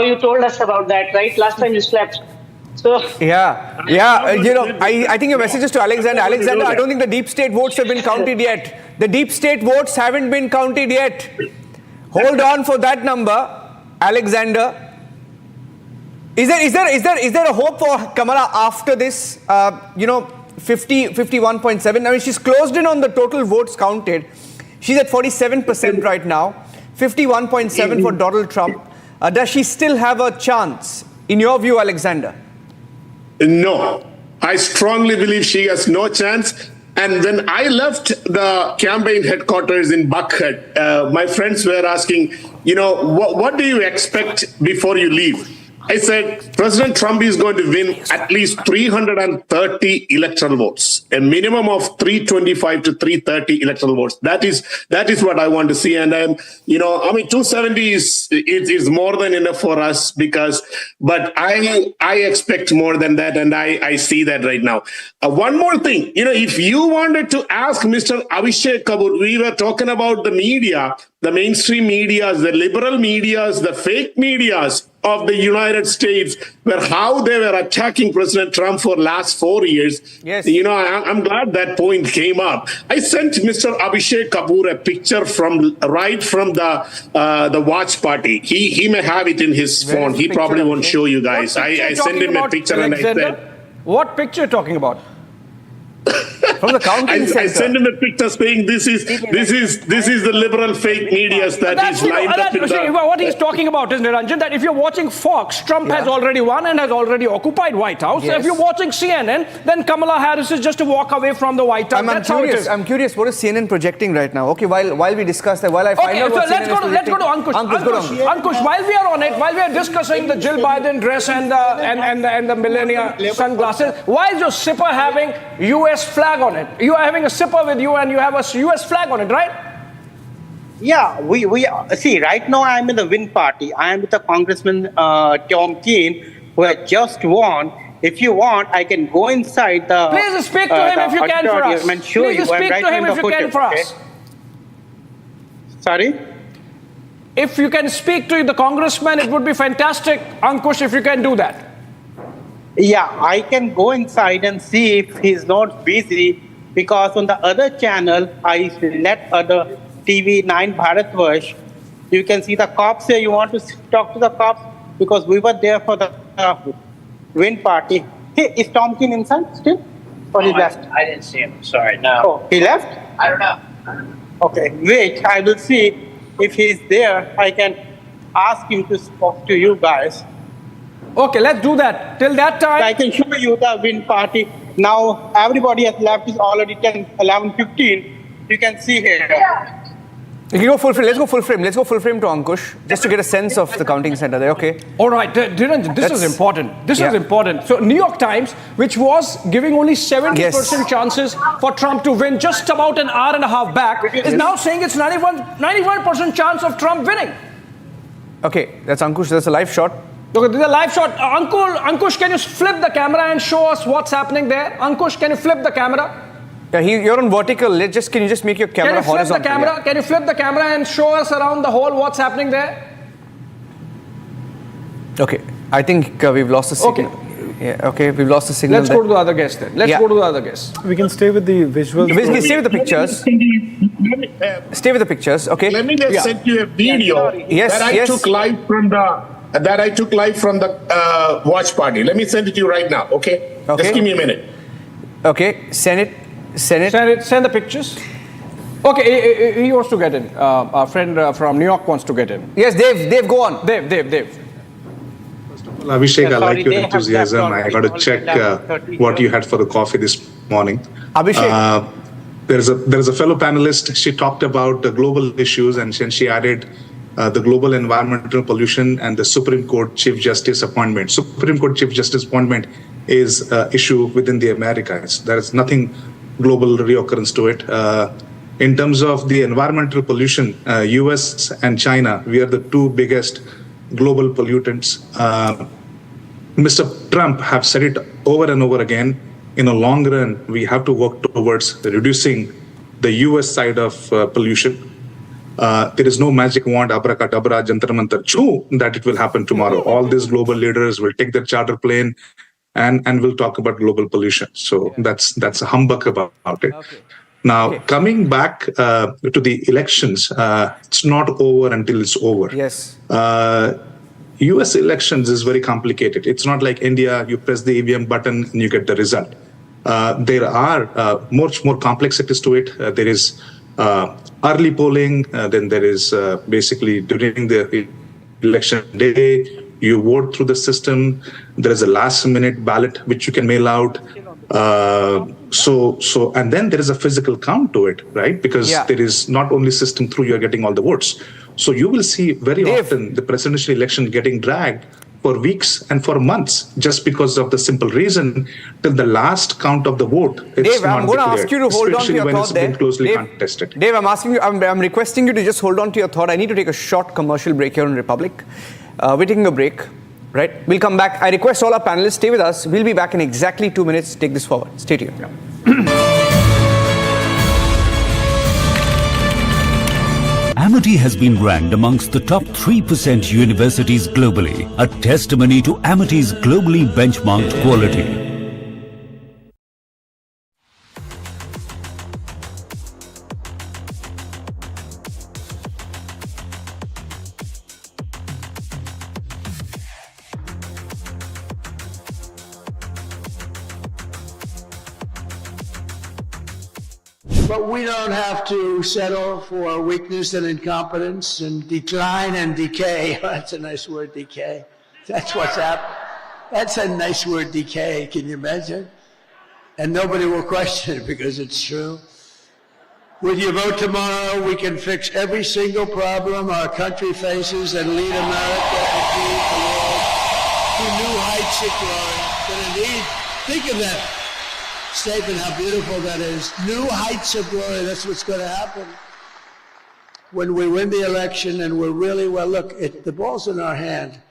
you told us about that, right? Last time you slept. So I think your message is to Alexander. Alexander, I don't think the deep state votes have been counted yet. The deep state votes haven't been counted yet. Hold on for that number, Alexander. Is there a hope for Kamala after this? 51.7. I mean, she's closed in on the total votes counted. She's at 47% right now. 51.7 for Donald Trump. Does she still have a chance, in your view, Alexander? No, I strongly believe she has no chance. And when I left the campaign headquarters in Buckhead, my friends were asking, what do you expect before you leave? I said, President Trump is going to win at least 330 electoral votes, a minimum of 325 to 330 electoral votes. That is what I want to see. And 270 is more than enough for us but I expect more than that. And I see that right now. One more thing, if you wanted to ask Mr. Abhishek Kapoor, we were talking about the media, the mainstream medias, the liberal medias, the fake medias of the United States, how they were attacking President Trump for last 4 years. Yes. I'm glad that point came up. I sent Mr. Abhishek Kapoor a picture from the watch party. He may have it in his phone. He probably won't show you guys. I sent him a picture, Alexander? And I said, what picture are you talking about? From the counting center. I sent him a picture saying this is the liberal fake media that is lined up in the... What he's talking about is, Niranjan, that if you're watching Fox, Trump has already won and has already occupied White House. Yes. If you're watching CNN, then Kamala Harris is just to walk away from the White House. I'm curious, what is CNN projecting right now? Okay, while we discuss that, while I find out what CNN is projecting... Let's go to Ankush. Ankush, while we are on it, while we are discussing the Jill Biden dress and the millennia sunglasses, why is your sipper having US flag on it? You are having a sipper with you and you have a US flag on it, right? Yeah, we see, right now I'm in the Win party. I am with the Congressman Tom Keene, who had just won. If you want, I can go inside the... Please speak to him if you can for us. Please speak to him if you can for us. Sorry? If you can speak to the congressman, it would be fantastic, Ankush, if you can do that. Yeah, I can go inside and see if he's not busy, because on the other channel, I let other TV9 Bharatvarsh, you can see the cops here. You want to talk to the cops? Because we were there for the Win party. Hey, is Tom Keene inside still? Or he left? I didn't see him. Sorry, no. Oh, he left? I don't know. Okay, wait, I will see if he's there. I can ask him to talk to you guys. Okay, let's do that. Till that time... I can show you the Win party. Now, everybody has left. It's already 11:15. You can see here. You can go full frame. Let's go full frame. Let's go full frame to Ankush, just to get a sense of the counting center there. Okay. All right, Dhiranjan, this is important. This is important. So, New York Times, which was giving only 70% chances for Trump to win just about an hour and a half back, is now saying it's 91% chance of Trump winning. Okay, that's Ankush. That's a live shot. Look, this is a live shot. Ankush, can you flip the camera and show us what's happening there? Ankush, can you flip the camera? Yeah, you're on vertical. Can you just make your camera horizontal? Can you flip the camera and show us around the hall what's happening there? Okay, I think we've lost the signal. Okay. Yeah, okay, we've lost the signal. Let's go to the other guest then. Let's go to the other guest. We can stay with the visuals. Basically, stay with the pictures. Stay with the pictures, okay? Let me just send you a video that I took live from the watch party. Let me send it to you right now, okay? Just give me a minute. Okay, send it. Send the pictures. Okay, he wants to get in. Our friend from New York wants to get in. Yes, Dave, go on. Dave. Well, Abhishek, I like your enthusiasm. I got to check what you had for the coffee this morning. Abhishek. There is a fellow panelist. She talked about the global issues, and she added the global environmental pollution and the Supreme Court Chief Justice appointment. Supreme Court Chief Justice appointment is an issue within the Americas. There is nothing global reoccurrence to it. In terms of the environmental pollution, US and China, we are the two biggest global pollutants. Mr. Trump have said it over and over again. In the long run, we have to work towards reducing the US side of pollution. There is no magic wand, abracadabra, jantar mantar, choo, that it will happen tomorrow. All these global leaders will take their charter plane and we'll talk about global pollution. So that's a humbug about it. Okay. Now, coming back to the elections, it's not over until it's over. Yes. US elections is very complicated. It's not like India, you press the EVM button and you get the result. There are much more complexities to it. There is early polling, then there is basically during the election day, you vote through the system. There is a last minute ballot which you can mail out. And then there is a physical count to it, right? Because there is not only system through, you're getting all the votes. So you will see very often the presidential election getting dragged for weeks and for months, just because of the simple reason till the last count of the vote. It's Dave, I'm going to ask you to hold on to your thought there. Closely contested. Dave, I'm requesting you to just hold on to your thought. I need to take a short commercial break here on Republic. We're taking a break, right? We'll come back. I request all our panelists stay with us. We'll be back in exactly 2 minutes. Take this forward. Stay tuned. Amity has been ranked amongst the top 3% universities globally, a testimony to Amity's globally benchmarked quality. But we don't have to settle for weakness and incompetence and decline and decay. That's a nice word, decay. That's what's happening. That's a nice word, decay. Can you imagine? And nobody will question it because it's true. With your vote tomorrow, we can fix every single problem our country faces and lead America and lead the world to new heights of glory. But indeed, think of that statement, how beautiful that is. New heights of glory, that's what's going to happen. When we win the election and we're really, well, look, the ball's in our hand.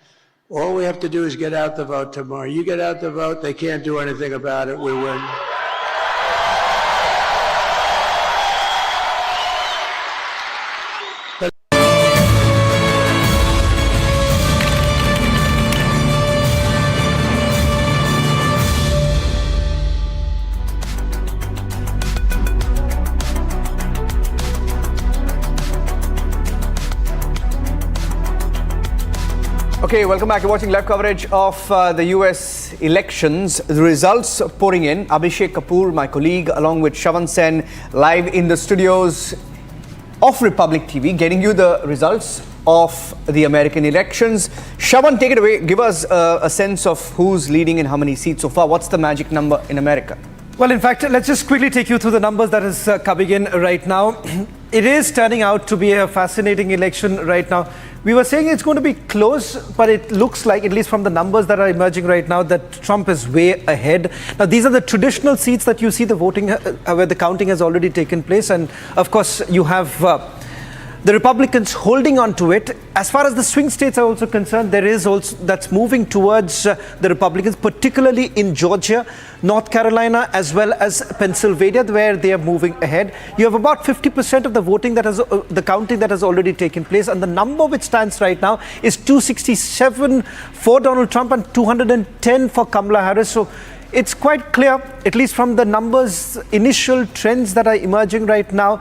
All we have to do is get out the vote tomorrow. You get out the vote, they can't do anything about it, we win. Okay, welcome back. You're watching live coverage of the US elections. The results pouring in. Abhishek Kapoor, my colleague, along with Shravan Sen, live in the studios of Republic TV, getting you the results of the American elections. Shravan, take it away. Give us a sense of who's leading and how many seats so far. What's the magic number in America? Well, in fact, let's just quickly take you through the numbers that is coming in right now. It is turning out to be a fascinating election right now. We were saying it's going to be close, but it looks like, at least from the numbers that are emerging right now, that Trump is way ahead. Now, these are the traditional seats that you see the voting, where the counting has already taken place. And of course, you have the Republicans holding on to it. As far as the swing states are also concerned, there is also that's moving towards the Republicans, particularly in Georgia, North Carolina, as well as Pennsylvania, where they are moving ahead. You have about 50% of the voting that has the counting that has already taken place, and the number which stands right now is 267 for Donald Trump and 210 for Kamala Harris. So it's quite clear, at least from the numbers, initial trends that are emerging right now.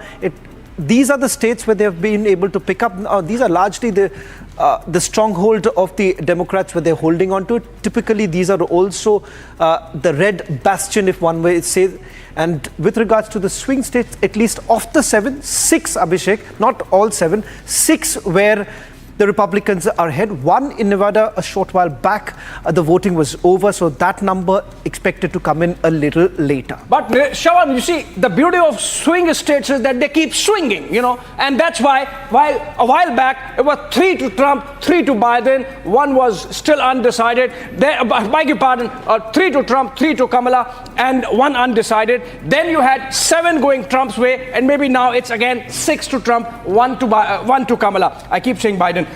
These are the states where they have been able to pick up. These are largely the stronghold of the Democrats, where they're holding on to it. Typically, these are also the red bastion, if one way to say. And with regards to the swing states, at least of the 7, 6, Abhishek, not all 7, 6 where the Republicans are ahead. 1 in Nevada a short while back, the voting was over, so that number expected to come in a little later. But Shravan, you see, the beauty of swing states is that they keep swinging, and that's why, while a while back it was 3 to Trump, 3 to Biden, 1 was still undecided. Beg your pardon, 3 to Trump, 3 to Kamala, and 1 undecided. Then you had 7 going Trump's way, and maybe now it's again 6 to Trump, 1 to Kamala. I keep saying Biden.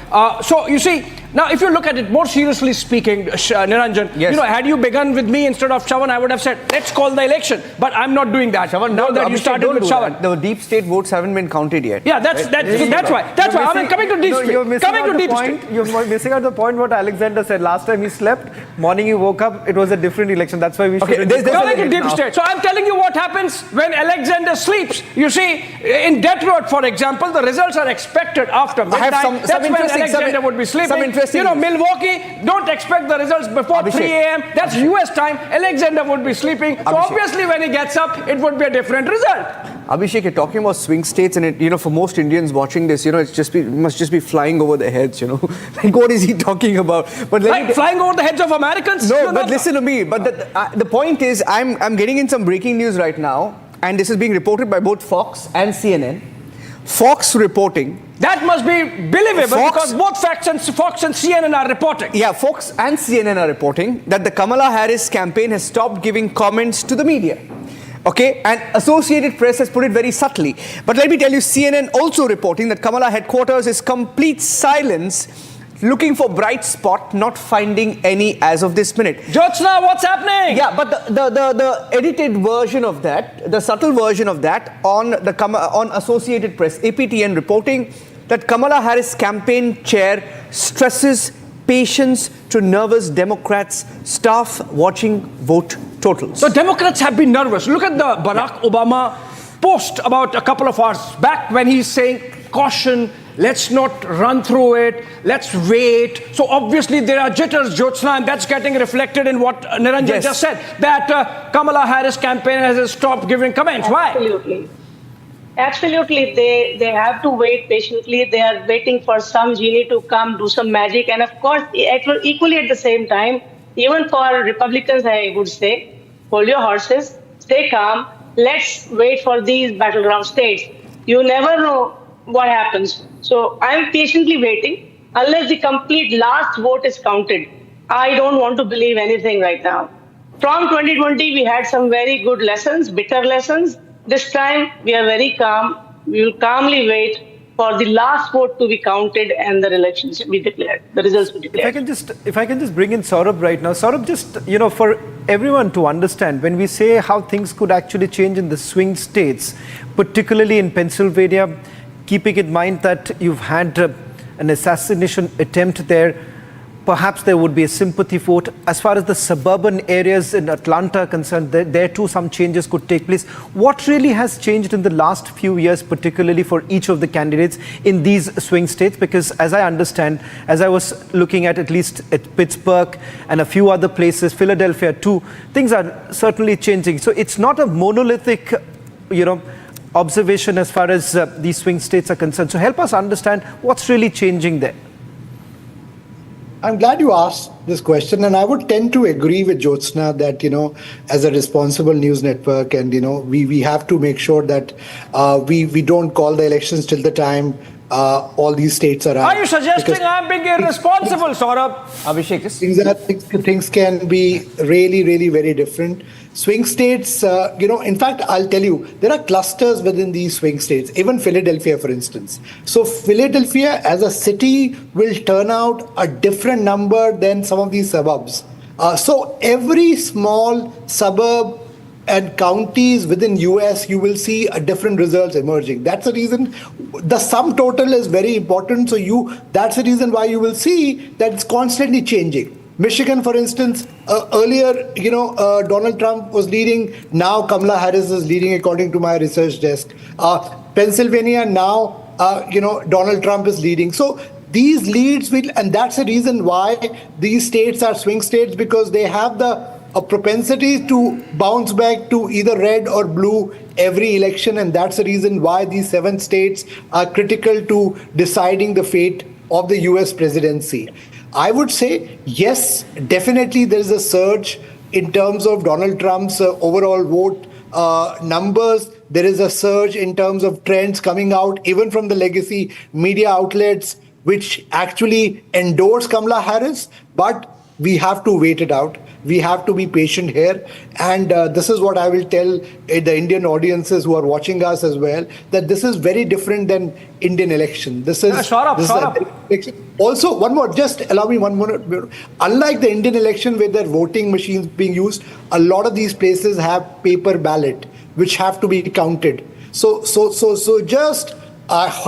So you see, Now, if you look at it more seriously speaking, Niranjan, Yes. had you begun with me instead of Shravan, I would have said, let's call the election. But I'm not doing that. Shravan, now that you started with Shravan. The deep state votes haven't been counted yet. Yeah, that's why. That's why. I mean, coming to deep state. You're missing out the point what Alexander said. Last time he slept, morning he woke up, it was a different election. That's why we should... Coming to deep state. So I'm telling you what happens when Alexander sleeps. You see, in Detroit, for example, the results are expected after midnight. That's when Alexander would be sleeping. Milwaukee, don't expect the results before 3 a.m. That's US time. Alexander would be sleeping. So obviously when he gets up, it would be a different result. Abhishek, you're talking about swing states, and for most Indians watching this, it must just be flying over their heads, Like, what is he talking about? But flying over the heads of Americans? No, but listen to me. But the point is, I'm getting in some breaking news right now, and this is being reported by both Fox and CNN. Fox reporting. That must be believable because both Fox and CNN are reporting. Yeah, Fox and CNN are reporting that the Kamala Harris campaign has stopped giving comments to the media. Okay, and Associated Press has put it very subtly. But let me tell you, CNN also reporting that Kamala headquarters is complete silence, looking for bright spot, not finding any as of this minute. Jyotsna, what's happening? Yeah, but the edited version of that, the subtle version of that on Associated Press, APTN reporting that Kamala Harris campaign chair stresses patience to nervous Democrats, staff watching vote totals. So Democrats have been nervous. Look at the Barack Obama post about a couple of hours back when he's saying, caution, let's not run through it, let's wait. So obviously there are jitters, Jyotsna, and that's getting reflected in what Niranjan just said, that Kamala Harris campaign has stopped giving comments. Absolutely. Why? Absolutely, they have to wait patiently. They are waiting for some genie to come, do some magic. And of course, equally at the same time, even for Republicans, I would say, hold your horses, stay calm. Let's wait for these battleground states. You never know what happens. So I'm patiently waiting. Unless the complete last vote is counted, I don't want to believe anything right now. From 2020, we had some very good lessons, bitter lessons. This time, we are very calm. We will calmly wait for the last vote to be counted and the elections to be declared, the results to be declared. If I can just bring in Saurabh right now. Saurabh, just, for everyone to understand, when we say how things could actually change in the swing states, particularly in Pennsylvania, keeping in mind that you've had an assassination attempt there, perhaps there would be a sympathy vote. As far as the suburban areas in Atlanta are concerned, there too some changes could take place. What really has changed in the last few years, particularly for each of the candidates in these swing states? Because as I understand, as I was looking at least at Pittsburgh and a few other places, Philadelphia too, things are certainly changing. So it's not a monolithic, observation as far as these swing states are concerned. So help us understand what's really changing there. I'm glad you asked this question, and I would tend to agree with Jyotsna that, as a responsible news network, and, we have to make sure that we don't call the elections till the time all these states are out. Are you suggesting I'm being irresponsible, Saurabh? Abhishek, Things can be really, really very different. Swing states, in fact, I'll tell you, there are clusters within these swing states, even Philadelphia, for instance. So Philadelphia as a city will turn out a different number than some of these suburbs. So every small suburb and counties within US, you will see a different results emerging. That's the reason the sum total is very important. So that's the reason why you will see that it's constantly changing. Michigan, for instance, earlier, Donald Trump was leading. Now Kamala Harris is leading, according to my research desk. Pennsylvania, now, Donald Trump is leading. So these leads will, and that's the reason why these states are swing states, because they have a propensity to bounce back to either red or blue every election. And that's the reason why these 7 states are critical to deciding the fate of the US presidency. I would say, yes, definitely there is a surge in terms of Donald Trump's overall vote numbers. There is a surge in terms of trends coming out, even from the legacy media outlets, which actually endorse Kamala Harris. But we have to wait it out. We have to be patient here. And this is what I will tell the Indian audiences who are watching us as well, that this is very different than Indian election. This is, also, one more, just allow me one more. Unlike the Indian election where there are voting machines being used, a lot of these places have paper ballot, which have to be counted. So just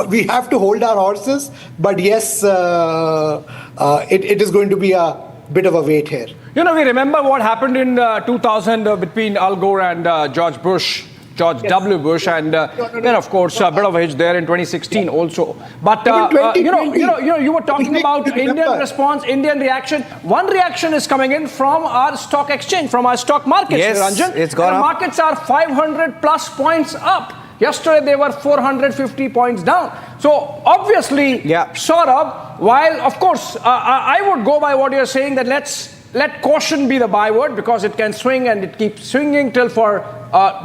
we have to hold our horses, but yes, it is going to be a bit of a wait here. You know, we remember what happened in 2000 between Al Gore and George W. Bush, and then of course a bit of a hitch there in 2016 also. But you were talking about Indian response, Indian reaction. One reaction is coming in from our stock exchange, from our stock markets. Yes, Ranjan. it's gone up. Markets are 500 plus points up. Yesterday they were 450 points down. So obviously, Saurabh, while of course I would go by what you're saying, that let caution be the byword, because it can swing and it keeps swinging till for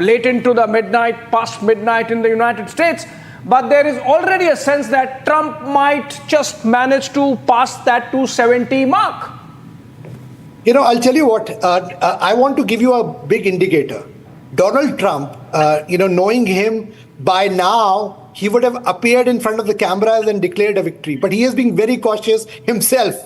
late into the midnight, past midnight in the United States. But there is already a sense that Trump might just manage to pass that 270 mark. You know, I'll tell you what, I want to give you a big indicator. Donald Trump, knowing him, by now, he would have appeared in front of the cameras and declared a victory. But he is being very cautious himself.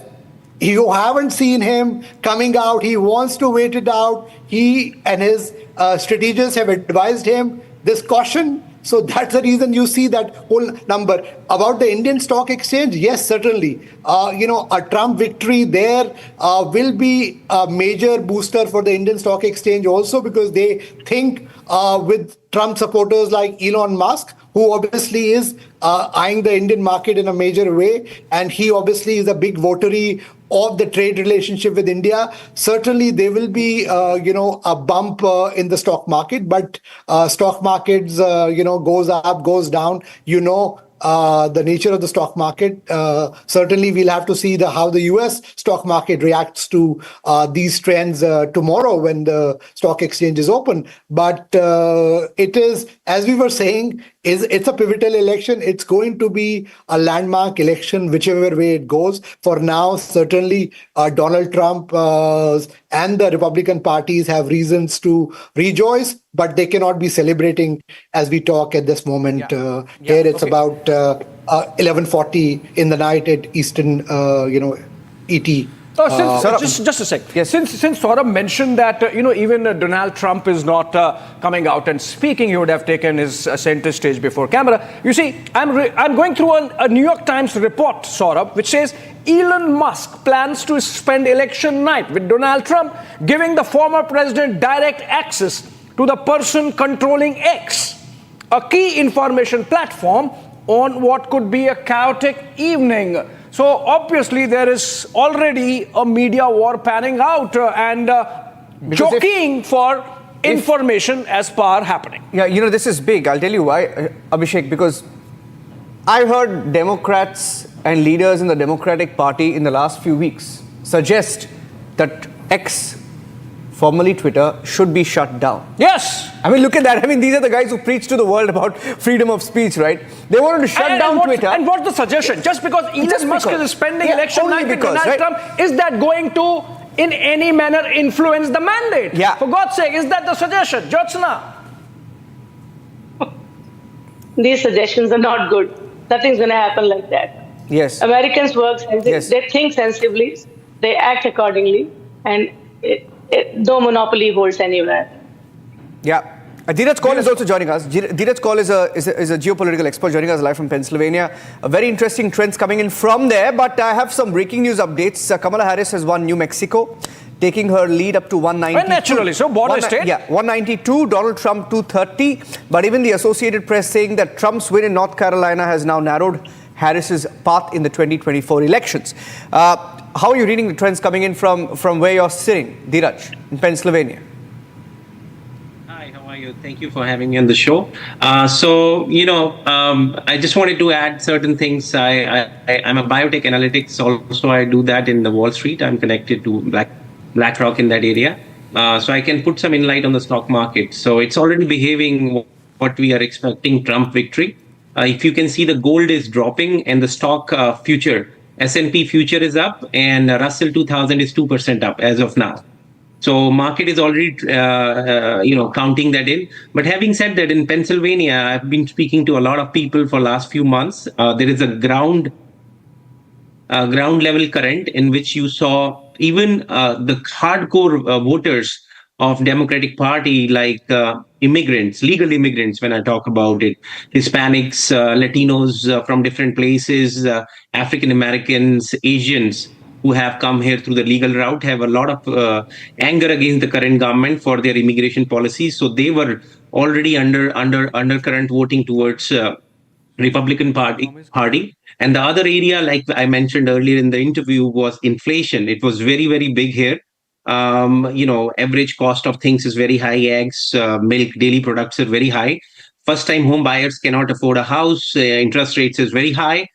You haven't seen him coming out. He wants to wait it out. He and his strategists have advised him this caution. So that's the reason you see that whole number. About the Indian Stock Exchange, yes, certainly. A Trump victory there will be a major booster for the Indian Stock Exchange also, because they think with Trump supporters like Elon Musk, who obviously is eyeing the Indian market in a major way. And he obviously is a big votary of the trade relationship with India. Certainly there will be, a bump in the stock market, but stock markets, goes up, goes down, the nature of the stock market. Certainly we'll have to see how the US stock market reacts to these trends tomorrow when the stock exchange is open. But it is, as we were saying, it's a pivotal election. It's going to be a landmark election, whichever way it goes. For now, certainly Donald Trump and the Republican parties have reasons to rejoice, but they cannot be celebrating as we talk at this moment. Here it's about 11:40 in the night at Eastern, ET. Just a sec. Yes. Since Saurabh mentioned that even Donald Trump is not coming out and speaking, he would have taken his center stage before camera. You see, I'm going through a New York Times report, Saurabh, which says Elon Musk plans to spend election night with Donald Trump, giving the former president direct access to the person controlling X, a key information platform on what could be a chaotic evening. So obviously there is already a media war panning out and jockeying for information as per happening. Yeah, this is big. I'll tell you why, Abhishek, because I heard Democrats and leaders in the Democratic Party in the last few weeks suggest that X, formerly Twitter, should be shut down. Yes. I mean, look at that. I mean, these are the guys who preach to the world about freedom of speech, right? They wanted to shut down Twitter. And what's the suggestion? Just because Elon Musk is spending election night with Donald Trump, is that going to, in any manner, influence the mandate? Yeah. For God's sake, is that the suggestion? Jyotsna? These suggestions are not good. Nothing's going to happen like that. Yes. Americans work sensibly. Yes. They think sensibly. They act accordingly. And no monopoly holds anywhere. Yeah. Dheeraj Kaul is also joining us. Dheeraj Kaul is a geopolitical expert joining us live from Pennsylvania. Very interesting trends coming in from there. But I have some breaking news updates. Kamala Harris has won New Mexico, taking her lead up to 192. Well, naturally, so border state. Yeah, 192, Donald Trump 230. But even the Associated Press saying that Trump's win in North Carolina has now narrowed Harris's path in the 2024 elections. How are you reading the trends coming in from where you're sitting, Dheeraj, in Pennsylvania? Hi, how are you? Thank you for having me on the show. I just wanted to add certain things. I'm a biotech analytics also. I do that in the Wall Street. I'm connected to BlackRock in that area. So I can put some insight on the stock market. So it's already behaving what we are expecting, Trump victory. If you can see, the gold is dropping and the stock future, S&P future is up and Russell 2000 is 2% up as of now. So market is already, counting that in. But having said that, in Pennsylvania, I've been speaking to a lot of people for last few months. There is a ground level current in which you saw even the hardcore voters of Democratic Party, like immigrants, legal immigrants, when I talk about it, Hispanics, Latinos from different places, African Americans, Asians, who have come here through the legal route, have a lot of anger against the current government for their immigration policies. So they were already undercurrent voting towards Republican Party. And the other area, like I mentioned earlier in the interview, was inflation. It was very, very big here. Average cost of things is very high. Eggs, milk, daily products are very high. First time home buyers cannot afford a house. Interest rates is very high.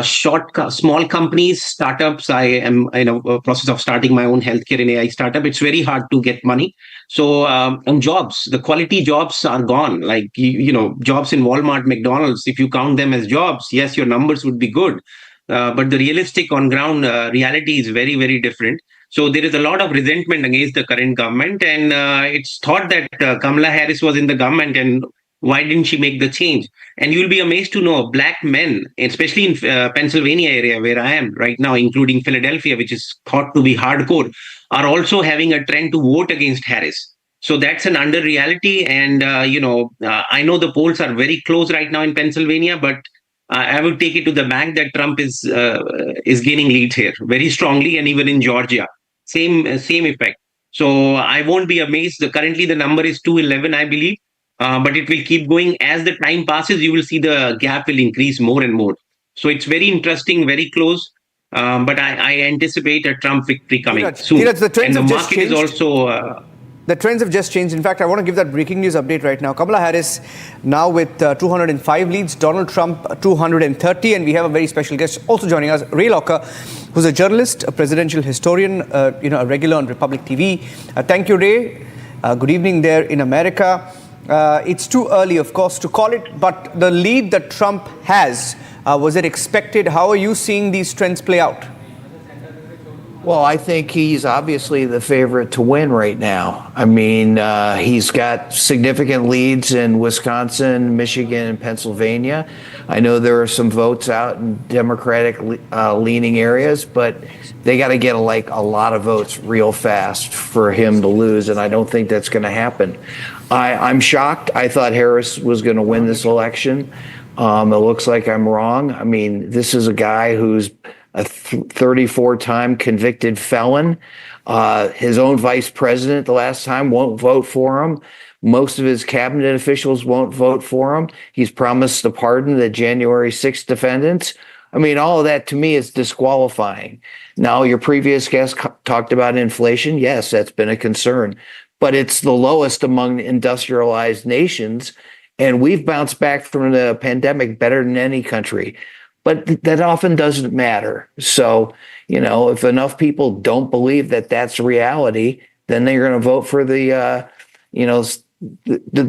Small companies, startups. I am in a process of starting my own healthcare and AI startup. It's very hard to get money. So, and jobs, the quality jobs are gone. Like, jobs in Walmart, McDonald's, if you count them as jobs, yes, your numbers would be good. But the realistic on ground reality is very, very different. So there is a lot of resentment against the current government. And it's thought that Kamala Harris was in the government, and why didn't she make the change? And you'll be amazed to know black men, especially in Pennsylvania area where I am right now, including Philadelphia, which is thought to be hardcore, are also having a trend to vote against Harris. So that's an under reality. And, I know the polls are very close right now in Pennsylvania, but I would take it to the bank that Trump is gaining lead here very strongly, and even in Georgia, same effect. So I won't be amazed. Currently, the number is 211, I believe. But it will keep going. As the time passes, you will see the gap will increase more and more. So it's very interesting, very close. But I anticipate a Trump victory coming soon. The trends and the have market is also... the trends have just changed. In fact, I want to give that breaking news update right now. Kamala Harris now with 205 leads, Donald Trump 230, and we have a very special guest also joining us, Ray Locker, who's a journalist, a presidential historian, a regular on Republic TV. Thank you, Ray. Good evening there in America. It's too early, of course, to call it, but the lead that Trump has, was it expected? How are you seeing these trends play out? Well, I think he's obviously the favorite to win right now. I mean, he's got significant leads in Wisconsin, Michigan, and Pennsylvania. I know there are some votes out in Democratic leaning areas, but they got to get a lot of votes real fast for him to lose, and I don't think that's going to happen. I'm shocked. I thought Harris was going to win this election. It looks like I'm wrong. I mean, this is a guy who's a 34-time convicted felon. His own vice president the last time won't vote for him. Most of his cabinet officials won't vote for him. He's promised to pardon the January 6th defendants. I mean, all of that to me is disqualifying. Now, your previous guest talked about inflation. Yes, that's been a concern, but it's the lowest among industrialized nations. And we've bounced back from the pandemic better than any country. But that often doesn't matter. So, if enough people don't believe that that's reality, then they're going to vote for the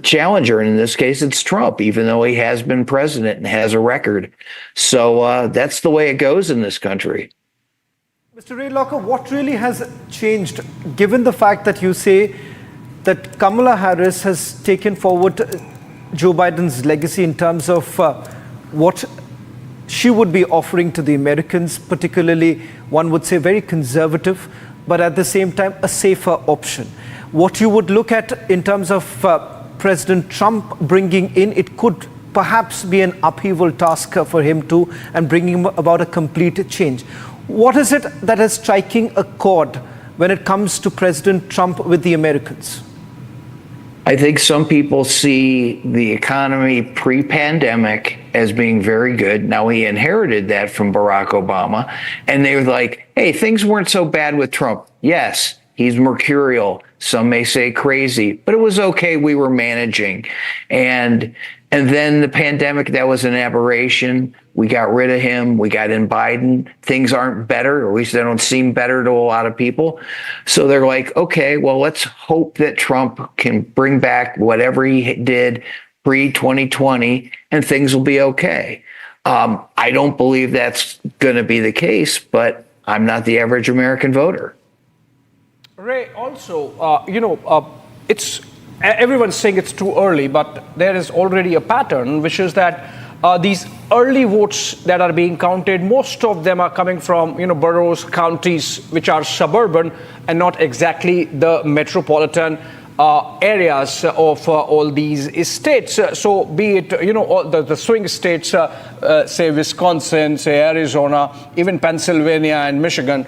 challenger. And in this case, it's Trump, even though he has been president and has a record. So that's the way it goes in this country. Mr. Ray Locker, what really has changed, given the fact that you say that Kamala Harris has taken forward Joe Biden's legacy in terms of what she would be offering to the Americans, particularly, one would say, very conservative, but at the same time, a safer option. What you would look at in terms of President Trump bringing in, it could perhaps be an upheaval task for him too, and bringing about a complete change. What is it that is striking a chord when it comes to President Trump with the Americans? I think some people see the economy pre-pandemic as being very good. Now, he inherited that from Barack Obama, and they were like, hey, things weren't so bad with Trump. Yes, he's mercurial. Some may say crazy, but it was okay. We were managing. And then the pandemic, that was an aberration. We got rid of him. We got in Biden. Things aren't better, or at least they don't seem better to a lot of people. So they're like, okay, well, let's hope that Trump can bring back whatever he did pre-2020 and things will be okay. I don't believe that's going to be the case, but I'm not the average American voter. Ray, also, it's everyone's saying it's too early, but there is already a pattern, which is that these early votes that are being counted, most of them are coming from, boroughs, counties, which are suburban and not exactly the metropolitan areas of all these states. So be it, all the swing states, say Wisconsin, say Arizona, even Pennsylvania and Michigan.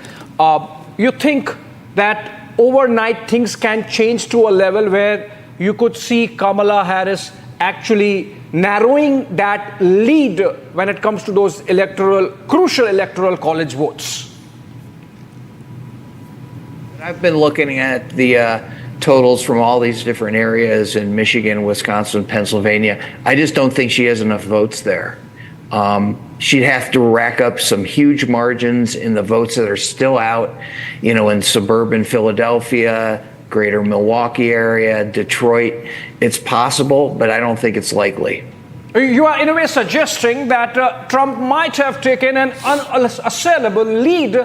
You think that overnight things can change to a level where you could see Kamala Harris actually narrowing that lead when it comes to those crucial electoral college votes? I've been looking at the totals from all these different areas in Michigan, Wisconsin, Pennsylvania. I just don't think she has enough votes there. She'd have to rack up some huge margins in the votes that are still out, in suburban Philadelphia, greater Milwaukee area, Detroit. It's possible, but I don't think it's likely. You are in a way suggesting that Trump might have taken an unassailable lead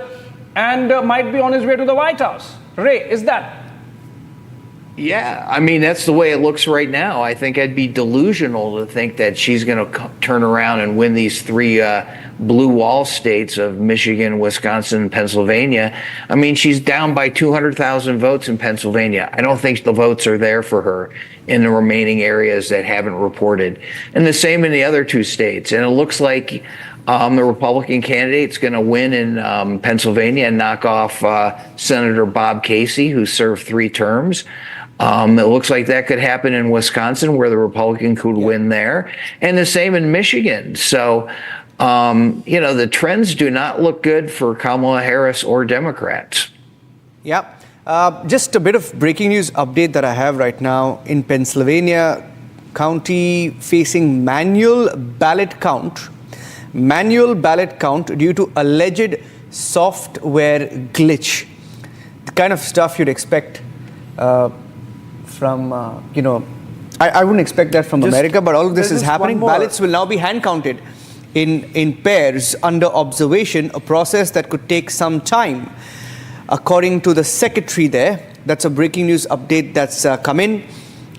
and might be on his way to the White House. Ray, is that? Yeah, I mean, that's the way it looks right now. I think I'd be delusional to think that she's going to turn around and win these three blue wall states of Michigan, Wisconsin, and Pennsylvania. I mean, she's down by 200,000 votes in Pennsylvania. I don't think the votes are there for her in the remaining areas that haven't reported. And the same in the other two states. And it looks like the Republican candidate's going to win in Pennsylvania and knock off Senator Bob Casey, who served 3 terms. It looks like that could happen in Wisconsin, where the Republican could win there, and the same in Michigan. So, the trends do not look good for Kamala Harris or Democrats. Yeah. Just a bit of breaking news update that I have right now. In Pennsylvania, county facing manual ballot count due to alleged software glitch. The kind of stuff you'd expect from, I wouldn't expect that from America, but all of this is happening. Ballots will now be hand counted in pairs under observation, a process that could take some time. According to the secretary there, that's a breaking news update that's come in.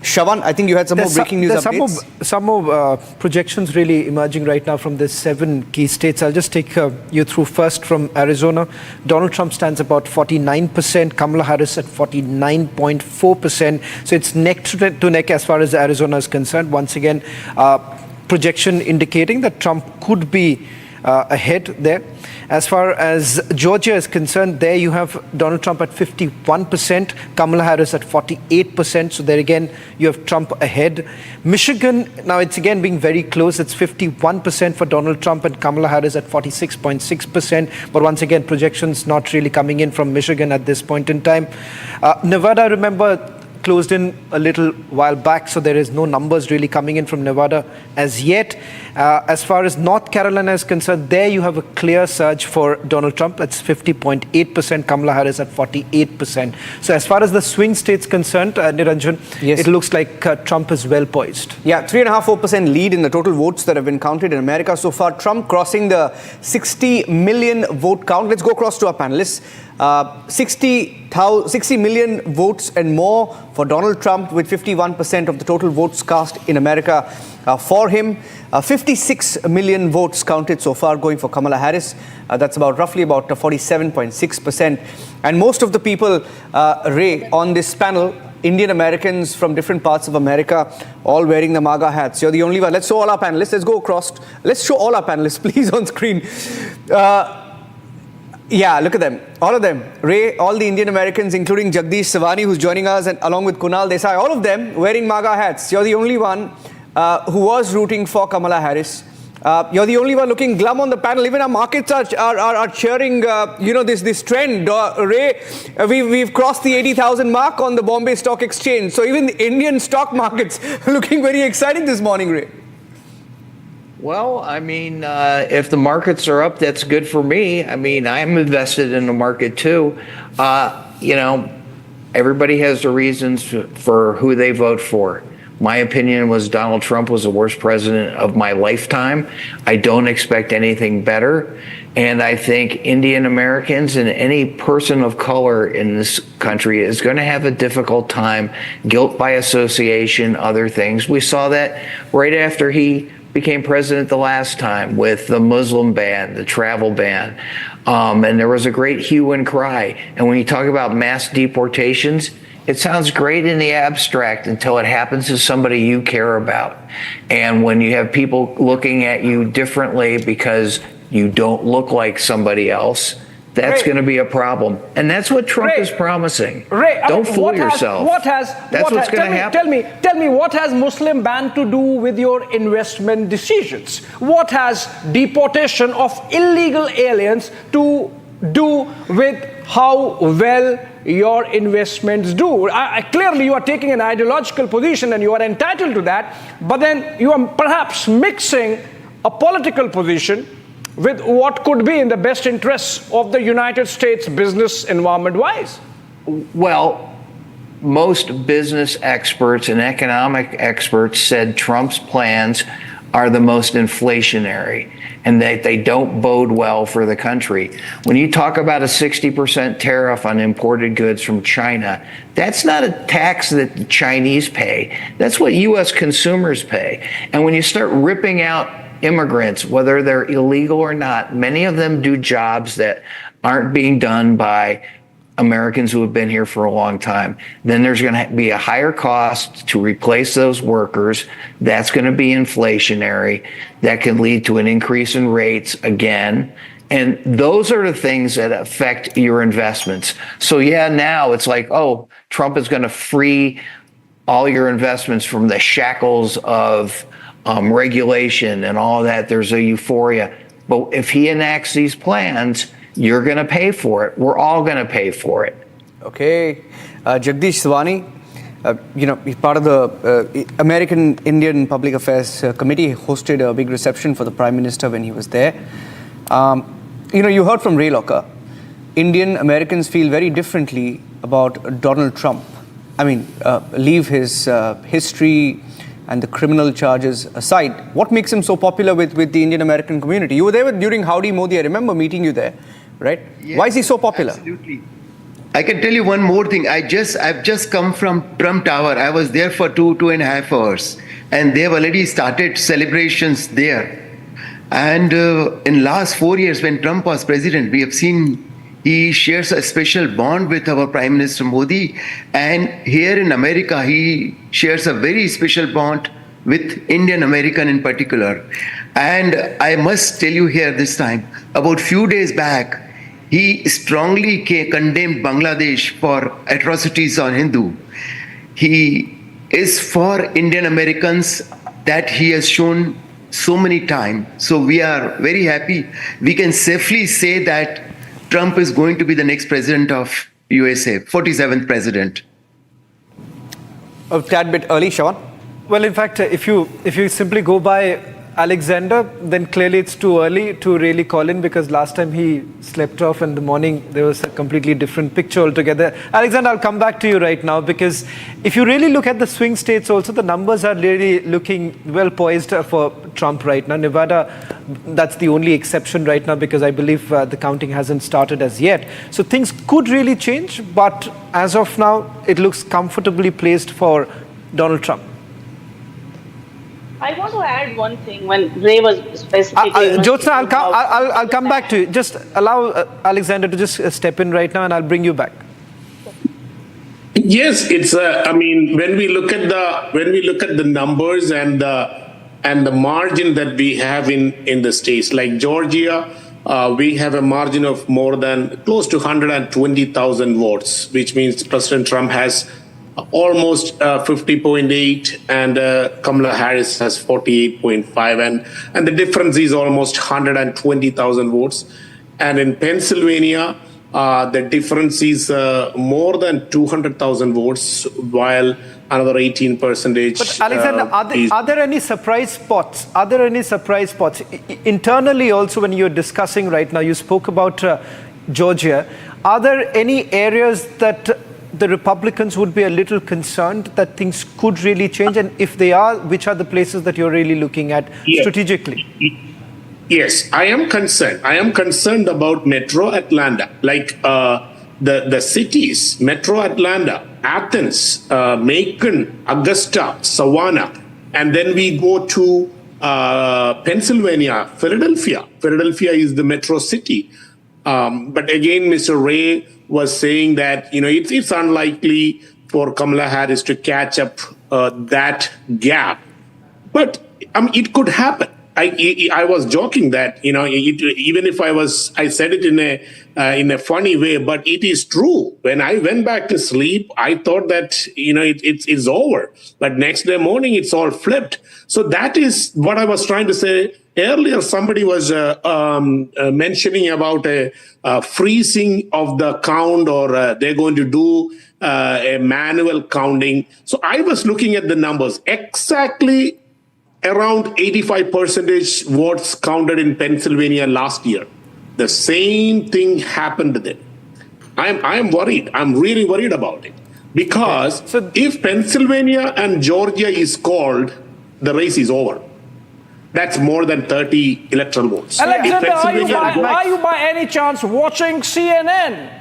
Shawan, I think you had some more breaking news updates. Some more projections really emerging right now from the 7 key states. I'll just take you through first from Arizona. Donald Trump stands about 49%, Kamala Harris at 49.4%. So it's neck to neck as far as Arizona is concerned. Once again, projection indicating that Trump could be ahead there. As far as Georgia is concerned, there you have Donald Trump at 51%, Kamala Harris at 48%. So there again, you have Trump ahead. Michigan, now it's again being very close. It's 51% for Donald Trump and Kamala Harris at 46.6%. But once again, projections not really coming in from Michigan at this point in time. Nevada, remember, closed in a little while back, so there is no numbers really coming in from Nevada as yet. As far as North Carolina is concerned, there you have a clear surge for Donald Trump. That's 50.8%, Kamala Harris at 48%. So as far as the swing states concerned, Niranjan, yes, it looks like Trump is well poised. Yeah, 3.5-4% lead in the total votes that have been counted in America so far. Trump crossing the 60 million vote count. Let's go across to our panelists. 60 million votes and more for Donald Trump, with 51% of the total votes cast in America for him. 56 million votes counted so far going for Kamala Harris. That's roughly about 47.6%. And most of the people, Ray, on this panel, Indian Americans from different parts of America, all wearing the MAGA hats. You're the only one. Let's show all our panelists. Let's go across. Let's show all our panelists, please, on screen. Yeah, look at them. All of them. Ray, all the Indian Americans, including Jagdish Savani, who's joining us, and along with Kunal Desai, all of them wearing MAGA hats. You're the only one who was rooting for Kamala Harris. You're the only one looking glum on the panel. Even our markets are cheering, this trend. Ray, we've crossed the 80,000 mark on the Bombay Stock Exchange. So even the Indian stock markets looking very exciting this morning, Ray. Well, I mean, if the markets are up, that's good for me. I mean, I'm invested in the market too. Everybody has their reasons for who they vote for. My opinion was Donald Trump was the worst president of my lifetime. I don't expect anything better. And I think Indian Americans and any person of color in this country is going to have a difficult time, guilt by association, other things. We saw that right after he became president the last time with the Muslim ban, the travel ban. And there was a great hue and cry. And when you talk about mass deportations, it sounds great in the abstract until it happens to somebody you care about. And when you have people looking at you differently because you don't look like somebody else, that's going to be a problem. And that's what Trump is promising. Don't fool yourself. That's what's going to happen. Tell me, what has Muslim ban to do with your investment decisions? What has deportation of illegal aliens to do with how well your investments do? Clearly, you are taking an ideological position and you are entitled to that, but then you are perhaps mixing a political position with what could be in the best interests of the United States business environment-wise. Well, most business experts and economic experts said Trump's plans are the most inflationary and that they don't bode well for the country. When you talk about a 60% tariff on imported goods from China, that's not a tax that the Chinese pay. That's what U.S. consumers pay. And when you start ripping out immigrants, whether they're illegal or not, many of them do jobs that aren't being done by Americans who have been here for a long time. Then there's going to be a higher cost to replace those workers. That's going to be inflationary. That can lead to an increase in rates again. And those are the things that affect your investments. So yeah, now it's like, oh, Trump is going to free all your investments from the shackles of regulation and all that. There's a euphoria. But if he enacts these plans, you're going to pay for it. We're all going to pay for it. Okay. Jagdish Swani, he's part of the American Indian Public Affairs Committee, hosted a big reception for the Prime Minister when he was there. You heard from Ray Locker. Indian Americans feel very differently about Donald Trump. I mean, leave his history and the criminal charges aside. What makes him so popular with the Indian American community? You were there during Howdy Modi. I remember meeting you there, right? Yes, why is he so popular? Absolutely. I can tell you one more thing. I've just come from Trump Tower. I was there for 2.5 hours, and they've already started celebrations there. And in last 4 years, when Trump was president, we have seen he shares a special bond with our Prime Minister Modi. And here in America, he shares a very special bond with Indian American in particular. And I must tell you here this time, about few days back, he strongly condemned Bangladesh for atrocities on Hindu. He is for Indian Americans that he has shown so many times. So we are very happy. We can safely say that Trump is going to be the next president of USA, 47th president. A tad bit early, Sean. Well, in fact, if you simply go by Alexander, then clearly it's too early to really call in, because last time he slept off in the morning, there was a completely different picture altogether. Alexander, I'll come back to you right now, because if you really look at the swing states also, the numbers are really looking well poised for Trump right now. Nevada, that's the only exception right now, because I believe the counting hasn't started as yet. So things could really change, but as of now, it looks comfortably placed for Donald Trump. I want to add one thing when Ray was specifically... Jyotsna, I'll come back to you. Just allow Alexander to just step in right now, and I'll bring you back. Yes, it's. I mean, when we look at the numbers and the margin that we have in the states like Georgia, we have a margin of more than close to 120,000 votes, which means President Trump has almost 50.8 and Kamala Harris has 48.5, and the difference is almost 120,000 votes. And in Pennsylvania, the difference is more than 200,000 votes, while another 18%. But Alexander, are there any surprise spots? Are there any surprise spots internally also when you're discussing right now? You spoke about Georgia. Are there any areas that the Republicans would be a little concerned that things could really change? And if they are, which are the places that you're really looking at strategically? Yes, I am concerned. I am concerned about Metro Atlanta, like the cities, Metro Atlanta, Athens, Macon, Augusta, Savannah, and then we go to Pennsylvania, Philadelphia. Philadelphia is the metro city. But again, Mr. Ray was saying that, it's unlikely for Kamala Harris to catch up that gap. But it could happen. I was joking that, even if I said it in a funny way, but it is true. When I went back to sleep, I thought that, it's over. But next day morning, it's all flipped. So that is what I was trying to say earlier. Somebody was mentioning about a freezing of the count, or they're going to do a manual counting. So I was looking at the numbers. Exactly around 85% votes counted in Pennsylvania last year. The same thing happened then. I am worried. I'm really worried about it. Because if Pennsylvania and Georgia is called, the race is over. That's more than 30 electoral votes. Alexander, are you by any chance watching CNN?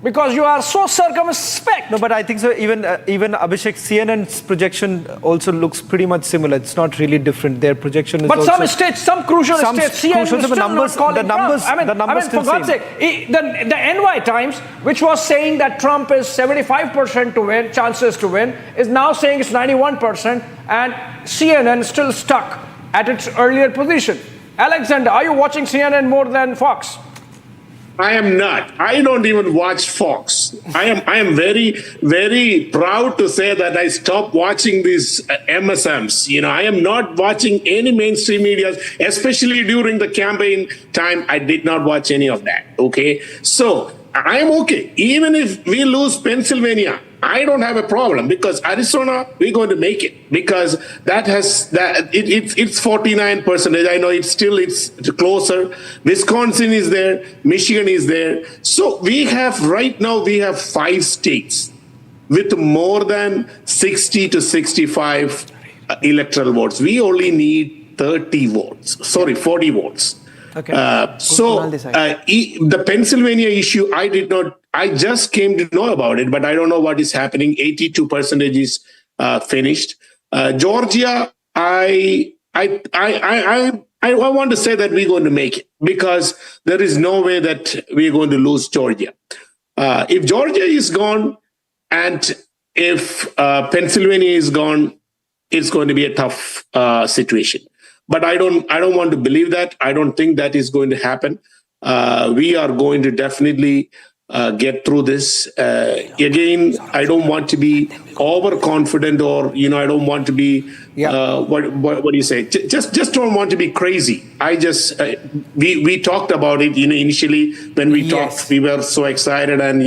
Because you are so circumspect. No, but I think so. Even Abhishek, CNN's projection also looks pretty much similar. It's not really different. Their projection is but also... some states, some crucial states, CNN is still not calling Trump. I mean, for God's sake, the NY Times, which was saying that Trump is 75% to win, chances to win, is now saying it's 91%, and CNN still stuck at its earlier position. Alexander, are you watching CNN more than Fox? I am not. I don't even watch Fox. I am very, very proud to say that I stopped watching these MSMs. I am not watching any mainstream media, especially during the campaign time. I did not watch any of that. Okay. So I am okay. Even if we lose Pennsylvania, I don't have a problem, because Arizona, we're going to make it, because it's 49%. I know it's closer. Wisconsin is there, Michigan is there. So right now we have 5 states with more than 60 to 65 electoral votes. We only need 40 votes. Okay. The Pennsylvania issue, I just came to know about it, but I don't know what is happening. 82% is finished. Georgia, I want to say that we're going to make it, because there is no way that we're going to lose Georgia. If Georgia is gone and if Pennsylvania is gone, it's going to be a tough situation. But I don't want to believe that. I don't think that is going to happen. We are going to definitely get through this. Again, I don't want to be overconfident, or I don't want to be what do you say? Just don't want to be crazy. We talked about it. Initially when we talked, we were so excited, and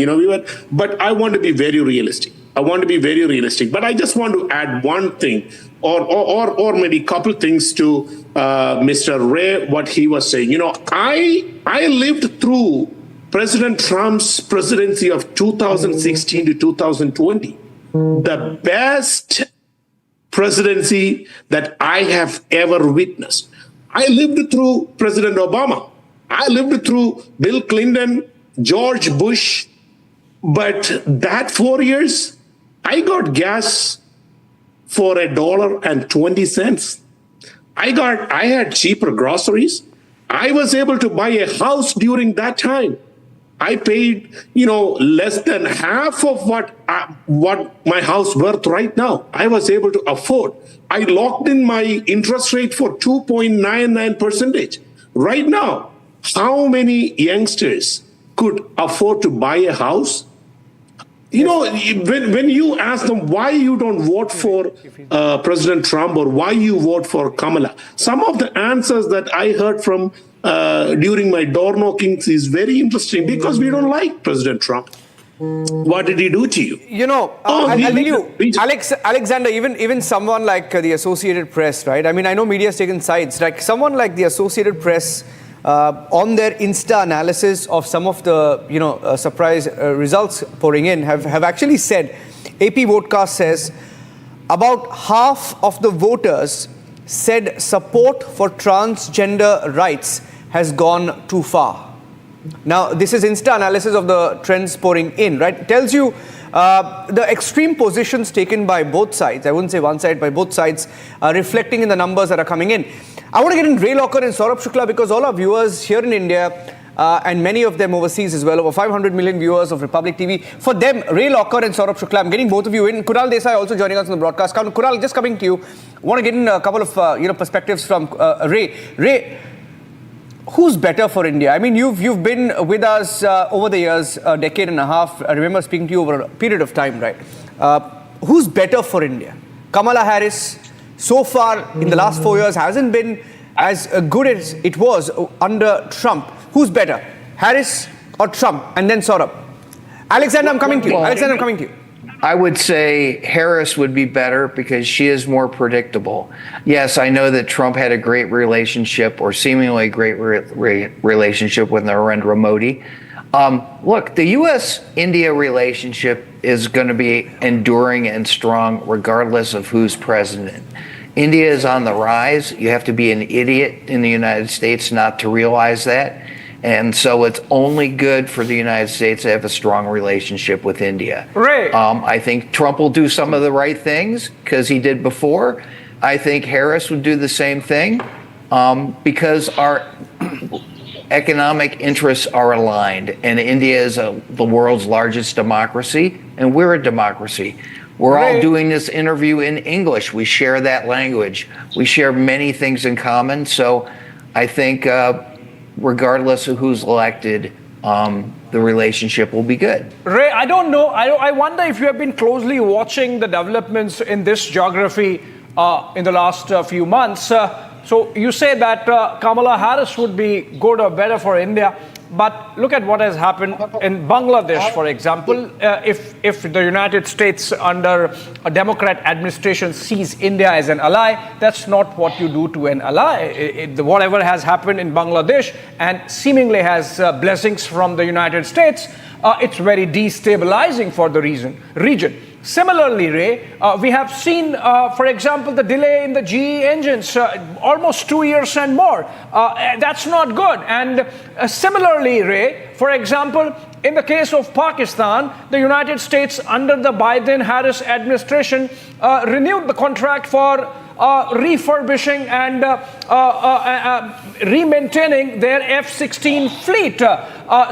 But I want to be very realistic. But I just want to add one thing, or maybe a couple things to Mr. Ray, what he was saying. I lived through President Trump's presidency of 2016 to 2020. The best presidency that I have ever witnessed. I lived through President Obama. I lived through Bill Clinton, George Bush. But that 4 years, I got gas for $1.20. I had cheaper groceries. I was able to buy a house during that time. I paid, less than half of what my house worth right now. I was able to afford. I locked in my interest rate for 2.99%. Right now, how many youngsters could afford to buy a house? When you ask them why you don't vote for President Trump, or why you vote for Kamala, some of the answers that I heard from during my door knockings is very interesting, because we don't like President Trump. What did he do to you? I'll tell you, Alexander, even someone like the Associated Press, right? I mean, I know media has taken sides. Like someone like the Associated Press on their Insta analysis of some of the surprise results pouring in, have actually said, AP Votecast says, about half of the voters said support for transgender rights has gone too far. Now, this is Insta analysis of the trends pouring in, right? It tells you the extreme positions taken by both sides, I wouldn't say one side, by both sides, reflecting in the numbers that are coming in. I want to get in Ray Locker and Saurabh Shukla because all our viewers here in India and many of them overseas as well, over 500 million viewers of Republic TV. For them, Ray Locker and Saurabh Shukla, I'm getting both of you in. Kunal Desai also joining us on the broadcast. Kunal, just coming to you, I want to get in a couple of perspectives from Ray. Ray, who's better for India? I mean, you've been with us over the years, a decade and a half. I remember speaking to you over a period of time, right? Who's better for India? Kamala Harris, so far in the last 4 years, hasn't been as good as it was under Trump. Who's better, Harris or Trump? And then Saurabh. Alexander, I'm coming to you. Alexander, I'm coming to you. I would say Harris would be better because she is more predictable. Yes, I know that Trump had a great relationship or seemingly great relationship with Narendra Modi. Look, the U.S.-India relationship is going to be enduring and strong regardless of who's president. India is on the rise. You have to be an idiot in the United States not to realize that. And so it's only good for the United States to have a strong relationship with India. Ray. I think Trump will do some of the right things because he did before. I think Harris would do the same thing because our economic interests are aligned. And India is the world's largest democracy, and we're a democracy. We're all doing this interview in English. We share that language. We share many things in common. So I think regardless of who's elected, the relationship will be good. Ray, I don't know. I wonder if you have been closely watching the developments in this geography in the last few months. So you say that Kamala Harris would be good or better for India. But look at what has happened in Bangladesh, for example. If the United States under a Democrat administration sees India as an ally, that's not what you do to an ally. Whatever has happened in Bangladesh and seemingly has blessings from the United States, it's very destabilizing for the region. Similarly, Ray, we have seen, for example, the delay in the GE engines, almost 2 years and more. That's not good. And similarly, Ray, for example, in the case of Pakistan, the United States under the Biden-Harris administration renewed the contract for refurbishing and re-maintaining their F-16 fleet.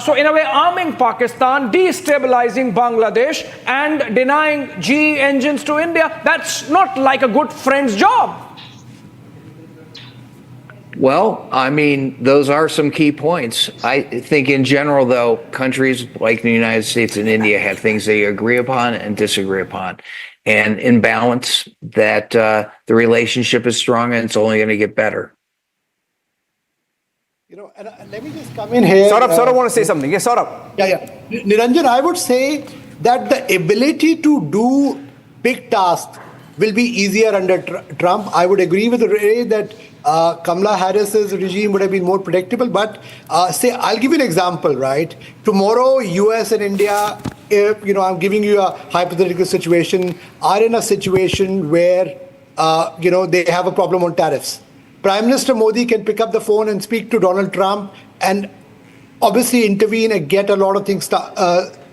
So in a way, arming Pakistan, destabilizing Bangladesh, and denying GE engines to India. That's not like a good friend's job. Well, I mean, those are some key points. I think in general, though, countries like the United States and India have things they agree upon and disagree upon. And in balance, that the relationship is strong and it's only going to get better. And let me just come in here. Saurabh want to say something. Yes, Saurabh. Yeah. Niranjan, I would say that the ability to do big tasks will be easier under Trump. I would agree with Ray that Kamala Harris's regime would have been more predictable. But say, I'll give you an example, right? Tomorrow, US and India, I'm giving you a hypothetical situation, are in a situation where, they have a problem on tariffs. Prime Minister Modi can pick up the phone and speak to Donald Trump and obviously intervene and get a lot of things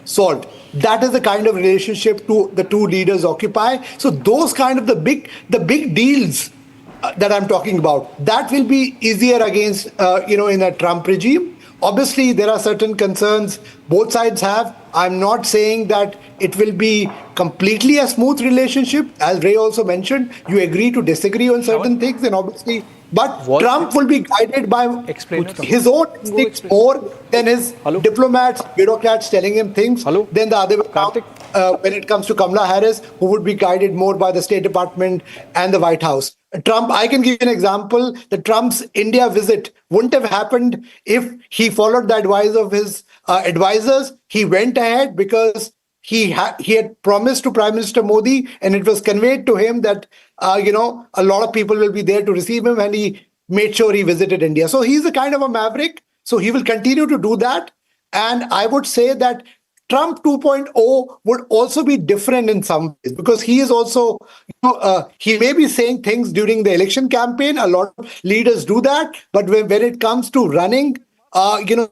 solved. That is the kind of relationship the two leaders occupy. So those kind of the big deals that I'm talking about, that will be easier against, in a Trump regime. Obviously, there are certain concerns both sides have. I'm not saying that it will be completely a smooth relationship. As Ray also mentioned, you agree to disagree on certain things, and obviously, but Trump will be guided by his own instincts more than his diplomats, bureaucrats telling him things, than the other way around, when it comes to Kamala Harris, who would be guided more by the State Department and the White House. Trump, I can give you an example. The Trump's India visit wouldn't have happened if he followed the advice of his advisors. He went ahead because he had promised to Prime Minister Modi, and it was conveyed to him that a lot of people will be there to receive him, and he made sure he visited India. So he's a kind of a maverick. So he will continue to do that. And I would say that Trump 2.0 would also be different in some ways, because he is also, he may be saying things during the election campaign. A lot of leaders do that. But when it comes to running,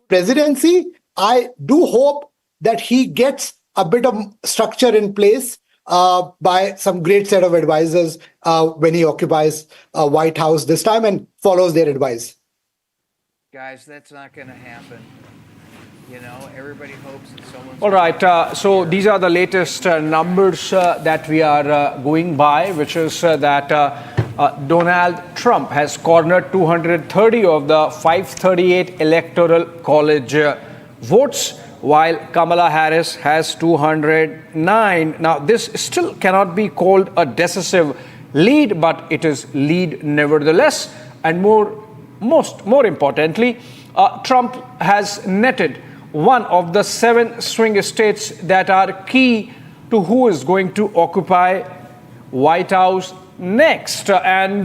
presidency, I do hope that he gets a bit of structure in place by some great set of advisors when he occupies White House this time and follows their advice. Guys, that's not going to happen. Everybody hopes that someone's... All right, so these are the latest numbers that we are going by, which is that Donald Trump has cornered 230 of the 538 electoral college votes, while Kamala Harris has 209. Now, this still cannot be called a decisive lead, but it is lead nevertheless. And more importantly, Trump has netted one of the 7 swing states that are key to who is going to occupy White House next. And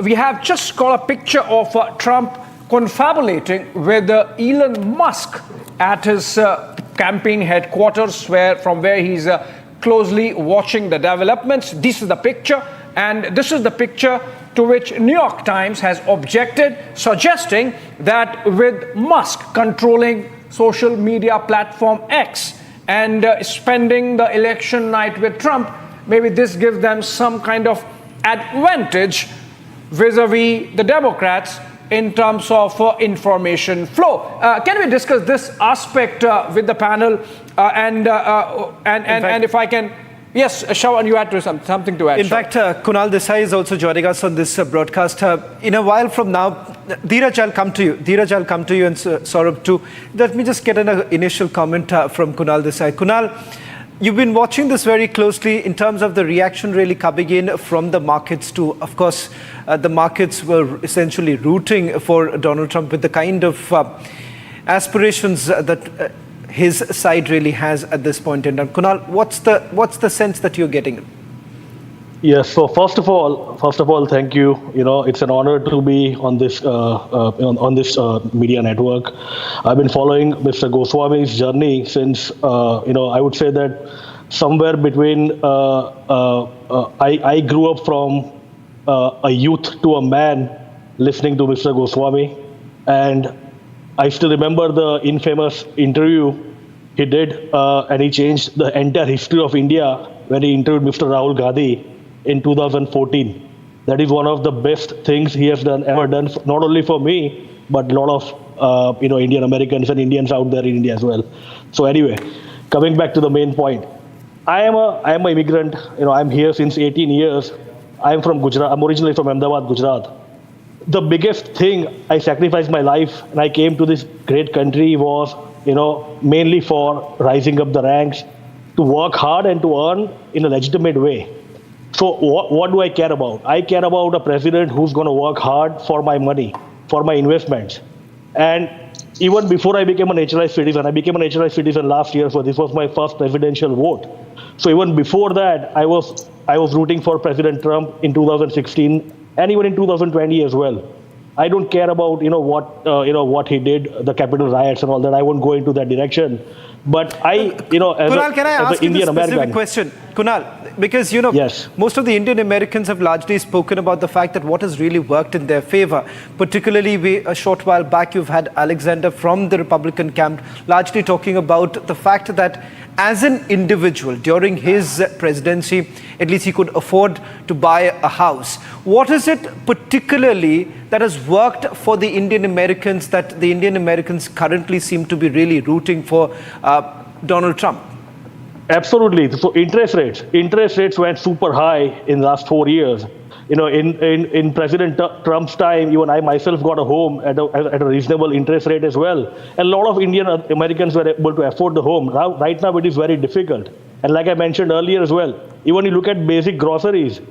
we have just got a picture of Trump confabulating with Elon Musk at his campaign headquarters, from where he's closely watching the developments. This is the picture, and this is the picture to which New York Times has objected, suggesting that with Musk controlling social media platform X and spending the election night with Trump, maybe this gives them some kind of advantage vis-a-vis the Democrats in terms of information flow. Can we discuss this aspect with the panel? And if I can... Yes, Shawan, you had something to add. In fact, Kunal Desai is also joining us on this broadcast. In a while from now, Dheeraj, I'll come to you. Dheeraj, I'll come to you, and Saurabh too. Let me just get an initial comment from Kunal Desai. Kunal, you've been watching this very closely in terms of the reaction really coming in from the markets too. Of course, the markets were essentially rooting for Donald Trump with the kind of aspirations that his side really has at this point in time. Kunal, what's the sense that you're getting? Yes. So first of all, thank you. It's an honor to be on this media network. I've been following Mr. Goswami's journey since I would say that somewhere between I grew up from a youth to a man listening to Mr. Goswami, and I still remember the infamous interview he did, and he changed the entire history of India when he interviewed Mr. Rahul Gandhi in 2014. That is one of the best things he has ever done, not only for me, but a lot of Indian Americans and Indians out there in India as well. So anyway, coming back to the main point, I am an immigrant. I'm here since 18 years. I'm from Gujarat. I'm originally from Ahmedabad, Gujarat. The biggest thing I sacrificed my life and I came to this great country was, mainly for rising up the ranks, to work hard and to earn in a legitimate way. So what do I care about? I care about a president who's going to work hard for my money, for my investments. And even before I became a naturalized citizen, I became a naturalized citizen last year, so this was my first presidential vote. So even before that, I was rooting for President Trump in 2016 and even in 2020 as well. I don't care about what he did, the Capitol riots and all that. I won't go into that direction. But Kunal, can I ask you this specific question? Kunal, because yes, most of the Indian Americans have largely spoken about the fact that what has really worked in their favor. Particularly, a short while back, you've had Alexander from the Republican camp largely talking about the fact that as an individual during his presidency, at least he could afford to buy a house. What is it particularly that has worked for the Indian Americans that the Indian Americans currently seem to be really rooting for Donald Trump? Absolutely. So interest rates went super high in the last 4 years. In President Trump's time, even I myself got a home at a reasonable interest rate as well. A lot of Indian Americans were able to afford the home. Right now, it is very difficult. And like I mentioned earlier as well, even you look at basic groceries,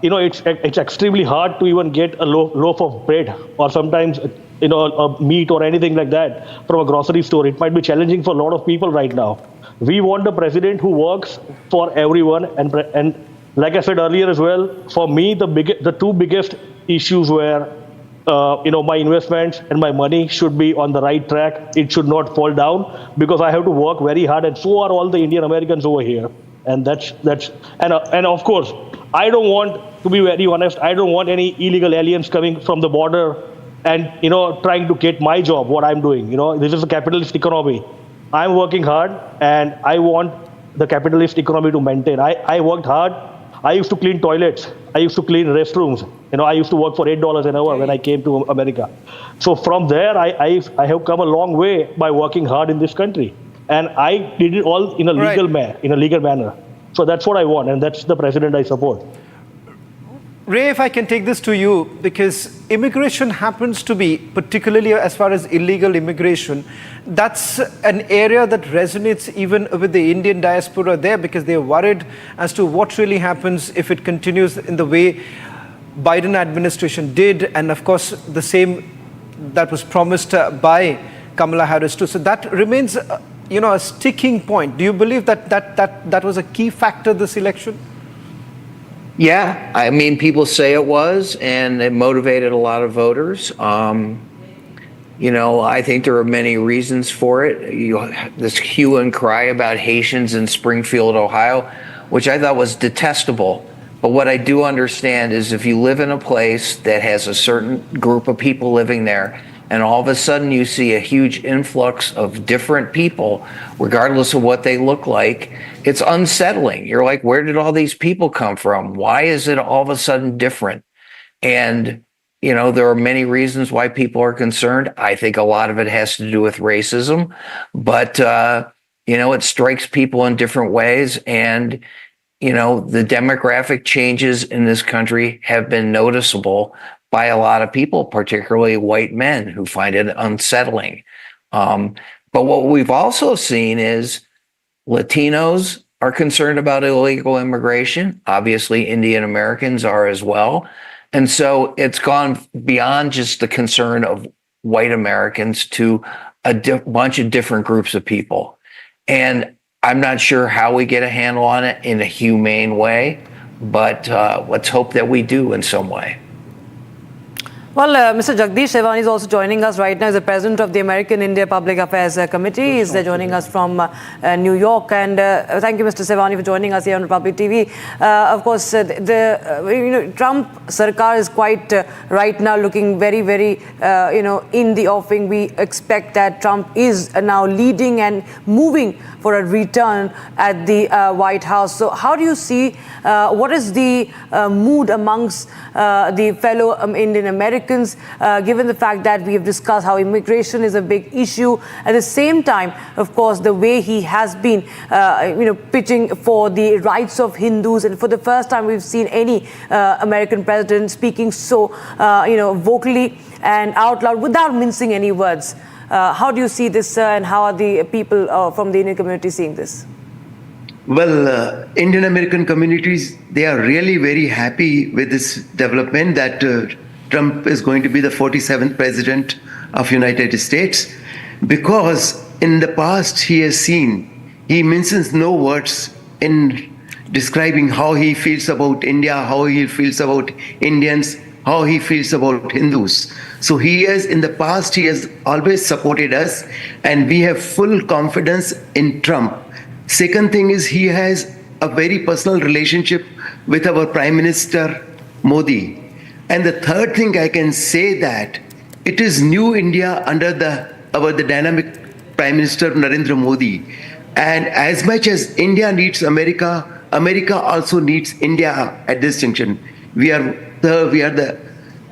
it's extremely hard to even get a loaf of bread or sometimes a meat or anything like that from a grocery store. It might be challenging for a lot of people right now. We want a president who works for everyone, and like I said earlier as well, for me the two biggest issues where my investments and my money should be on the right track. It should not fall down because I have to work very hard, and so are all the Indian Americans over here. And that's and of course, I don't want, to be very honest, I don't want any illegal aliens coming from the border and trying to get my job, what I'm doing. This is a capitalist economy. I'm working hard, and I want the capitalist economy to maintain. I worked hard. I used to clean toilets. I used to clean restrooms. I used to work for $8 an hour when I came to America. So from there, I have come a long way by working hard in this country. And I did it all in a legal manner. So that's what I want, and that's the president I support. Ray, if I can take this to you, because immigration happens to be, particularly as far as illegal immigration, that's an area that resonates even with the Indian diaspora there, because they're worried as to what really happens if it continues in the way Biden administration did, and of course the same that was promised by Kamala Harris too. So that remains a sticking point. Do you believe that was a key factor this election? Yeah, I mean, people say it was, and it motivated a lot of voters. I think there are many reasons for it. This hue and cry about Haitians in Springfield, Ohio, which I thought was detestable. But what I do understand is if you live in a place that has a certain group of people living there, and all of a sudden you see a huge influx of different people, regardless of what they look like, it's unsettling. You're like, where did all these people come from? Why is it all of a sudden different? And, there are many reasons why people are concerned. I think a lot of it has to do with racism, but, it strikes people in different ways. And, the demographic changes in this country have been noticeable by a lot of people, particularly white men, who find it unsettling. But what we've also seen is Latinos are concerned about illegal immigration. Obviously, Indian Americans are as well. And so it's gone beyond just the concern of white Americans to a bunch of different groups of people. And I'm not sure how we get a handle on it in a humane way, but let's hope that we do in some way. Well, Mr. Jagdish Shevani is also joining us right now as the president of the American India Public Affairs Committee. He's joining us from New York. And thank you, Mr. Shevani, for joining us here on Republic TV. Of course, the Trump Sarkar is quite right now looking very, very, in the offing. We expect that Trump is now leading and moving for a return at the White House. So how do you see, what is the mood amongst the fellow Indian Americans, given the fact that we have discussed how immigration is a big issue? At the same time, of course, the way he has been, pitching for the rights of Hindus, and for the first time we've seen any American president speaking so, vocally and out loud without mincing any words. How do you see this, and how are the people from the Indian community seeing this? Well, Indian American communities, they are really very happy with this development that Trump is going to be the 47th president of United States, because in the past he minces no words in describing how he feels about India, how he feels about Indians, how he feels about Hindus. So he has always supported us, and we have full confidence in Trump. Second thing is, he has a very personal relationship with our Prime Minister Modi. And the third thing I can say that it is new India under the dynamic Prime Minister Narendra Modi. And as much as India needs America, America also needs India at this junction. We are the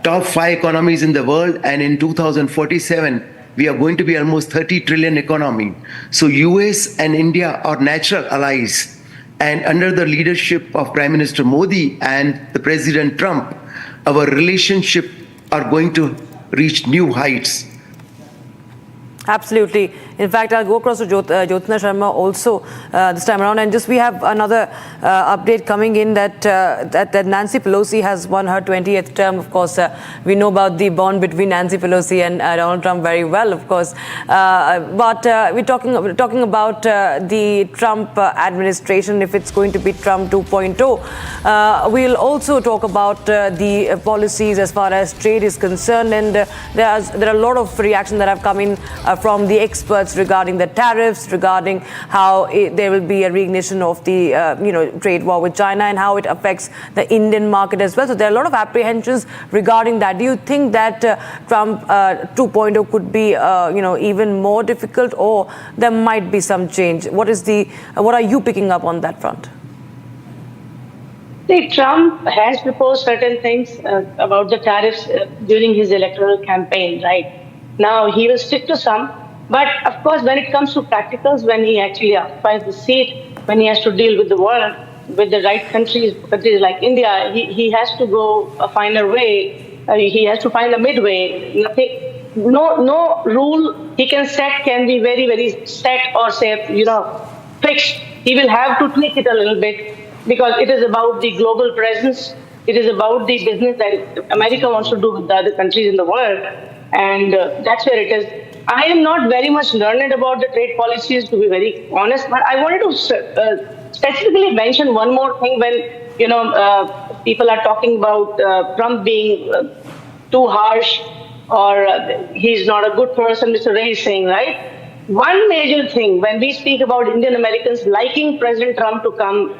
top 5 economies in the world, and in 2047, we are going to be almost 30 trillion economy. So US and India are natural allies. And under the leadership of Prime Minister Modi and the President Trump, our relationship are going to reach new heights. Absolutely. In fact, I'll go across to Jyotsna Sharma also this time around. And just we have another update coming in that Nancy Pelosi has won her 20th term. Of course, we know about the bond between Nancy Pelosi and Donald Trump very well, of course. But we're talking about the Trump administration, if it's going to be Trump 2.0. We'll also talk about the policies as far as trade is concerned, and there are a lot of reactions that have come in from the experts regarding the tariffs, regarding how there will be a reignition of the trade war with China and how it affects the Indian market as well. So there are a lot of apprehensions regarding that. Do you think that Trump 2.0 could be even more difficult, or there might be some change? What are you picking up on that front? See, Trump has proposed certain things about the tariffs during his electoral campaign, right? Now, he will stick to some. But, of course, when it comes to practicals, when he actually occupies the seat, when he has to deal with the world, with the right countries like India, he has to go find a way. He has to find a midway. No rule he can set can be very, very set or say, fixed. He will have to tweak it a little bit, because it is about the global presence. It is about the business that America wants to do with the other countries in the world. And that's where it is. I am not very much learned about the trade policies, to be very honest, but I wanted to specifically mention one more thing when, people are talking about Trump being too harsh, or he's not a good person, Mr. Ray is saying, right? One major thing when we speak about Indian Americans liking President Trump to come,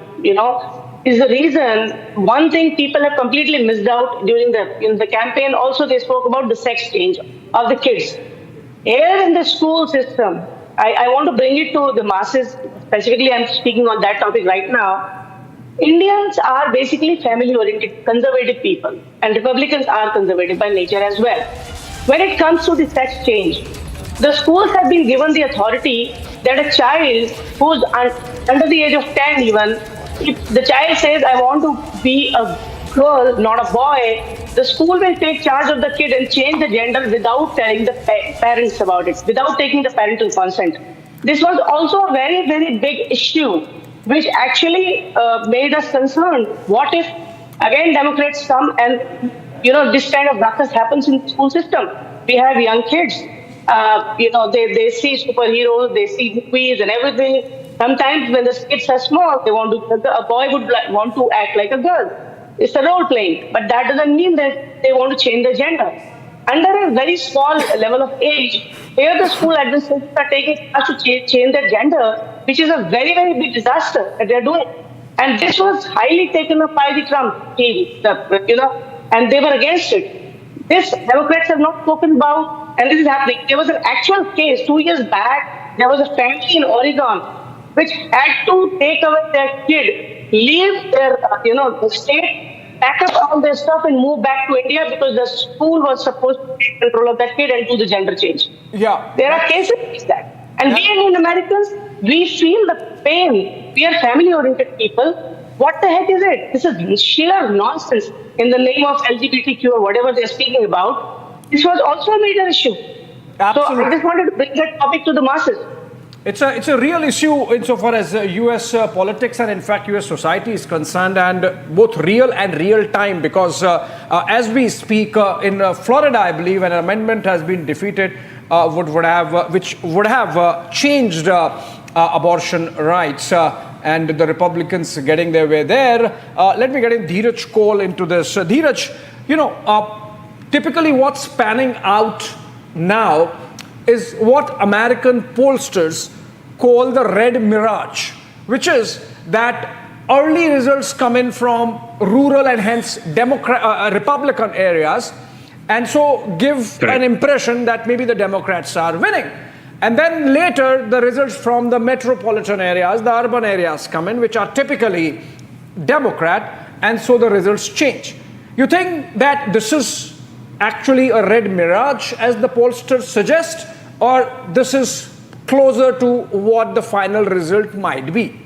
is the reason. One thing people have completely missed out during the campaign. Also, they spoke about the sex change of the kids. Here in the school system, I want to bring it to the masses. Specifically, I'm speaking on that topic right now. Indians are basically family-oriented, conservative people, and Republicans are conservative by nature as well. When it comes to the sex change, the schools have been given the authority that a child who's under the age of 10 even, if the child says, I want to be a girl, not a boy, the school will take charge of the kid and change the gender without telling the parents about it, without taking the parental consent. This was also a very, very big issue, which actually made us concerned. What if, again, Democrats come and, this kind of ruckus happens in the school system? We have young kids. They see superheroes, they see movies and everything. Sometimes when the kids are small, a boy would want to act like a girl. It's a role playing, but that doesn't mean that they want to change their gender. Under a very small level of age, here the school administrators are taking us to change their gender, which is a very, very big disaster that they're doing. And this was highly taken up by the Trump team, and they were against it. This Democrats have not spoken about, and this is happening. There was an actual case 2 years back. There was a family in Oregon which had to take away their kid, leave their, the state, pack up all their stuff and move back to India because the school was supposed to take control of that kid and do the gender change. Yeah. There are cases like that. And we Indian Americans, we feel the pain. We are family-oriented people. What the heck is it? This is sheer nonsense in the name of LGBTQ or whatever they're speaking about. This was also a major issue. Absolutely. So I just wanted to bring that topic to the masses. It's a real issue insofar as US politics and in fact US society is concerned, and both real and real time, because as we speak in Florida, I believe an amendment has been defeated which would have changed abortion rights, and the Republicans getting their way there. Let me get in Dheeraj Cole into this. Dheeraj, typically what's panning out now is what American pollsters call the red mirage, which is that early results come in from rural and hence Republican areas, and so give an impression that maybe the Democrats are winning. And then later, the results from the metropolitan areas, the urban areas come in, which are typically Democrat, and so the results change. You think that this is actually a red mirage, as the pollsters suggest, or this is closer to what the final result might be?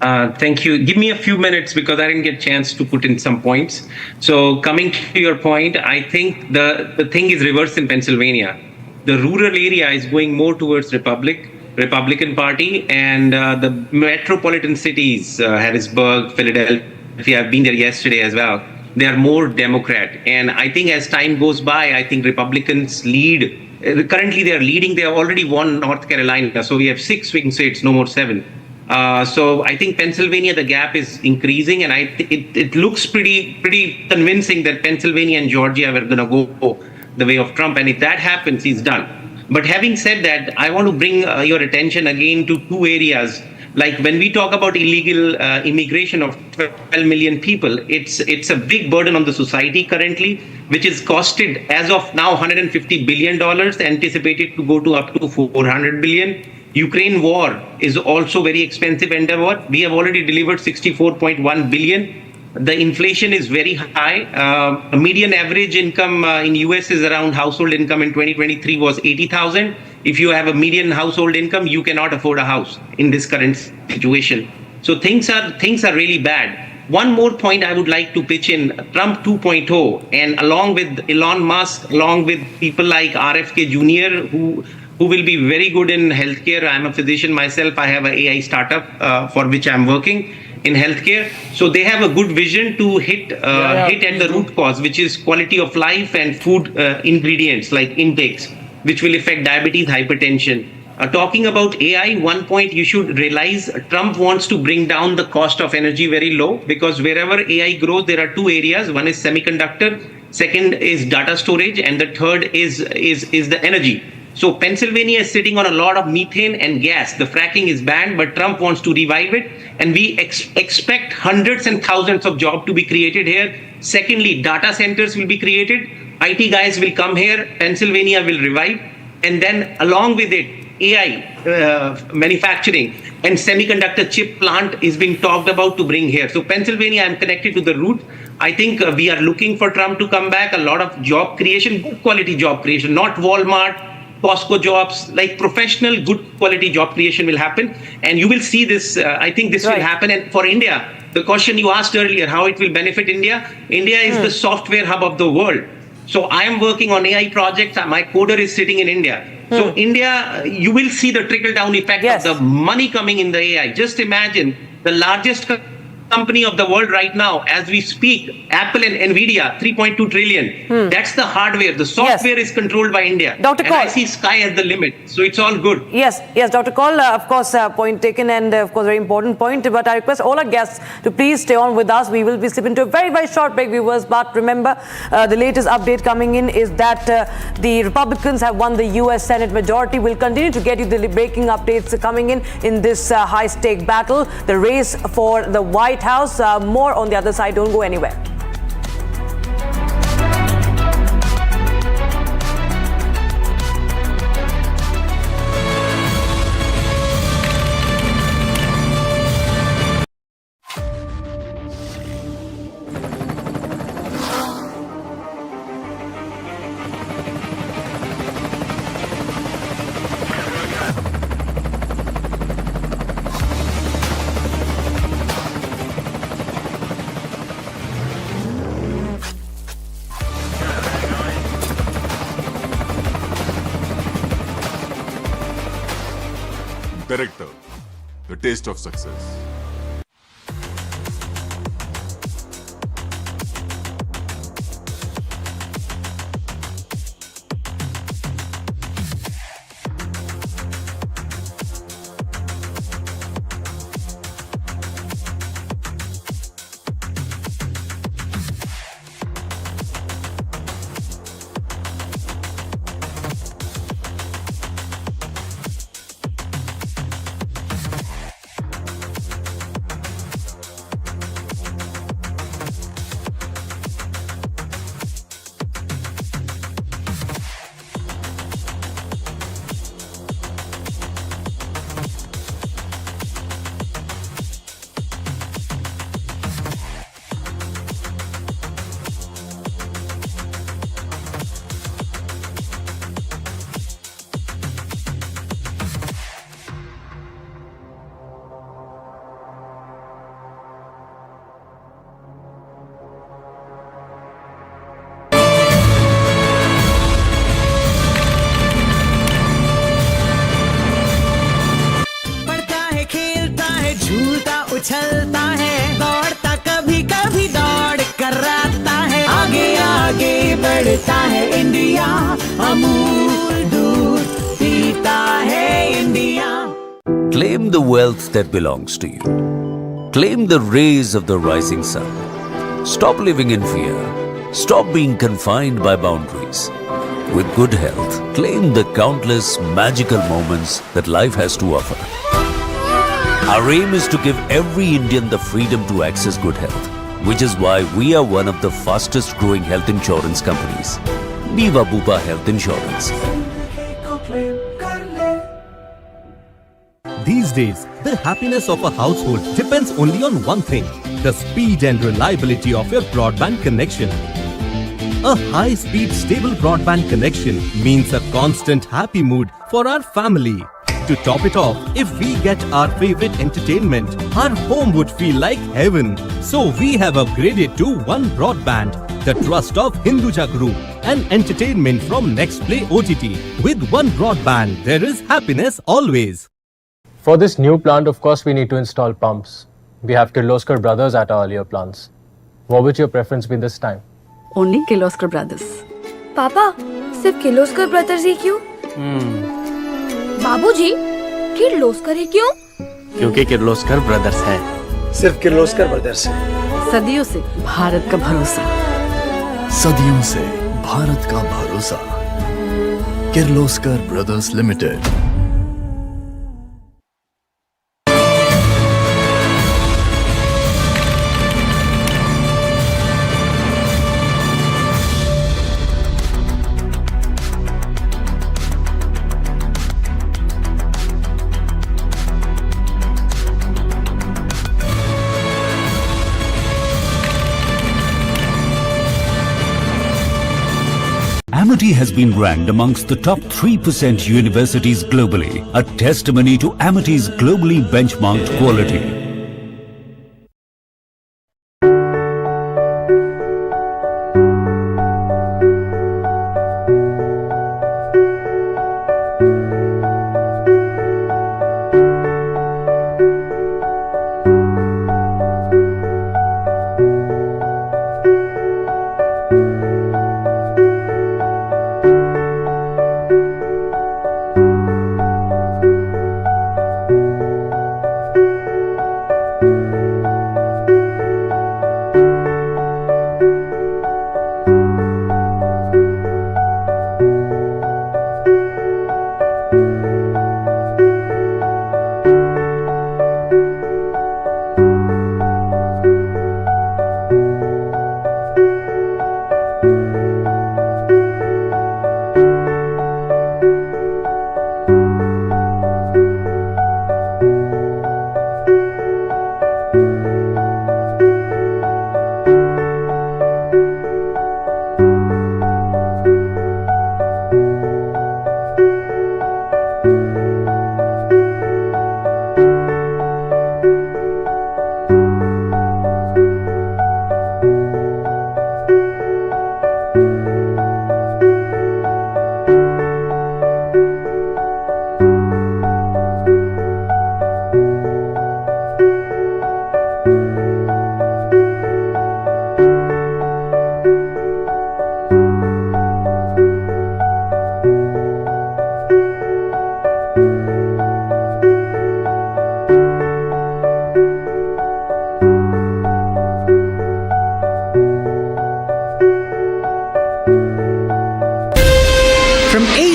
Thank you. Give me a few minutes because I didn't get a chance to put in some points. So coming to your point, I think the thing is reversed in Pennsylvania. The rural area is going more towards Republican Party, and the metropolitan cities, Harrisburg, Philadelphia, I've been there yesterday as well, they are more Democrat. And I think as time goes by, I think Republicans lead. Currently, they are leading. They have already won North Carolina. So we have 6 swing states, no more 7. So I think Pennsylvania, the gap is increasing, and it looks pretty convincing that Pennsylvania and Georgia are going to go the way of Trump. And if that happens, he's done. But having said that, I want to bring your attention again to 2 areas. Like when we talk about illegal immigration of 12 million people, it's a big burden on the society currently, which is costed as of now $150 billion, anticipated to go to up to $400 billion. Ukraine war is also very expensive endeavor. We have already delivered 64.1 billion. The inflation is very high. A median average income in US is around household income in 2023 was 80,000. If you have a median household income, you cannot afford a house in this current situation. So things are really bad. One more point I would like to pitch in: Trump 2.0, and along with Elon Musk, along with people like RFK Jr., who will be very good in healthcare. I'm a physician myself. I have an AI startup for which I'm working in healthcare. So they have a good vision to hit at the root cause, which is quality of life and food ingredients like intakes, which will affect diabetes, hypertension. Talking about AI, one point you should realize, Trump wants to bring down the cost of energy very low, because wherever AI grows, there are 2 areas. One is semiconductor, second is data storage, and the third is the energy. So Pennsylvania is sitting on a lot of methane and gas. The fracking is banned, but Trump wants to revive it. And we expect hundreds and thousands of jobs to be created here. Secondly, data centers will be created. IT guys will come here. Pennsylvania will revive. And then along with it, AI manufacturing and semiconductor chip plant is being talked about to bring here. So Pennsylvania, I'm connected to the root. I think we are looking for Trump to come back. A lot of job creation, good quality job creation, not Walmart, Costco jobs, like professional, good quality job creation will happen. And you will see this, I think this will happen. And for India, the question you asked earlier, how it will benefit India, India is the software hub of the world. So I am working on AI projects. My coder is sitting in India. So India, you will see the trickle down effect of the money coming in the AI. Just imagine the largest company of the world right now, as we speak, Apple and Nvidia, 3.2 trillion. That's the hardware. The software is controlled by India. Dr. And I see sky as the limit. So it's all good. Yes, Dr. Kaul, of course, point taken, and of course, very important point. But I request all our guests to please stay on with us. We will be slipping into a very, very short break, viewers. But remember, the latest update coming in is that the Republicans have won the US Senate majority. We'll continue to get you the breaking updates coming in this high-stake battle, the race for the White House. More on the other side. Don't go anywhere. Director, the taste of success. जरा उछलता है, दौड़ता कभी कभी दौड़ कराता है, आगे आगे बढ़ता है इंडिया, अमूल दूध पीता है India. Claim the wealth that belongs to you. Claim the rays of the rising sun. Stop living in fear. Stop being confined by boundaries. With good health, claim the countless magical moments that life has to offer. Our aim is to give every Indian the freedom to access good health, which is why we are one of the fastest growing health insurance companies. Viva Bupa Health Insurance. These days, the happiness of a household depends only on one thing: the speed and reliability of your broadband connection. A high-speed, stable broadband connection means a constant happy mood for our family. To top it off, if we get our favorite entertainment, our home would feel like heaven. So we have upgraded to One Broadband, the trust of Hinduja Group, and entertainment from Nextplay OTT. With One Broadband, there is happiness always. For this new plant, of course, we need to install pumps. We have Kirloskar Brothers at our earlier plants. What would your preference be this time? Only Kirloskar Brothers. पापा, सिर्फ Kirloskar brothers ही क्यों? बाबूजी, किर्लोस्कर ही क्यों? क्योंकि Kirloskar brothers है. सिर्फ Kirloskar brothers है. सदियों से भारत का भरोसा. सदियों से भारत का भरोसा. Kirloskar brothers limited. Amity has been ranked amongst the top 3% universities globally, a testimony to Amity's globally benchmarked quality.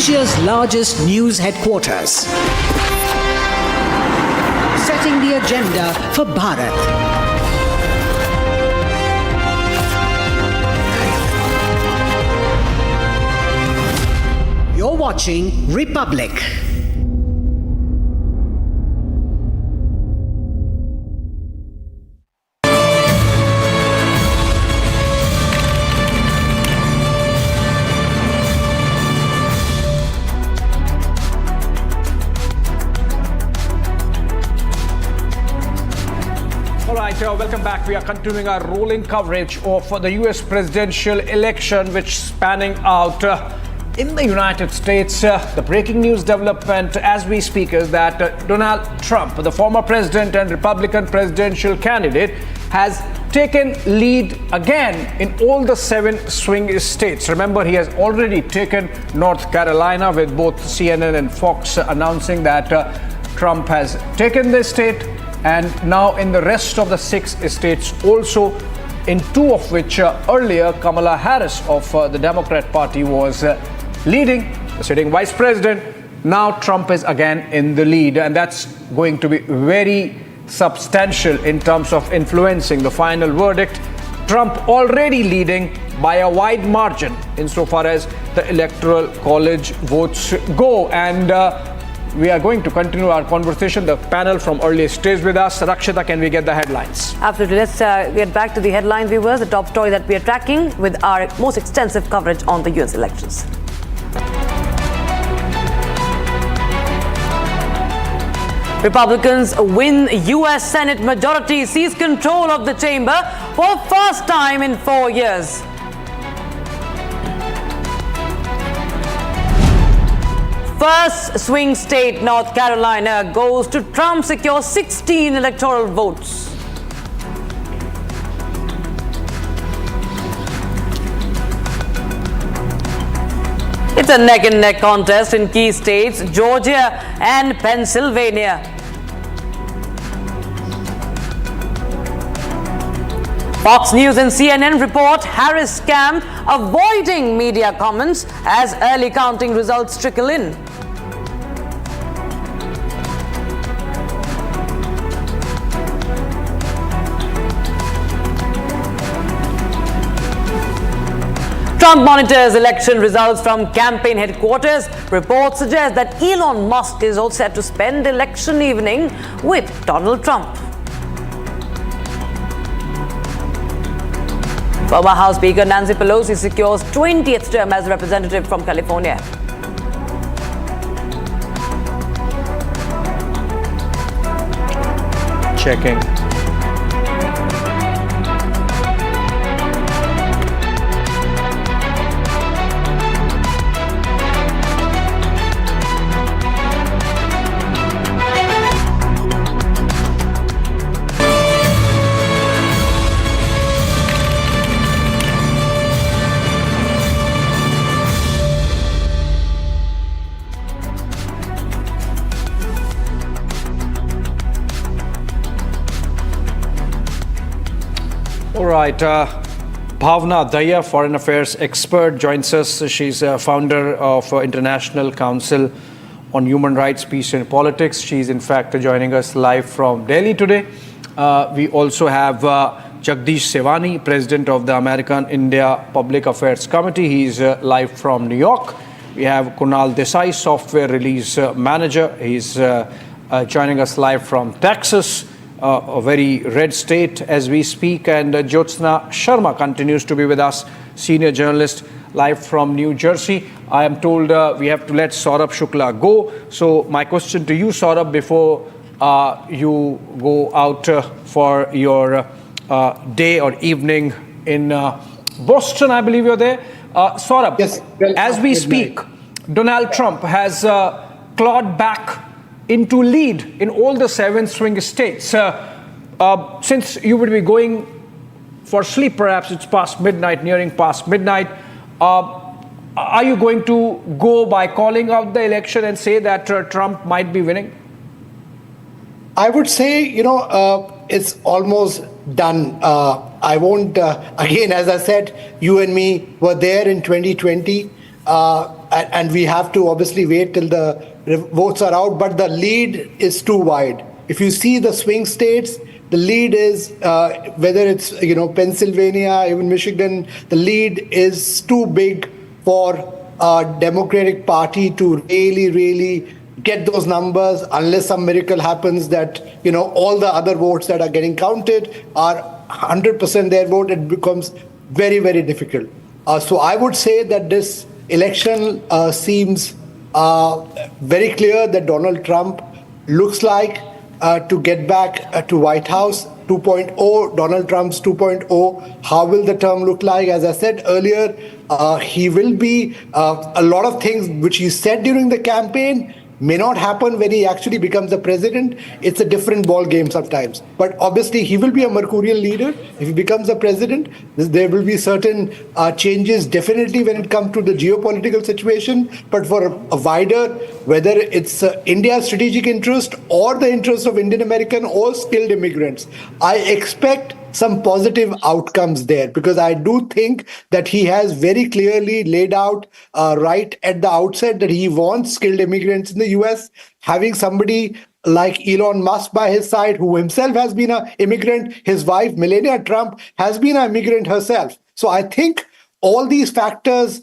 Asia's largest news headquarters, setting the agenda for Bharat. You're watching Republic. Welcome back. We are continuing our rolling coverage of the US presidential election, which is spanning out in the United States, the breaking news development as we speak is that Donald Trump, the former president and Republican presidential candidate, has taken lead again in all the 7 swing states. Remember, he has already taken North Carolina, with both CNN and Fox announcing that Trump has taken this state, and now in the rest of the 6 states also, in 2 of which earlier Kamala Harris of the Democrat Party was leading, the sitting vice president. Now Trump is again in the lead, and that's going to be very substantial in terms of influencing the final verdict. Trump already leading by a wide margin insofar as the electoral college votes go. And we are going to continue our conversation. The panel from earlier stays with us. Rakshita, can we get the headlines? Absolutely. Let's get back to the headlines, viewers. The top story that we are tracking with our most extensive coverage on the US elections. Republicans win US Senate majority, seize control of the chamber for the first time in 4 years. First swing state, North Carolina, goes to Trump, secures 16 electoral votes. It's a neck-and-neck contest in key states, Georgia and Pennsylvania. Fox News and CNN report Harris scam, avoiding media comments as early counting results trickle in. Trump monitors election results from campaign headquarters. Reports suggest that Elon Musk is all set to spend election evening with Donald Trump. Former House Speaker Nancy Pelosi secures 20th term as representative from California. Checking. All right, Bhavna Daya, Foreign Affairs expert, joins us. She's a founder of International Council on Human Rights, Peace and Politics. She's in fact joining us live from Delhi today. We also have Jagdish Sevani, President of the American India Public Affairs Committee. He's live from New York. We have Kunal Desai, Software Release Manager. He's joining us live from Texas. A very red state as we speak, and Jyotsna Sharma continues to be with us, senior journalist, live from New Jersey. I am told we have to let Saurabh Shukla go. So my question to you, Saurabh, before you go out for your day or evening in Boston, I believe you're there. Saurabh, yes, well, as we speak, Donald Trump has clawed back into lead in all the 7 swing states. Since you would be going for sleep, perhaps it's past midnight, nearing past midnight, are you going to go by calling out the election and say that Trump might be winning? I would say, it's almost done. I won't, again, as I said, you and me were there in 2020, and we have to obviously wait till the votes are out, but the lead is too wide. If you see the swing states, the lead is, whether it's, Pennsylvania, even Michigan, the lead is too big for a Democratic Party to really get those numbers, unless some miracle happens that, all the other votes that are getting counted are 100% their vote. It becomes very, very difficult. So I would say that this election seems very clear that Donald Trump looks like to get back to White House 2.0, Donald Trump's 2.0. How will the term look like? As I said earlier, He will be a lot of things which he said during the campaign may not happen when he actually becomes the president. It's a different ball game sometimes. But obviously, he will be a mercurial leader. If he becomes the president, there will be certain changes definitely when it comes to the geopolitical situation. But for a wider, whether it's India's strategic interest or the interest of Indian American or skilled immigrants, I expect some positive outcomes there, because I do think that he has very clearly laid out right at the outset that he wants skilled immigrants in the US. Having somebody like Elon Musk by his side, who himself has been an immigrant, his wife Melania Trump has been an immigrant herself. So I think all these factors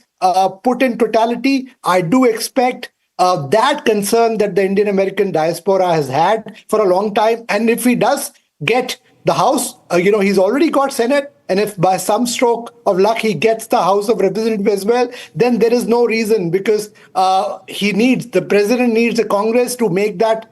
put in totality, I do expect that concern that the Indian American diaspora has had for a long time. And if he does get the House, he's already got Senate, and if by some stroke of luck he gets the House of Representatives as well, then there is no reason, because the president needs a Congress to make that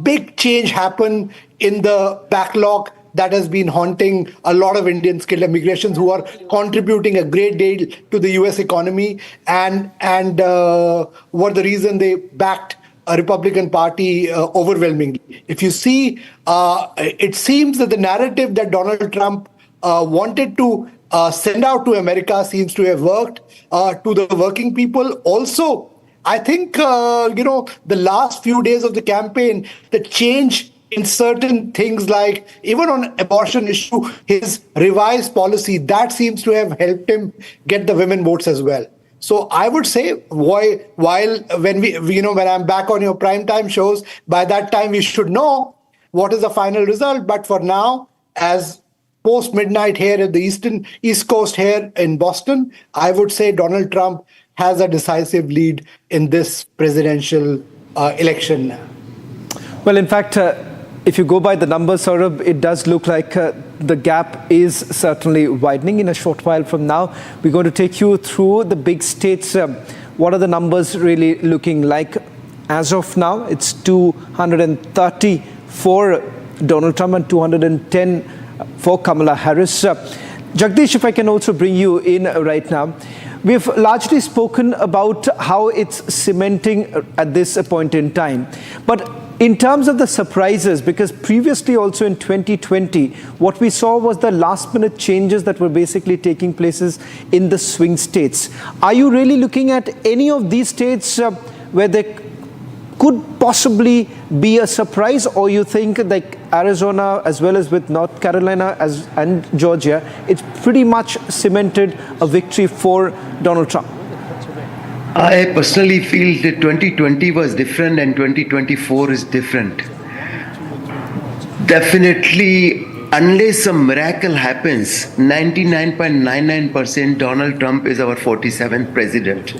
big change happen in the backlog that has been haunting a lot of Indian skilled immigrants who are contributing a great deal to the US economy and were the reason they backed a Republican Party overwhelmingly. If you see, it seems that the narrative that Donald Trump wanted to send out to America seems to have worked to the working people. Also, I think, the last few days of the campaign, the change in certain things like even on abortion issue, his revised policy, that seems to have helped him get the women votes as well. So I would say, when I'm back on your primetime shows, by that time we should know what is the final result. But for now, as post-midnight here at the East Coast here in Boston, I would say Donald Trump has a decisive lead in this presidential election. Well, in fact, if you go by the numbers, Saurabh, it does look like the gap is certainly widening. In a short while from now, we're going to take you through the big states. What are the numbers really looking like? As of now, it's 230 for Donald Trump and 210 for Kamala Harris. Jagdish, if I can also bring you in right now. We've largely spoken about how it's cementing at this point in time. But in terms of the surprises, because previously also in 2020, what we saw was the last minute changes that were basically taking places in the swing states. Are you really looking at any of these states where there could possibly be a surprise, or you think like Arizona as well as with North Carolina and Georgia, it's pretty much cemented a victory for Donald Trump? I personally feel that 2020 was different and 2024 is different. Definitely, unless some miracle happens, 99.99% Donald Trump is our 47th president.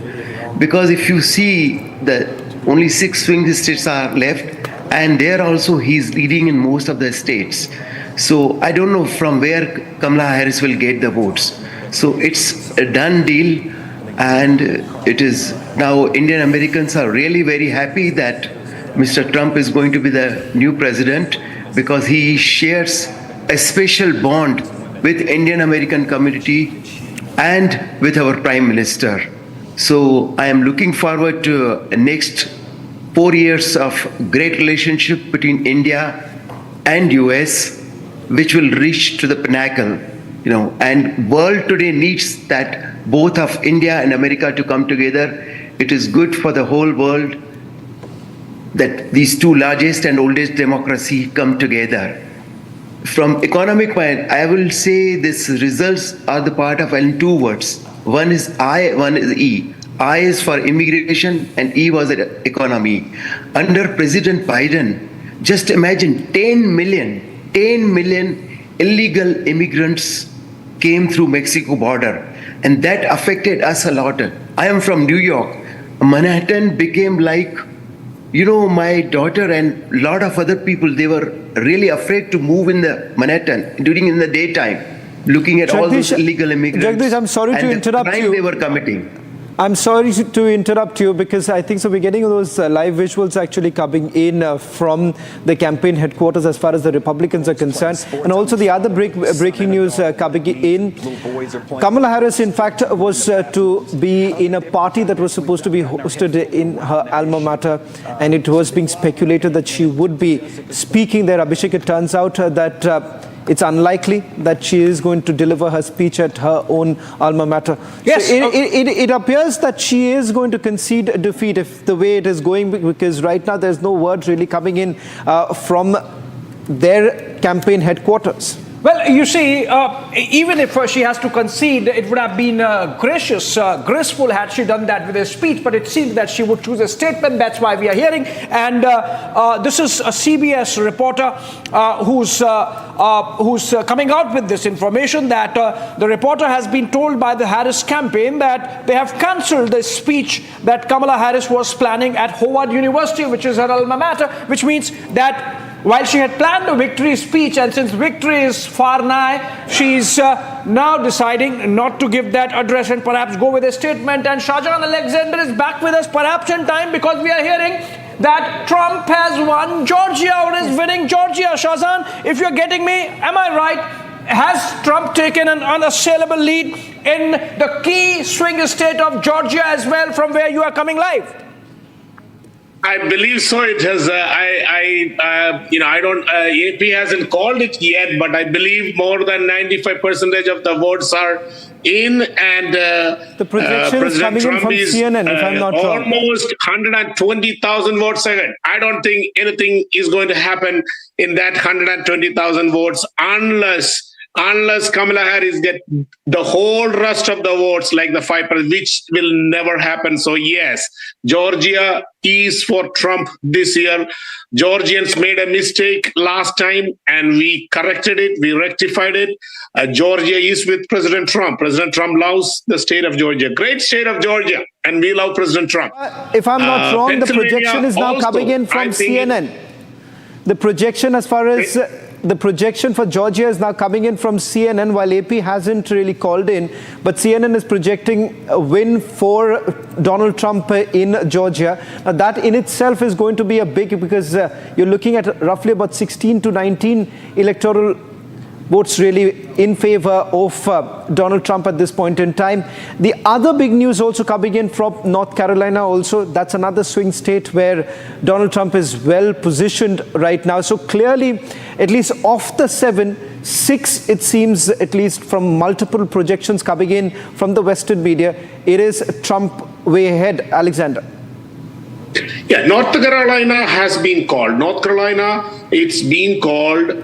Because if you see that only 6 swing states are left, and there also he's leading in most of the states. So I don't know from where Kamala Harris will get the votes. So it's a done deal. And it is now Indian Americans are really very happy that Mr. Trump is going to be the new president, because he shares a special bond with Indian American community and with our Prime Minister. So I am looking forward to the next 4 years of great relationship between India and US, which will reach to the pinnacle. And world today needs that both of India and America to come together. It is good for the whole world that these two largest and oldest democracy come together. From economic point, I will say these results are the part of two words. One is I, one is E. I is for immigration and E was the economy. Under President Biden, just imagine 10 million illegal immigrants came through Mexico border, and that affected us a lot. I am from New York. Manhattan became like, my daughter and a lot of other people, they were really afraid to move in the Manhattan in the daytime, looking at all those illegal immigrants. Jagdish, I'm sorry to interrupt you. They were committing. I'm sorry to interrupt you because I think so we're getting those live visuals actually coming in from the campaign headquarters as far as the Republicans are concerned, and also the other breaking news coming in. Kamala Harris in fact was to be in a party that was supposed to be hosted in her alma mater, and it was being speculated that she would be speaking there. Abhishek, it turns out that it's unlikely that she is going to deliver her speech at her own alma mater. Yes. So it appears that she is going to concede defeat if the way it is going, because right now there's no word really coming in from their campaign headquarters. Well, you see, even if she has to concede, it would have been graceful had she done that with a speech, but it seems that she would choose a statement. That's why we are hearing. And this is a CBS reporter who's coming out with this information that the reporter has been told by the Harris campaign that they have cancelled the speech that Kamala Harris was planning at Howard University, which is her alma mater, which means that while she had planned a victory speech, and since victory is far nigh, she's now deciding not to give that address and perhaps go with a statement. And Shahjahan Alexander is back with us, perhaps in time, because we are hearing that Trump has won Georgia or is winning Georgia. Shahjahan, if you're getting me, am I right? Has Trump taken an unassailable lead in the key swing state of Georgia as well, from where you are coming live? I believe so. It has. I don't. AP hasn't called it yet, but I believe more than 95% of the votes are in, and the projection is coming in from CNN, if I'm not wrong. Almost 120,000 votes ahead. I don't think anything is going to happen in that 120,000 votes unless Kamala Harris get the whole rest of the votes, like the 5%, which will never happen. So yes, Georgia is for Trump this year. Georgians made a mistake last time, and we corrected it. We rectified it. Georgia is with President Trump. President Trump loves the state of Georgia. Great state of Georgia, and we love President Trump. If I'm not wrong, the projection is now coming in from CNN. The projection as far as... The projection for Georgia is now coming in from CNN, while AP hasn't really called in. But CNN is projecting a win for Donald Trump in Georgia. Now, that in itself is going to be a big, because you're looking at roughly about 16 to 19 electoral votes really in favor of Donald Trump at this point in time. The other big news also coming in from North Carolina also. That's another swing state where Donald Trump is well positioned right now. So clearly, at least of the 6, it seems, at least from multiple projections coming in from the Western media, it is Trump way ahead. Alexander. Yeah, North Carolina has been called. North Carolina, it's been called.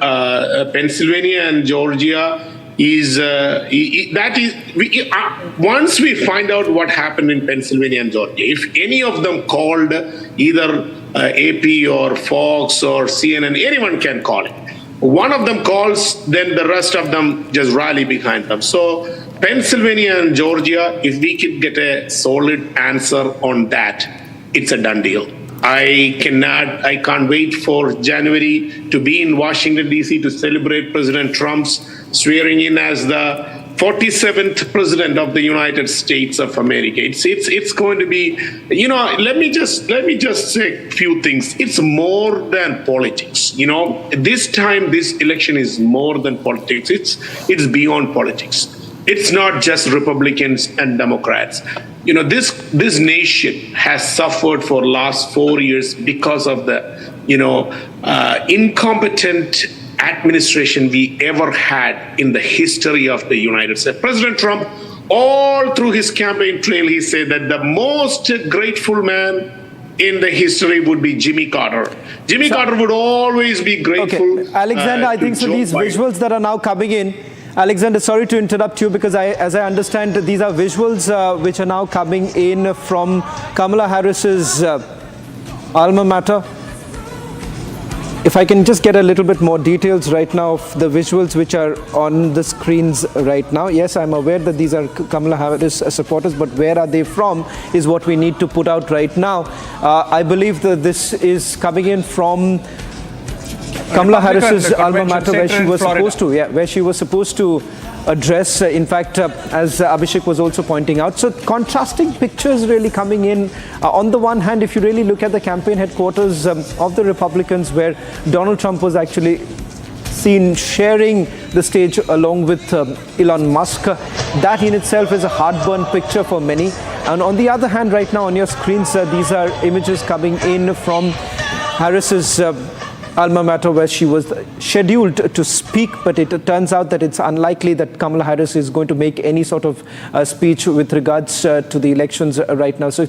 Pennsylvania and Georgia is once we find out what happened in Pennsylvania and Georgia, if any of them called, either AP or Fox or CNN, anyone can call it. One of them calls, then the rest of them just rally behind them. So Pennsylvania and Georgia, if we could get a solid answer on that, it's a done deal. I can't wait for January to be in Washington, D.C. to celebrate President Trump's swearing in as the 47th president of the United States of America. It's going to be, let me just say a few things. It's more than politics. This time, this election is more than politics. It's beyond politics. It's not just Republicans and Democrats. This nation has suffered for last 4 years because of the, incompetent administration we ever had in the history of the United States. President Trump, all through his campaign trail, he said that the most grateful man in the history would be Jimmy Carter. Jimmy Carter would always be grateful. Okay. Alexander, I think so these visuals that are now coming in, Alexander, sorry to interrupt you, because as I understand, these are visuals which are now coming in from Kamala Harris's alma mater. If I can just get a little bit more details right now of the visuals which are on the screens right now. Yes, I'm aware that these are Kamala Harris supporters, but where are they from is what we need to put out right now. I believe that this is coming in from Kamala Harris's alma mater, where she was supposed to address, in fact, as Abhishek was also pointing out. So contrasting pictures really coming in. On the one hand, if you really look at the campaign headquarters of the Republicans, where Donald Trump was actually seen sharing the stage along with Elon Musk, that in itself is a heartburn picture for many. And on the other hand, right now on your screens, these are images coming in from Harris's alma mater, where she was scheduled to speak, but it turns out that it's unlikely that Kamala Harris is going to make any sort of speech with regards to the elections right now. So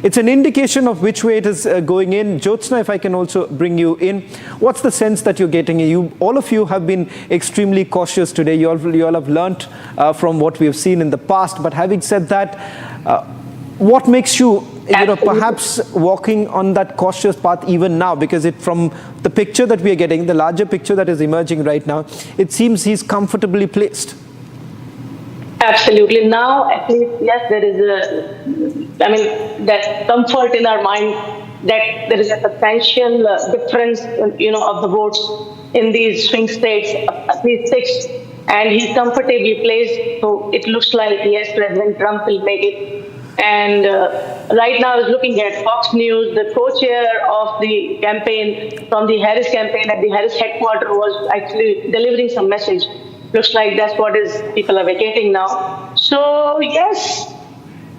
it's an indication of which way it is going in. Jyotsna, if I can also bring you in, what's the sense that you're getting? All of you have been extremely cautious today. You all have learnt from what we have seen in the past. But having said that, what makes you perhaps walking on that cautious path even now? Because from the picture that we are getting, the larger picture that is emerging right now, it seems he's comfortably placed. Absolutely. Now, at least, yes, there is that comfort in our mind that there is a substantial difference, of the votes in these swing states, at least 6, and he's comfortably placed. So it looks like, yes, President Trump will make it. And right now I was looking at Fox News. The co-chair of the campaign from the Harris campaign at the Harris headquarters was actually delivering some message. Looks like that's what people are vacating now. So yes,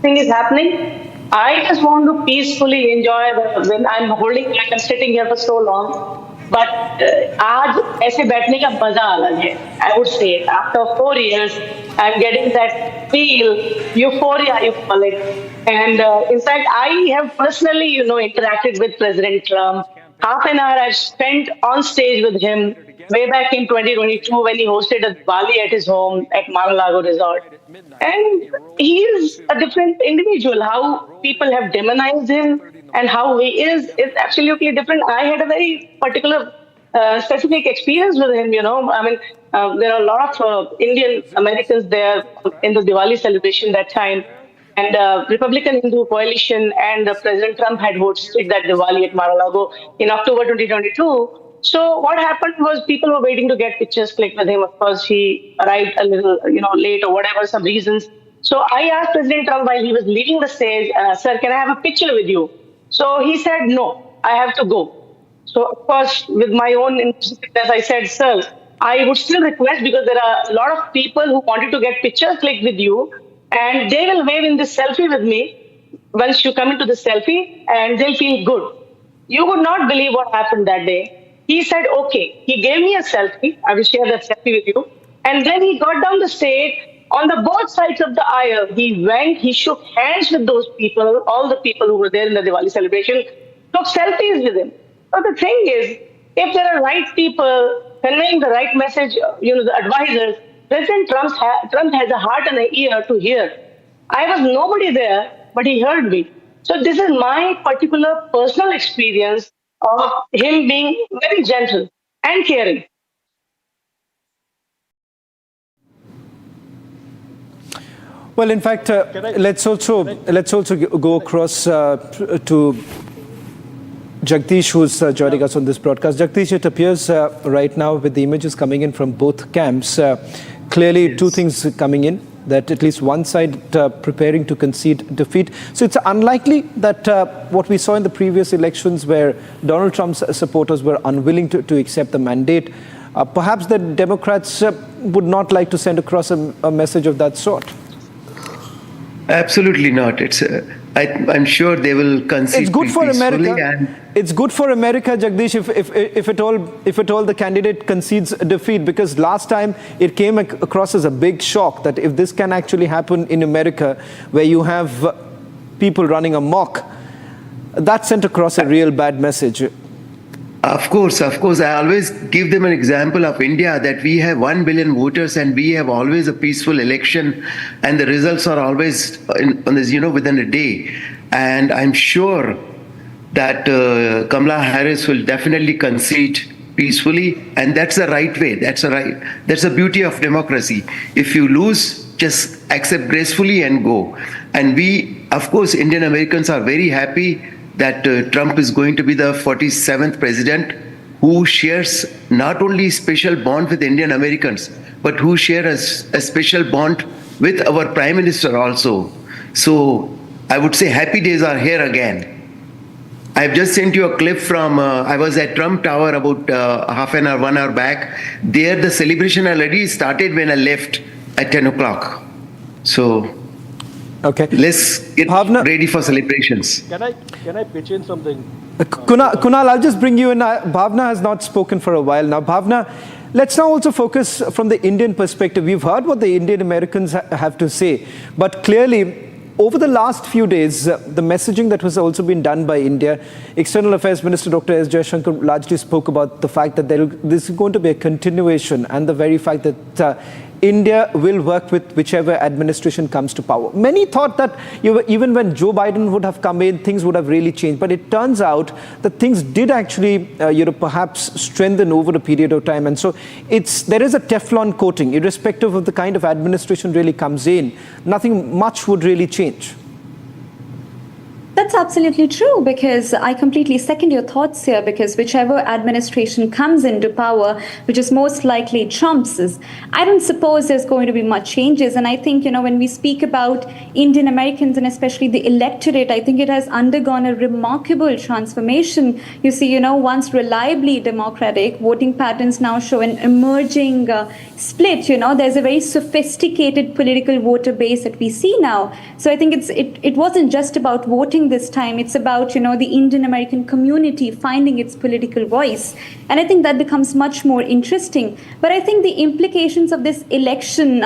thing is happening. I just want to peacefully enjoy when I'm holding back and sitting here for so long. But आज ऐसे बैठने का मजा अलग है. I would say after 4 years, I'm getting that feel, euphoria, you call it. And in fact, I have personally, interacted with President Trump. Half an hour I've spent on stage with him way back in 2022 when he hosted a Bali at his home at Mar-a-Lago Resort. And he is a different individual. How people have demonized him and how he is absolutely different. I had a very particular specific experience with him, there are a lot of Indian Americans there in the Diwali celebration that time. And Republican Hindu coalition and President Trump had hosted that Diwali at Mar-a-Lago in October 2022. So what happened was people were waiting to get pictures clicked with him. Of course, he arrived a little, late or whatever, some reasons. So I asked President Trump while he was leaving the stage, sir, can I have a picture with you? So he said, no, I have to go. So of course, with my own instinctiveness, I said, sir, I would still request, because there are a lot of people who wanted to get pictures clicked with you, and they will wave in this selfie with me once you come into the selfie, and they'll feel good. You would not believe what happened that day. He said, okay. He gave me a selfie. I will share that selfie with you. And then he got down the stage. On the both sides of the aisle, he went, he shook hands with those people, all the people who were there in the Diwali celebration, took selfies with him. But the thing is, if there are right people conveying the right message, the advisors, President Trump has a heart and an ear to hear. I was nobody there, but he heard me. So this is my particular personal experience of him being very gentle and caring. Well, in fact, let's also go across to Jagdish, who's joining us on this broadcast. Jagdish, it appears right now with the images coming in from both camps, clearly two things coming in, that at least one side preparing to concede defeat. So it's unlikely that what we saw in the previous elections, where Donald Trump's supporters were unwilling to accept the mandate, perhaps the Democrats would not like to send across a message of that sort. Absolutely not. I'm sure they will concede. It's good for America. It's good for America, Jagdish, if at all the candidate concedes defeat, because last time it came across as a big shock that if this can actually happen in America, where you have people running amok, that sent across a real bad message. Of course. I always give them an example of India, that we have 1 billion voters and we have always a peaceful election, and the results are always within a day. And I'm sure that Kamala Harris will definitely concede peacefully, and that's the right way. That's the beauty of democracy. If you lose, just accept gracefully and go. And we, of course, Indian Americans are very happy that Trump is going to be the 47th president who shares not only special bond with Indian Americans, but who share a special bond with our Prime Minister also. So I would say happy days are here again. I've just sent you a clip from, I was at Trump Tower about half an hour, 1 hour back. There the celebration already started when I left at 10 o'clock. So okay, let's get ready for celebrations. Can I pitch in something? Kunal, I'll just bring you in. Bhavna has not spoken for a while now. Bhavna, let's now also focus from the Indian perspective. We've heard what the Indian Americans have to say, but clearly, over the last few days, the messaging that was also been done by India, External Affairs Minister Dr. S. Jaishankar largely spoke about the fact that this is going to be a continuation, and the very fact that India will work with whichever administration comes to power. Many thought that even when Joe Biden would have come in, things would have really changed. But it turns out that things did actually, perhaps strengthen over a period of time. And so there is a Teflon coating, irrespective of the kind of administration really comes in. Nothing much would really change. That's absolutely true, because I completely second your thoughts here, because whichever administration comes into power, which is most likely Trump's, I don't suppose there's going to be much changes. And I think, when we speak about Indian Americans and especially the electorate, I think it has undergone a remarkable transformation. You see, once reliably democratic, voting patterns now show an emerging split. There's a very sophisticated political voter base that we see now. So I think it wasn't just about voting this time. It's about, the Indian American community finding its political voice. And I think that becomes much more interesting. But I think the implications of this election,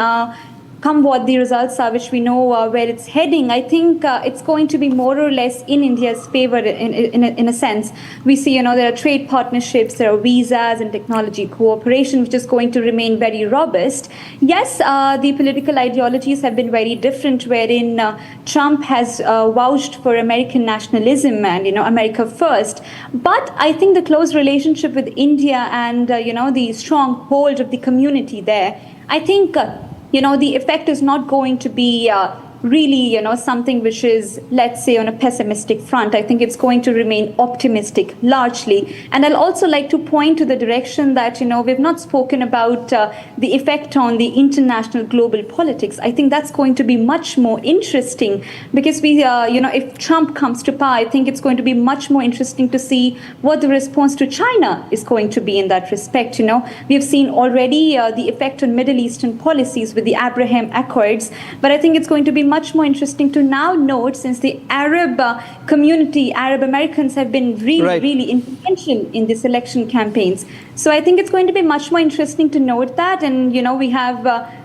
come what the results are, which we know where it's heading, I think it's going to be more or less in India's favor in a sense. We see, there are trade partnerships, there are visas and technology cooperation, which is going to remain very robust. Yes, the political ideologies have been very different, wherein Trump has vouched for American nationalism and, America first. But I think the close relationship with India and, the strong hold of the community there, I think the effect is not going to be really, something which is, let's say, on a pessimistic front. I think it's going to remain optimistic largely. And I'll also like to point to the direction that, we've not spoken about the effect on the international global politics. I think that's going to be much more interesting, because if Trump comes to power, I think it's going to be much more interesting to see what the response to China is going to be in that respect. We have seen already the effect on Middle Eastern policies with the Abraham Accords, but I think it's going to be much more interesting to now note, since the Arab community, Arab Americans have been really influential in this election campaigns. So I think it's going to be much more interesting to note that. And, we have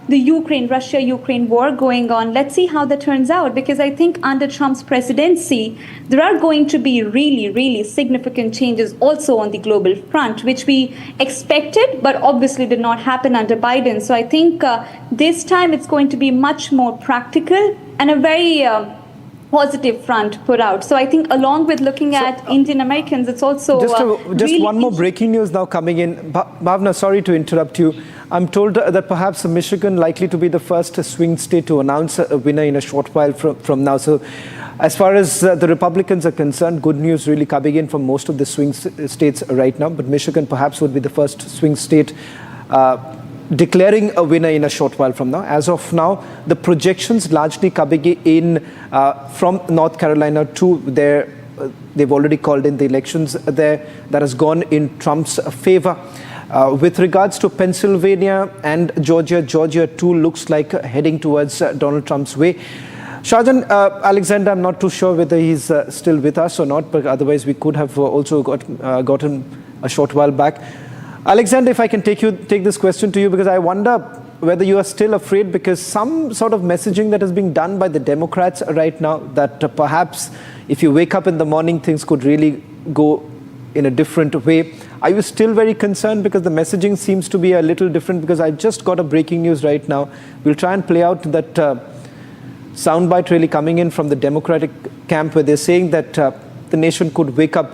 the Russia-Ukraine war going on. Let's see how that turns out, because I think under Trump's presidency, there are going to be really significant changes also on the global front, which we expected, but obviously did not happen under Biden. So I think this time it's going to be much more practical and a very positive front put out. So I think along with looking at Indian Americans, it's also just really one more breaking news now coming in. Bhavna, sorry to interrupt you. I'm told that perhaps Michigan likely to be the first swing state to announce a winner in a short while from now. So as far as the Republicans are concerned, good news really coming in from most of the swing states right now. But Michigan perhaps would be the first swing state declaring a winner in a short while from now. As of now, the projections largely coming in from North Carolina to there. They've already called in the elections there. That has gone in Trump's favor. With regards to Pennsylvania and Georgia too looks like heading towards Donald Trump's way. Shahjan, Alexander, I'm not too sure whether he's still with us or not, but otherwise we could have also gotten a short while back. Alexander, if I can take this question to you, because I wonder whether you are still afraid, because some sort of messaging that is being done by the Democrats right now, that perhaps if you wake up in the morning, things could really go in a different way. Are you still very concerned? Because the messaging seems to be a little different, because I've just got a breaking news right now. We'll try and play out that soundbite really coming in from the Democratic camp, where they're saying that the nation could wake up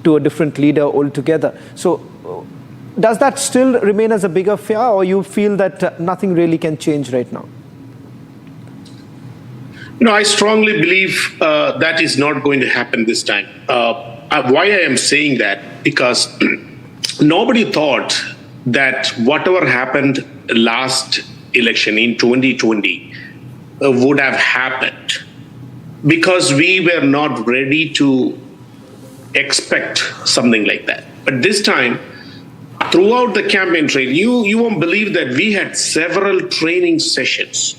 to a different leader altogether. So does that still remain as a bigger fear, or you feel that nothing really can change right now? I strongly believe that is not going to happen this time. Why I am saying that? Because nobody thought that whatever happened last election in 2020 would have happened, because we were not ready to expect something like that. But this time, throughout the campaign trail, you won't believe that we had several training sessions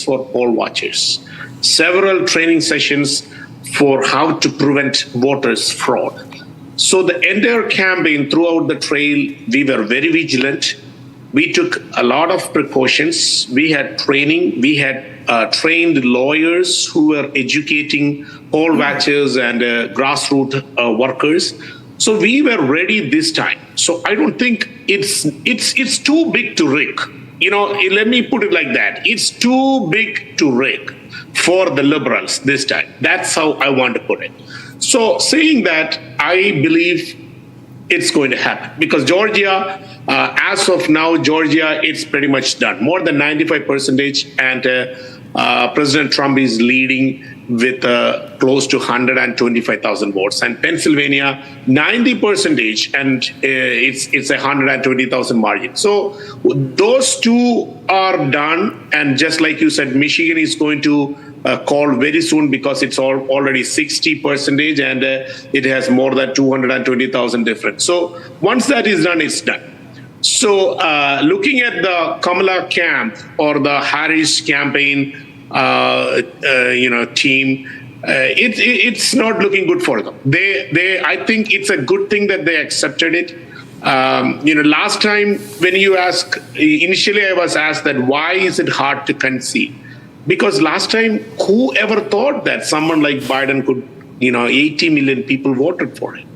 for poll watchers, several training sessions for how to prevent voters fraud. So the entire campaign, throughout the trail, we were very vigilant. We took a lot of precautions. We had training. We had trained lawyers who were educating poll watchers and grassroots workers. So we were ready this time. So I don't think it's too big to rig. Let me put it like that. It's too big to rig for the liberals this time. That's how I want to put it. So saying that, I believe it's going to happen, because Georgia, as of now, Georgia, it's pretty much done. More than 95%, and President Trump is leading with close to 125,000 votes. And Pennsylvania, 90%, and it's a 120,000 margin. So those two are done. And just like you said, Michigan is going to call very soon, because it's already 60%, and it has more than 220,000 difference. So once that is done, it's done. So looking at the Kamala camp or the Harris campaign, team, it's not looking good for them. I think it's a good thing that they accepted it. Last time when you ask, initially I was asked that why is it hard to concede? Because last time, who ever thought that someone like Biden could, 80 million people voted for him?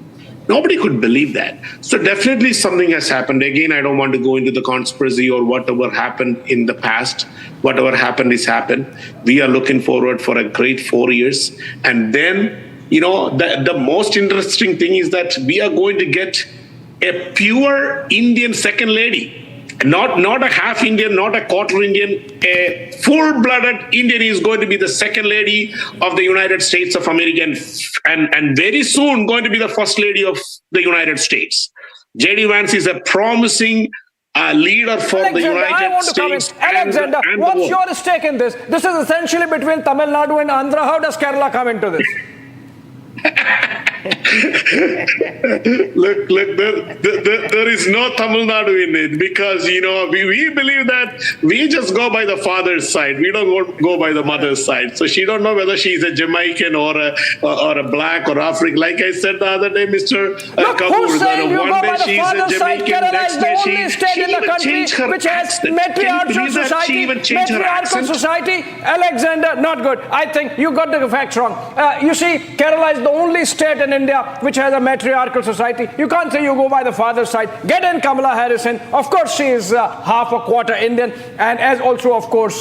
Nobody could believe that. So definitely something has happened. Again, I don't want to go into the conspiracy or whatever happened in the past. Whatever happened is happened. We are looking forward for a great 4 years. And then, the most interesting thing is that we are going to get a pure Indian second lady. Not a half Indian, not a quarter Indian, a full-blooded Indian is going to be the second lady of the United States of America, and very soon going to be the first lady of the United States. J.D. Vance is a promising leader for the United States. Alexander, what's your stake in this? This is essentially between Tamil Nadu and Andhra. How does Kerala come into this? Look, there is no Tamil Nadu in it, because, we believe that we just go by the father's side. We don't go by the mother's side. So she don't know whether she's a Jamaican or a black or African. Like I said the other day, Mr. Kapoor, that one day she's a Jamaican, next day she even changed her accent. Can you believe that she even changed her accent? Society, Alexander, not good. I think you got the facts wrong. You see, Kerala is the only state in India which has a matriarchal society. You can't say you go by the father's side. Get in Kamala Harris in. Of course, she is half a quarter Indian, and as also, of course,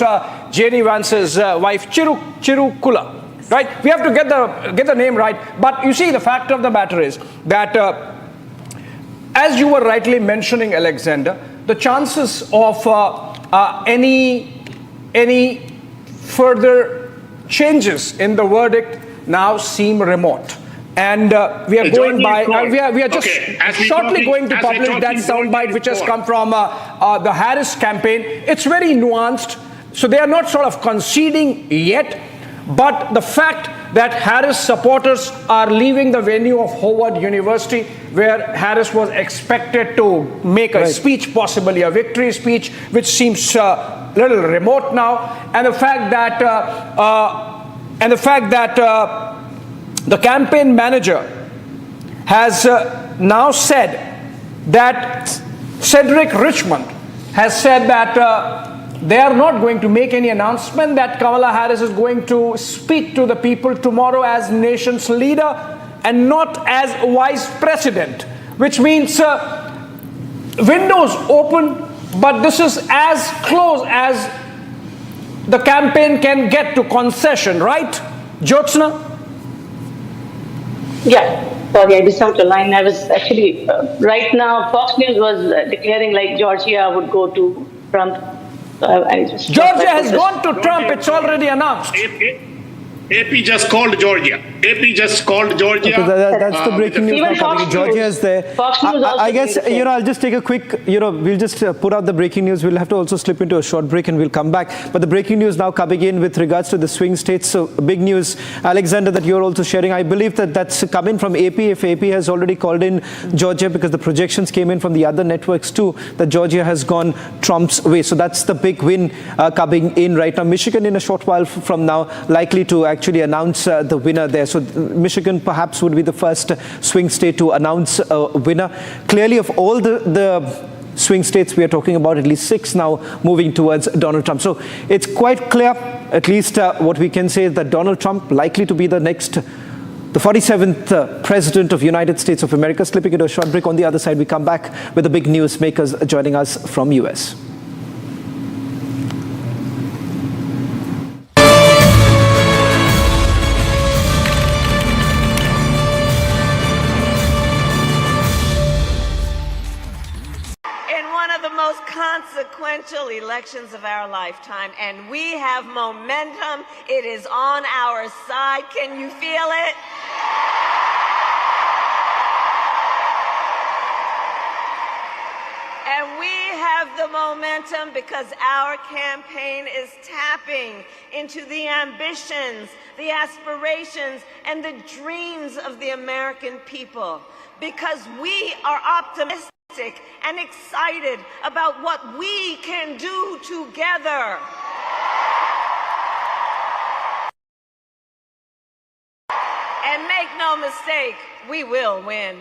J.D. Vance's wife, Chirukula. Right? We have to get the name right. But you see, the fact of the matter is that, as you were rightly mentioning, Alexander, the chances of any further changes in the verdict now seem remote. And we are going by, we are just shortly going to publish that soundbite which has come from the Harris campaign. It's very nuanced, so they are not sort of conceding yet, but the fact that Harris supporters are leaving the venue of Howard University, where Harris was expected to make a speech, possibly a victory speech, which seems a little remote now, and the fact that the campaign manager has now said that Cedric Richmond has said that they are not going to make any announcement that Kamala Harris is going to speak to the people tomorrow as nation's leader and not as vice president, which means windows open, but this is as close as the campaign can get to concession, right, Jyotsna? Yeah, sorry, I missed out the line. I was actually, right now, Fox News was declaring like Georgia would go to Trump. So Georgia has gone to Trump, it's already announced. AP just called Georgia. AP just called Georgia. Okay, that's the breaking news now coming in. Georgia is there. I guess, I'll just take a quick, we'll just put out the breaking news. We'll have to also slip into a short break and we'll come back. But the breaking news now coming in with regards to the swing states. So big news, Alexander, that you're also sharing. I believe that that's coming from AP. If AP has already called in Georgia, because the projections came in from the other networks too, that Georgia has gone Trump's way. So that's the big win coming in right now. Michigan in a short while from now likely to actually announce the winner there. So Michigan perhaps would be the first swing state to announce a winner. Clearly, of all the swing states, we are talking about at least 6 now moving towards Donald Trump. So it's quite clear, at least what we can say is that Donald Trump likely to be the 47th President of the United States of America. Slipping into a short break. On the other side, we come back with the big news makers joining us from US. Consequential elections of our lifetime, and we have momentum. It is on our side. Can you feel it? And we have the momentum because our campaign is tapping into the ambitions, the aspirations, and the dreams of the American people, because we are optimistic and excited about what we can do together. And make no mistake, we will win.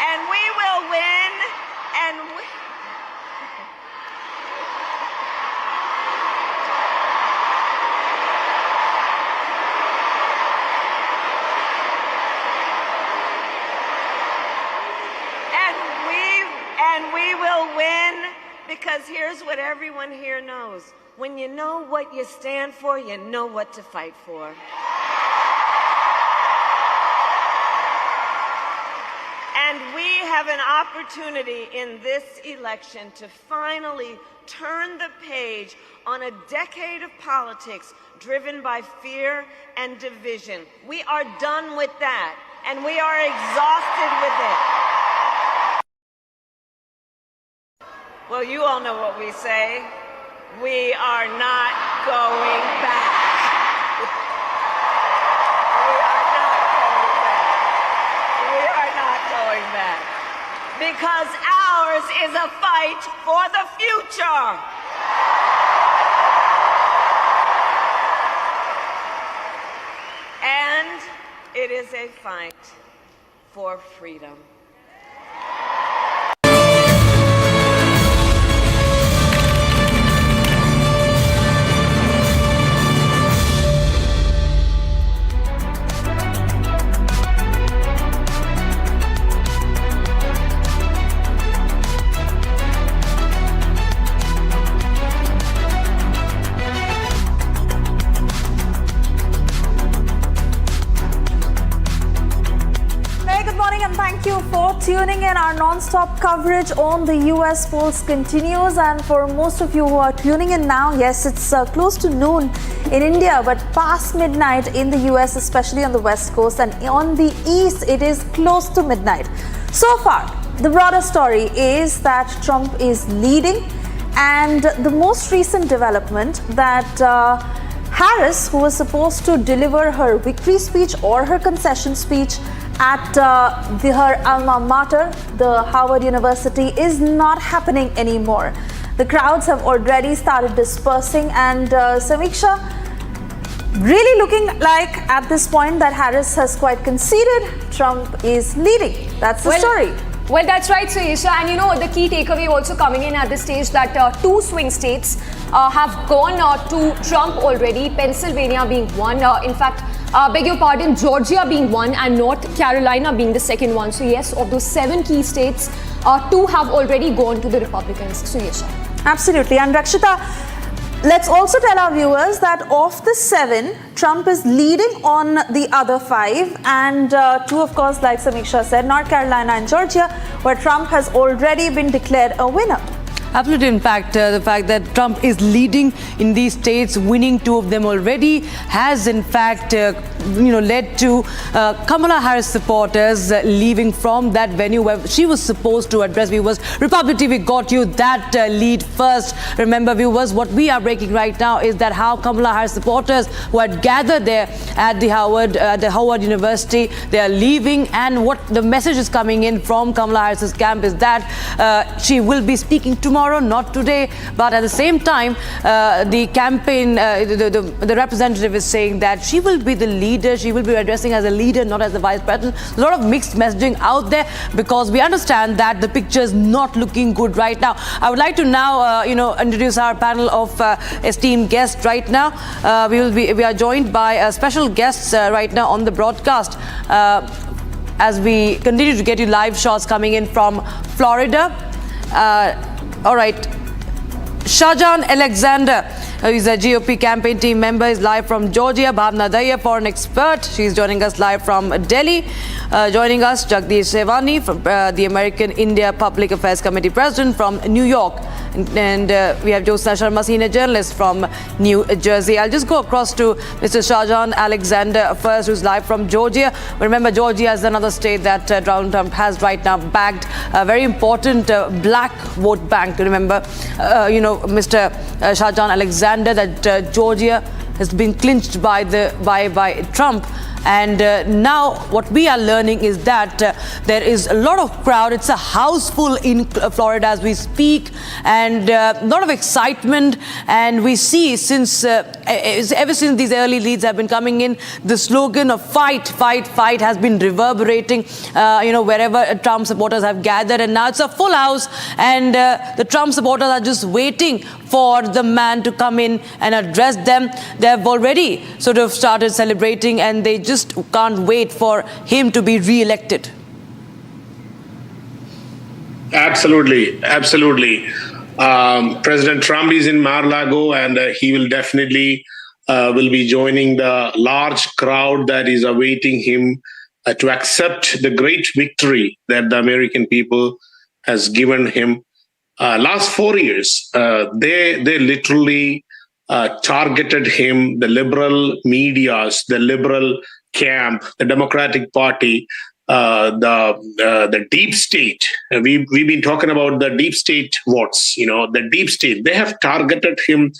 And we will win, and we will win, because here's what everyone here knows. When you know what you stand for, you know what to fight for. And we have an opportunity in this election to finally turn the page on a decade of politics driven by fear and division. We are done with that, and we are exhausted with it. Well, you all know what we say. We are not going back. We are not going back. We are not going back. Because ours is a fight for the future. And it is a fight for freedom. Thank you for tuning in. Our non-stop coverage on the US polls continues, and for most of you who are tuning in now, yes, it's close to noon in India, but past midnight in the US, especially on the West Coast, and on the East it is close to midnight. So far, the broader story is that Trump is leading, and the most recent development that Harris, who was supposed to deliver her victory speech or her concession speech at her alma mater, the Harvard University, is not happening anymore. The crowds have already started dispersing, and Samiksha, really looking like at this point that Harris has quite conceded. Trump is leading. That's the story. Well, that's right, Suisha. And you know, the key takeaway also coming in at this stage that 2 swing states have gone to Trump already, Pennsylvania being one. In fact, beg your pardon, Georgia being one and North Carolina being the second one. So yes, of those 7 key states, 2 have already gone to the Republicans. Suisha. Absolutely. And Rakshita, let's also tell our viewers that of the 7, Trump is leading on the other 5, and 2, of course, like Samiksha said, North Carolina and Georgia, where Trump has already been declared a winner. Absolutely. In fact, the fact that Trump is leading in these states, winning 2 of them already, has in fact, led to Kamala Harris supporters leaving from that venue where she was supposed to address viewers. Republic TV got you that lead first. Remember, viewers, what we are breaking right now is that how Kamala Harris supporters who had gathered there at the Howard University, they are leaving, and what the message is coming in from Kamala Harris's camp is that she will be speaking tomorrow, not today, but at the same time, the campaign, the representative is saying that she will be the leader, she will be addressing as a leader, not as the vice president. A lot of mixed messaging out there because we understand that the picture is not looking good right now. I would like to now, introduce our panel of esteemed guests right now. We are joined by special guests right now on the broadcast as we continue to get you live shots coming in from Florida. All right, Shahjahan Alexander, who is a GOP campaign team member, is live from Georgia. Bhavna Daya, foreign expert, she's joining us live from Delhi. Joining us, Jagdish Sevani, from the American India Public Affairs Committee President from New York. And we have Jyotsna Sharma, senior journalist from New Jersey. I'll just go across to Mr. Shahjahan Alexander first, who's live from Georgia. Remember, Georgia is another state that Donald Trump has right now bagged a very important black vote bank. Remember, Mr. Shahjahan Alexander, that Georgia has been clinched by Trump. And now what we are learning is that there is a lot of crowd. It's a house full in Florida as we speak, and a lot of excitement. And we see ever since these early leads have been coming in, the slogan of fight, fight, fight has been reverberating, wherever Trump supporters have gathered. And now it's a full house, and the Trump supporters are just waiting for the man to come in and address them. They have already sort of started celebrating, and they just can't wait for him to be re-elected. Absolutely. President Trump is in Mar-a-Lago, and he will definitely will be joining the large crowd that is awaiting him to accept the great victory that the American people has given him. Last 4 years, they literally targeted him, the liberal medias, the liberal camp, the Democratic Party, the deep state. We've been talking about the deep state votes, the deep state. They have targeted him,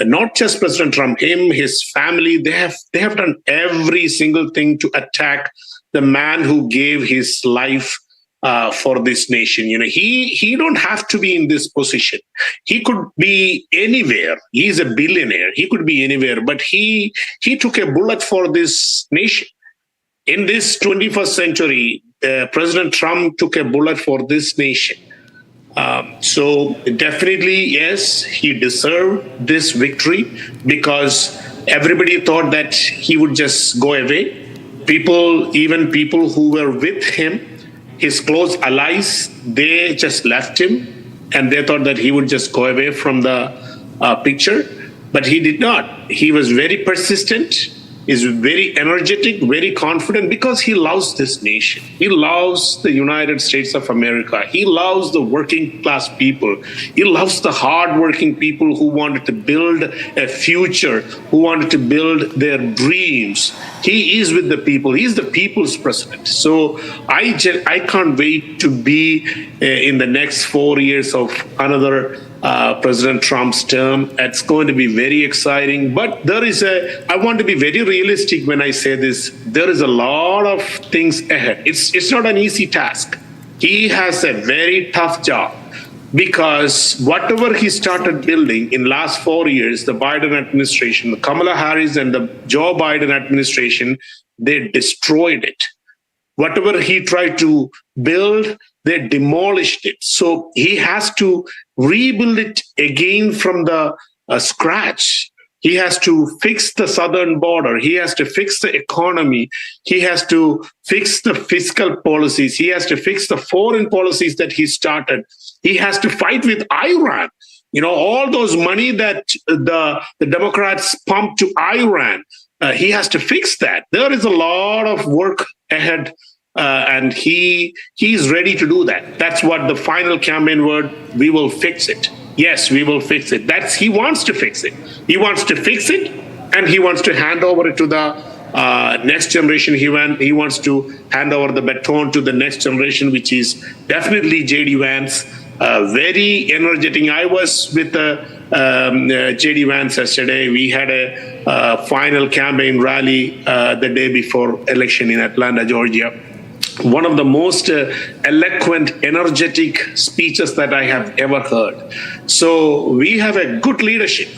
not just President Trump, him, his family. They have done every single thing to attack the man who gave his life for this nation. He don't have to be in this position. He could be anywhere. He's a billionaire. He could be anywhere, but he took a bullet for this nation. In this 21st century, President Trump took a bullet for this nation. So definitely, yes, he deserved this victory because everybody thought that he would just go away. Even people who were with him, his close allies, they just left him, and they thought that he would just go away from the picture. But he did not. He was very persistent, is very energetic, very confident, because he loves this nation. He loves the United States of America. He loves the working class people. He loves the hardworking people who wanted to build a future, who wanted to build their dreams. He is with the people. He's the people's president. So I can't wait to be in the next 4 years of another President Trump's term. It's going to be very exciting. But I want to be very realistic when I say this. There is a lot of things ahead. It's not an easy task. He has a very tough job because whatever he started building in last 4 years, the Biden administration, the Kamala Harris and the Joe Biden administration, they destroyed it. Whatever he tried to build, they demolished it. So he has to rebuild it again from the scratch. He has to fix the southern border. He has to fix the economy. He has to fix the fiscal policies. He has to fix the foreign policies that he started. He has to fight with Iran. All those money that the Democrats pumped to Iran, he has to fix that. There is a lot of work ahead, and he's ready to do that. That's what the final campaign word, we will fix it. Yes, we will fix it. He wants to fix it. He wants to fix it, and he wants to hand over it to the next generation. He wants to hand over the baton to the next generation, which is definitely J.D. Vance. Very energetic. I was with J.D. Vance yesterday. We had a final campaign rally the day before election in Atlanta, Georgia. One of the most eloquent, energetic speeches that I have ever heard. So we have a good leadership.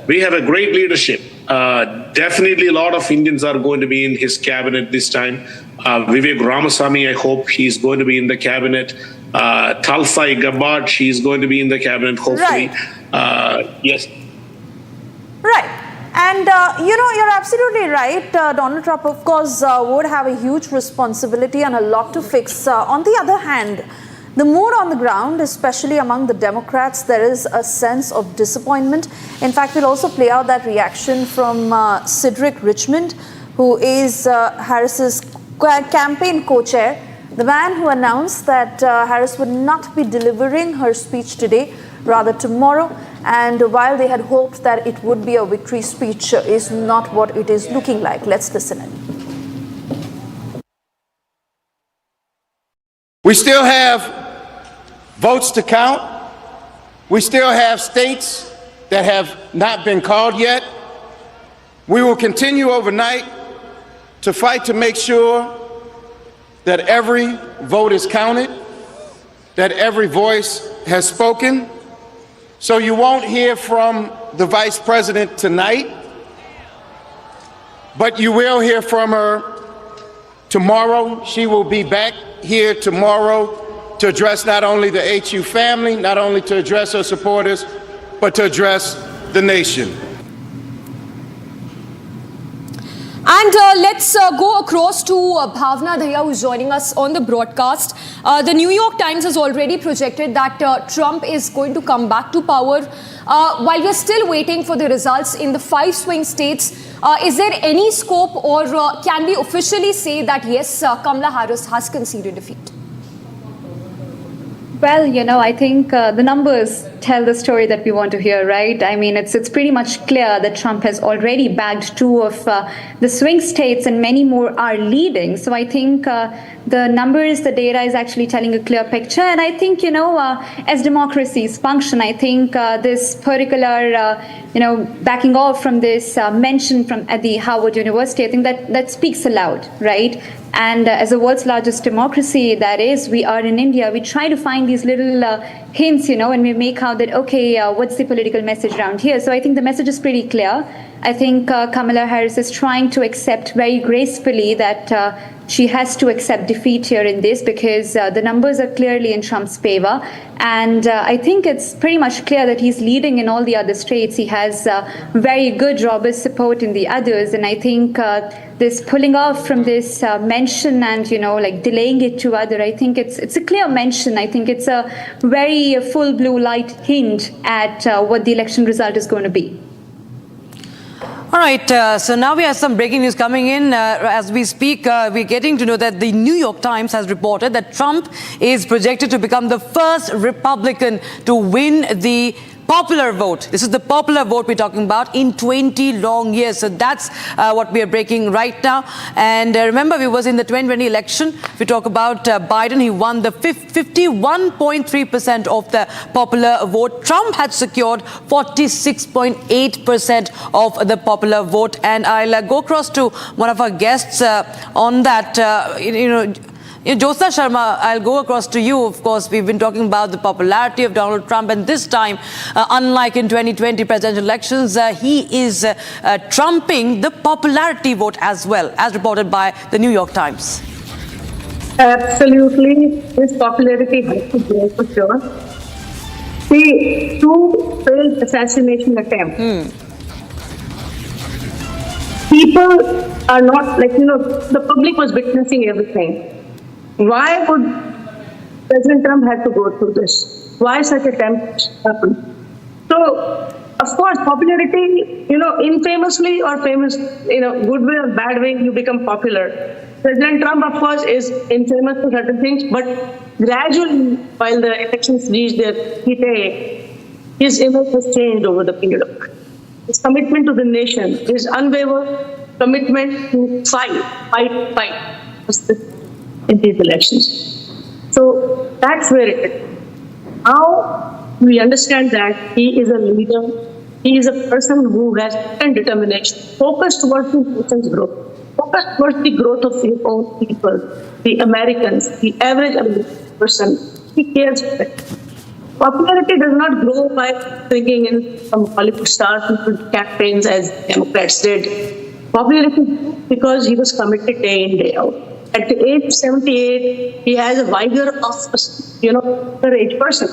We have a great leadership. Definitely a lot of Indians are going to be in his cabinet this time. Vivek Ramaswamy, I hope he's going to be in the cabinet. Tulsi Gabbard, she's going to be in the cabinet, hopefully. Right. Yes. Right. And, you're absolutely right. Donald Trump, of course, would have a huge responsibility and a lot to fix. On the other hand, the mood on the ground, especially among the Democrats, there is a sense of disappointment. In fact, we'll also play out that reaction from Cedric Richmond, who is Harris's campaign co-chair, the man who announced that Harris would not be delivering her speech today, rather tomorrow. And while they had hoped that it would be a victory speech, is not what it is looking like. Let's listen in. We still have votes to count. We still have states that have not been called yet. We will continue overnight to fight to make sure that every vote is counted, that every voice has spoken. So you won't hear from the Vice President tonight, but you will hear from her tomorrow. She will be back here tomorrow to address not only the HU family, not only to address her supporters, but to address the nation. And let's go across to Bhavna Daya, who's joining us on the broadcast. The New York Times has already projected that Trump is going to come back to power. While we're still waiting for the results in the 5 swing states, is there any scope, or can we officially say that yes, Kamala Harris has conceded defeat? Well, I think the numbers tell the story that we want to hear, right? I mean, it's pretty much clear that Trump has already bagged 2 of the swing states, and many more are leading. So I think the numbers, the data is actually telling a clear picture. And I think, as democracies function, I think this particular, backing off from this mention at the Harvard University, I think that speaks aloud, right? And as the world's largest democracy, that is, we are in India, we try to find these little hints, and we make out that, okay, what's the political message around here? So I think the message is pretty clear. I think Kamala Harris is trying to accept very gracefully that she has to accept defeat here in this, because the numbers are clearly in Trump's favor. And I think it's pretty much clear that he's leading in all the other states. He has very good, robust support in the others. And I think this pulling off from this mention and, delaying it to other, I think it's a clear mention. I think it's a very full blue light hint at what the election result is going to be. All right, so now we have some breaking news coming in. As we speak, we're getting to know that the New York Times has reported that Trump is projected to become the first Republican to win the popular vote. This is the popular vote we're talking about in 20 long years. So that's what we are breaking right now. And remember, we was in the 2020 election. We talk about Biden. He won the 51.3% of the popular vote. Trump had secured 46.8% of the popular vote. And I'll go across to one of our guests on that. Jyotsna Sharma, I'll go across to you. Of course, we've been talking about the popularity of Donald Trump, and this time, unlike in 2020 presidential elections, he is trumping the popularity vote as well, as reported by the New York Times. Absolutely, his popularity has to grow for sure. See, 2 failed assassination attempts. People are not, the public was witnessing everything. Why would President Trump have to go through this? Why such attempts happen? So, of course, popularity, infamously or famous, good way or bad way, you become popular. President Trump, of course, is infamous for certain things, but gradually, while the elections reach their peak, his image has changed over the period of time. His commitment to the nation, his unwavering commitment to fight in these elections. So that's where it is. Now we understand that he is a leader. He is a person who has determination, focused towards the nation's growth, focused towards the growth of his own people, the Americans, the average American person. He cares for it. Popularity does not grow by bringing in some Hollywood stars into campaigns as Democrats did. Popularity grew because he was committed day in, day out. At the age of 78, he has a vigor of a age person.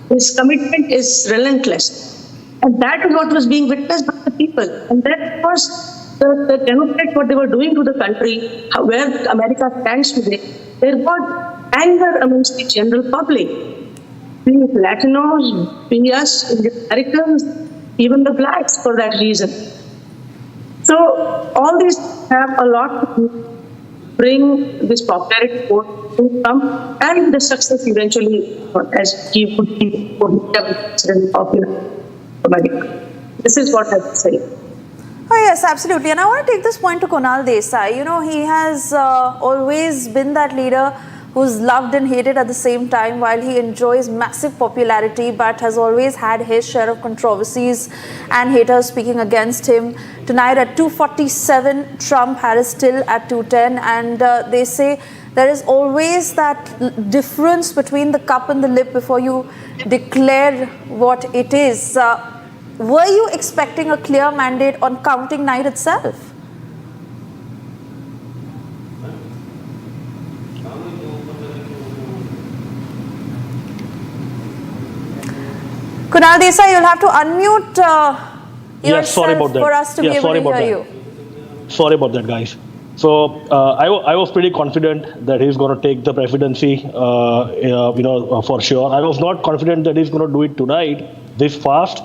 His commitment is relentless. And that is what was being witnessed by the people. And then, of course, the Democrats, what they were doing to the country, where America stands today, there was anger amongst the general public. Be it Latinos, be us, Indian Americans, even the blacks for that reason. So all these have a lot to bring this popularity to come and the success eventually as he would be president of America. This is what I would say. Oh yes, absolutely. And I want to take this point to Kunal Desai. He has always been that leader who's loved and hated at the same time, while he enjoys massive popularity, but has always had his share of controversies and haters speaking against him. Tonight at 247, Trump, Harris still at 210, and they say there is always that difference between the cup and the lip before you declare what it is. Were you expecting a clear mandate on counting night itself? Kunal Desai, you'll have to unmute yourself for us to be able to hear you. Sorry about that, guys. So I was pretty confident that he's going to take the presidency, for sure. I was not confident that he's going to do it tonight, this fast,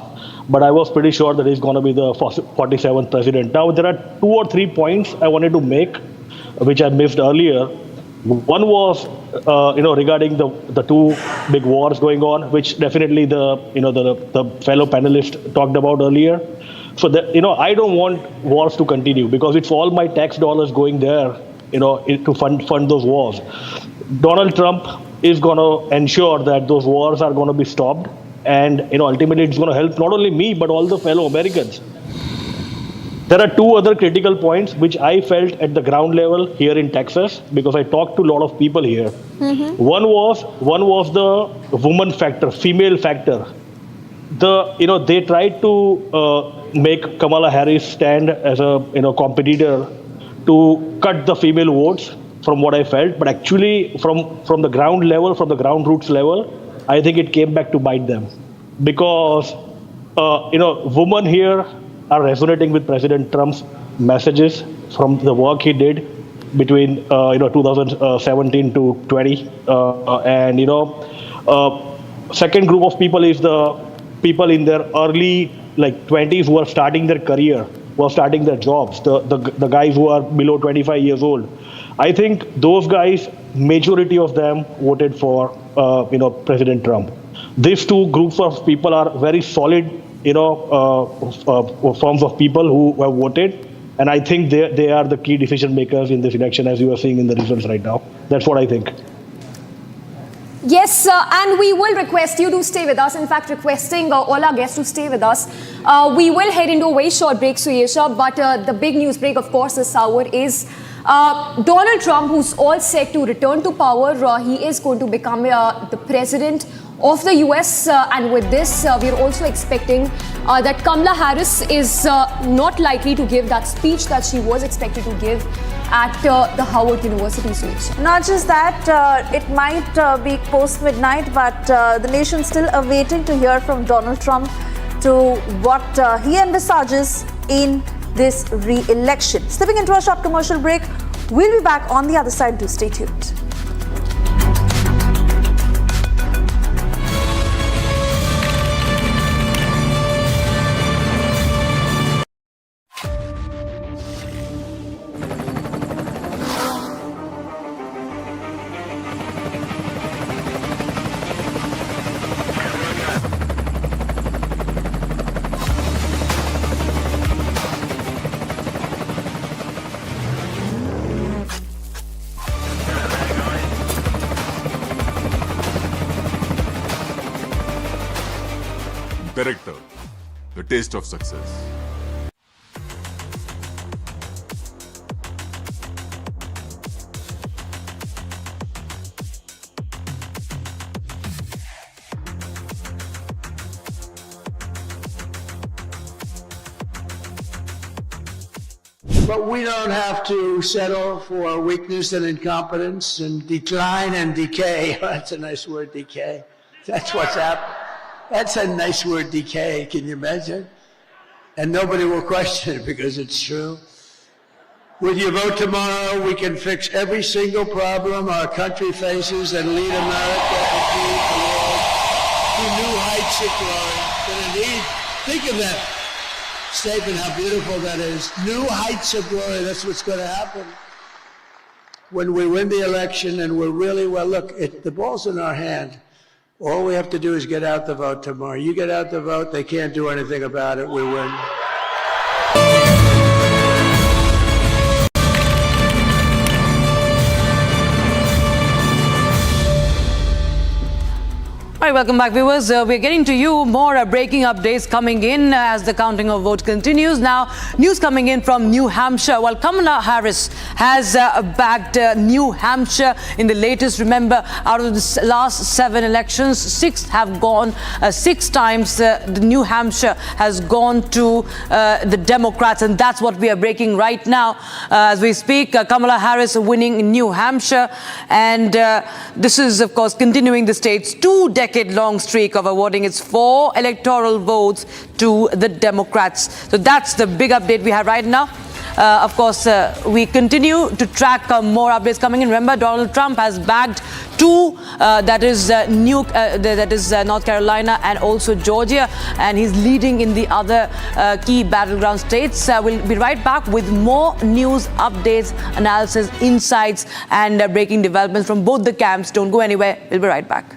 but I was pretty sure that he's going to be the 47th president. Now, there are 2 or 3 points I wanted to make, which I missed earlier. One was, regarding the 2 big wars going on, which definitely the fellow panelist talked about earlier. So that, I don't want wars to continue because it's all my tax dollars going there, to fund those wars. Donald Trump is going to ensure that those wars are going to be stopped, and ultimately it's going to help not only me but all the fellow Americans. There are 2 other critical points which I felt at the ground level here in Texas, because I talked to a lot of people here. Mm-hmm. One was the woman factor, female factor. They tried to make Kamala Harris stand as a competitor to cut the female votes, from what I felt. But actually, from the ground level, from the ground roots level, I think it came back to bite them, because women here are resonating with President Trump's messages from the work he did between 2017 to 20, second group of people is the people in their early 20s who are starting their career, who are starting their jobs, the guys who are below 25 years old. I think those guys, majority of them voted for President Trump. These 2 groups of people are very solid forms of people who have voted, and I think they are the key decision makers in this election, as you are seeing in the results right now. That's what I think. Yes, and we will request you to stay with us. In fact, requesting all our guests to stay with us. We will head into a very short break, Suyesha, but the big news break, of course, this hour is Donald Trump, who's all set to return to power. He is going to become the president of the US, and with this, we're also expecting that Kamala Harris is not likely to give that speech that she was expected to give at the Howard University speech. Not just that, it might be post-midnight, but the nation's still awaiting to hear from Donald Trump to what he envisages in this re-election. Stepping into a short commercial break, we'll be back on the other side. Do stay tuned. Director, The Taste of Success. But we don't have to settle for weakness and incompetence and decline and decay. That's a nice word, decay. That's what's happening. That's a nice word, decay. Can you imagine? And nobody will question it because it's true. With your vote tomorrow, we can fix every single problem our country faces and lead America and lead the world to new heights of glory. Think of that statement, how beautiful that is. New heights of glory, that's what's going to happen. When we win the election and we're really, well, look, the ball's in our hand. All we have to do is get out the vote tomorrow. You get out the vote, they can't do anything about it, we win. All right, welcome back, viewers. We're getting to you more breaking updates coming in as the counting of votes continues. Now, news coming in from New Hampshire. Well, Kamala Harris has backed New Hampshire in the latest. Remember, out of the last 7 elections, 6 have gone, 6 times the New Hampshire has gone to the Democrats, and that's what we are breaking right now. As we speak, Kamala Harris winning in New Hampshire, and this is, of course, continuing the state's 2-decade-long streak of awarding its 4 electoral votes to the Democrats. So that's the big update we have right now. Of course, we continue to track more updates coming in. Remember, Donald Trump has bagged 2, that is North Carolina and also Georgia, and he's leading in the other key battleground states. We'll be right back with more news, updates, analysis, insights, and breaking developments from both the camps. Don't go anywhere. We'll be right back.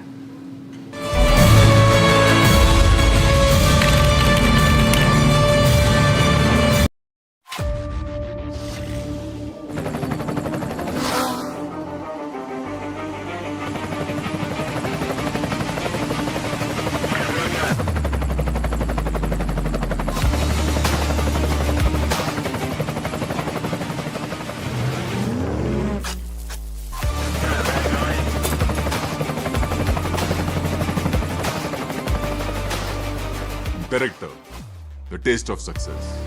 Director, The Taste of Success.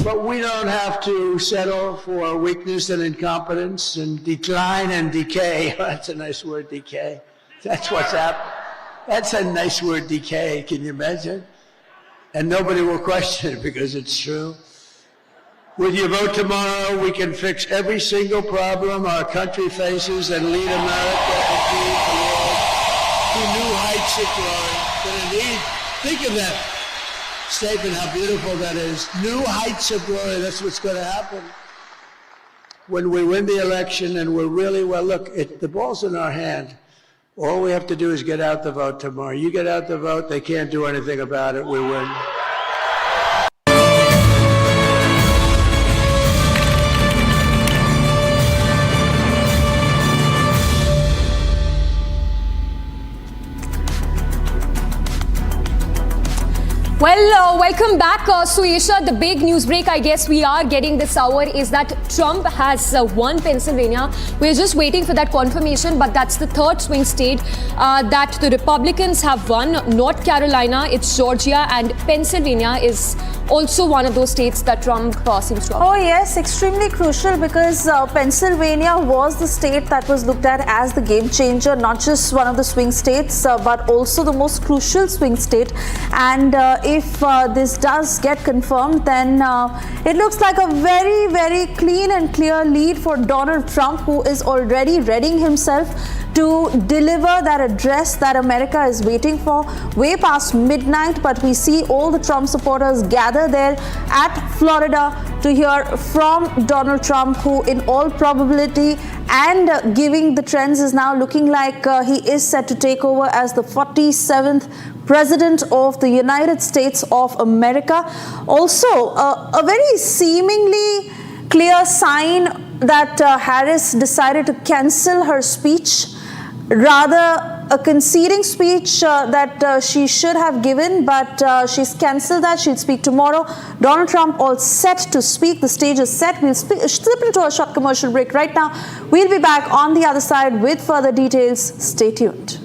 But we don't have to settle for weakness and incompetence and decline and decay. That's a nice word, decay. That's what's happening. That's a nice word, decay. Can you imagine? And nobody will question it because it's true. With your vote tomorrow, we can fix every single problem our country faces and lead America and lead the world to new heights of glory. Think of that statement, how beautiful that is. New heights of glory, that's what's going to happen. When we win the election and we're really, well, look, the ball's in our hand. All we have to do is get out the vote tomorrow. You get out the vote, they can't do anything about it, we win. Well, welcome back, Suesha. The big news break I guess we are getting this hour is that Trump has won Pennsylvania. We're just waiting for that confirmation, but that's the third swing state that the Republicans have won. North Carolina, it's Georgia, and Pennsylvania is also one of those states that Trump seems to have. Oh yes, extremely crucial because Pennsylvania was the state that was looked at as the game changer, not just one of the swing states, but also the most crucial swing state. And if this does get confirmed, then it looks like a very, very clean and clear lead for Donald Trump, who is already readying himself to deliver that address that America is waiting for way past midnight. But we see all the Trump supporters gather there at Florida to hear from Donald Trump, who in all probability and giving the trends is now looking like he is set to take over as the 47th President of the United States of America. Also, a very seemingly clear sign that Harris decided to cancel her speech, rather a conceding speech that she should have given, but she's cancelled that. She'll speak tomorrow. Donald Trump all set to speak. The stage is set. We'll slip into a short commercial break right now. We'll be back on the other side with further details. Stay tuned.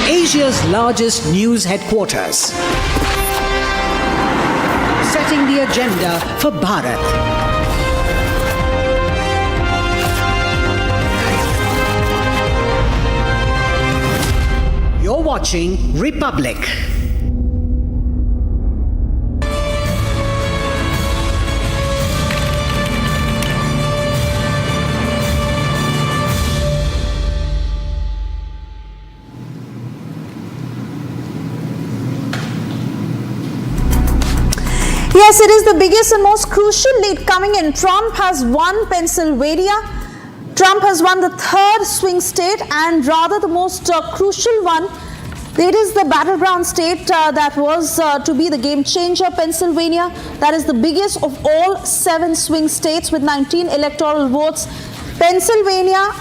Asia's largest news headquarters, setting the agenda for Bharat. You're watching Republic. Yes, it is the biggest and most crucial lead coming in. Trump has won Pennsylvania. Trump has won the third swing state, and rather the most crucial one. It is the battleground state that was to be the game changer, Pennsylvania. That is the biggest of all 7 swing states with 19 electoral votes. Pennsylvania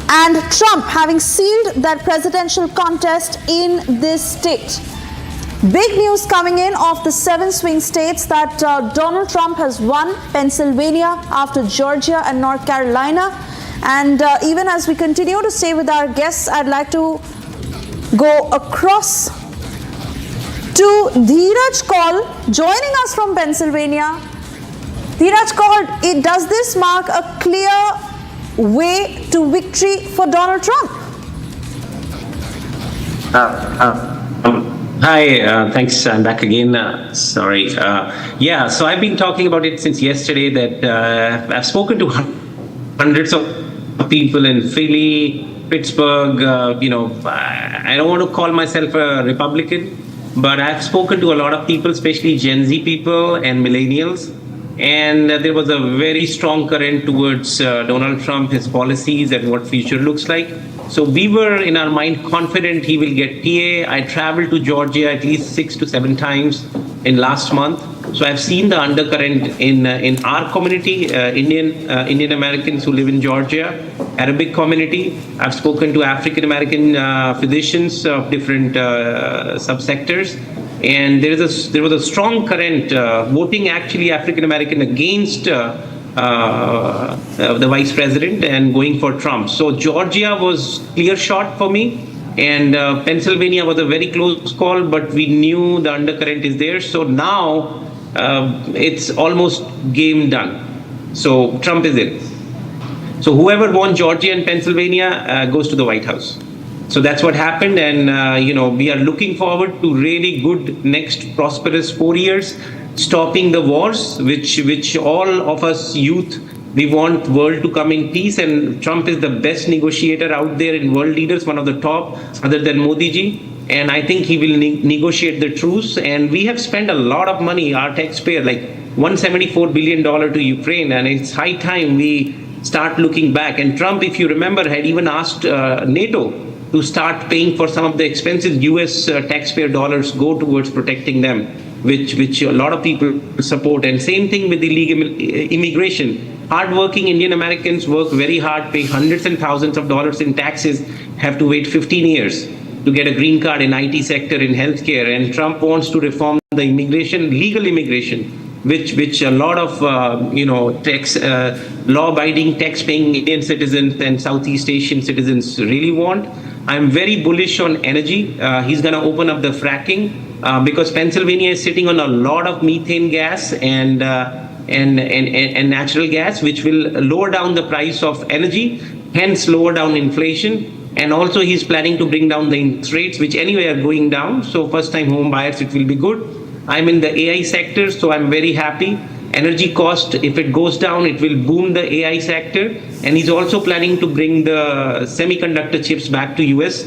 and Trump having sealed that presidential contest in this state. Big news coming in of the 7 swing states that Donald Trump has won Pennsylvania after Georgia and North Carolina. And even as we continue to stay with our guests, I'd like to go across to Dheeraj Kaul, joining us from Pennsylvania. Dheeraj Kaul, does this mark a clear way to victory for Donald Trump? Hi, thanks. I'm back again. Sorry. Yeah, so I've been talking about it since yesterday that I've spoken to hundreds of people in Philly, Pittsburgh. I don't want to call myself a Republican, but I've spoken to a lot of people, especially Gen Z people and millennials. And there was a very strong current towards Donald Trump, his policies, and what future looks like. So we were in our mind confident he will get PA. I traveled to Georgia at least 6 to 7 times in last month. So I've seen the undercurrent in our community, Indian Americans who live in Georgia, Arabic community. I've spoken to African American physicians of different subsectors. And there was a strong current voting actually African American against the vice president and going for Trump. So Georgia was clear shot for me, and Pennsylvania was a very close call, but we knew the undercurrent is there. So now it's almost game done. So Trump is in. So whoever won Georgia and Pennsylvania goes to the White House. So that's what happened, and we are looking forward to really good next prosperous 4 years, stopping the wars, which all of us youth, we want world to come in peace, and Trump is the best negotiator out there in world leaders, one of the top, other than Modi ji, and I think he will negotiate the truce. And we have spent a lot of money, our taxpayer, like $174 billion to Ukraine, and it's high time we start looking back. And Trump, if you remember, had even asked NATO to start paying for some of the expenses. US taxpayer dollars go towards protecting them, which a lot of people support. And same thing with illegal immigration. Hardworking Indian Americans work very hard, pay hundreds and thousands of dollars in taxes, have to wait 15 years to get a green card in IT sector, in healthcare. And Trump wants to reform the immigration, legal immigration, which a lot of law-abiding, tax-paying Indian citizens and Southeast Asian citizens really want. I'm very bullish on energy. He's going to open up the fracking because Pennsylvania is sitting on a lot of methane gas and natural gas, which will lower down the price of energy, hence lower down inflation. And also he's planning to bring down the interest rates, which anyway are going down. So first-time home buyers, it will be good. I'm in the AI sector, so I'm very happy. Energy cost, if it goes down, it will boom the AI sector. And he's also planning to bring the semiconductor chips back to US,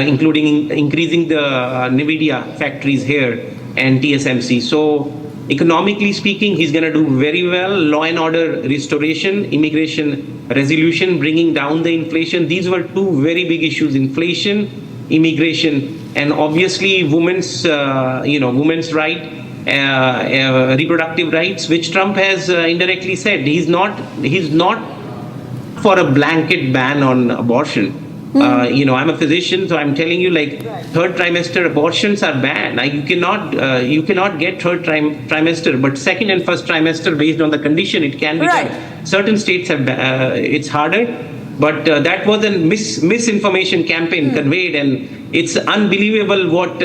including increasing the NVIDIA factories here and TSMC. So economically speaking, he's going to do very well. Law and order restoration, immigration resolution, bringing down the inflation. These were 2 very big issues: inflation, immigration, and obviously women's right. Reproductive rights, which Trump has indirectly said he's not for a blanket ban on abortion. I'm a physician, so I'm telling you, like, third trimester abortions are banned. Like, you cannot get third trimester, but second and first trimester, based on the condition, it can be done. Certain states have it's harder. But that was a misinformation campaign conveyed, and it's unbelievable what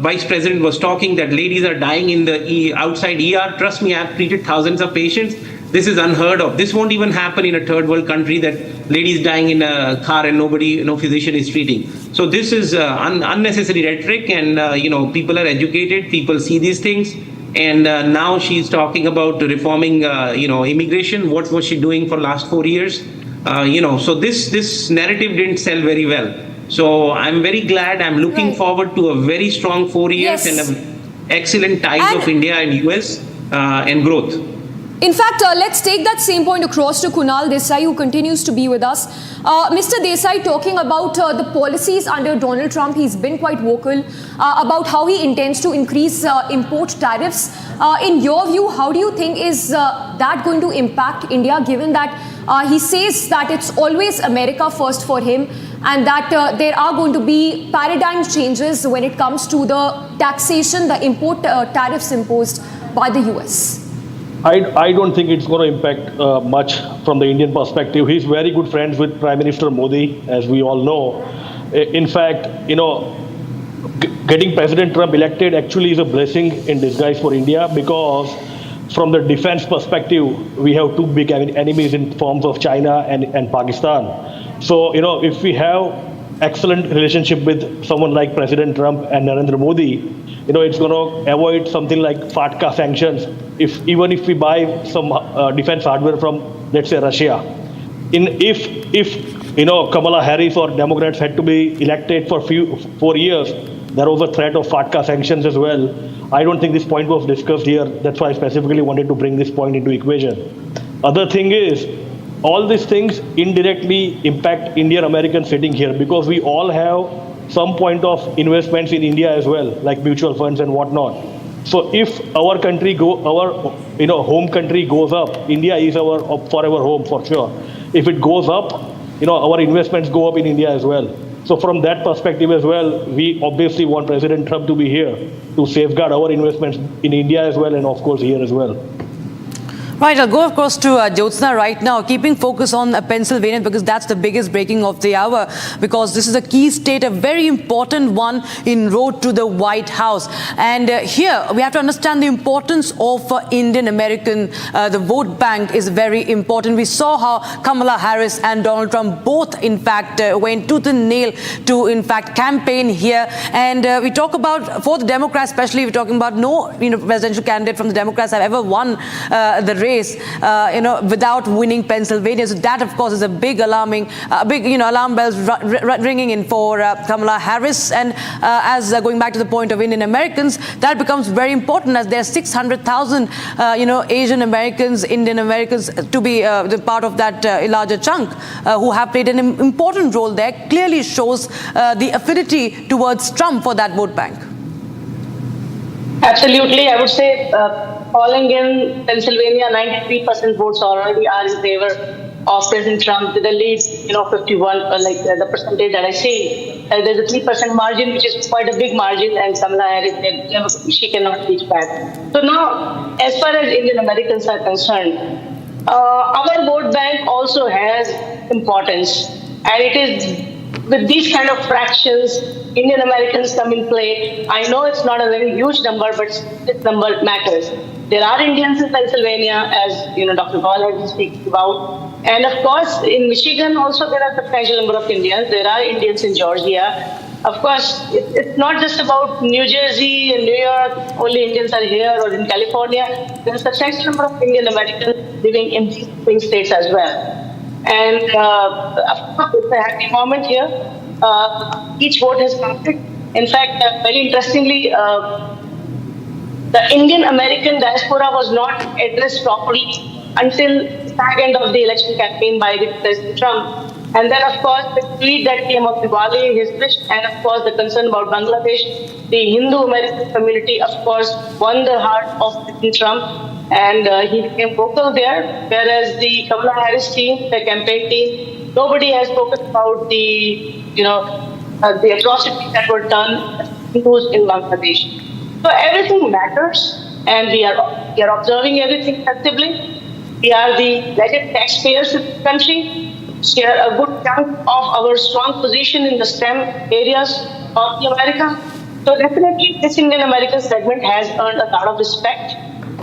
Vice President was talking, that ladies are dying in the outside ER. Trust me, I've treated thousands of patients. This is unheard of. This won't even happen in a third world country, that ladies dying in a car and no physician is treating. So this is unnecessary rhetoric, and people are educated, people see these things. And now she's talking about reforming, immigration. What was she doing for last 4 years? So this narrative didn't sell very well. So I'm very glad. I'm looking forward to a very strong 4 years and an excellent ties of India and US and growth. In fact, let's take that same point across to Kunal Desai, who continues to be with us. Mr. Desai, talking about the policies under Donald Trump, he's been quite vocal about how he intends to increase import tariffs. In your view, how do you think is that going to impact India, given that he says that it's always America first for him, and that there are going to be paradigm changes when it comes to the taxation, the import tariffs imposed by the US? I don't think it's going to impact much from the Indian perspective. He's very good friends with Prime Minister Modi, as we all know. In fact, getting President Trump elected actually is a blessing in disguise for India, because from the defense perspective, we have two big enemies in forms of China and Pakistan. So, if we have excellent relationship with someone like President Trump and Narendra Modi, it's going to avoid something like FATCA sanctions. Even if we buy some defense hardware from, let's say, Russia, if Kamala Harris or Democrats had to be elected for 4 years, there was a threat of FATCA sanctions as well. I don't think this point was discussed here. That's why I specifically wanted to bring this point into equation. Other thing is, all these things indirectly impact Indian Americans sitting here, because we all have some point of investments in India as well, like mutual funds and whatnot. So if our country home country goes up, India is our forever home for sure. If it goes up, our investments go up in India as well. So from that perspective as well, we obviously want President Trump to be here to safeguard our investments in India as well, and of course here as well. Right, I'll go, of course, to Jyotsna right now, keeping focus on Pennsylvania, because that's the biggest breaking of the hour, because this is a key state, a very important one in road to the White House. And here, we have to understand the importance of Indian American. The vote bank is very important. We saw how Kamala Harris and Donald Trump both, in fact, went tooth and nail to, in fact, campaign here. And we talk about, for the Democrats especially, we're talking about no presidential candidate from the Democrats have ever won the race, without winning Pennsylvania. So that, of course, is a big alarming, alarm bells ringing in for Kamala Harris. And as going back to the point of Indian Americans, that becomes very important, as there are 600,000, Asian Americans, Indian Americans to be the part of that larger chunk who have played an important role there. Clearly shows the affinity towards Trump for that vote bank. Absolutely. I would say falling in Pennsylvania, 93% votes already are in favor of President Trump, with a lead, 51, like the percentage that I see. There's a 3% margin, which is quite a big margin, and Kamala Harris, she cannot reach back. So now, as far as Indian Americans are concerned, our vote bank also has importance, and it is with these kind of fractions, Indian Americans come in play. I know it's not a very huge number, but this number matters. There are Indians in Pennsylvania, as Dr. Paul has been speaking about. And of course, in Michigan also there are a substantial number of Indians. There are Indians in Georgia. Of course, it's not just about New Jersey and New York, only Indians are here, or in California. There is a substantial number of Indian Americans living in these swing states as well. And of course, it's a happy moment here. Each vote has counted. In fact, very interestingly, the Indian American diaspora was not addressed properly until the fag end of the election campaign by President Trump. And then, of course, the tweet that came of Diwali, his wish, and of course, the concern about Bangladesh, the Hindu American community, of course, won the heart of President Trump. And he became vocal there, whereas the Kamala Harris team, the campaign team, nobody has spoken about the atrocities that were done in Bangladesh. So everything matters, and we are observing everything actively. We are the alleged taxpayers in the country, share a good chunk of our strong position in the STEM areas of the America. So definitely, this Indian American segment has earned a lot of respect.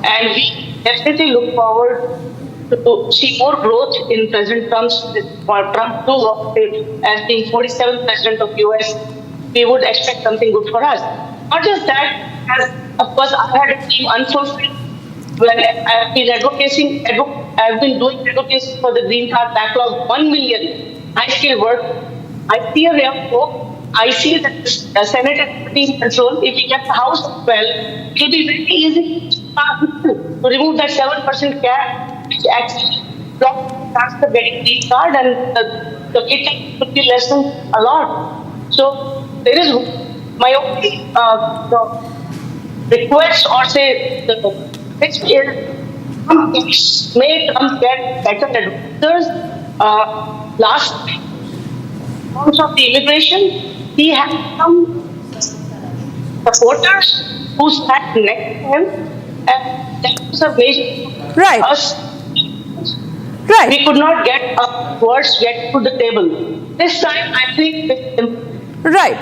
And we definitely look forward to see more growth in President Trump's, for Trump too, as being 47th president of US. We would expect something good for us. Not just that, as of course I've had a team unfulfilled. When I've been I've been doing advocacy for the green card backlog, 1 million. I still work. I see a way of hope. I see that the Senate is in control. If we get the House well, it will be very easy. to remove that 7% cap, which actually blocks transfer getting green card, and the kid could be less than a lot. So there is my only request, or say the next is may Trump get better advisors. Last months of the immigration, he had some supporters who sat next to him, and that was a major right. Us. Right. We could not get words get to the table. This time, I think. Right.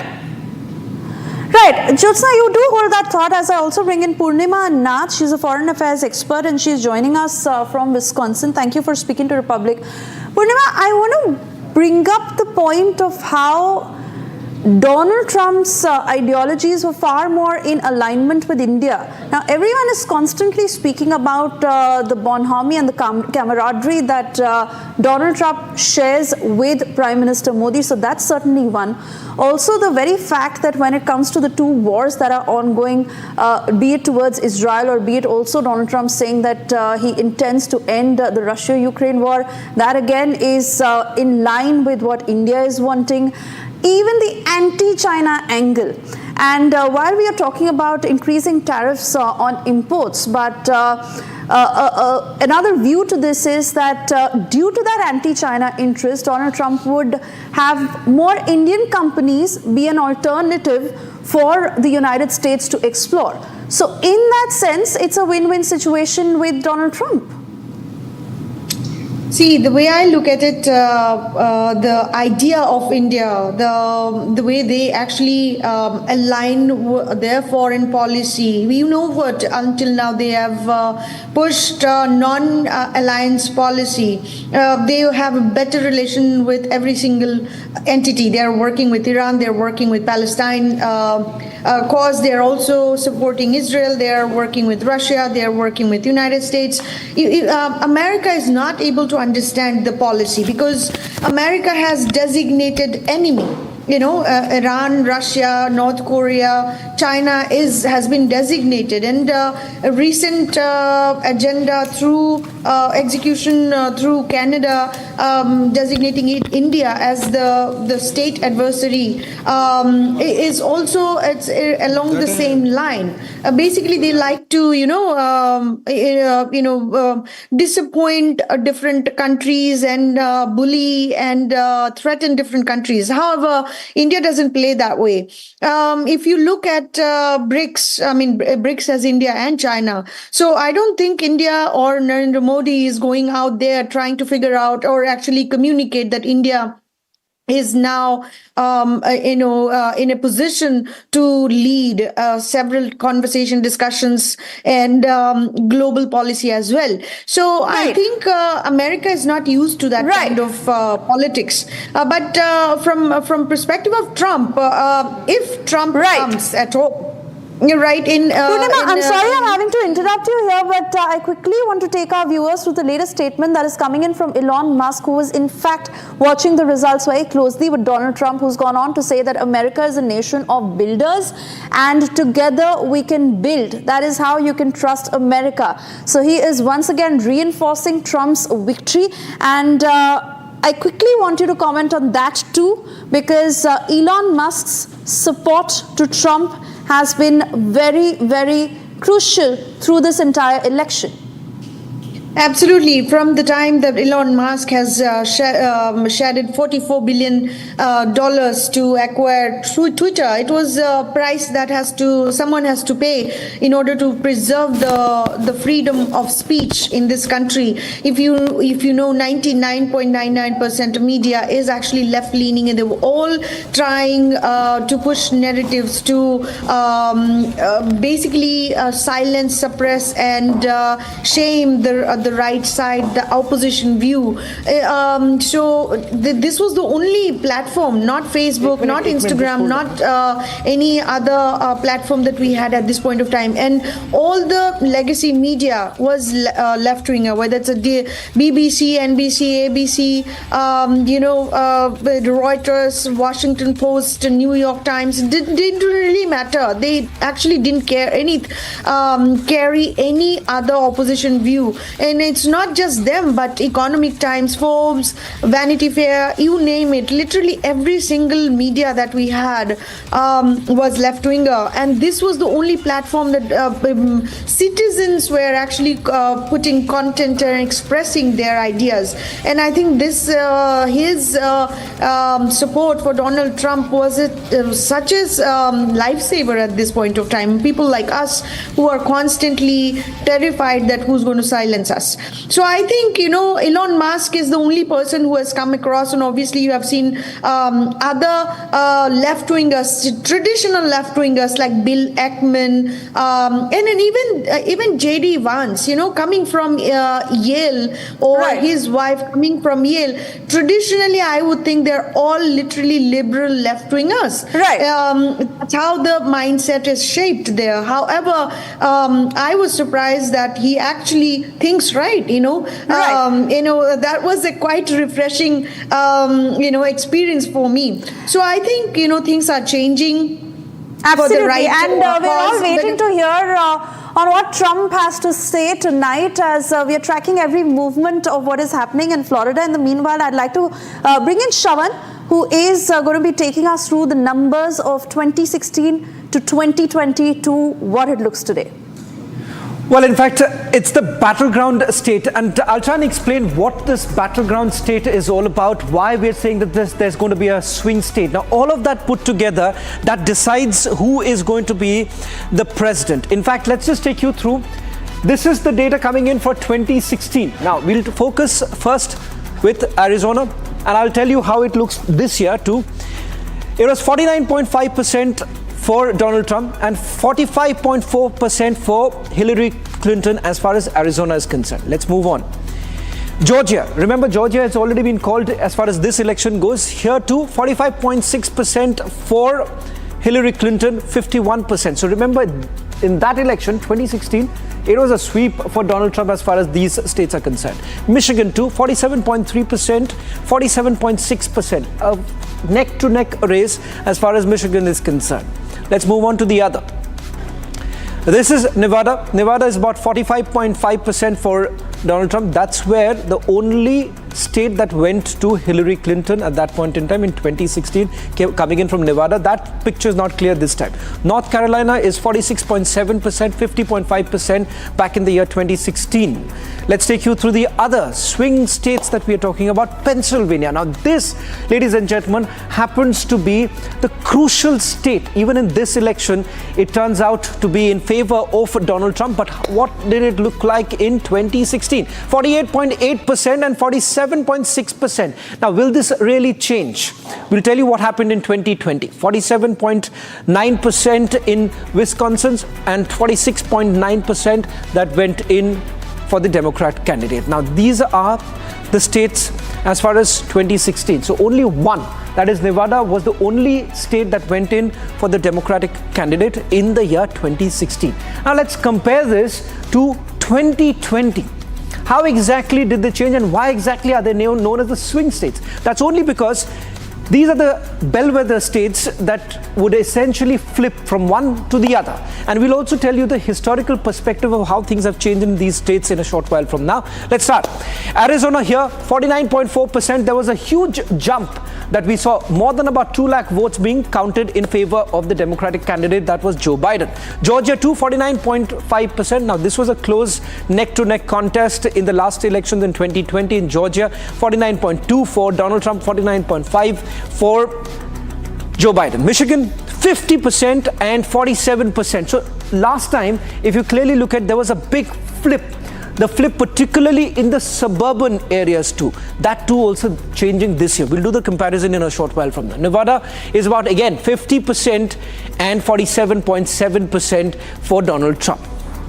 Right. Jyotsna, you do hold that thought as I also bring in Purnima Nath. She's a foreign affairs expert and she's joining us from Wisconsin. Thank you for speaking to Republic. Purnima, I want to bring up the point of how Donald Trump's ideologies were far more in alignment with India. Now, everyone is constantly speaking about the bonhomie and the camaraderie that Donald Trump shares with Prime Minister Modi. So that's certainly one. Also, the very fact that when it comes to the two wars that are ongoing, be it towards Israel or be it also Donald Trump saying that he intends to end the Russia-Ukraine war, that again is in line with what India is wanting. Even the anti-China angle. And while we are talking about increasing tariffs on imports, but another view to this is that due to that anti-China interest, Donald Trump would have more Indian companies be an alternative for the United States to explore. So in that sense, it's a win-win situation with Donald Trump. See, the way I look at it, the idea of India, the way they actually align their foreign policy, we know what until now they have pushed non-alliance policy. They have a better relation with every single entity. They are working with Iran, they are working with Palestine cause, they are also supporting Israel, they are working with Russia, they are working with United States. America is not able to understand the policy because America has designated enemy. You know, Iran, Russia, North Korea, China has been designated, and a recent agenda through execution through Canada designating India as the state adversary is also it's along the same line. Basically, they like to disappoint different countries and bully and threaten different countries. However, India doesn't play that way. If you look at BRICS, I mean, BRICS has India and China. So I don't think India or Narendra Modi is going out there trying to figure out or actually communicate that India is now, in a position to lead several conversation discussions and global policy as well. So I think America is not used to that kind of politics. But from perspective of Trump, if Trump comes at all, you're right. I'm sorry I'm having to interrupt you here, but I quickly want to take our viewers through the latest statement that is coming in from Elon Musk, who is in fact watching the results very closely with Donald Trump, who's gone on to say that America is a nation of builders and together we can build. That is how you can trust America. So he is once again reinforcing Trump's victory, and I quickly want you to comment on that too, because Elon Musk's support to Trump has been very, very crucial through this entire election. Absolutely. From the time that Elon Musk has shedded $44 billion to acquire through Twitter, it was a price that someone has to pay in order to preserve the freedom of speech in this country. If you know, 99.99% of media is actually left leaning, and they were all trying to push narratives to basically silence, suppress, and shame the the right side, the opposition view. This was the only platform, not Facebook, not Instagram, not any other platform that we had at this point of time. And all the legacy media was left-winger, whether it's a BBC, NBC, ABC, Reuters, Washington Post, New York Times. Didn't really matter. They actually didn't carry any other opposition view. And it's not just them, but Economic Times, Forbes, Vanity Fair, you name it. Literally every single media that we had was left-winger. And this was the only platform that citizens were actually putting content and expressing their ideas. And I think this his support for Donald Trump was such a lifesaver at this point of time. People like us who are constantly terrified that who's going to silence us. So I think, Elon Musk is the only person who has come across, and obviously you have seen other left-wingers, traditional left-wingers like Bill Ackman, and then even J.D. Vance, coming from Yale, or his wife coming from Yale. Traditionally, I would think they're all literally liberal left-wingers. Right. That's how the mindset is shaped there. However, I was surprised that he actually thinks right. That was a quite refreshing, experience for me. So I think, things are changing. Absolutely. For the right and we're all waiting to hear on what Trump has to say tonight, as we are tracking every movement of what is happening in Florida. In the meanwhile, I'd like to bring in Shravan, who is going to be taking us through the numbers of 2016 to 2020 to what it looks today. Well, in fact, it's the battleground state, and I'll try and explain what this battleground state is all about, why we're saying that there's going to be a swing state. Now, all of that put together, that decides who is going to be the president. In fact, let's just take you through. This is the data coming in for 2016. Now, we'll focus first with Arizona, and I'll tell you how it looks this year too. It was 49.5% for Donald Trump and 45.4% for Hillary Clinton as far as Arizona is concerned. Let's move on. Georgia. Remember, Georgia has already been called as far as this election goes. Here too, 45.6% for Hillary Clinton, 51%. So remember, in that election, 2016, it was a sweep for Donald Trump as far as these states are concerned. Michigan too, 47.3%, 47.6%. A neck-to-neck race as far as Michigan is concerned. Let's move on to the other. This is Nevada. Nevada is about 45.5% for Donald Trump. That's where the only state that went to Hillary Clinton at that point in time in 2016, coming in from Nevada. That picture is not clear this time. North Carolina is 46.7%, 50.5% back in the year 2016. Let's take you through the other swing states that we are talking about. Pennsylvania. Now this, ladies and gentlemen, happens to be the crucial state. Even in this election, it turns out to be in favor of Donald Trump. But what did it look like in 2016? 48.8% and 47.6%. Now, will this really change? We'll tell you what happened in 2020. 47.9% in Wisconsin and 46.9% that went in for the Democrat candidate. Now, these are the states as far as 2016. So only one, that is Nevada, was the only state that went in for the Democratic candidate in the year 2016. Now, let's compare this to 2020. How exactly did they change, and why exactly are they known as the swing states? That's only because these are the bellwether states that would essentially flip from one to the other. And we'll also tell you the historical perspective of how things have changed in these states in a short while from now. Let's start. Arizona here, 49.4%. There was a huge jump that we saw, more than about 2 lakh votes being counted in favor of the Democratic candidate, that was Joe Biden. Georgia too, 49.5%. Now this was a close neck-to-neck contest in the last elections in 2020 in Georgia. 49.2 for Donald Trump, 49.5 for Joe Biden. Michigan, 50% and 47%. So last time, if you clearly look at, there was a big flip. The flip particularly in the suburban areas too. That too also changing this year. We'll do the comparison in a short while from now. Nevada is about, again, 50% and 47.7% for Donald Trump.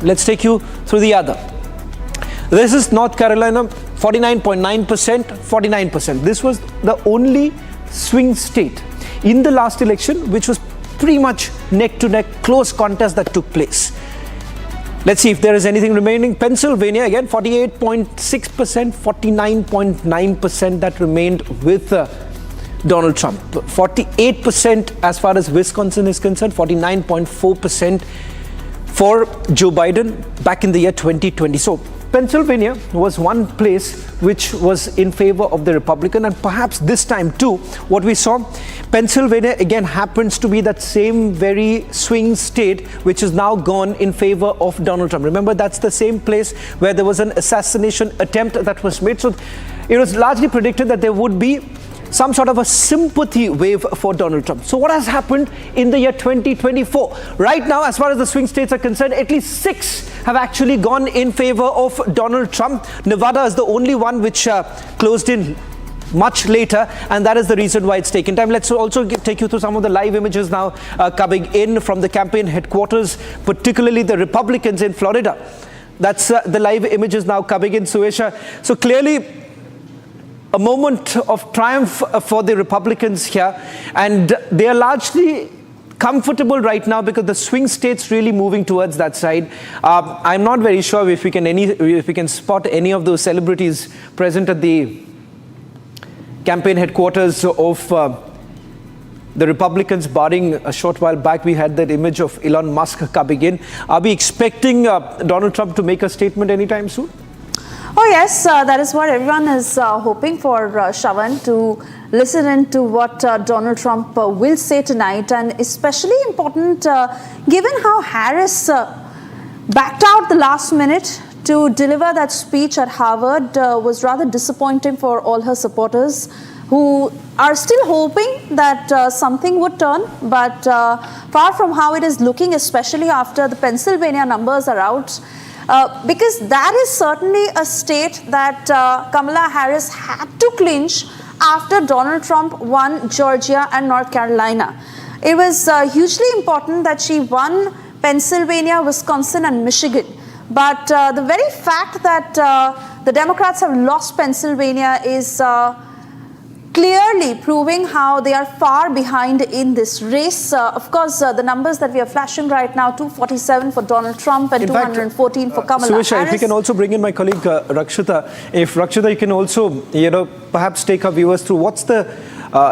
Let's take you through the other. This is North Carolina, 49.9%, 49%. This was the only swing state in the last election which was pretty much neck to neck, close contest that took place. Let's see if there is anything remaining. Pennsylvania, again, 48.6%, 49.9% that remained with Donald Trump. 48% as far as Wisconsin is concerned, 49.4% for Joe Biden back in the year 2020. So Pennsylvania was one place which was in favor of the Republican, and perhaps this time too, what we saw, Pennsylvania again happens to be that same very swing state which is now gone in favor of Donald Trump. Remember, that's the same place where there was an assassination attempt that was made. So it was largely predicted that there would be some sort of a sympathy wave for Donald Trump. So what has happened in the year 2024? Right now, as far as the swing states are concerned, at least 6 have actually gone in favor of Donald Trump. Nevada is the only one which closed in much later, and that is the reason why it's taken time. Let's also take you through some of the live images now coming in from the campaign headquarters, particularly the Republicans in Florida. That's the live images now coming in, Suesha. So clearly, a moment of triumph for the Republicans here, and they are largely comfortable right now because the swing states really moving towards that side. I'm not very sure if we can spot any of those celebrities present at the campaign headquarters of the Republicans, barring a short while back we had that image of Elon Musk coming in. Are we expecting Donald Trump to make a statement anytime soon? Oh yes, that is what everyone is hoping for, Shravan, to listen in to what Donald Trump will say tonight, and especially important given how Harris backed out the last minute to deliver that speech at Harvard was rather disappointing for all her supporters, who are still hoping that something would turn, but far from how it is looking, especially after the Pennsylvania numbers are out. Because that is certainly a state that Kamala Harris had to clinch after Donald Trump won Georgia and North Carolina. It was hugely important that she won Pennsylvania, Wisconsin, and Michigan. But the very fact that the Democrats have lost Pennsylvania is clearly proving how they are far behind in this race. Of course, the numbers that we are flashing right now, 247 for Donald Trump and 214 for Kamala Harris. If we can also bring in my colleague Rakshita. If Rakshita, you can also, perhaps take our viewers through what's the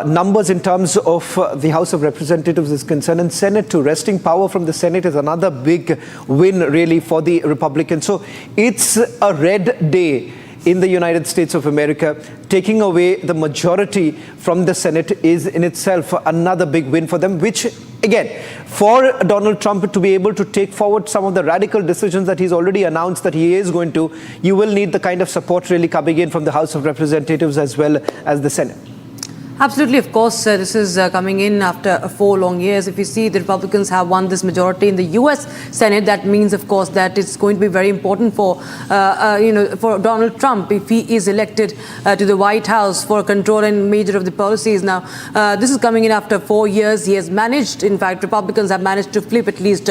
numbers in terms of the House of Representatives is concerned, and Senate too. Wresting power from the Senate is another big win really for the Republicans. So it's a red day in the United States of America. Taking away the majority from the Senate is in itself another big win for them, which again, for Donald Trump to be able to take forward some of the radical decisions that he's already announced that he is going to, you will need the kind of support really coming in from the House of Representatives as well as the Senate. Absolutely, of course, this is coming in after 4 long years. If you see the Republicans have won this majority in the U.S. Senate, that means, of course, that it's going to be very important for, for Donald Trump if he is elected to the White House for control and major of the policies. Now, this is coming in after 4 years. He has managed, in fact, Republicans have managed to flip at least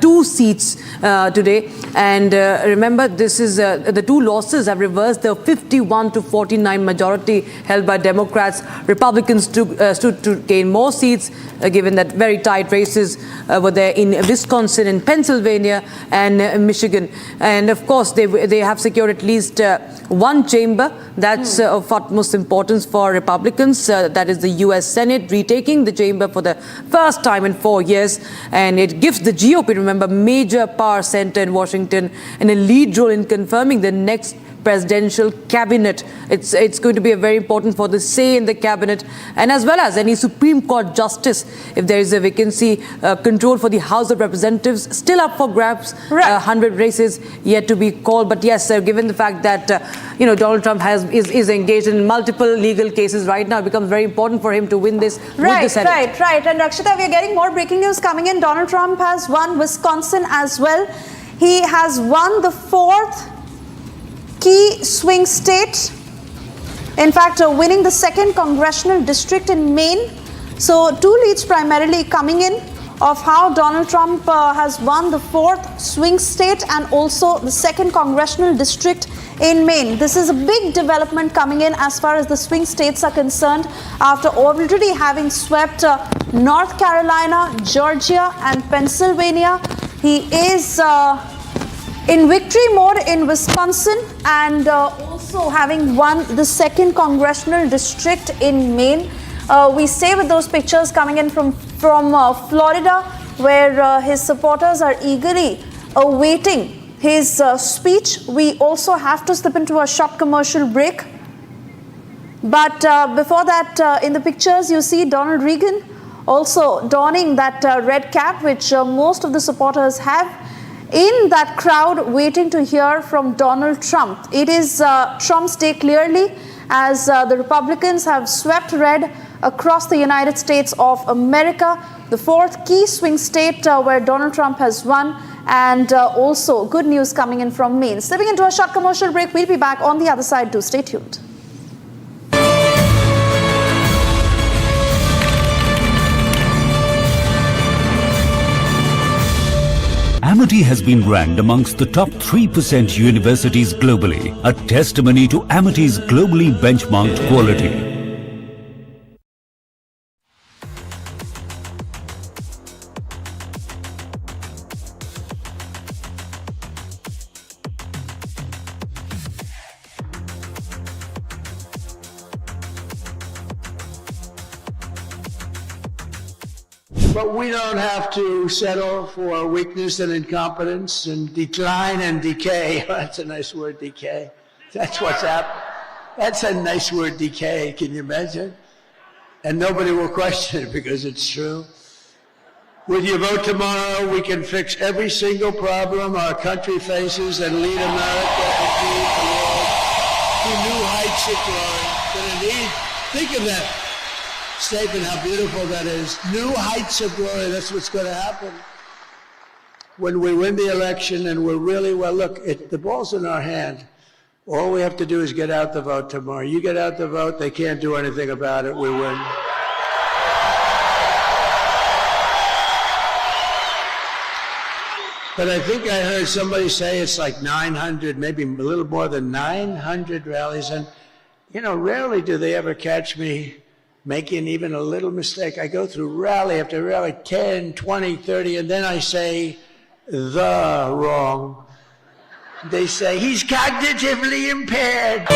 2 seats today. And remember, this is the 2 losses have reversed the 51-49 majority held by Democrats. Republicans stood to gain more seats, given that very tight races were there in Wisconsin and Pennsylvania and Michigan. And of course, they have secured at least 1 chamber. That's of utmost importance for Republicans. That is the U.S. Senate, retaking the chamber for the first time in 4 years. And it gives the GOP, remember, major power center in Washington and a lead role in confirming the next presidential cabinet. It's going to be very important for the say in the cabinet, and as well as any Supreme Court justice if there is a vacancy. Control for the House of Representatives still up for grabs. 100 races yet to be called. But yes, given the fact that Donald Trump is engaged in multiple legal cases right now, it becomes very important for him to win this with the Senate. Right. And Rakshita, we are getting more breaking news coming in. Donald Trump has won Wisconsin as well. He has won the 4th key swing state, in fact winning the 2nd congressional district in Maine. So 2 leads primarily coming in of how Donald Trump has won the 4th swing state and also the 2nd congressional district in Maine. This is a big development coming in as far as the swing states are concerned after already having swept North Carolina, Georgia and Pennsylvania. He is in victory mode in Wisconsin and also having won the 2nd congressional district in Maine. We stay with those pictures coming in from Florida, where his supporters are eagerly awaiting his speech. We also have to slip into a short commercial break. But before that, in the pictures, you see Donald Reagan also donning that red cap, which most of the supporters have, in that crowd waiting to hear from Donald Trump. It is Trump's day clearly, as the Republicans have swept red across the United States of America, the 4th key swing state where Donald Trump has won, and also good news coming in from Maine. Slipping into a short commercial break, we'll be back on the other side too. Stay tuned. Amity has been ranked amongst the top 3% universities globally, a testimony to Amity's globally benchmarked quality. But we don't have to settle for weakness and incompetence and decline and decay. That's a nice word, decay. That's what's happening. That's a nice word, decay. Can you imagine? And nobody will question it because it's true. With your vote tomorrow, we can fix every single problem our country faces and lead America and lead the world to new heights of glory. Think of that statement, how beautiful that is. New heights of glory, that's what's going to happen. When we win the election and we're really, well, look, the ball's in our hand. All we have to do is get out the vote tomorrow. You get out the vote, they can't do anything about it, we win. But I think I heard somebody say it's like 900, maybe a little more than 900 rallies. And, you know, rarely do they ever catch me making even a little mistake. I go through rally after rally, 10, 20, 30, and then I say the wrong. They say, he's cognitively impaired.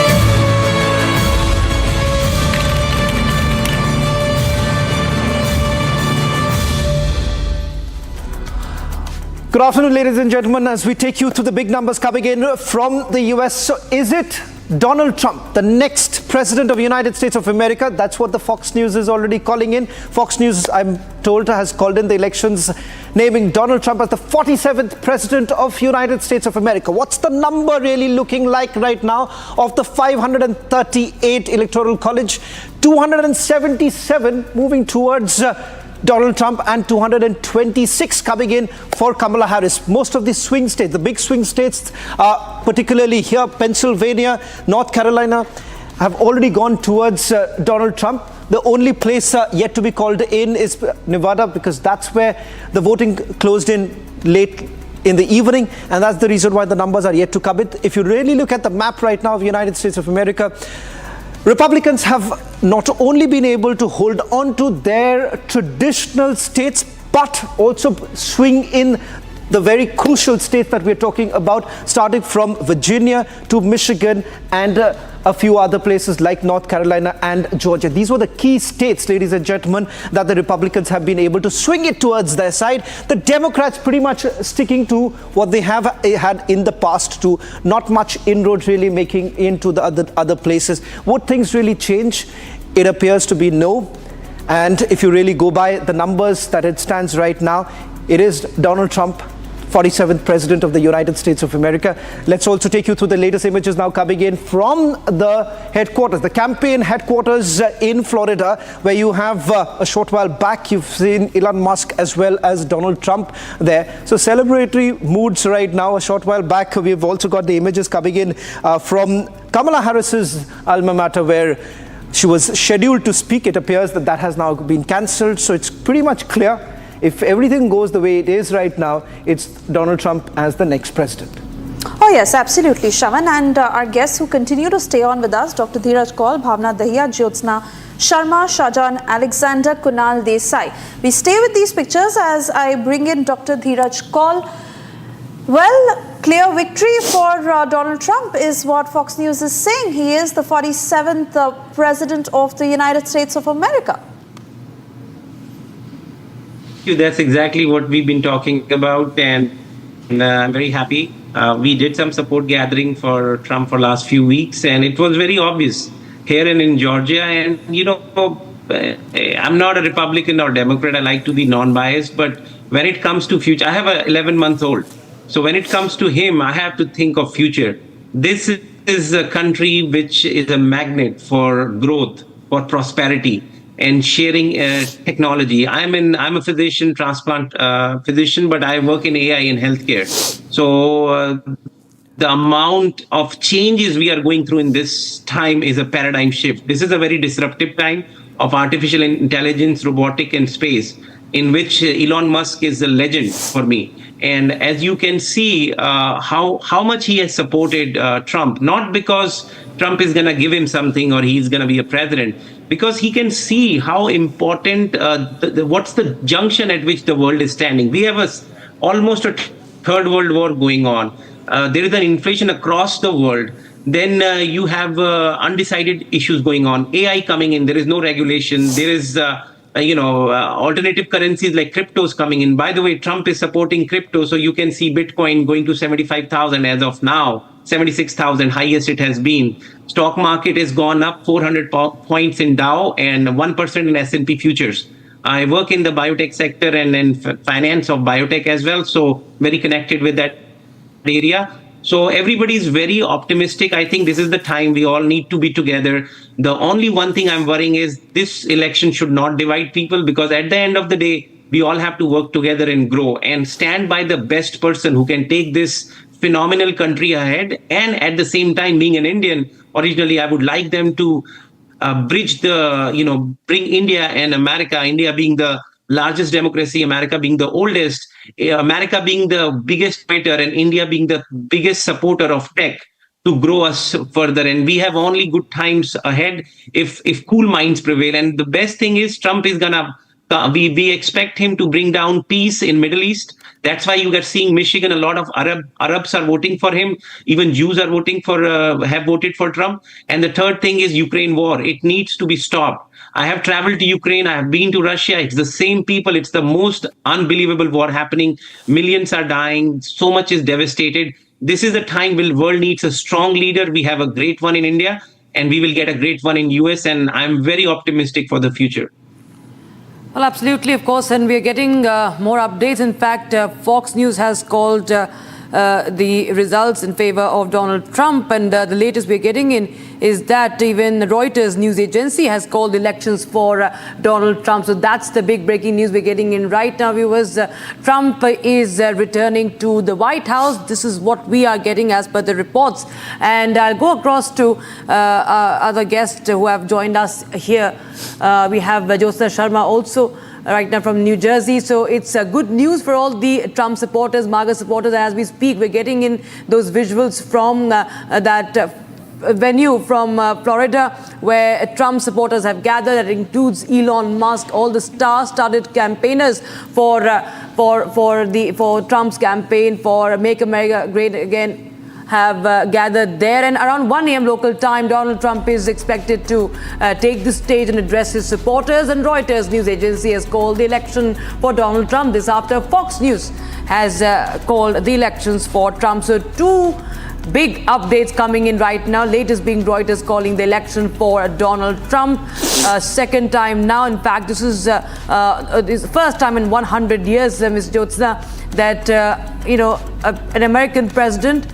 Good afternoon, ladies and gentlemen, as we take you through the big numbers coming in from the US. So is it Donald Trump, the next president of the United States of America? That's what the Fox News is already calling in. Fox News, I'm told, has called in the elections, naming Donald Trump as the 47th president of the United States of America. What's the number really looking like right now? Of the 538 electoral college, 277 moving towards Donald Trump and 226 coming in for Kamala Harris. Most of the swing states, the big swing states, particularly here, Pennsylvania, North Carolina, have already gone towards Donald Trump. The only place yet to be called in is Nevada, because that's where the voting closed in late in the evening, and that's the reason why the numbers are yet to come in. If you really look at the map right now of the United States of America, Republicans have not only been able to hold on to their traditional states, but also swing in the very crucial states that we're talking about, starting from Virginia to Michigan and a few other places like North Carolina and Georgia. These were the key states, ladies and gentlemen, that the Republicans have been able to swing it towards their side. The Democrats pretty much sticking to what they have had in the past, to not much inroads really making into the other places. Would things really change? It appears to be no. And if you really go by the numbers that it stands right now, it is Donald Trump, 47th President of the United States of America. Let's also take you through the latest images now coming in from the headquarters, the campaign headquarters in Florida, where you have a short while back, you've seen Elon Musk as well as Donald Trump there. So celebratory moods right now. A short while back, we've also got the images coming in from Kamala Harris's alma mater, where she was scheduled to speak. It appears that that has now been cancelled. So it's pretty much clear if everything goes the way it is right now, it's Donald Trump as the next president. Oh yes, absolutely, Shravan. And our guests who continue to stay on with us, Dr. Dheeraj Kaul, Bhavna Dahiya, Jyotsna Sharma, Shahjahan Alexander, Kunal Desai. We stay with these pictures as I bring in Dr. Dheeraj Kaul. Well, clear victory for Donald Trump is what Fox News is saying. He is the 47th president of the United States of America. That's exactly what we've been talking about, and I'm very happy. We did some support gathering for Trump for last few weeks, and it was very obvious here and in Georgia. And, I'm not a Republican or Democrat. I like to be non-biased. But when it comes to future, I have a 11-month-old. So when it comes to him, I have to think of future. This is a country which is a magnet for growth, for prosperity, and sharing technology. I'm a physician, transplant physician, but I work in AI in healthcare. So the amount of changes we are going through in this time is a paradigm shift. This is a very disruptive time of artificial intelligence, robotic, and space, in which Elon Musk is a legend for me. And as you can see, how much he has supported Trump, not because Trump is going to give him something or he's going to be a president, because he can see how important, what's the junction at which the world is standing. We have almost a third world war going on. There is an inflation across the world. Then you have undecided issues going on. AI coming in. There is no regulation. There is, alternative currencies like cryptos coming in. By the way, Trump is supporting crypto. So you can see Bitcoin going to 75,000 as of now, 76,000, highest it has been. Stock market has gone up 400 points in Dow and 1% in S&P futures. I work in the biotech sector and in finance of biotech as well. So very connected with that area. So everybody is very optimistic. I think this is the time we all need to be together. The only one thing I'm worrying is this election should not divide people, because at the end of the day, we all have to work together and grow and stand by the best person who can take this phenomenal country ahead. And at the same time, being an Indian, originally, I would like them to bridge the, bring India and America, India being the largest democracy, America being the oldest, America being the biggest fighter, and India being the biggest supporter of tech, to grow us further. And we have only good times ahead if cool minds prevail. And the best thing is Trump is gonna, we expect him to bring down peace in Middle East. That's why you are seeing Michigan, a lot of Arabs are voting for him. Even Jews are voting for, have voted for Trump. And the third thing is Ukraine war. It needs to be stopped. I have traveled to Ukraine. I have been to Russia. It's the same people. It's the most unbelievable war happening. Millions are dying. So much is devastated. This is the time when the world needs a strong leader. We have a great one in India, and we will get a great one in US. And I'm very optimistic for the future. Well, absolutely, of course. And we're getting more updates. In fact, Fox News has called the results in favor of Donald Trump. And the latest we're getting in is that even Reuters news agency has called elections for Donald Trump. So that's the big breaking news we're getting in right now, viewers. Trump is returning to the White House. This is what we are getting as per the reports. And I'll go across to other guests who have joined us here. We have Jyotsna Sharma also right now from New Jersey. So it's good news for all the Trump supporters, MAGA supporters. As we speak, we're getting in those visuals from that venue from Florida, where Trump supporters have gathered. That includes Elon Musk, all the star-studded campaigners for Trump's campaign for Make America Great Again have gathered there. And around 1 a.m. local time, Donald Trump is expected to take the stage and address his supporters. And Reuters news agency has called the election for Donald Trump. This after Fox News has called the elections for Trump. So two big updates coming in right now. Latest being Reuters calling the election for Donald Trump. Second time now. In fact, this is the first time in 100 years, Ms. Jyotsna, that an American president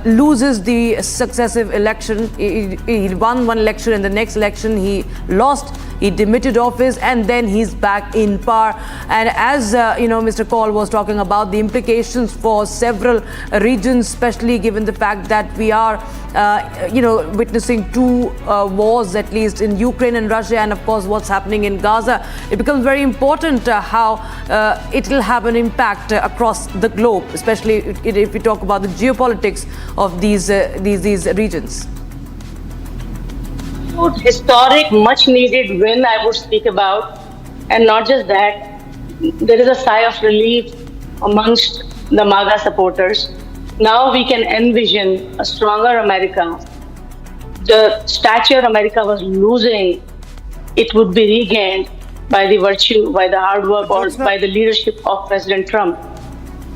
loses the successive election. He won one election, and the next election he lost He demitted office and then he's back in power. And as Mr. Kaul was talking about the implications for several regions, especially given the fact that we are witnessing two wars, at least in Ukraine and Russia, and of course what's happening in Gaza, it becomes very important how it will have an impact across the globe, especially if we talk about the geopolitics of these regions. Historic, much needed win I would speak about, and not just that, there is a sigh of relief amongst the MAGA supporters. Now we can envision a stronger America. The stature America was losing, it would be regained by the virtue, by the hard work, or by the leadership of President Trump.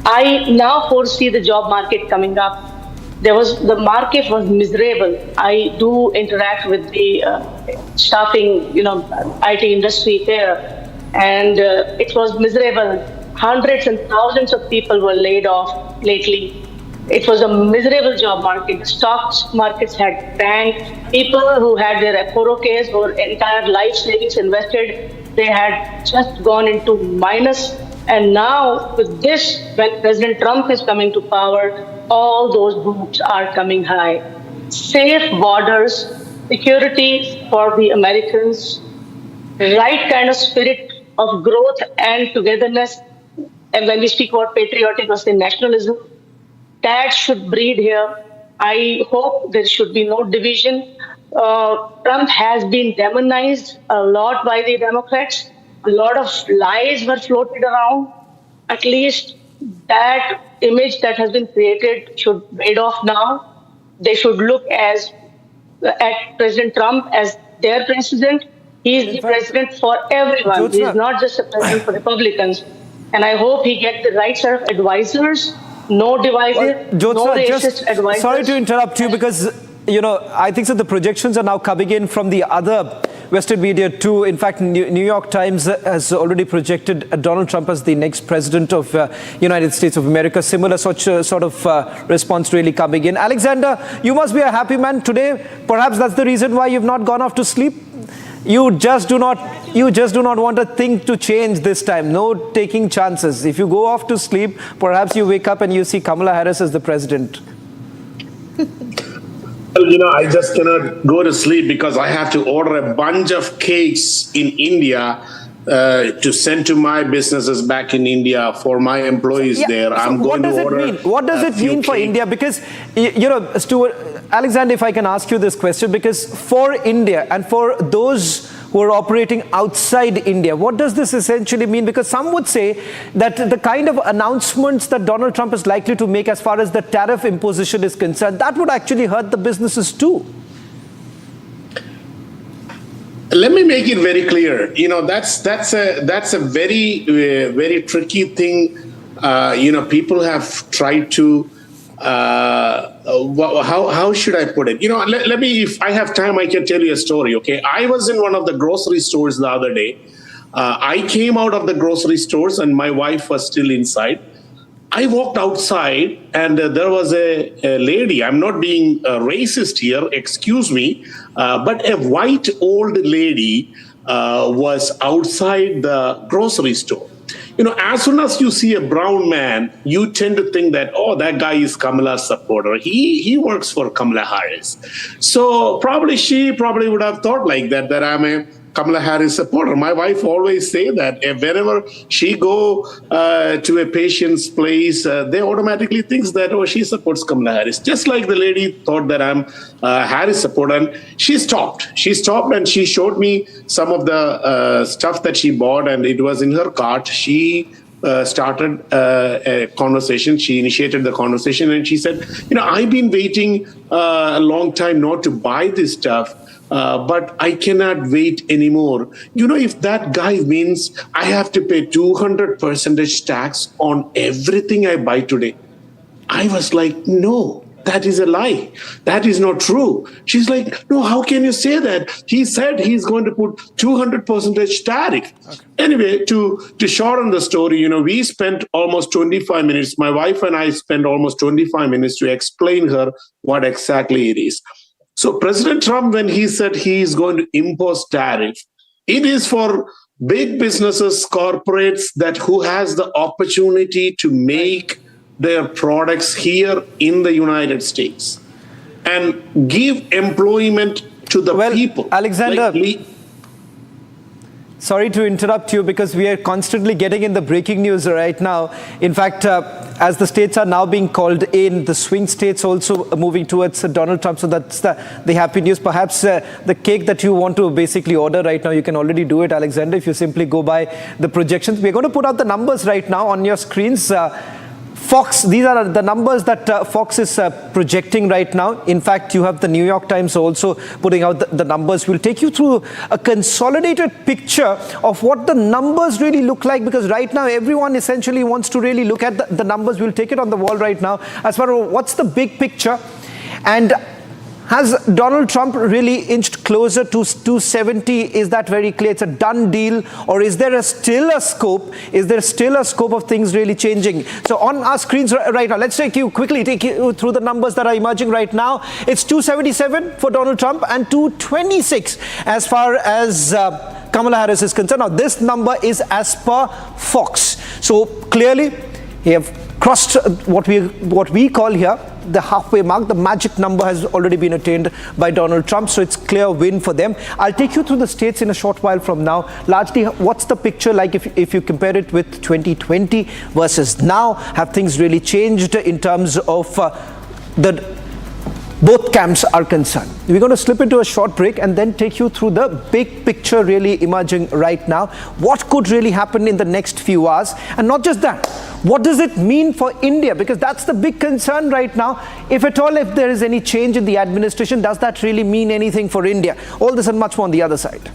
I now foresee the job market coming up. The market was miserable. I do interact with the staffing, IT industry here, and it was miserable. Hundreds and thousands of people were laid off lately. It was a miserable job market. The stocks markets had tanked. People who had their 401ks or entire life savings invested, they had just gone into minus. And now with this, when President Trump is coming to power, all those groups are coming high. Safe borders, security for the Americans, right kind of spirit of growth and togetherness. And when we speak about patriotic or say nationalism, that should breed here. I hope there should be no division. Trump has been demonized a lot by the Democrats. A lot of lies were floated around. At least that image that has been created should fade off now. They should look at President Trump as their president. He is the president for everyone. He is not just a president for Republicans. And I hope he gets the right set of advisors, no divisive, no racist advisors. Sorry to interrupt you, because I think so the projections are now coming in from the other Western media too. In fact, New York Times has already projected Donald Trump as the next president of United States of America. Similar sort of response really coming in. Alexander, you must be a happy man today. Perhaps that's the reason why you've not gone off to sleep. You just do not want a thing to change this time. No taking chances. If you go off to sleep, perhaps you wake up and you see Kamala Harris as the president. Well, I just cannot go to sleep because I have to order a bunch of cakes in India to send to my businesses back in India for my employees there. So I'm going to order. What does it mean for India? Because, Stuart, Alexander, if I can ask you this question, because for India and for those who are operating outside India, what does this essentially mean? Because some would say that the kind of announcements that Donald Trump is likely to make as far as the tariff imposition is concerned, that would actually hurt the businesses too. Let me make it very clear. That's a very very tricky thing. People have tried to. How should I put it? Let me. If I have time, I can tell you a story. Okay, I was in one of the grocery stores the other day. I came out of the grocery stores, and my wife was still inside. I walked outside, and there was a lady. I'm not being racist here, excuse me, but a white old lady was outside the grocery store. As soon as you see a brown man, you tend to think that, oh, that guy is Kamala's supporter. He works for Kamala Harris. So she probably would have thought like that I'm a Kamala Harris supporter. My wife always say that whenever she go to a patient's place, they automatically thinks that, oh, she supports Kamala Harris. Just like the lady thought that I'm a Harris supporter. And she stopped and she showed me some of the stuff that she bought, and it was in her cart. She started a conversation. She initiated the conversation, and she said, I've been waiting a long time not to buy this stuff. But I cannot wait anymore. If that guy wins, I have to pay 200% tax on everything I buy today. I was like, no, that is a lie. That is not true. She's like, no, how can you say that? He said he's going to put 200% tariff. Okay. Anyway, to shorten the story, we spent almost 25 minutes. My wife and I spent almost 25 minutes to explain her what exactly it is. So President Trump, when he said he is going to impose tariff, It is for big businesses, corporates that who has the opportunity to make their products here in the United States and give employment to the people. Alexander, sorry to interrupt you because we are constantly getting in the breaking news right now. In fact, as the states are now being called in, the swing states also moving towards Donald Trump. So that's the happy news. Perhaps the cake that you want to basically order right now, you can already do it, Alexander, if you simply go by the projections. We're going to put out the numbers right now on your screens. Fox, these are the numbers that Fox is projecting right now. In fact, you have the New York Times also putting out the numbers. We'll take you through a consolidated picture of what the numbers really look like, because right now everyone essentially wants to really look at the numbers. We'll take it on the wall right now as far as what's the big picture. And has Donald Trump really inched closer to 270? Is that very clear? It's a done deal, or is there still a scope? Is there still a scope of things really changing? So on our screens right now, let's quickly take you through the numbers that are emerging right now. It's 277 for Donald Trump and 226 as far as Kamala Harris is concerned. Now, this number is as per Fox. So clearly, we have crossed what we call here the halfway mark. The magic number has already been attained by Donald Trump, so it's clear win for them. I'll take you through the states in a short while from now. Largely, what's the picture like if you compare it with 2020 versus now? Have things really changed in terms of both camps are concerned? We're going to slip into a short break and then take you through the big picture really emerging right now. What could really happen in the next few hours? And not just that, what does it mean for India? Because that's the big concern right now. If at all, if there is any change in the administration, does that really mean anything for India? All this and much more on the other side.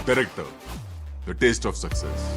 Director, The Taste of Success.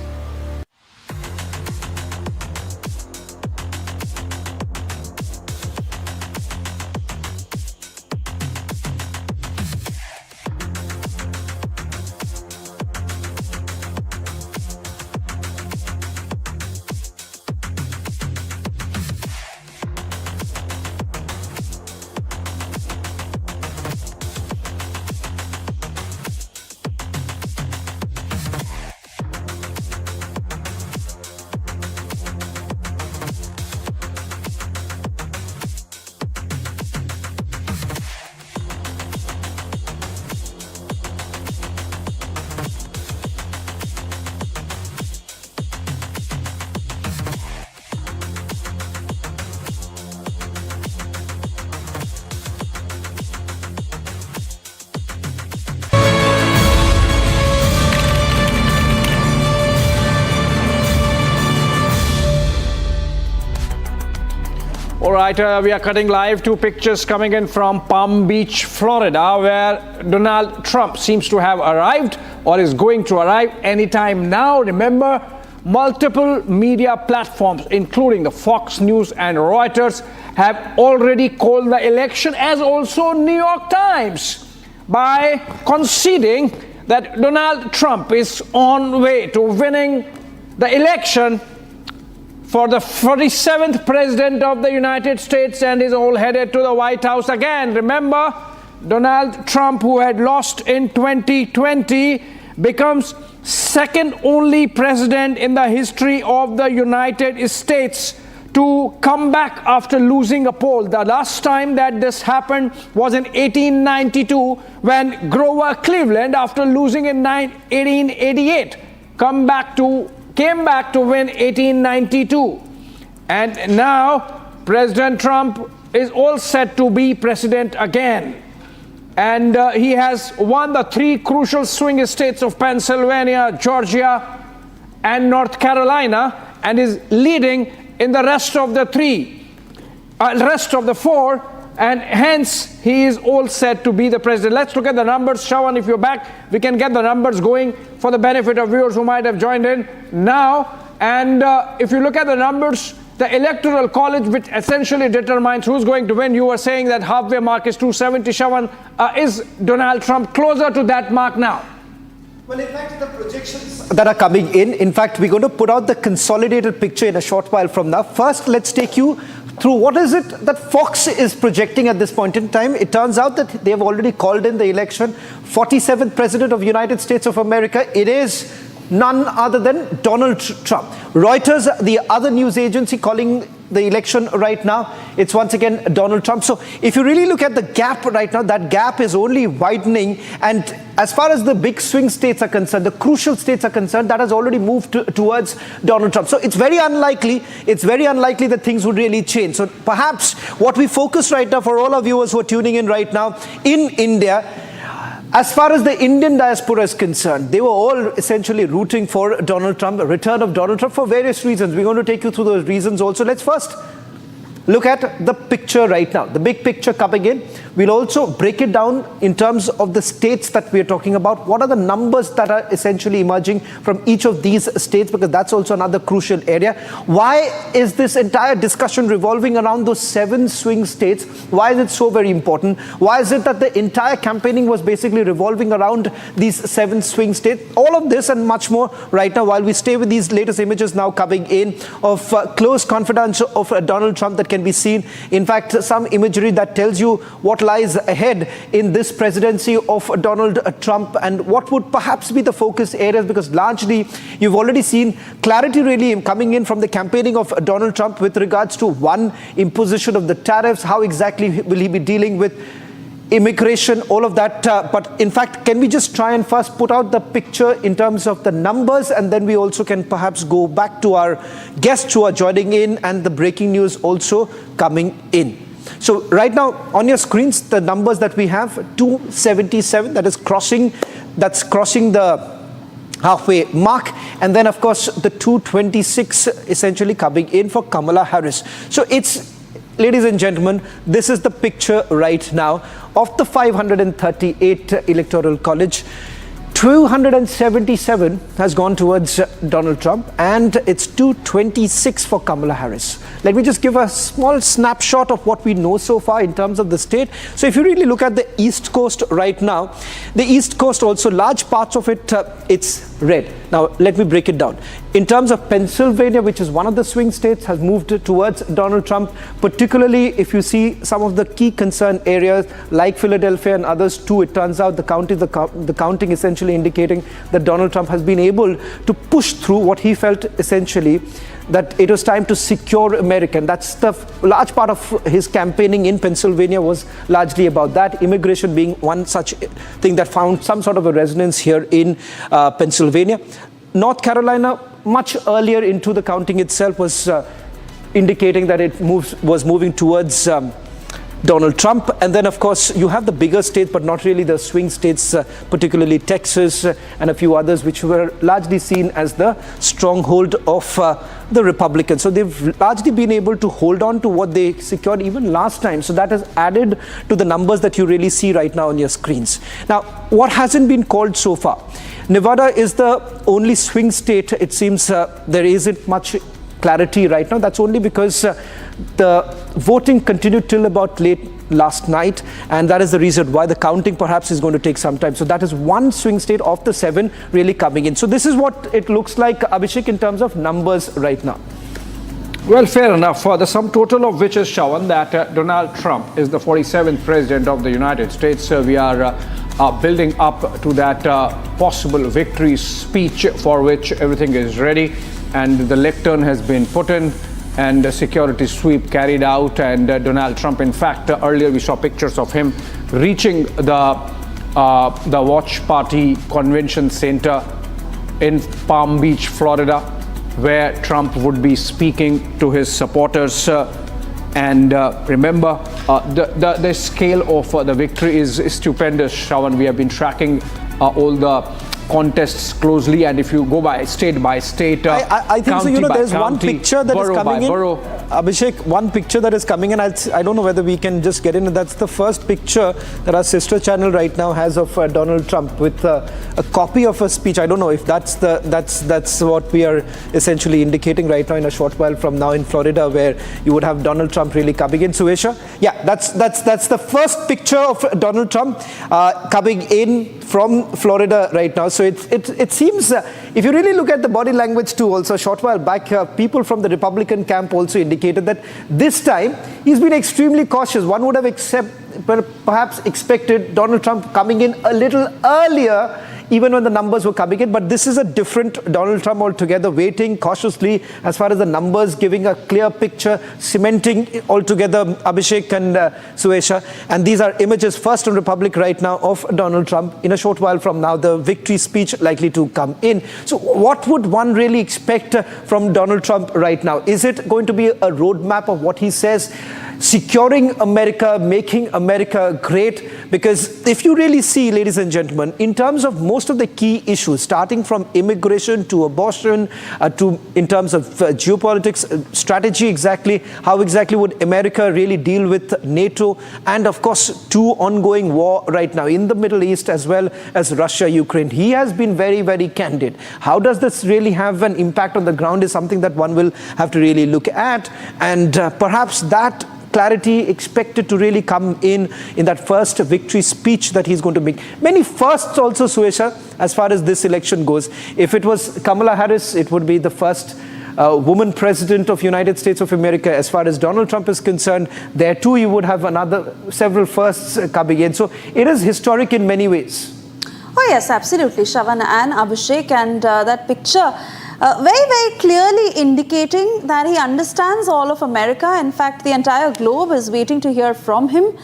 All right, we are cutting live. Two pictures coming in from Palm Beach, Florida, where Donald Trump seems to have arrived or is going to arrive anytime now. Remember, multiple media platforms, including the Fox News and Reuters, have already called the election, as also New York Times, by conceding that Donald Trump is on way to winning the election for the 47th president of the United States and is all headed to the White House again. Remember, Donald Trump, who had lost in 2020, becomes second only president in the history of the United States to come back after losing a poll. The last time that this happened was in 1892 when Grover Cleveland, after losing in 1888, came back to win 1892. And now President Trump is all set to be president again. And he has won the three crucial swing states of Pennsylvania, Georgia, and North Carolina, and is leading in the rest of the four and hence he is all set to be the president. Let's look at the numbers. Shravan, if you're back, we can get the numbers going for the benefit of viewers who might have joined in now. And if you look at the numbers, the electoral college, which essentially determines who's going to win, you were saying that halfway mark is 270. Shravan, is Donald Trump closer to that mark now? Well, in fact, the projections that are coming in fact, we're going to put out the consolidated picture in a short while from now. First, let's take you through what is it that Fox is projecting at this point in time. It turns out that they have already called in the election. 47th President of the United States of America. It is none other than Donald Trump. Reuters, the other news agency calling the election right now, it's once again Donald Trump. So if you really look at the gap right now, that gap is only widening. And as far as the big swing states are concerned, the crucial states are concerned, that has already moved towards Donald Trump. So it's very unlikely that things would really change. So perhaps what we focus right now for all our viewers who are tuning in right now in India, as far as the Indian diaspora is concerned, they were all essentially rooting for Donald Trump, a return of Donald Trump for various reasons. We're going to take you through those reasons also. Let's first look at the picture right now, the big picture coming in. We'll also break it down in terms of the states that we're talking about. What are the numbers that are essentially emerging from each of these states? Because that's also another crucial area. Why is this entire discussion revolving around those 7 swing states? Why is it so very important? Why is it that the entire campaigning was basically revolving around these 7 swing states? All of this and much more right now, while we stay with these latest images now coming in of close confidence of Donald Trump that can be seen. In fact, some imagery that tells you what lies ahead in this presidency of Donald Trump and what would perhaps be the focus areas, because largely you've already seen clarity really coming in from the campaigning of Donald Trump with regards to one, imposition of the tariffs, how exactly will he be dealing with immigration, all of that. But in fact, can we just try and first put out the picture in terms of the numbers, and then we also can perhaps go back to our guests who are joining in and the breaking news also coming in. So right now on your screens, the numbers that we have, 277, that's crossing the halfway mark, and then of course the 226 essentially coming in for Kamala Harris. So it's, ladies and gentlemen, this is the picture right now of the 538 electoral college. 277 has gone towards Donald Trump, and it's 226 for Kamala Harris. Let me just give a small snapshot of what we know so far in terms of the state. So if you really look at the East Coast right now, the East Coast also, large parts of it, it's red. Now, let me break it down. In terms of Pennsylvania, which is one of the swing states, has moved towards Donald Trump, particularly if you see some of the key concern areas like Philadelphia and others too. It turns out the counting essentially indicating that Donald Trump has been able to push through what he felt essentially that it was time to secure America. And that's the large part of his campaigning in Pennsylvania was largely about that, immigration being one such thing that found some sort of a resonance here in Pennsylvania. North Carolina, much earlier into the counting itself, was indicating that it was moving towards Donald Trump. And then, of course, you have the bigger states, but not really the swing states, particularly Texas and a few others, which were largely seen as the stronghold of the Republicans. So they've largely been able to hold on to what they secured even last time. So that has added to the numbers that you really see right now on your screens. Now, what hasn't been called so far? Nevada is the only swing state. It seems there isn't much clarity right now. That's only because the voting continued till about late last night, and that is the reason why the counting perhaps is going to take some time. So that is one swing state of the 7 really coming in. So this is what it looks like, Abhishek, in terms of numbers right now. Well, fair enough. The sum total of which is shown that Donald Trump is the 47th president of the United States. We are building up to that possible victory speech for which everything is ready, and the lectern has been put in and a security sweep carried out. And Donald Trump, in fact, earlier we saw pictures of him reaching the Watch Party Convention Center in Palm Beach, Florida, where Trump would be speaking to his supporters. And remember, the scale of the victory is stupendous, Shravan. We have been tracking all the contests closely, and if you go by state, I think so. You know, there's one picture that is coming in. Abhishek, one picture that is coming in. I don't know whether we can just get in. That's the first picture that our sister channel right now has of Donald Trump with a copy of a speech. I don't know if that's what we are essentially indicating right now in a short while from now in Florida, where you would have Donald Trump really coming in. Suesha, yeah, that's the first picture of Donald Trump coming in from Florida right now. So it seems, if you really look at the body language too, also a short while back, people from the Republican camp also indicated that this time he's been extremely cautious. One would have perhaps expected Donald Trump coming in a little earlier, even when the numbers were coming in. But this is a different Donald Trump altogether, waiting cautiously as far as the numbers, giving a clear picture, cementing altogether, Abhishek and Suesha. And these are images first on Republic right now of Donald Trump. In a short while from now, the victory speech likely to come in. So what would one really expect from Donald Trump right now? Is it going to be a roadmap of what he says? Securing America, making America great? Because if you really see, ladies and gentlemen, in terms of most of the key issues, starting from immigration to abortion, to in terms of geopolitics, strategy exactly, how exactly would America really deal with NATO, and of course, to ongoing war right now in the Middle East as well as Russia, Ukraine. He has been very, very candid. How does this really have an impact on the ground is something that one will have to really look at, and perhaps that clarity expected to really come in that first victory speech that he's going to make. Many firsts also, Suesha, as far as this election goes. If it was Kamala Harris, it would be the first woman president of United States of America. As far as Donald Trump is concerned, there too you would have several firsts coming in. So it is historic in many ways. Oh yes, absolutely, Shravan and Abhishek, and that picture very, very clearly indicating that he understands all of America. In fact, the entire globe is waiting to hear from him.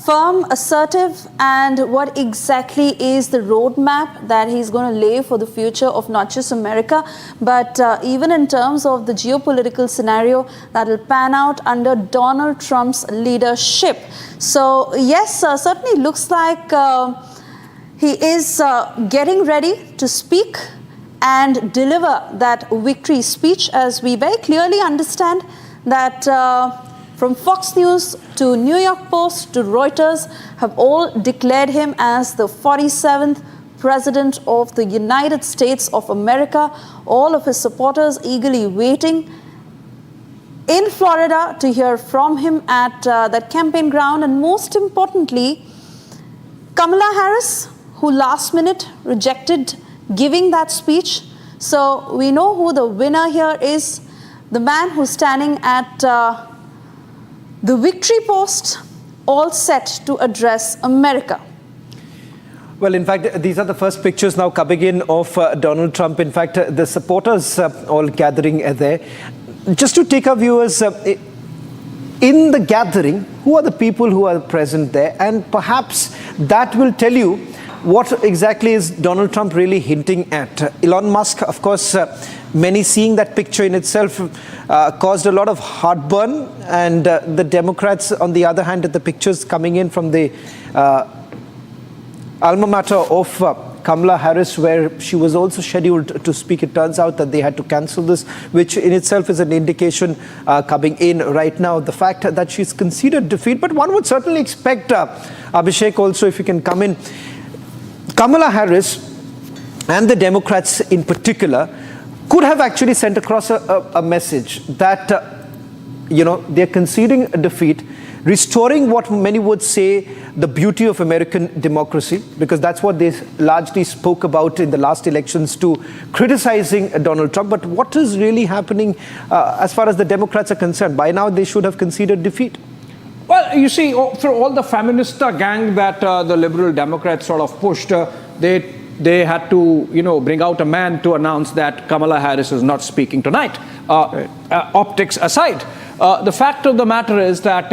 Firm, assertive, and what exactly is the roadmap that he's going to lay for the future of not just America, but even in terms of the geopolitical scenario that will pan out under Donald Trump's leadership. So yes, certainly looks like he is getting ready to speak and deliver that victory speech, as we very clearly understand that from Fox News to New York Post to Reuters have all declared him as the 47th President of the United States of America. All of his supporters eagerly waiting in Florida to hear from him at that campaign ground. And most importantly, Kamala Harris, who last minute rejected giving that speech. So we know who the winner here is, the man who's standing at the victory post, all set to address America. Well, in fact, these are the first pictures now coming in of Donald Trump. In fact, the supporters all gathering there. Just to take our viewers in the gathering, who are the people who are present there? And perhaps that will tell you what exactly is Donald Trump really hinting at. Elon Musk, of course, many seeing that picture in itself caused a lot of heartburn. And the Democrats, on the other hand, at the pictures coming in from the alma mater of Kamala Harris, where she was also scheduled to speak. It turns out that they had to cancel this, which in itself is an indication coming in right now, the fact that she's conceded defeat. But one would certainly expect, Abhishek also, if you can come in, Kamala Harris and the Democrats in particular could have actually sent across a message that, they're conceding a defeat, restoring what many would say the beauty of American democracy, because that's what they largely spoke about in the last elections, to criticizing Donald Trump. But what is really happening as far as the Democrats are concerned? By now, they should have conceded defeat. Well, you see, for all the feminist gang that the liberal Democrats sort of pushed, they had to, bring out a man to announce that Kamala Harris is not speaking tonight. Optics aside, the fact of the matter is that,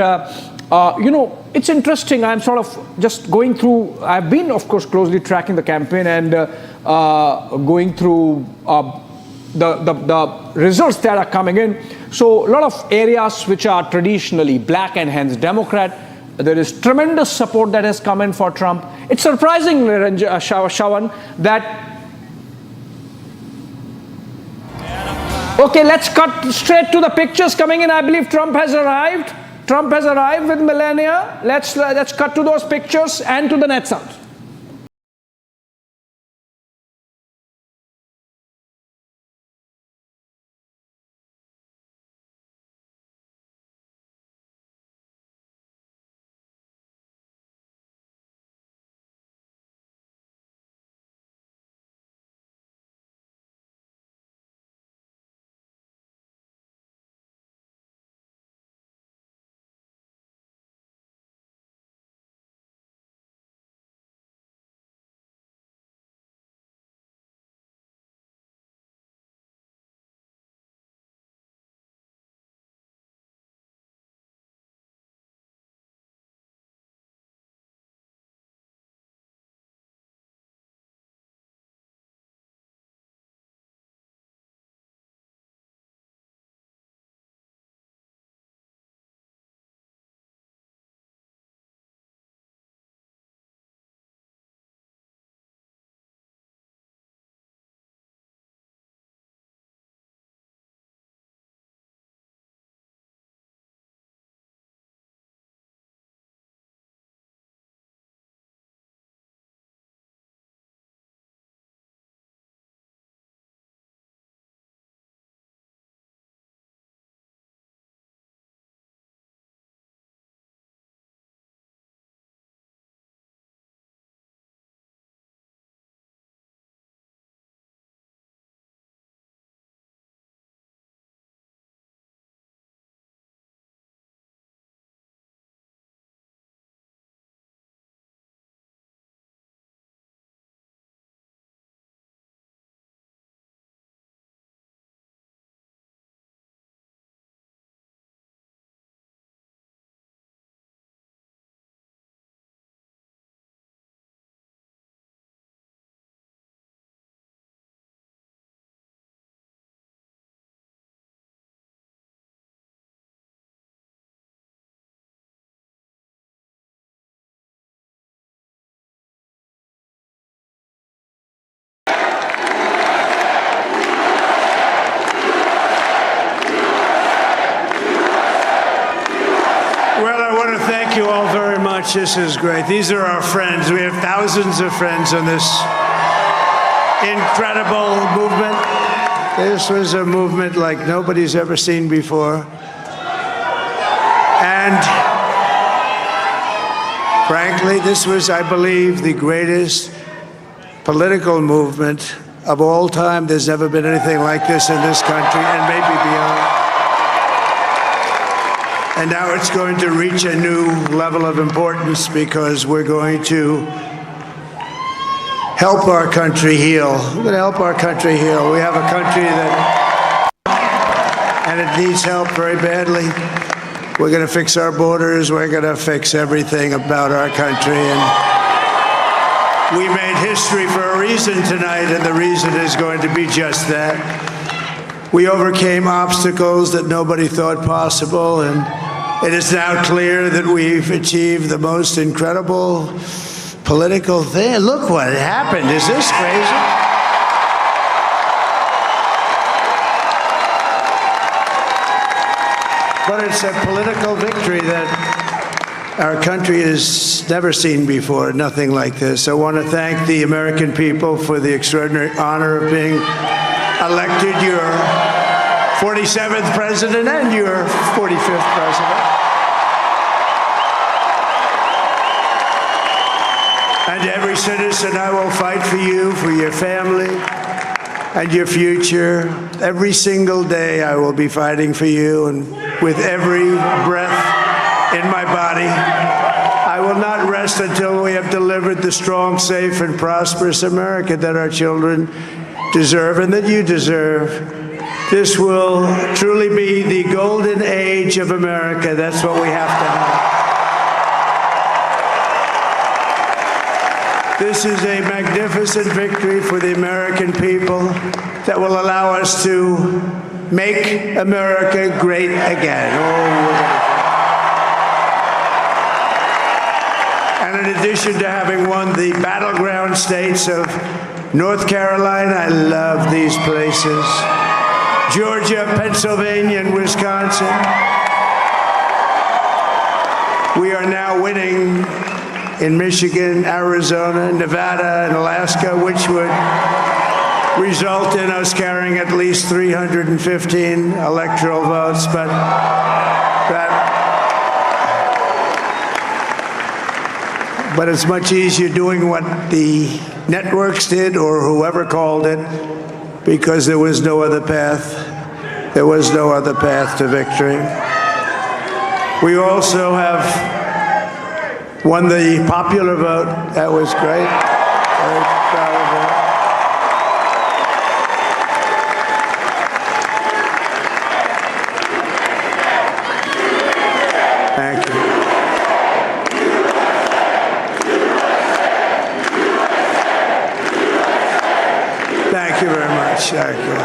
it's interesting. I'm sort of just going through, I've been, of course, closely tracking the campaign and going through the results that are coming in. So a lot of areas which are traditionally black and hence Democrat, there is tremendous support that has come in for Trump. It's surprising, Shravan, that Okay, let's cut straight to the pictures coming in. I believe Trump has arrived. Trump has arrived with Melania. Let's cut to those pictures and to the net sounds. Well, I want to thank you all very much. This is great. These are our friends. We have thousands of friends on this incredible movement. This was a movement like nobody's ever seen before. And frankly, this was, I believe, the greatest political movement of all time. There's never been anything like this in this country and maybe beyond. And now it's going to reach a new level of importance because we're going to help our country heal. We're going to help our country heal. We have a country that, and it needs help very badly. We're going to fix our borders. We're going to fix everything about our country. And we made history for a reason tonight, and the reason is going to be just that. We overcame obstacles that nobody thought possible, and it is now clear that we've achieved the most incredible political thing. Look what happened. Is this crazy? But it's a political victory that our country has never seen before, nothing like this. I want to thank the American people for the extraordinary honor of being elected your 47th president and your 45th president. And every citizen, I will fight for you, for your family, and your future. Every single day I will be fighting for you, and with every breath in my body, I will not rest until we have delivered the strong, safe, and prosperous America that our children deserve and that you deserve. This will truly be the golden age of America. That's what we have to have. This is a magnificent victory for the American people that will allow us to make America great again. And in addition to having won the battleground states of North Carolina, I love these places. Georgia, Pennsylvania, and Wisconsin. We are now winning in Michigan, Arizona, Nevada, and Alaska, which would result in us carrying at least 315 electoral votes. But it's much easier doing what the networks did or whoever called it, because there was no other path. There was no other path to victory. We also have won the popular vote. That was great. Very proud of that. Thank you. Thank you very much. Thank you.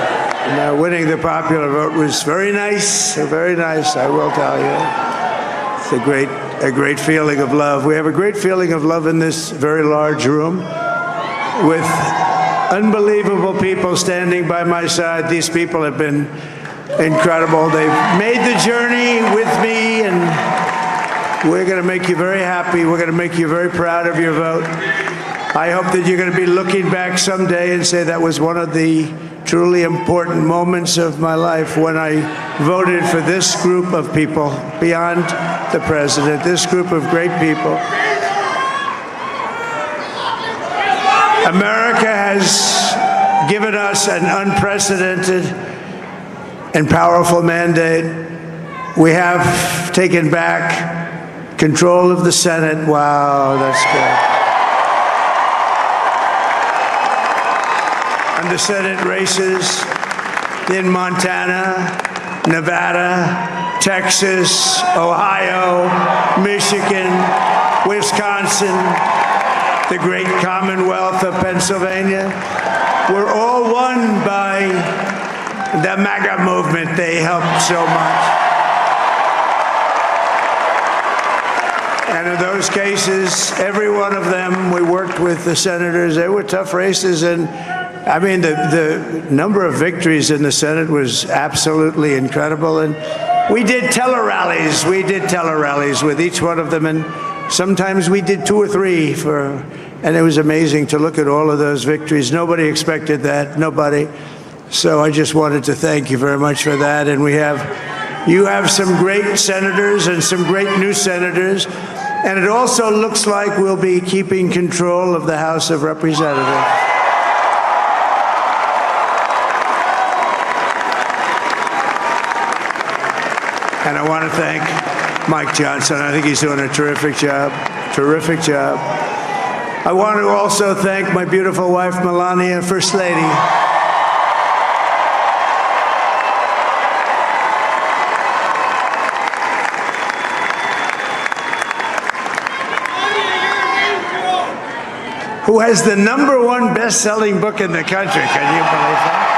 And, winning the popular vote was very nice, I will tell you. It's a great feeling of love. We have a great feeling of love in this very large room with unbelievable people standing by my side. These people have been incredible. They've made the journey with me, and we're going to make you very happy. We're going to make you very proud of your vote. I hope that you're going to be looking back someday and say that was one of the truly important moments of my life when I voted for this group of people beyond the president, this group of great people. America has given us an unprecedented and powerful mandate. We have taken back control of the Senate. Wow, that's good. And the Senate races in Montana, Nevada, Texas, Ohio, Michigan, Wisconsin, the great Commonwealth of Pennsylvania, were all won by the MAGA movement. They helped so much. And in those cases, every one of them, we worked with the senators. They were tough races, and I mean, the number of victories in the Senate was absolutely incredible. And we did tele-rallies. We did tele-rallies with each one of them. And sometimes we did 2 or 3 and it was amazing to look at all of those victories. Nobody expected that, nobody. So I just wanted to thank you very much for that. And you have some great senators and some great new senators. And it also looks like we'll be keeping control of the House of Representatives. And I want to thank Mike Johnson. I think he's doing a terrific job. Terrific job. I want to also thank my beautiful wife, Melania, First Lady. Who has the #1 best-selling book in the country. Can you believe that?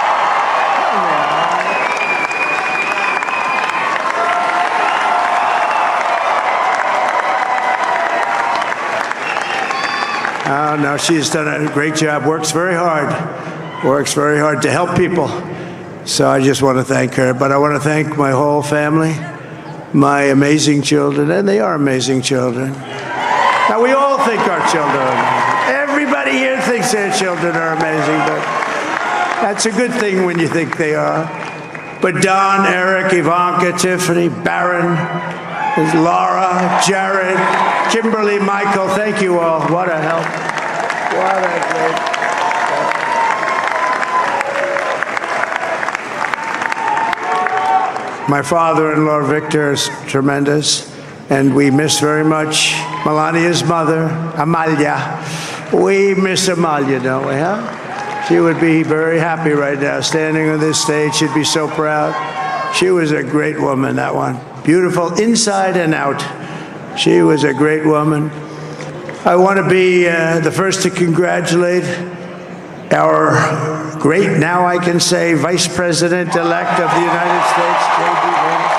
Oh, no, she's done a great job, works very hard to help people. So I just want to thank her. But I want to thank my whole family, my amazing children, and they are amazing children. Now, we all think our children are amazing. Everybody here thinks their children are amazing, but that's a good thing when you think they are. But Don, Eric, Ivanka, Tiffany, Barron, Laura, Jared, Kimberly, Michael, thank you all. What a help. What a great help. My father-in-law, Victor, is tremendous, and we miss very much Melania's mother, Amalia. We miss Amalia, don't we, huh? She would be very happy right now, standing on this stage. She'd be so proud. She was a great woman, that one. Beautiful inside and out. She was a great woman. I want to be the first to congratulate our great, now I can say, Vice President-elect of the United States, J.D. Vance.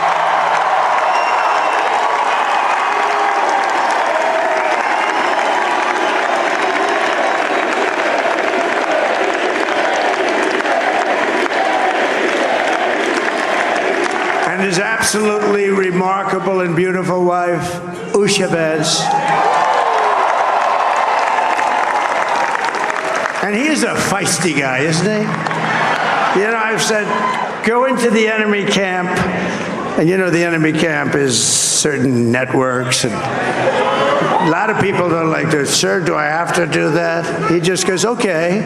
absolutely remarkable and beautiful wife, Ushabez. And he's a feisty guy, isn't he? You know, I've said, go into the enemy camp, and you know the enemy camp is certain networks, and a lot of people don't like to, sir, do I have to do that? He just goes, okay.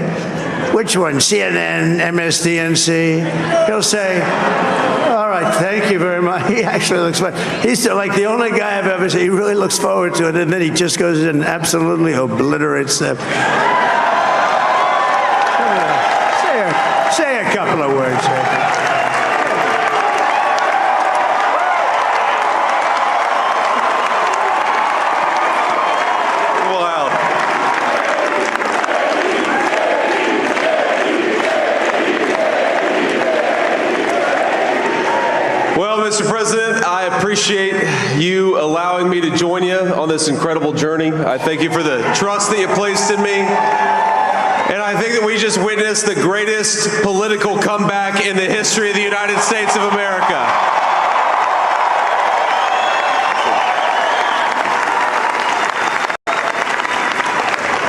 Which one? CNN, MSDNC? He'll say, all right, thank you very much. He actually looks fun. He's like the only guy I've ever seen. He really looks forward to it, and then he just goes in and absolutely obliterates them. Say a couple of words. Well, Mr. President, I appreciate you allowing me to join you on this incredible journey. I thank you for the trust that you placed in me. And I think that we just witnessed the greatest political comeback in the history of the United States of America.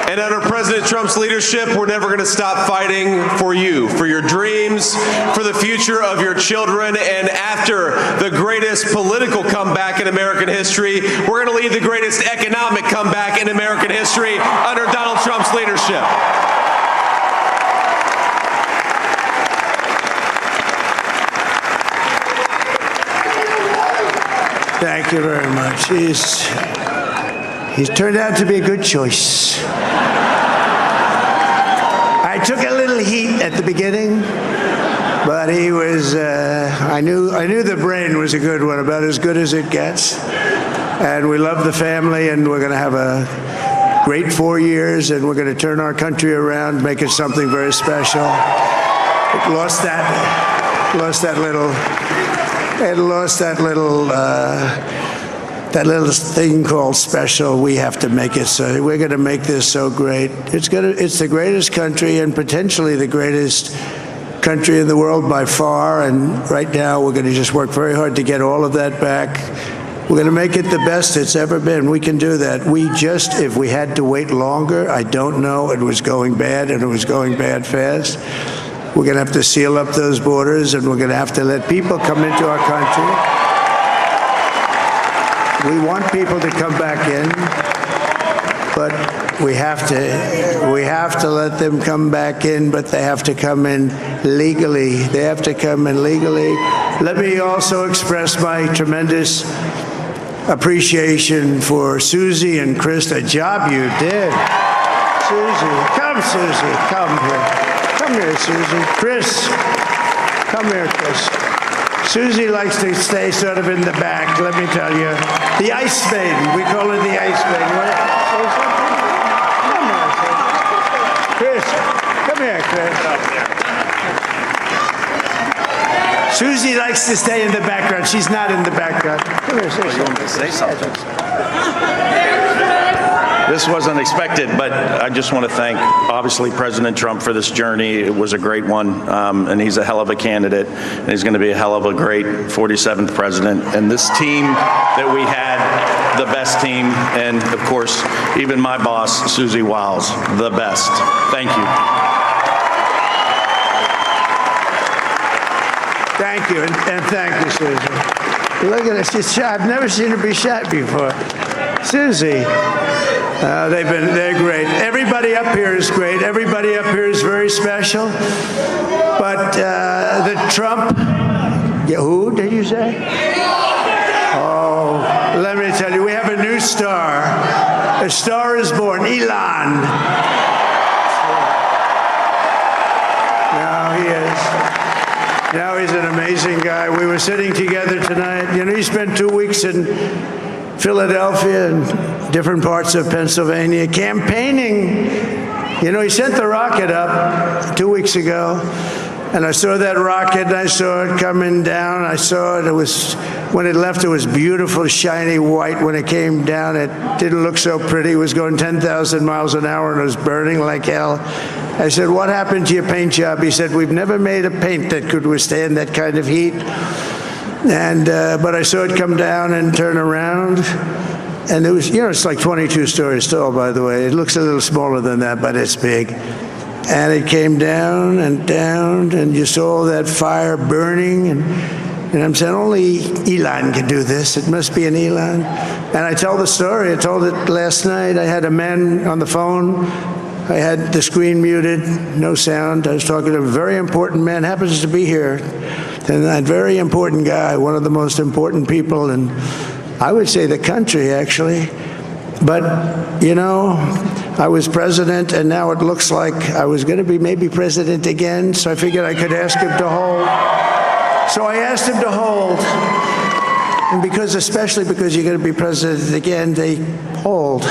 And under President Trump's leadership, we're never going to stop fighting for you, for your dreams, for the future of your children. And after the greatest political comeback in American history, we're going to lead the greatest economic comeback in American history under Donald Trump's leadership. Thank you very much. He's turned out to be a good choice. I took a little heat at the beginning, but he was, I knew the brain was a good one, about as good as it gets. And we love the family, and we're going to have a great 4 years, and we're going to turn our country around, make it something very special. It lost that little thing called special. We have to make it so. We're going to make this so great. It's the greatest country and potentially the greatest country in the world by far. And right now we're going to just work very hard to get all of that back. We're going to make it the best it's ever been. We can do that. If we had to wait longer, I don't know. It was going bad, and it was going bad fast. We're going to have to seal up those borders, and we're going to have to let people come into our country. We want people to come back in, but we have to let them come back in, but they have to come in legally. They have to come in legally. Let me also express my tremendous appreciation for Susie and Chris, the job you did. Susie, come here. Come here, Susie. Chris, come here, Chris. Susie likes to stay sort of in the back, let me tell you. The Ice Maiden, we call her the Ice Maiden. Come here, Chris. Susie likes to stay in the background. She's not in the background. Come here, Susie. You want me to say something? This wasn't expected, but I just want to thank, obviously, President Trump for this journey. It was a great one, and he's a hell of a candidate, and he's going to be a hell of a great 47th president. And this team that we had, the best team, and, of course, even my boss, Susie Wiles, the best. Thank you. Thank you, and thank you, Susie. Look at her, she's shy. I've never seen her be shy before. Susie. They're great. Everybody up here is great. Everybody up here is very special. But the Trump, who did you say? Oh, let me tell you, we have a new star. A star is born, Elon. Now he is. Now he's an amazing guy. We were sitting together tonight. You know, he spent 2 weeks in Philadelphia and different parts of Pennsylvania campaigning. You know, he sent the rocket up 2 weeks ago, and I saw that rocket, and I saw it coming down. I saw it. When it left, it was beautiful, shiny white. When it came down, it didn't look so pretty. It was going 10,000 miles an hour, and it was burning like hell. I said, what happened to your paint job? He said, we've never made a paint that could withstand that kind of heat. And but I saw it come down and turn around, and it was, it's like 22 stories tall, by the way. It looks a little smaller than that, but it's big. And it came down, and you saw that fire burning, and I'm saying, only Elon can do this. It must be an Elon. And I tell the story. I told it last night. I had a man on the phone. I had the screen muted, no sound. I was talking to a very important man, happens to be here. And that very important guy, one of the most important people in, I would say, the country, actually. But, I was president, and now it looks like I was going to be maybe president again, so I figured I could ask him to hold. So I asked him to hold, and especially because you're going to be president again, they hold.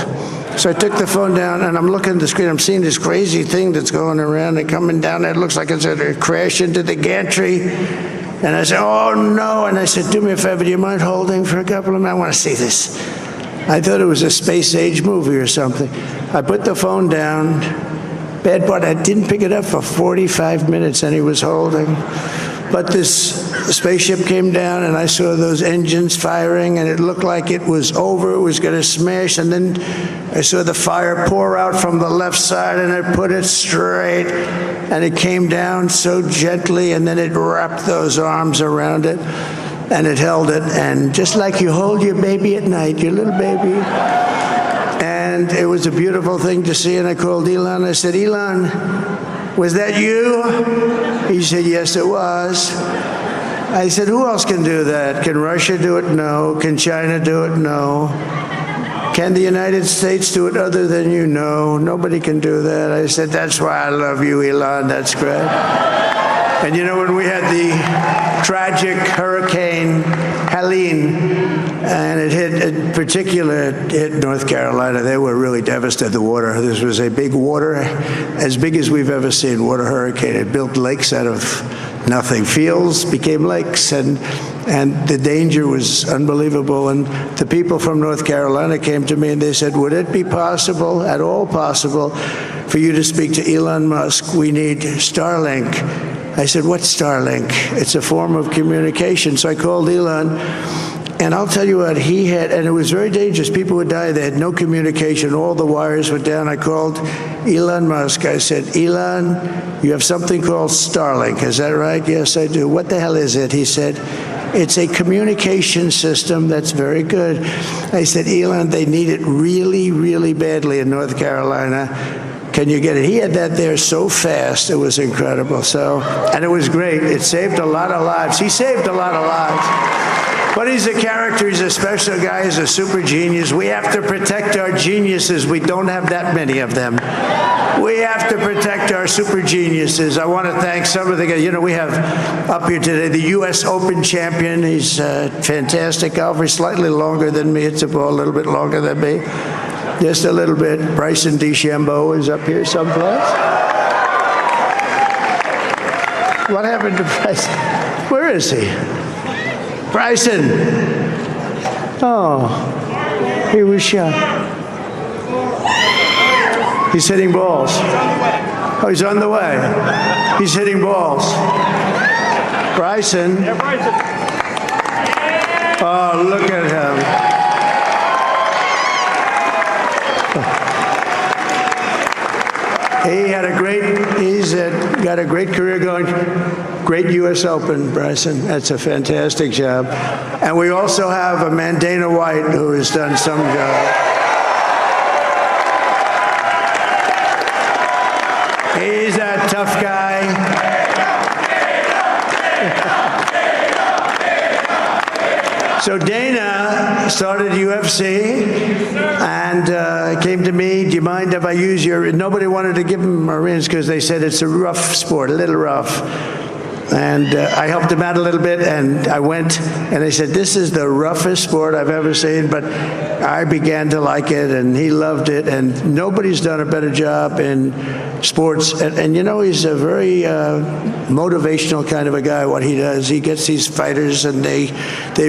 So I took the phone down, and I'm looking at the screen. I'm seeing this crazy thing that's going around and coming down. It looks like it's going to crash into the gantry. And I said, oh, no. And I said, do me a favor, do you mind holding for a couple of minutes? I want to see this. I thought it was a space-age movie or something. I put the phone down. Bad part, I didn't pick it up for 45 minutes, and he was holding. But this spaceship came down, and I saw those engines firing, and it looked like it was over. It was going to smash. And then I saw the fire pour out from the left side, and I put it straight. And it came down so gently, and then it wrapped those arms around it, and it held it. And just like you hold your baby at night, your little baby. And it was a beautiful thing to see. And I called Elon. I said, Elon, was that you? He said, yes, it was. I said, who else can do that? Can Russia do it? No. Can China do it? No. Can the United States do it other than you? No. Nobody can do that. I said, that's why I love you, Elon. That's great. And when we had the tragic Hurricane Helene, and it hit North Carolina, they were really devastated, the water. This was a big water, as big as we've ever seen, water hurricane. It built lakes out of nothing. Fields became lakes, and the danger was unbelievable. And the people from North Carolina came to me and they said, would it be possible, at all possible, for you to speak to Elon Musk? We need Starlink. I said, what's Starlink? It's a form of communication. So I called Elon, and I'll tell you what, he had, and it was very dangerous. People would die. They had no communication. All the wires were down. I called Elon Musk. I said, Elon, you have something called Starlink. Is that right? Yes, I do. What the hell is it? He said, it's a communication system that's very good. I said, Elon, they need it really, really badly in North Carolina. Can you get it? He had that there so fast. It was incredible. And it was great. It saved a lot of lives. He saved a lot of lives. But he's a character. He's a special guy. He's a super genius. We have to protect our geniuses. We don't have that many of them. We have to protect our super geniuses. I want to thank some of the guys. We have up here today the U.S. Open champion. He's fantastic golfer. He's slightly longer than me. Hits the ball a little bit longer than me. Just a little bit. Bryson DeChambeau is up here someplace. What happened to Bryson? Where is he? Bryson. Oh, he was shot. He's hitting balls. Oh, he's on the way. He's hitting balls. Bryson. Oh, look at him. He's got a great career going. Great U.S. Open, Bryson. That's a fantastic job. And we also have a man, Dana White, who has done some job. He's a tough guy. So Dana started UFC and came to me, do you mind if I use your, nobody wanted to give him Marines because they said it's a rough sport, a little rough. And I helped him out a little bit, and I went, and they said, this is the roughest sport I've ever seen, but I began to like it, and he loved it, and nobody's done a better job in sports. And he's a very motivational kind of a guy, what he does. He gets these fighters, and they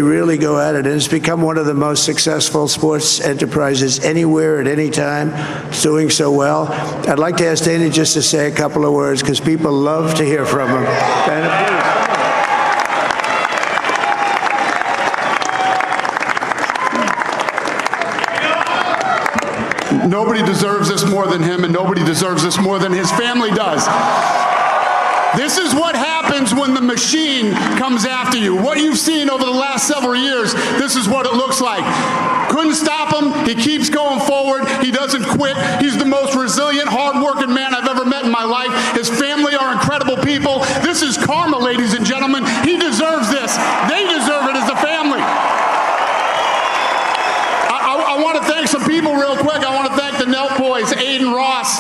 really go at it, and it's become one of the most successful sports enterprises anywhere at any time. It's doing so well. I'd like to ask Dana just to say a couple of words, because people love to hear from him. Dana, please. nobody deserves this more than him, and nobody deserves this more than his family does. This is what happens when the machine comes after you. What you've seen over the last several years, this is what it looks like. Couldn't stop him. He keeps going forward. He doesn't quit. He's the most resilient, hard-working man I've ever met in my life. His family are incredible people. This is karma, ladies and gentlemen. He deserves this. They deserve it as a family. I want to thank some people real quick. I want to thank the Nelt Boys, Aiden Ross,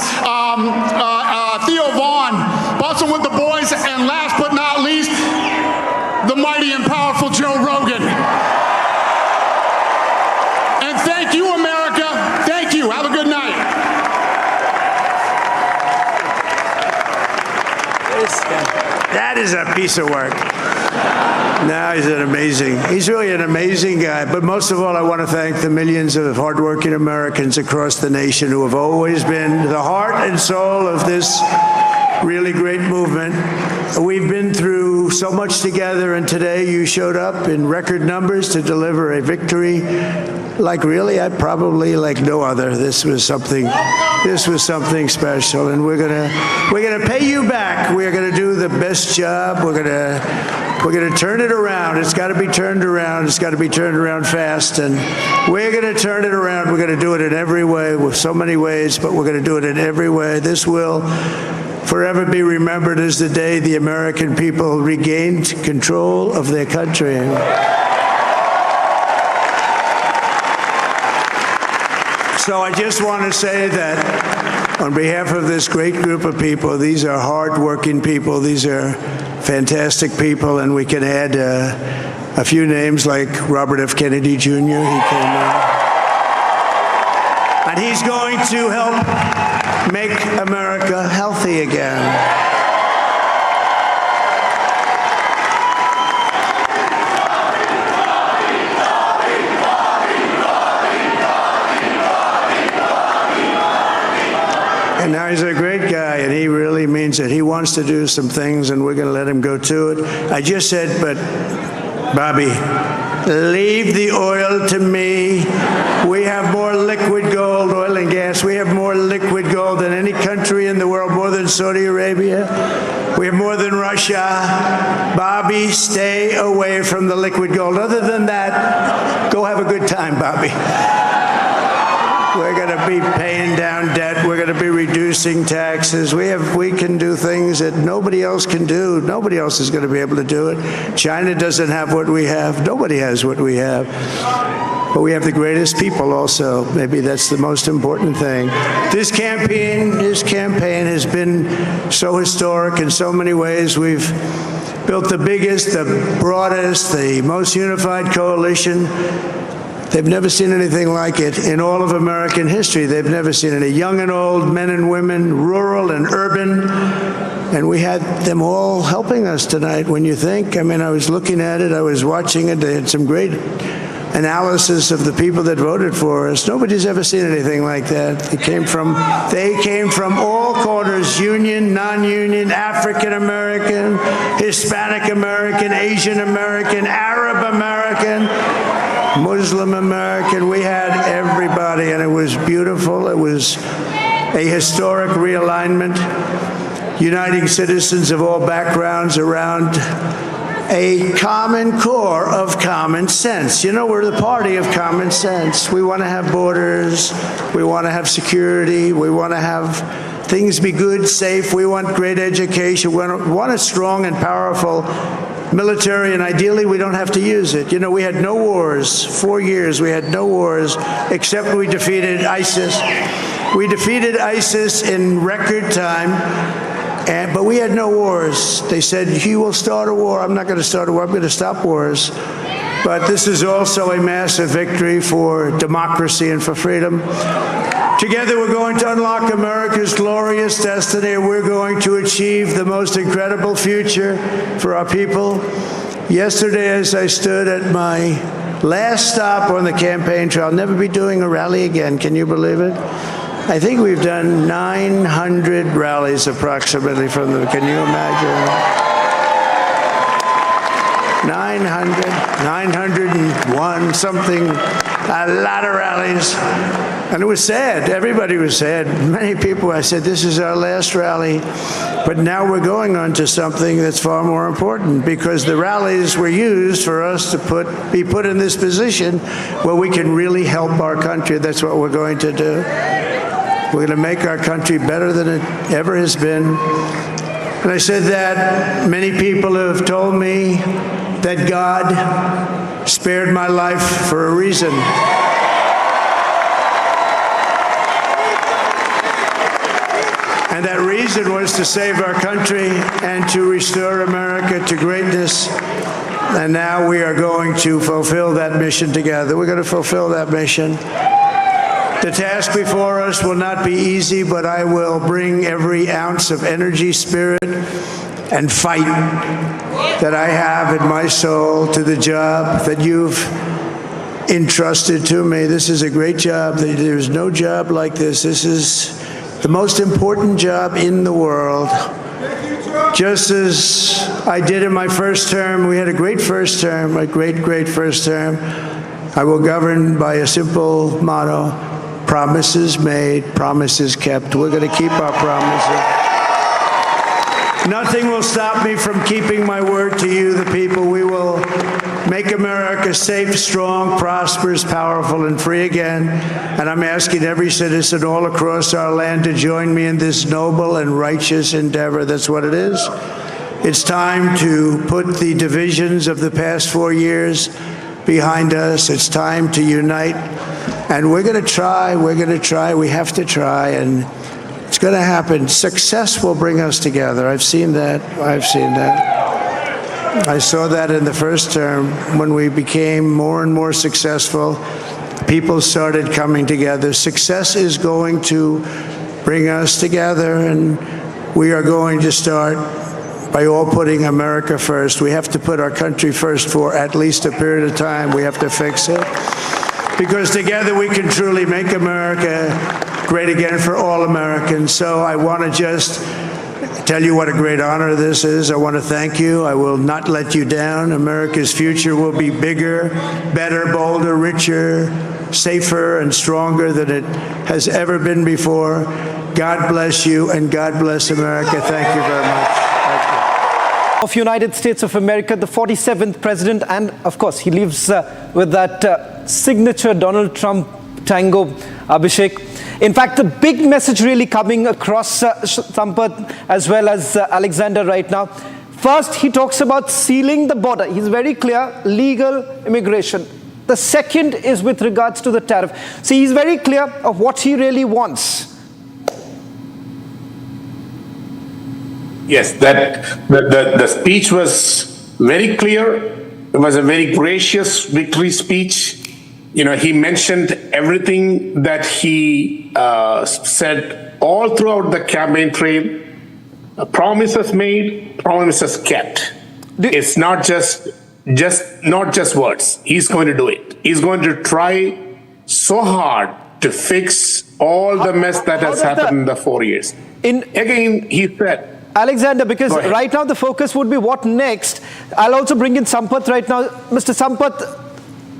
Theo Vaughn, Bustin' with the Boys, and last but not least, the mighty and powerful Joe Rogan. And thank you, America. Thank you. Have a good night. That is a piece of work. No, he's really an amazing guy. But most of all, I want to thank the millions of hardworking Americans across the nation who have always been the heart and soul of this really great movement. We've been through so much together, and today you showed up in record numbers to deliver a victory like probably like no other. This was something special, and we're gonna pay you back. We're gonna do the best job. We're gonna turn it around. It's got to be turned around. It's got to be turned around fast, and we're gonna turn it around. We're gonna do it in every way, with so many ways, but we're gonna do it in every way. This will forever be remembered as the day the American people regained control of their country. So I just want to say that on behalf of this great group of people, these are hard-working people, these are fantastic people, and we can add a few names like Robert F. Kennedy Jr. He came in. And he's going to help make America healthy again. And now he's a great guy, and he really means it. He wants to do some things, and we're going to let him go to it. I just said, but Bobby, leave the oil to me. We have more liquid gold, oil and gas. We have more liquid gold than any country in the world, more than Saudi Arabia. We have more than Russia. Bobby, stay away from the liquid gold. Other than that, go have a good time, Bobby. We're going to be paying down debt. We're going to be reducing taxes. We can do things that nobody else can do. Nobody else is going to be able to do it. China doesn't have what we have. Nobody has what we have. But we have the greatest people also. Maybe that's the most important thing. This campaign has been so historic in so many ways. We've built the biggest, the broadest, the most unified coalition. They've never seen anything like it in all of American history. They've never seen any young and old, men and women, rural and urban. And we had them all helping us tonight. When you think, I mean, I was looking at it, I was watching it. They had some great analysis of the people that voted for us. Nobody's ever seen anything like that. They came from all corners, union, non-union, African American, Hispanic American, Asian American, Arab American, Muslim American. We had everybody, and it was beautiful. It was a historic realignment, uniting citizens of all backgrounds around a common core of common sense. You know, we're the party of common sense. We want to have borders. We want to have security. We want to have things be good, safe. We want great education. We want a strong and powerful military, and ideally we don't have to use it. You know, we had no wars. 4 years we had no wars, except we defeated ISIS. We defeated ISIS in record time, but we had no wars. They said, he will start a war. I'm not going to start a war. I'm going to stop wars. But this is also a massive victory for democracy and for freedom. Together we're going to unlock America's glorious destiny, and we're going to achieve the most incredible future for our people. Yesterday, as I stood at my last stop on the campaign trail, I'll never be doing a rally again. Can you believe it? I think we've done 900 rallies approximately from the, can you imagine? 901, something a lot of rallies. And it was sad. Everybody was sad. Many people, I said, this is our last rally. But now we're going on to something that's far more important, because the rallies were used for us to be put in this position where we can really help our country. That's what we're going to do. We're going to make our country better than it ever has been. And I said that many people have told me that God spared my life for a reason. And that reason was to save our country and to restore America to greatness. And now we are going to fulfill that mission together. We're going to fulfill that mission. The task before us will not be easy, but I will bring every ounce of energy, spirit, and fight that I have in my soul to the job that you've entrusted to me. This is a great job. There's no job like this. This is the most important job in the world. Just as I did in my first term, we had a great first term, a great first term. I will govern by a simple motto: promises made, promises kept. We're going to keep our promises. Nothing will stop me from keeping my word to you, the people. We will make America safe, strong, prosperous, powerful, and free again. And I'm asking every citizen all across our land to join me in this noble and righteous endeavor. That's what it is. It's time to put the divisions of the past 4 years behind us. It's time to unite. And we're going to try. We have to try. And it's going to happen. Success will bring us together. I've seen that. I saw that in the first term when we became more and more successful. People started coming together. Success is going to bring us together, and we are going to start by all putting America first. We have to put our country first for at least a period of time. We have to fix it, because together we can truly make America great again for all Americans. So I want to just tell you what a great honor this is. I want to thank you. I will not let you down. America's future will be bigger, better, bolder, richer, safer, and stronger than it has ever been before. God bless you, and God bless America. Thank you very much. Of United States of America, the 47th president, and of course he lives with that signature Donald Trump tango, Abhishek. In fact, the big message really coming across Sampath as well as Alexander right now. First, he talks about sealing the border. He's very clear, legal immigration. The second is with regards to the tariff. See, he's very clear of what he really wants. Yes, the speech was very clear. It was a very gracious victory speech. You know, he mentioned everything that he said all throughout the campaign trail. Promises made, promises kept. It's not just words. He's going to do it. He's going to try so hard to fix all the mess that has happened in the 4 years. Again, he said, Alexander, because right now the focus would be what next. I'll also bring in Sampath right now. Mr. Sampath,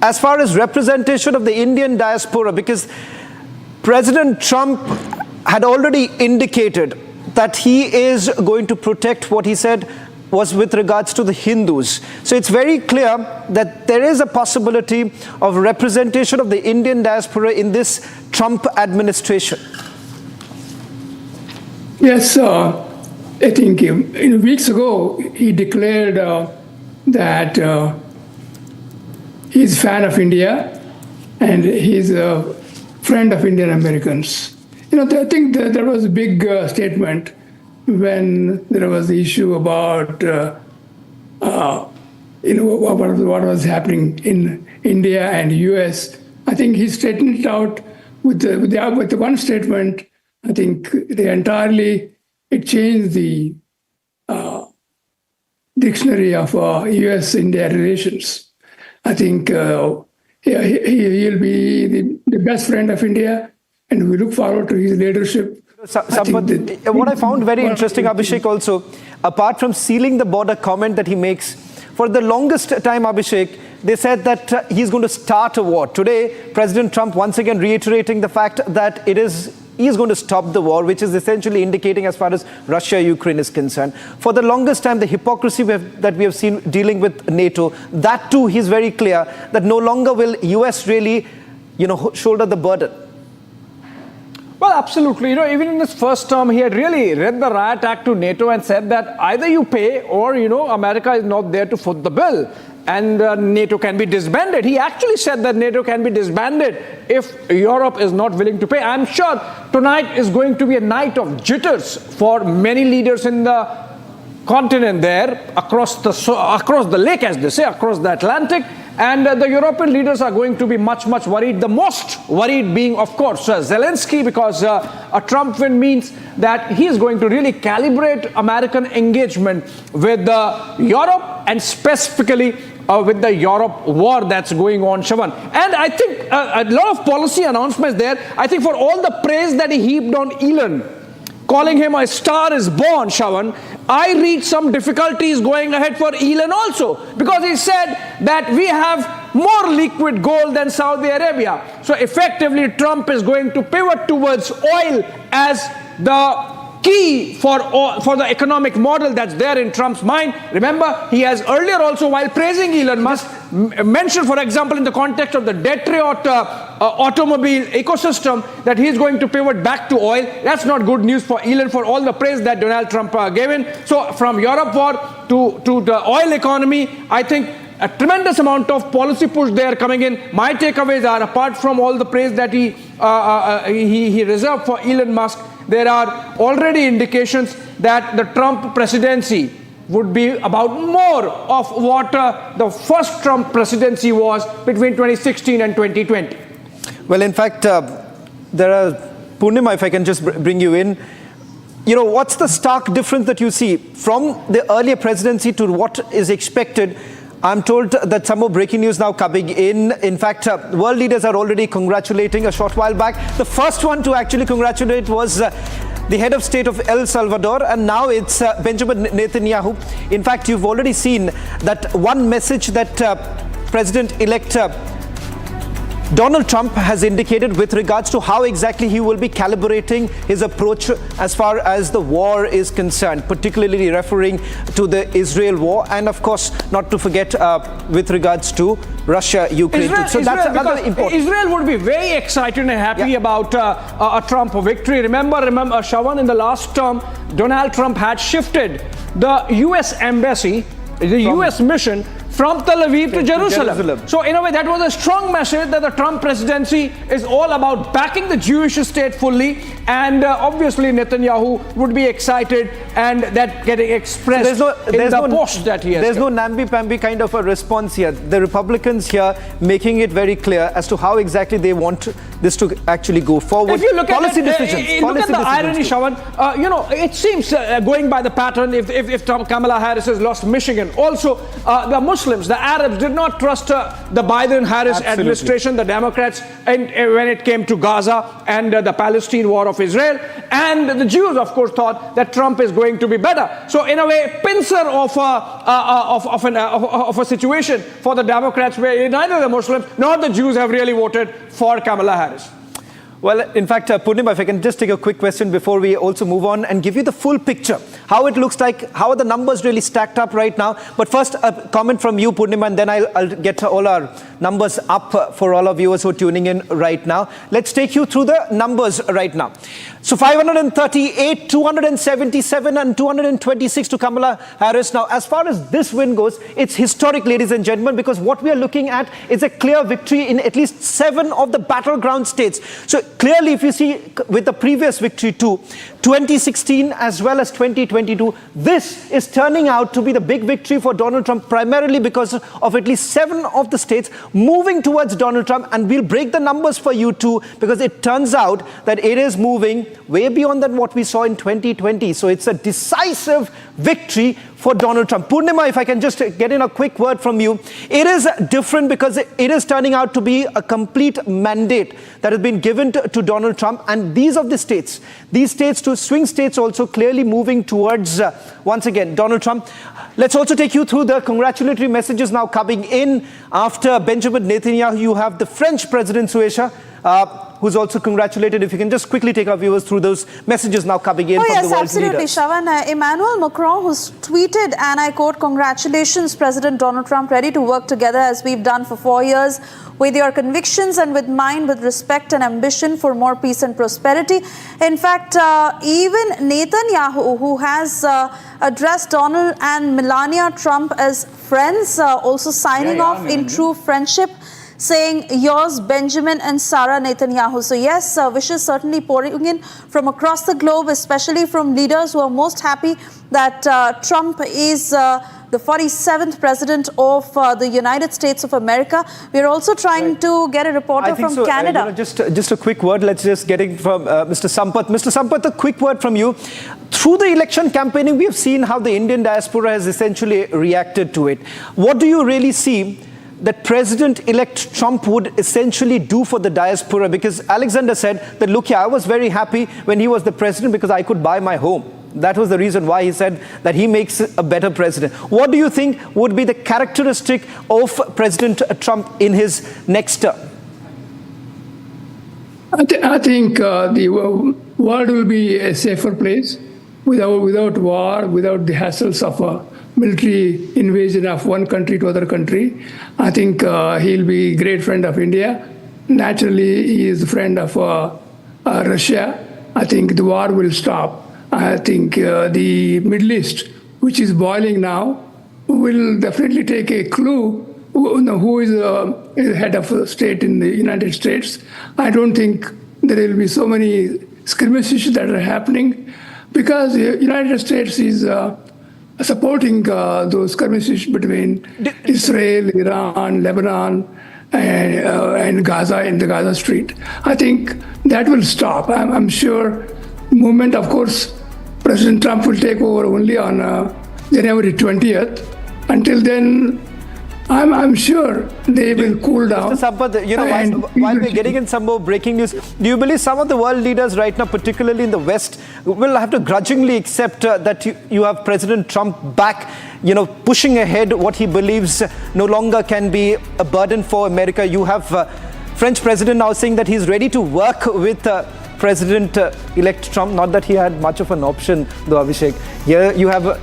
as far as representation of the Indian diaspora, because President Trump had already indicated that he is going to protect what he said was with regards to the Hindus. So it's very clear that there is a possibility of representation of the Indian diaspora in this Trump administration. Yes, I think weeks ago he declared that he's a fan of India and he's a friend of Indian Americans. I think there was a big statement when there was the issue about what was happening in India and US. I think he straightened it out with the one statement. I think it changed the dictionary of US-India relations. I think he'll be the best friend of India, and we look forward to his leadership. What I found very interesting, Abhishek, also, apart from sealing the border comment that he makes, for the longest time, Abhishek, they said that he's going to start a war. Today, President Trump once again reiterating the fact that he's going to stop the war, which is essentially indicating as far as Russia-Ukraine is concerned. For the longest time, the hypocrisy that we have seen dealing with NATO, that too, he's very clear that no longer will US really, shoulder the burden. Well, absolutely. Even in his first term, he had really read the Riot Act to NATO and said that either you pay or, America is not there to foot the bill. And NATO can be disbanded. He actually said that NATO can be disbanded if Europe is not willing to pay. I'm sure tonight is going to be a night of jitters for many leaders in the continent there, across the lake, as they say, across the Atlantic. And the European leaders are going to be much, much worried. The most worried being, of course, Zelensky, because a Trump win means that he is going to really calibrate American engagement with Europe, and specifically with the Europe war that's going on, Shawan. And I think a lot of policy announcements there. I think for all the praise that he heaped on Elon, calling him a star is born, Shawan, I read some difficulties going ahead for Elon also, because he said that we have more liquid gold than Saudi Arabia. So effectively, Trump is going to pivot towards oil as the key for the economic model that's there in Trump's mind. Remember, he has earlier also, while praising Elon Musk, mentioned, for example, in the context of the Detroit automobile ecosystem, that he's going to pivot back to oil. That's not good news for Elon, for all the praise that Donald Trump gave in. So from Europe war to the oil economy, I think a tremendous amount of policy push there coming in. My takeaways are, apart from all the praise that he reserved for Elon Musk, there are already indications that the Trump presidency would be about more of what the first Trump presidency was between 2016 and 2020. Well, in fact, there are, Purnima, if I can just bring you in, what's the stark difference that you see from the earlier presidency to what is expected? I'm told that some more breaking news now coming in. In fact, world leaders are already congratulating a short while back. The first one to actually congratulate was the head of state of El Salvador, and now it's Benjamin Netanyahu. In fact, you've already seen that one message that President-elect Donald Trump has indicated with regards to how exactly he will be calibrating his approach as far as the war is concerned, particularly referring to the Israel war, and of course not to forget with regards to Russia-Ukraine. So that's another important. Israel would be very excited and happy about a Trump victory. Remember, Shawan, in the last term, Donald Trump had shifted the U.S. embassy, the U.S. mission, from Tel Aviv to Jerusalem. So in a way, that was a strong message that the Trump presidency is all about backing the Jewish state fully, and obviously Netanyahu would be excited, and that getting expressed in the post that he has. There's no namby-pamby kind of a response here. The Republicans here making it very clear as to how exactly they want this to actually go forward. If you look policy at decisions. Look at the irony, Shawan. It seems going by the pattern, if Kamala Harris has lost Michigan, also the Muslims, the Arabs did not trust the Biden-Harris administration, the Democrats, and when it came to Gaza and the Palestine war of Israel, and the Jews, of course, thought that Trump is going to be better. So in a way, pincer of a situation for the Democrats, where neither the Muslims nor the Jews have really voted for Kamala Harris. Well, in fact, Purnima, if I can just take a quick question before we also move on and give you the full picture, how it looks like, how are the numbers really stacked up right now. But first, a comment from you, Purnima, and then I'll get all our numbers up for all our viewers who are tuning in right now. Let's take you through the numbers right now. So 538, 277 and 226 to Kamala Harris. Now, as far as this win goes, it's historic, ladies and gentlemen, because what we are looking at is a clear victory in at least 7 of the battleground states. So clearly, if you see with the previous victory too, 2016 as well as 2022, this is turning out to be the big victory for Donald Trump, primarily because of at least 7 of the states moving towards Donald Trump. And we'll break the numbers for you too, because it turns out that it is moving way beyond than what we saw in 2020. So it's a decisive victory for Donald Trump. Purnima, if I can just get in a quick word from you. It is different because it is turning out to be a complete mandate that has been given to Donald Trump. And these states to to swing states also clearly moving towards, once again, Donald Trump. Let's also take you through the congratulatory messages now coming in. After Benjamin Netanyahu, you have the French President, Suesha, who's also congratulated. If you can just quickly take our viewers through those messages now coming in from the world's leaders. Yes, absolutely, Shravan. Emmanuel Macron, who's tweeted, and I quote, "Congratulations, President Donald Trump, ready to work together as we've done for 4 years with your convictions and with mine, with respect and ambition for more peace and prosperity." In fact, even Netanyahu, who has addressed Donald and Melania Trump as friends, also signing off in true friendship, saying, "Yours, Benjamin and Sarah Netanyahu." So yes, wishes certainly pouring in from across the globe, especially from leaders who are most happy that Trump is the 47th president of the United States of America. We're also trying to get a reporter from Canada. Just a quick word. Let's just get it from Mr. Sampath. Mr. Sampath, a quick word from you. Through the election campaigning, we have seen how the Indian diaspora has essentially reacted to it. What do you really see that President-elect Trump would essentially do for the diaspora? Because Alexander said that, look, yeah, I was very happy when he was the president because I could buy my home. That was the reason why he said that he makes a better president. What do you think would be the characteristic of President Trump in his next term? I think the world will be a safer place without war, without the hassles of military invasion of one country to other country. I think he'll be a great friend of India. Naturally, he is a friend of Russia. I think the war will stop. I think the Middle East, which is boiling now, will definitely take a clue who is the head of state in the United States. I don't think there will be so many skirmishes that are happening because the United States is supporting those skirmishes between Israel, Iran, Lebanon, and Gaza in the Gaza Street. I think that will stop. I'm sure movement, of course, President Trump will take over only on January 20th. Until then, I'm sure they will cool down. Mr. Sampath, while we're getting in some more breaking news, do you believe some of the world leaders right now, particularly in the West, will have to grudgingly accept that you have President Trump back, pushing ahead what he believes no longer can be a burden for America? You have French president now saying that he's ready to work with President-elect Trump. Not that he had much of an option, though, Abhishek. Here you have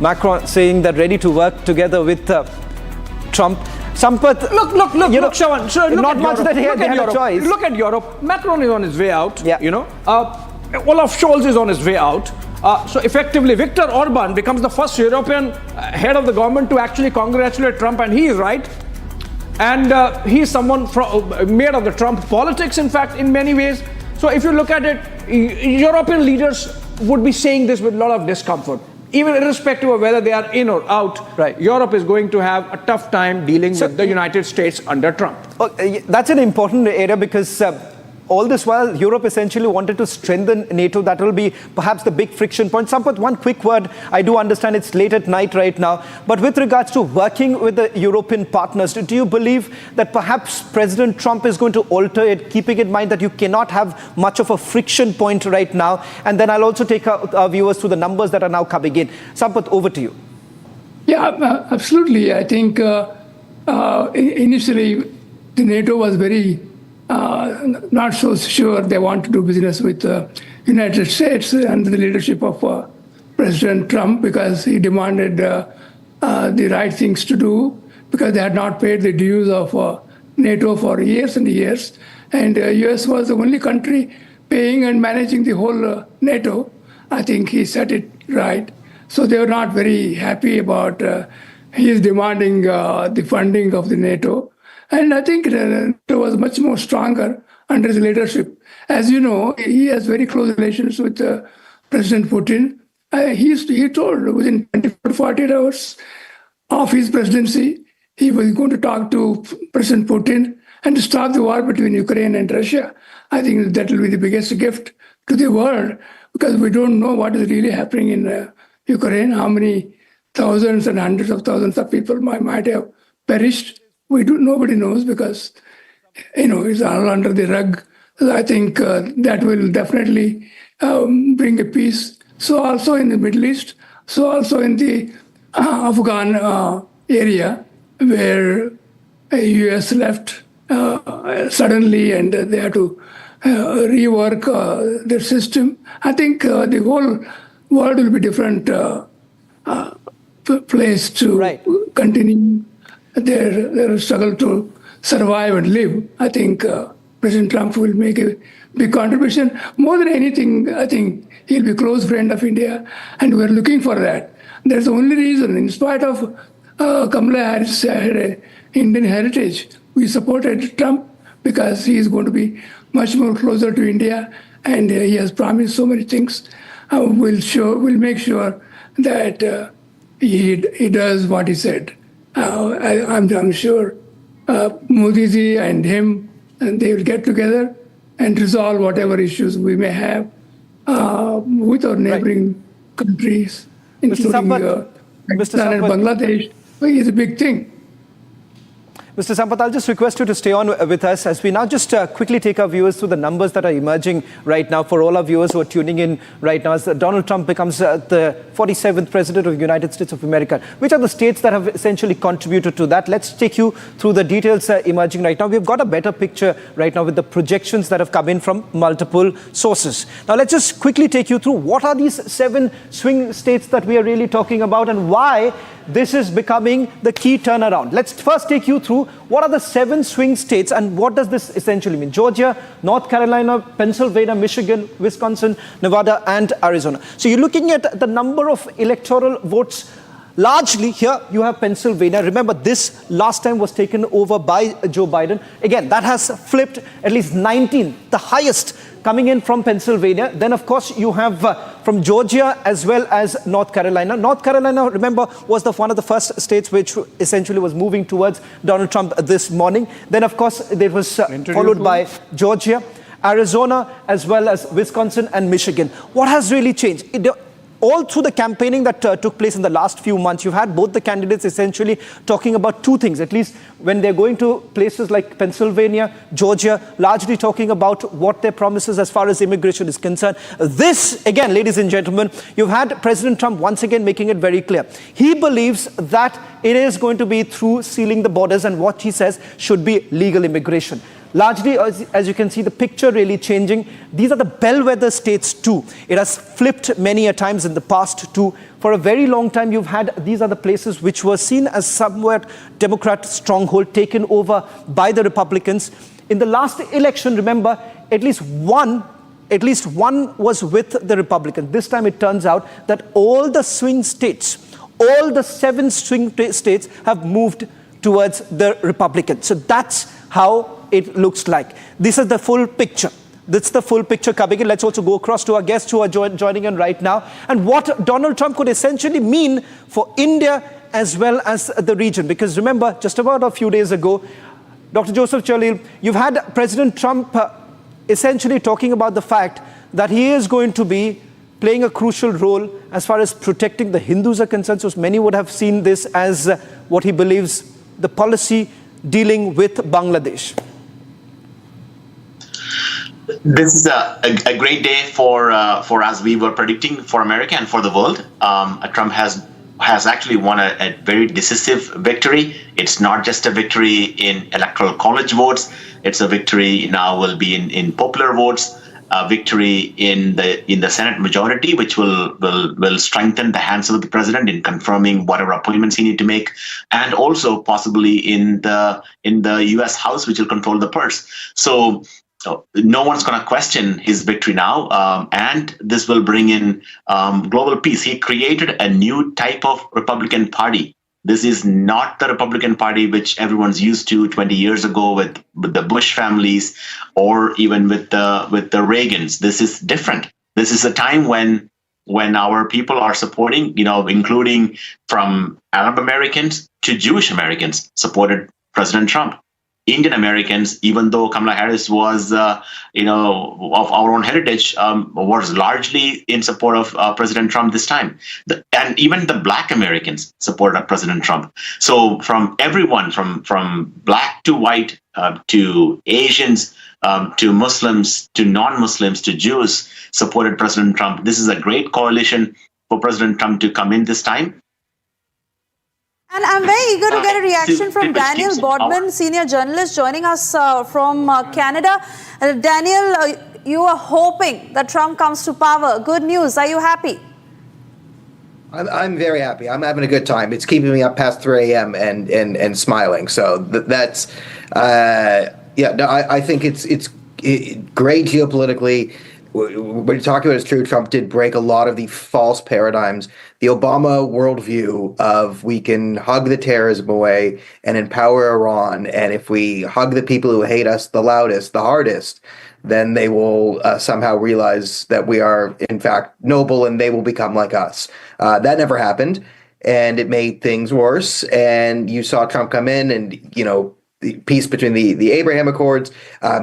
Macron saying that ready to work together with Trump. Sampath, look, Shravan. So not much that he had a choice. Look at Europe. Macron is on his way out. Yeah. Olaf Scholz is on his way out. So effectively, Viktor Orban becomes the first European head of the government to actually congratulate Trump, and he is right. And he is someone made of the Trump politics, in fact, in many ways. So if you look at it, European leaders would be saying this with a lot of discomfort. Even irrespective of whether they are in or out, Europe is going to have a tough time dealing with the United States under Trump. That's an important area because all this while, Europe essentially wanted to strengthen NATO. That will be perhaps the big friction point. Sampath, one quick word. I do understand it's late at night right now. But with regards to working with the European partners, do you believe that perhaps President Trump is going to alter it, keeping in mind that you cannot have much of a friction point right now? And then I'll also take our viewers through the numbers that are now coming in. Sampath, over to you. Yeah, absolutely. I think initially the NATO was very not so sure they want to do business with the United States under the leadership of President Trump because he demanded the right things to do because they had not paid the dues of NATO for years and years. And US was the only country paying and managing the whole NATO. I think he set it right. So they were not very happy about his demanding the funding of the NATO. And I think NATO was much more stronger under his leadership. As you know, he has very close relations with President Putin. He told within 24 to 48 hours of his presidency, he was going to talk to President Putin and to stop the war between Ukraine and Russia. I think that will be the biggest gift to the world because we don't know what is really happening in Ukraine, how many thousands and hundreds of thousands of people might have perished. Nobody knows because, it's all under the rug. I think that will definitely bring a peace. So also in the Middle East, so also in the Afghan area, where U.S. left suddenly and they had to rework their system. I think the whole world will be different place to continue their struggle to survive and live. I think President Trump will make a big contribution. More than anything, I think he'll be a close friend of India, and we're looking for that. That's the only reason, in spite of Kamala Harris had an Indian heritage, we supported Trump because he is going to be much more closer to India, and he has promised so many things. We'll make sure that he does what he said. I'm sure Modi ji and him, and they will get together and resolve whatever issues we may have with our neighboring countries, including Pakistan and Bangladesh. It's a big thing. Mr. Sampath, I'll just request you to stay on with us as we now just quickly take our viewers through the numbers that are emerging right now for all our viewers who are tuning in right now as Donald Trump becomes the 47th President of the United States of America. Which are the states that have essentially contributed to that? Let's take you through the details emerging right now. We've got a better picture right now with the projections that have come in from multiple sources. Now, let's just quickly take you through what are these 7 swing states that we are really talking about and why this is becoming the key turnaround. Let's first take you through what are the 7 swing states and what does this essentially mean. Georgia, North Carolina, Pennsylvania, Michigan, Wisconsin, Nevada, and Arizona. So you're looking at the number of electoral votes. Largely here you have Pennsylvania. Remember, this last time was taken over by Joe Biden. Again, that has flipped at least 19, the highest coming in from Pennsylvania. Then, of course, you have from Georgia as well as North Carolina. North Carolina, remember, was one of the first states which essentially was moving towards Donald Trump this morning. Then, of course, it was followed by Georgia, Arizona, as well as Wisconsin and Michigan. What has really changed? All through the campaigning that took place in the last few months, you've had both the candidates essentially talking about 2 things, at least when they're going to places like Pennsylvania, Georgia, largely talking about what their promises as far as immigration is concerned. This, again, ladies and gentlemen, you've had President Trump once again making it very clear. He believes that it is going to be through sealing the borders and what he says should be legal immigration. Largely, as you can see, the picture really changing. These are the bellwether states too. It has flipped many a times in the past too. For a very long time, you've had, these are the places which were seen as somewhat Democrat stronghold taken over by the Republicans. In the last election, remember, at least one was with the Republicans. This time it turns out that all the swing states, all the 7 swing states have moved towards the Republicans. So that's how it looks like. This is the full picture. That's the full picture coming in. Let's also go across to our guests who are joining in right now and what Donald Trump could essentially mean for India as well as the region. Because remember, just about a few days ago, Dr. Joseph Chalil, you've had President Trump essentially talking about the fact that he is going to be playing a crucial role as far as protecting the Hindus are concerned. So many would have seen this as what he believes the policy dealing with Bangladesh. This is a great day for as we were predicting for America and for the world. Trump has actually won a very decisive victory. It's not just a victory in electoral college votes. It's a victory now will be in popular votes. A victory in the Senate majority, which will strengthen the hands of the president in confirming whatever appointments he need to make, and also possibly in the U.S. House, which will control the purse. So no one's going to question his victory now, and this will bring in global peace. He created a new type of Republican Party. This is not the Republican Party which everyone's used to 20 years ago with the Bush families or even with the Reagans. This is different. This is a time when our people are supporting, including from Arab Americans to Jewish Americans, supported President Trump. Indian Americans, even though Kamala Harris was, of our own heritage, was largely in support of President Trump this time. And even the Black Americans supported President Trump. So from everyone, from black to white to Asians to Muslims, to non-Muslims, to Jews, supported President Trump. This is a great coalition for President Trump to come in this time. And I'm very eager to get a reaction from Daniel Bodman, senior journalist, joining us from Canada. Daniel, you are hoping that Trump comes to power. Good news. Are you happy? I'm very happy. I'm having a good time. It's keeping me up past 3 a.m. and smiling. So that's I think it's great geopolitically. What you're talking about is true. Trump did break a lot of the false paradigms. The Obama worldview of we can hug the terrorism away and empower Iran, and if we hug the people who hate us the loudest, the hardest, then they will somehow realize that we are, in fact, noble and they will become like us. That never happened, and it made things worse. And you saw Trump come in and, the peace between the Abraham Accords.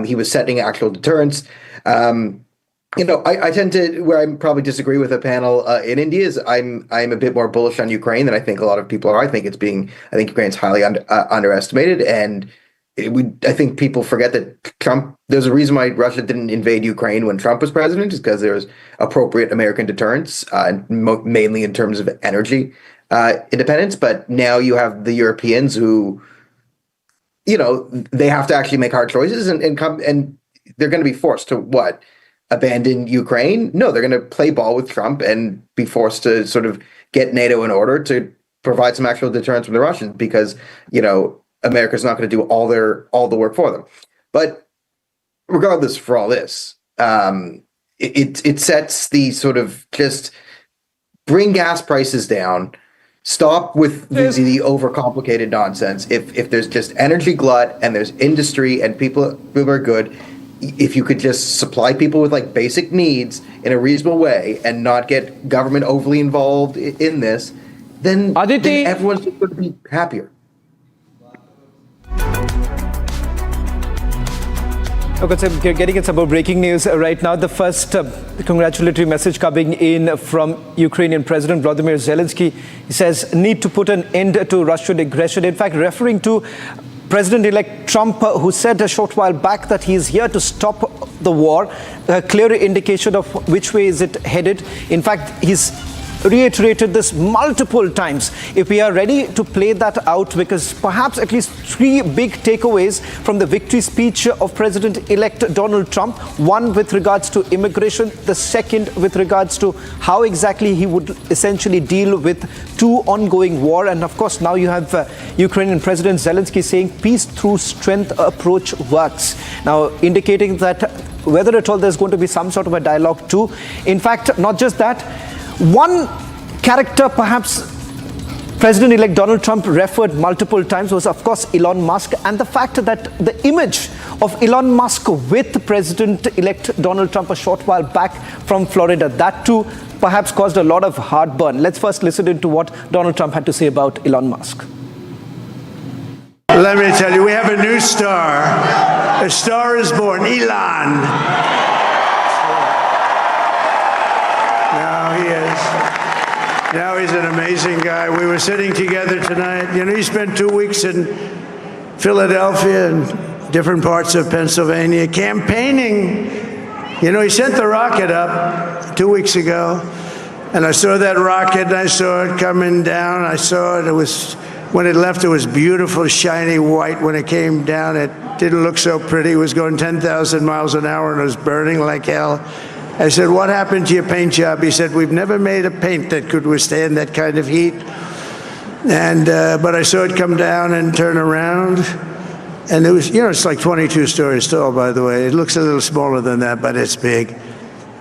He was setting actual deterrence. I tend to, where I probably disagree with the panel in India, is I'm a bit more bullish on Ukraine than I think a lot of people are. I think Ukraine's highly underestimated, and I think people forget that there's a reason why Russia didn't invade Ukraine when Trump was president, is because there was appropriate American deterrence, mainly in terms of energy independence. But now you have the Europeans who, they have to actually make hard choices and they're going to be forced to what? Abandon Ukraine? No, they're going to play ball with Trump and be forced to sort of get NATO in order to provide some actual deterrence from the Russians, because, America's not going to do all the work for them. But regardless, for all this, it sets the sort of just bring gas prices down, stop with the overcomplicated nonsense. If there's just energy glut and there's industry and people are good, if you could just supply people with like basic needs in a reasonable way and not get government overly involved in this, then everyone's just going to be happier. Okay, so we're getting in some more breaking news right now. The first congratulatory message coming in from Ukrainian President Volodymyr Zelensky. He says, need to put an end to Russian aggression. In fact, referring to President-elect Trump, who said a short while back that he is here to stop the war, a clear indication of which way is it headed. In fact, he's reiterated this multiple times. If we are ready to play that out, because perhaps at least 3 big takeaways from the victory speech of President-elect Donald Trump. One with regards to immigration, the second with regards to how exactly he would essentially deal with 2 ongoing war. And of course, now you have Ukrainian President Zelensky saying peace through strength approach works. Now indicating that whether at all there's going to be some sort of a dialogue too. In fact, not just that, one character perhaps President-elect Donald Trump referred multiple times was, of course, Elon Musk, and the fact that the image of Elon Musk with President-elect Donald Trump a short while back from Florida, that too perhaps caused a lot of heartburn. Let's first listen into what Donald Trump had to say about Elon Musk. Let me tell you, we have a new star. A star is born, Elon. Now he's an amazing guy. We were sitting together tonight. He spent 2 weeks in Philadelphia and different parts of Pennsylvania campaigning. He sent the rocket up 2 weeks ago, and I saw that rocket, and I saw it coming down. I saw it. When it left, it was beautiful, shiny white. When it came down, it didn't look so pretty. It was going 10,000 miles an hour, and it was burning like hell. I said, what happened to your paint job? He said, we've never made a paint that could withstand that kind of heat. And but I saw it come down and turn around. And it was, it's like 22 stories tall, by the way. It looks a little smaller than that, but it's big.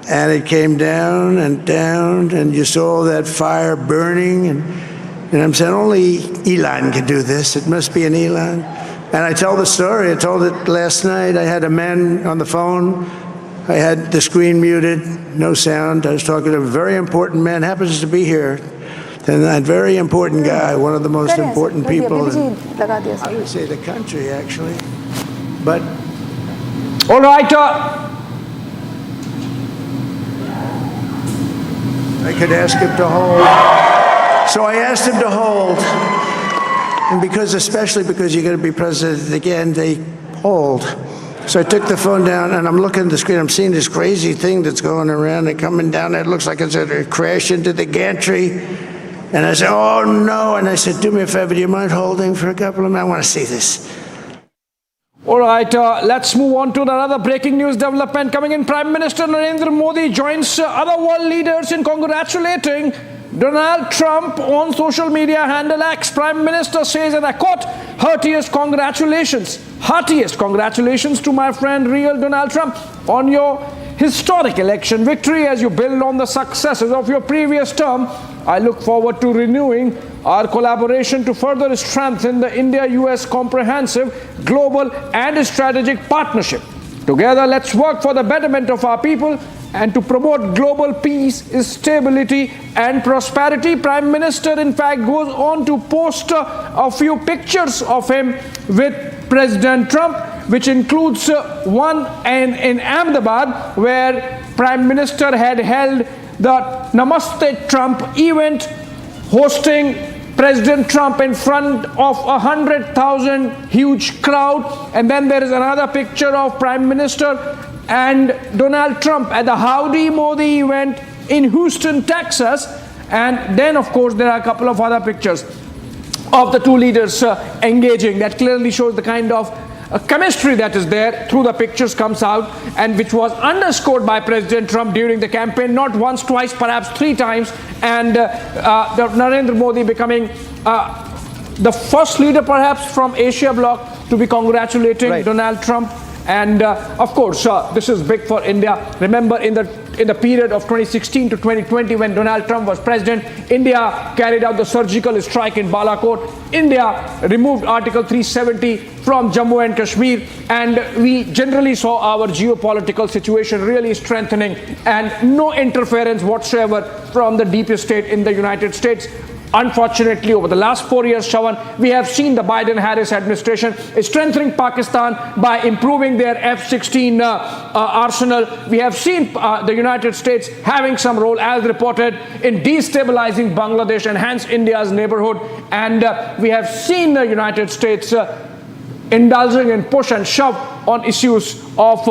And it came down, and you saw that fire burning. And I'm saying, only Elon can do this. It must be an Elon. And I tell the story. I told it last night. I had a man on the phone. I had the screen muted, no sound. I was talking to a very important man, happens to be here. And that very important guy, one of the most important people in, I would say, the country, actually. But all right. I could ask him to hold. So I asked him to hold. And especially because you're going to be president again, they hold. So I took the phone down, and I'm looking at the screen. I'm seeing this crazy thing that's going around and coming down. It looks like it's going to crash into the gantry. And I said, oh, no. And I said, do me a favor, do you mind holding for a couple of minutes? I want to see this. All right, let's move on to another breaking news development coming in. Prime Minister Narendra Modi joins other world leaders in congratulating Donald Trump on social media handle X. Prime Minister says, and I quote, heartiest congratulations to my friend real Donald Trump on your historic election victory. As you build on the successes of your previous term, I look forward to renewing our collaboration to further strengthen the India-US comprehensive, global and strategic partnership. Together, let's work for the betterment of our people and to promote global peace, stability and prosperity. Prime Minister, in fact, goes on to post a few pictures of him with President Trump, which includes one in Ahmedabad, where Prime Minister had held the Namaste Trump event, hosting President Trump in front of 100,000 huge crowd. And then there is another picture of Prime Minister and Donald Trump at the Howdy Modi event in Houston, Texas. And then, of course, there are a couple of other pictures of the two leaders engaging. That clearly shows the kind of chemistry that is there through the pictures comes out, and which was underscored by President Trump during the campaign, not once, twice, perhaps three times. And Narendra Modi becoming the first leader perhaps from Asia Bloc to be congratulating Donald Trump. And of course, this is big for India. Remember, in the period of 2016 to 2020, when Donald Trump was president, India carried out the surgical strike in Balakot. India removed Article 370 from Jammu and Kashmir, and we generally saw our geopolitical situation really strengthening, and no interference whatsoever from the deep state in the United States. Unfortunately, over the last 4 years, Shravan, we have seen the Biden-Harris administration strengthening Pakistan by improving their F-16 arsenal. We have seen the United States having some role, as reported, in destabilizing Bangladesh and hence India's neighborhood. And we have seen the United States indulging in push and shove on issues of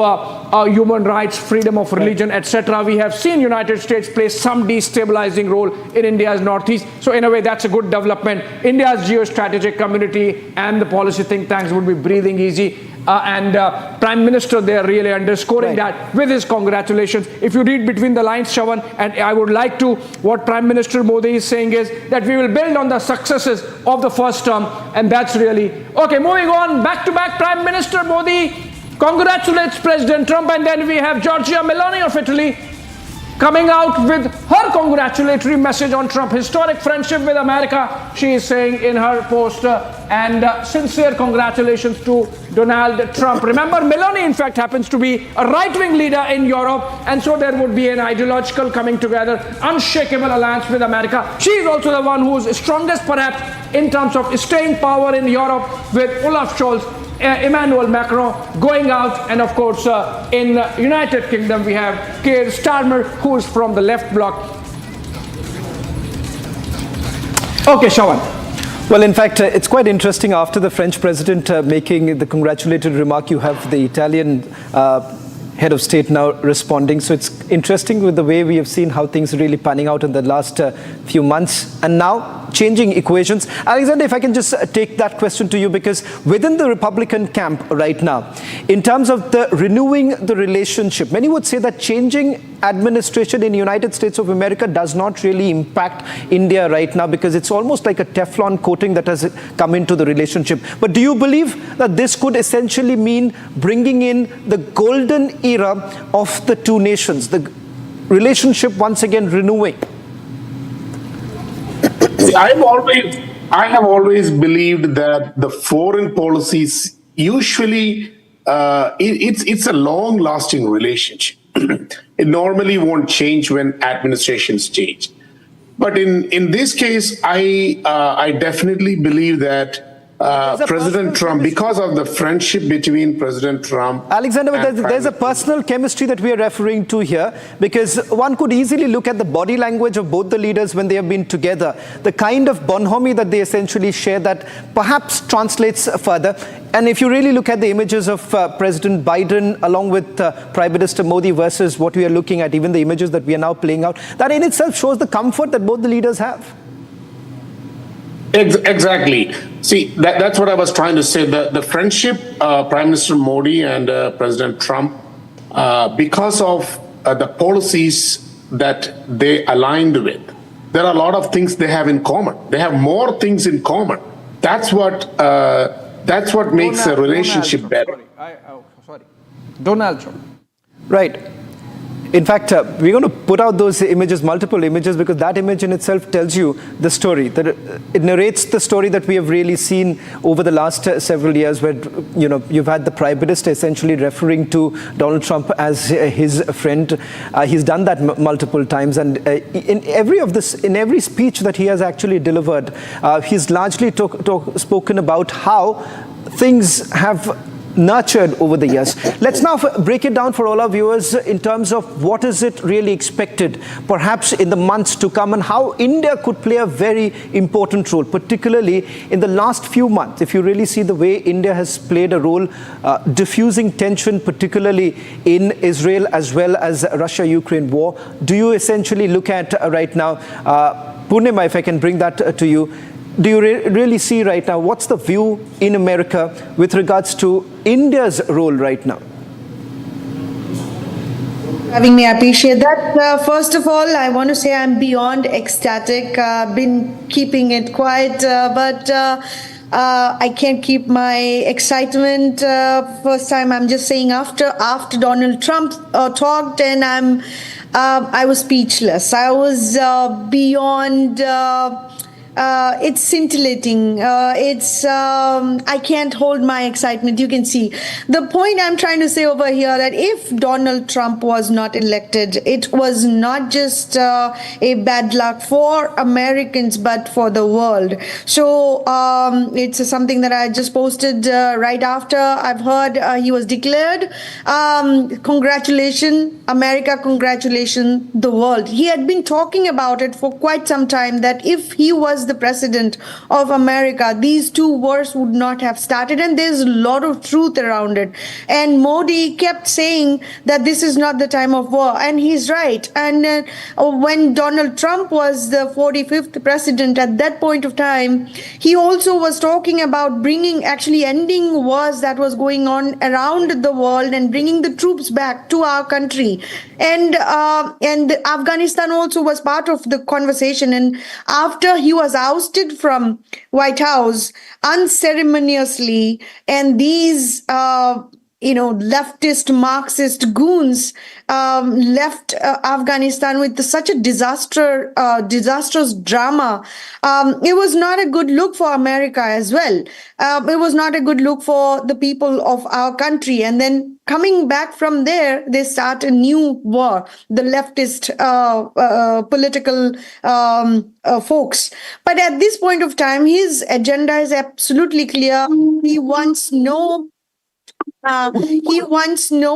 human rights, freedom of religion, etc. We have seen United States play some destabilizing role in India's northeast. So in a way, that's a good development. India's geostrategic community and the policy think tanks would be breathing easy. And Prime Minister there really underscoring that with his congratulations. If you read between the lines, Shravan, and I would like to, what Prime Minister Modi is saying is that we will build on the successes of the first term, and that's really okay. Moving on, back to back, Prime Minister Modi congratulates President Trump, and then we have Giorgia Meloni of Italy coming out with her congratulatory message on Trump. Historic friendship with America, she is saying in her post, and sincere congratulations to Donald Trump. Remember, Meloni, in fact, happens to be a right-wing leader in Europe, and so there would be an ideological coming together, unshakable alliance with America. She is also the one who is strongest, perhaps, in terms of staying power in Europe, with Olaf Scholz, Emmanuel Macron going out, and of course in United Kingdom we have Keir Starmer, who is from the left bloc. Okay, Shravan. Well, in fact, it's quite interesting. After the French president making the congratulatory remark, you have the Italian head of state now responding. So it's interesting with the way we have seen how things are really panning out in the last few months, and now changing equations. Alexander, if I can just take that question to you, because within the Republican camp right now, in terms of the renewing the relationship, many would say that changing administration in the United States of America does not really impact India right now, because it's almost like a Teflon coating that has come into the relationship. But do you believe that this could essentially mean bringing in the golden era of the two nations, the relationship once again renewing? See, I have always believed that the foreign policies usually it's a long-lasting relationship. It normally won't change when administrations change. But in this case, I definitely believe that President Trump, because of the friendship between President Trump. Alexander, there's a personal chemistry that we are referring to here, because one could easily look at the body language of both the leaders when they have been together. The kind of bonhomie that they essentially share that perhaps translates further. And if you really look at the images of President Biden along with Prime Minister Modi versus what we are looking at, even the images that we are now playing out, that in itself shows the comfort that both the leaders have. Exactly. See, that's what I was trying to say. The friendship, Prime Minister Modi and President Trump, because of the policies that they aligned with, there are a lot of things they have in common. They have more things in common. That's what makes a relationship better. Sorry. Donald Trump. Right. In fact, we're going to put out those images, multiple images, because that image in itself tells you the story. That it narrates the story that we have really seen over the last several years, where you've had the Prime Minister essentially referring to Donald Trump as his friend. He's done that multiple times, and in every speech that he has actually delivered, he's largely spoken about how things have nurtured over the years. Let's now break it down for all our viewers in terms of what is it really expected, perhaps in the months to come, and how India could play a very important role, particularly in the last few months. If you really see the way India has played a role diffusing tension, particularly in Israel as well as Russia-Ukraine war, do you essentially look at right now, Purnima, if I can bring that to you, do you really see right now, what's the view in America with regards to India's role right now? Having me, I appreciate that. First of all, I want to say I'm beyond ecstatic. Been keeping it quiet, but I can't keep my excitement. First time, I'm just saying after Donald Trump talked, and I was speechless. I was beyond. It's scintillating. I can't hold my excitement. You can see the point I'm trying to say over here, that if Donald Trump was not elected, it was not just a bad luck for Americans, but for the world. So it's something that I just posted right after I've heard he was declared. Congratulations, America, congratulations, the world. He had been talking about it for quite some time, that if he was the president of America, these two wars would not have started, and there's a lot of truth around it. And Modi kept saying that this is not the time of war, and he's right. And when Donald Trump was the 45th president at that point of time, he also was talking about ending wars that was going on around the world and bringing the troops back to our country. And Afghanistan also was part of the conversation. And after he was ousted from White House unceremoniously, and these leftist Marxist goons left Afghanistan with such a disastrous drama. It was not a good look for America as well. It was not a good look for the people of our country. And then coming back from there, they start a new war, the leftist political folks. But at this point of time, his agenda is absolutely clear. He wants no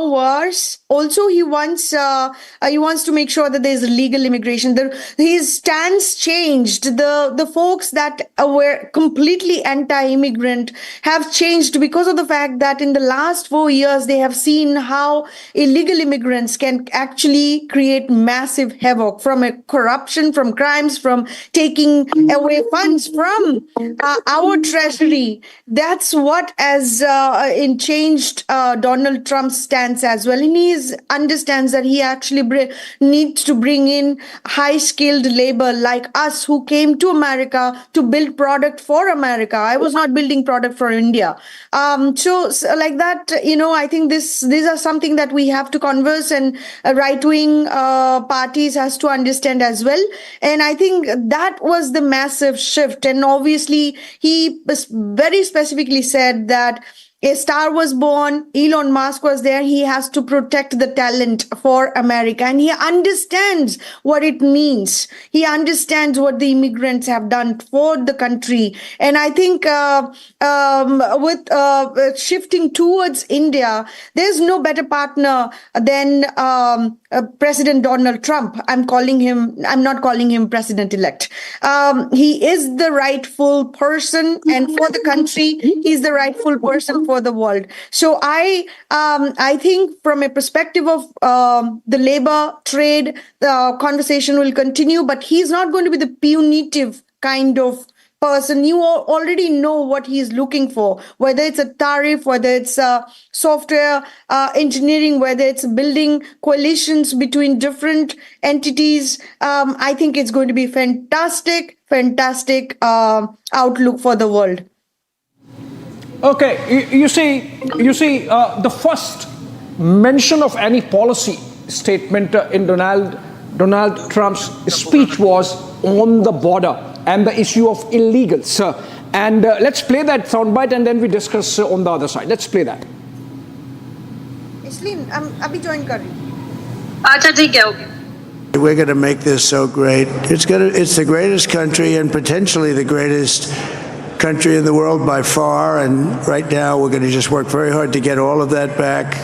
wars. Also, he wants to make sure that there is legal immigration. His stance changed. The folks that were completely anti-immigrant have changed because of the fact that in the last 4 years they have seen how illegal immigrants can actually create massive havoc from corruption, from crimes, from taking away funds from our treasury. That's what has changed Donald Trump's stance as well. And he understands that he actually needs to bring in high-skilled labor like us who came to America to build product for America. I was not building product for India. So like that, I think these are something that we have to converse, and right-wing parties has to understand as well. And I think that was the massive shift. And obviously, he very specifically said that A star was born. Elon Musk was there. He has to protect the talent for America. And he understands what it means. He understands what the immigrants have done for the country. And I think with shifting towards India, there's no better partner than President Donald Trump. I'm not calling him president-elect. He is the rightful person, and for the country, he's the rightful person for the world. So I think from a perspective of the labor trade, the conversation will continue, but he's not going to be the punitive kind of person. You already know what he's looking for, whether it's a tariff, whether it's software engineering, whether it's building coalitions between different entities. I think it's going to be fantastic outlook for the world. Okay, you see, the first mention of any policy statement in Donald Trump's speech was on the border and the issue of illegals. And let's play that soundbite and then we discuss on the other side. Let's play that. Isleen, abhi join kar rahi hu. Acha, theek hai, okay. We're going to make this so great. It's the greatest country and potentially the greatest country in the world by far. And right now we're going to just work very hard to get all of that back.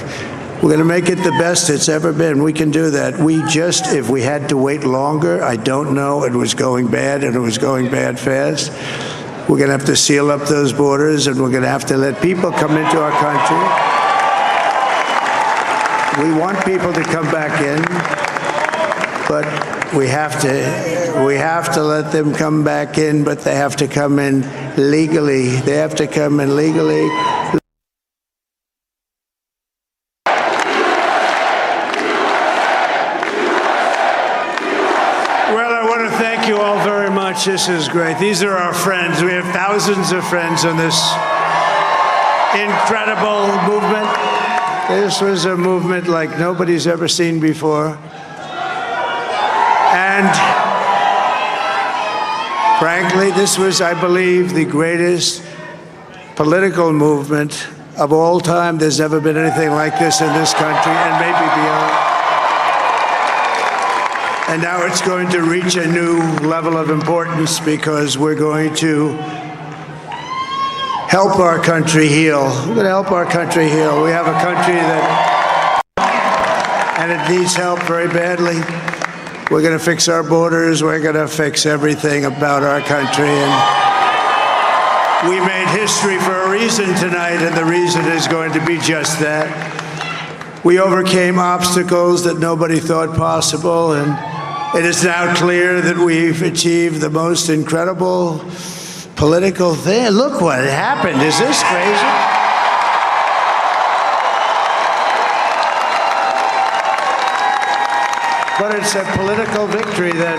We're going to make it the best it's ever been. We can do that. If we had to wait longer, I don't know. It was going bad, and it was going bad fast. We're going to have to seal up those borders, and we're going to have to let people come into our country. We want people to come back in, but we have to let them come back in, but they have to come in legally. They have to come in legally. This is great. These are our friends. We have thousands of friends on this incredible movement. This was a movement like nobody's ever seen before. And frankly, this was, I believe, the greatest political movement of all time. There's never been anything like this in this country and maybe beyond. And now it's going to reach a new level of importance because we're going to help our country heal. We're going to help our country heal. We have a country and it needs help very badly. We're going to fix our borders. We're going to fix everything about our country. And we made history for a reason tonight, and the reason is going to be just that. We overcame obstacles that nobody thought possible, and it is now clear that we've achieved the most incredible political thing. Look what happened. Is this crazy? But it's a political victory that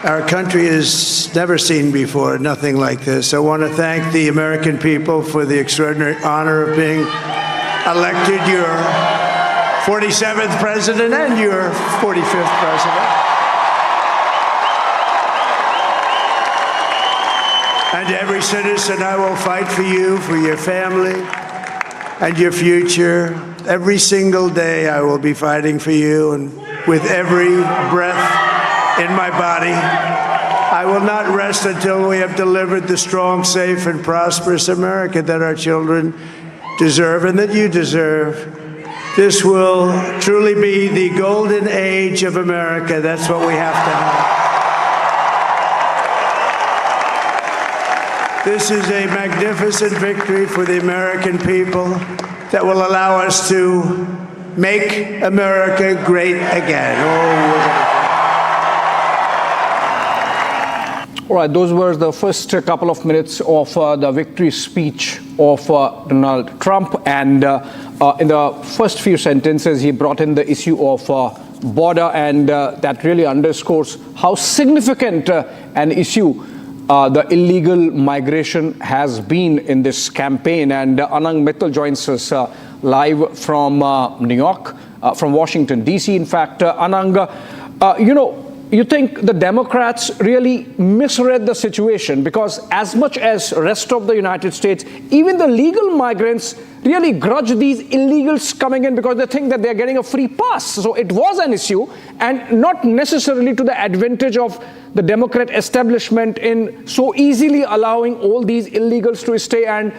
our country has never seen before, nothing like this. I want to thank the American people for the extraordinary honor of being elected your 47th president and your 45th president. And every citizen, I will fight for you, for your family, and your future. Every single day, I will be fighting for you, and with every breath in my body, I will not rest until we have delivered the strong, safe, and prosperous America that our children deserve and that you deserve. This will truly be the golden age of America. That's what we have to have. This is a magnificent victory for the American people that will allow us to make America great again. All right, those were the first couple of minutes of the victory speech of Donald Trump. And in the first few sentences, he brought in the issue of border, and that really underscores how significant an issue the illegal migration has been in this campaign. And Anang Mittal joins us live from New York, from Washington, D.C. In fact, Anang, you think the Democrats really misread the situation? Because as much as rest of the United States, even the legal migrants really grudge these illegals coming in because they think that they're getting a free pass. So it was an issue, and not necessarily to the advantage of the Democrat establishment in so easily allowing all these illegals to stay and,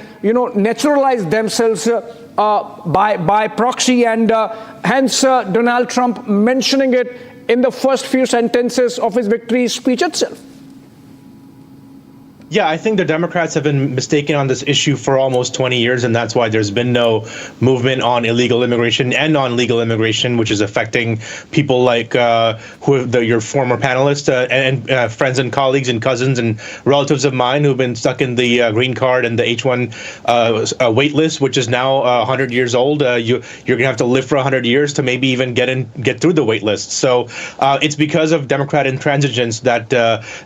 naturalize themselves by proxy, and hence Donald Trump mentioning it in the first few sentences of his victory speech itself. Yeah, I think the Democrats have been mistaken on this issue for almost 20 years, and that's why there's been no movement on illegal immigration and non-legal immigration, which is affecting people like your former panelists and friends and colleagues and cousins and relatives of mine who've been stuck in the green card and the H-1 wait list, which is now 100 years old. You're going to have to live for 100 years to maybe even get through the wait list. So it's because of Democrat intransigence that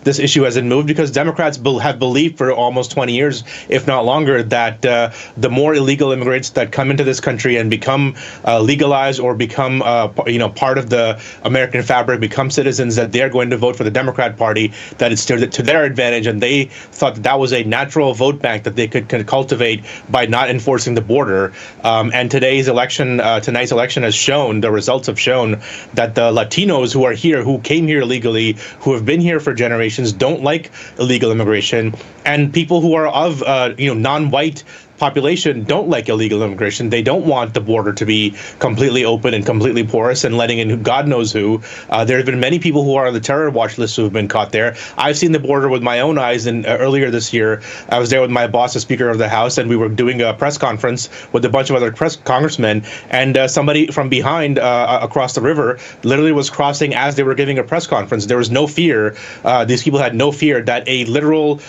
this issue hasn't moved, because Democrats have believed for almost 20 years, if not longer, that the more illegal immigrants that come into this country and become legalized or become part of the American fabric, become citizens, that they're going to vote for the Democrat Party, that it's to their advantage, and they thought that was a natural vote bank that they could cultivate by not enforcing the border. And tonight's election has shown, the results have shown, that the Latinos who are here, who came here legally, who have been here for generations, don't like illegal immigration. And people who are of non-white population don't like illegal immigration. They don't want the border to be completely open and completely porous and letting in God knows who. There have been many people who are on the terror watch list who have been caught there. I've seen the border with my own eyes, and earlier this year, I was there with my boss, the Speaker of the House, and we were doing a press conference with a bunch of other congressmen, and somebody from behind across the river literally was crossing as they were giving a press conference. There was no fear. These people had no fear that a literal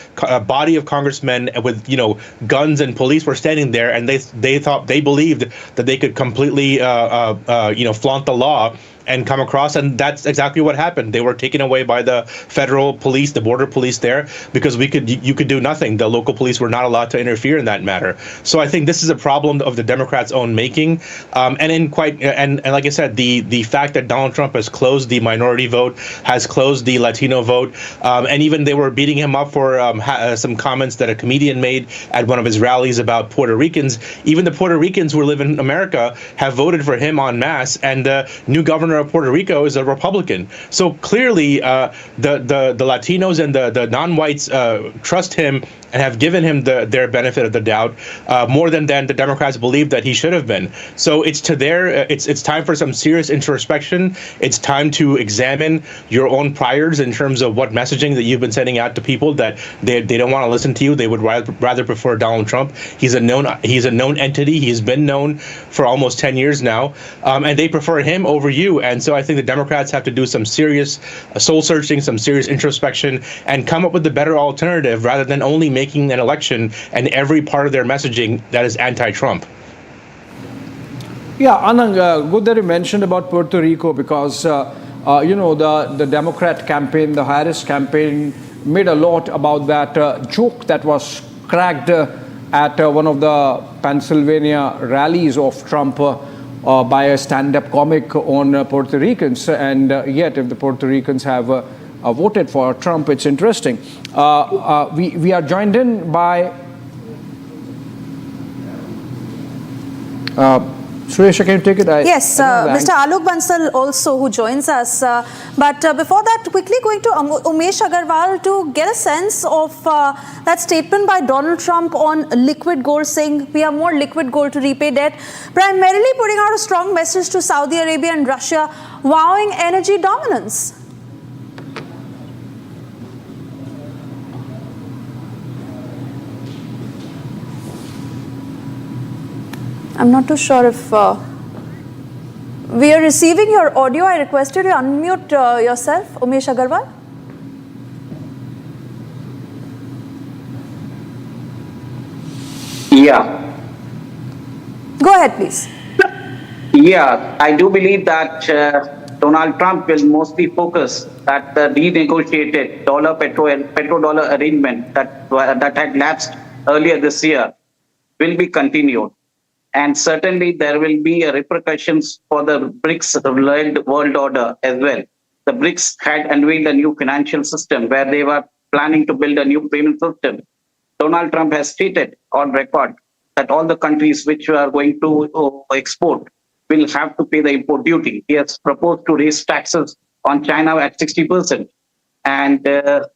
body of congressmen with guns and police were standing there, and they believed that they could completely flaunt the law and come across, and that's exactly what happened. They were taken away by the federal police, the border police there, because you could do nothing. The local police were not allowed to interfere in that matter. So I think this is a problem of the Democrats' own making, and like I said, the fact that Donald Trump has closed the minority vote, has closed the Latino vote, and even they were beating him up for some comments that a comedian made at one of his rallies about Puerto Ricans. Even the Puerto Ricans who live in America have voted for him en masse, and the new governor of Puerto Rico is a Republican. So clearly, the Latinos and the non-whites trust him and have given him their benefit of the doubt more than the Democrats believe that he should have been. So it's time for some serious introspection. It's time to examine your own priors in terms of what messaging that you've been sending out to people, that they don't want to listen to you. They would rather prefer Donald Trump. He's a known entity. He's been known for almost 10 years now, and they prefer him over you. And so I think the Democrats have to do some serious soul searching, some serious introspection, and come up with a better alternative rather than only making an election and every part of their messaging that is anti-Trump. Yeah, Anand, good that you mentioned about Puerto Rico, because the Democrat campaign, the Harris campaign, made a lot about that joke that was cracked at one of the Pennsylvania rallies of Trump by a stand-up comic on Puerto Ricans, and yet if the Puerto Ricans have voted for Trump, it's interesting. We are joined in by Suresh, can you take it? Yes, Mr. Alok Bansal also, who joins us. But before that, quickly going to Umesh Agarwal to get a sense of that statement by Donald Trump on liquid gold, saying we have more liquid gold to repay debt, primarily putting out a strong message to Saudi Arabia and Russia, vowing energy dominance. I'm not too sure if we are receiving your audio. I requested you unmute yourself, Umesh Agarwal. Yeah. Go ahead, please. Yeah, I do believe that Donald Trump will mostly focus that the renegotiated petrodollar arrangement that had lapsed earlier this year will be continued. And certainly there will be repercussions for the BRICS world order as well. the BRICS had unveiled a new financial system where they were planning to build a new payment system. Donald Trump has stated on record that all the countries which are going to export will have to pay the import duty. He has proposed to raise taxes on China at 60%. And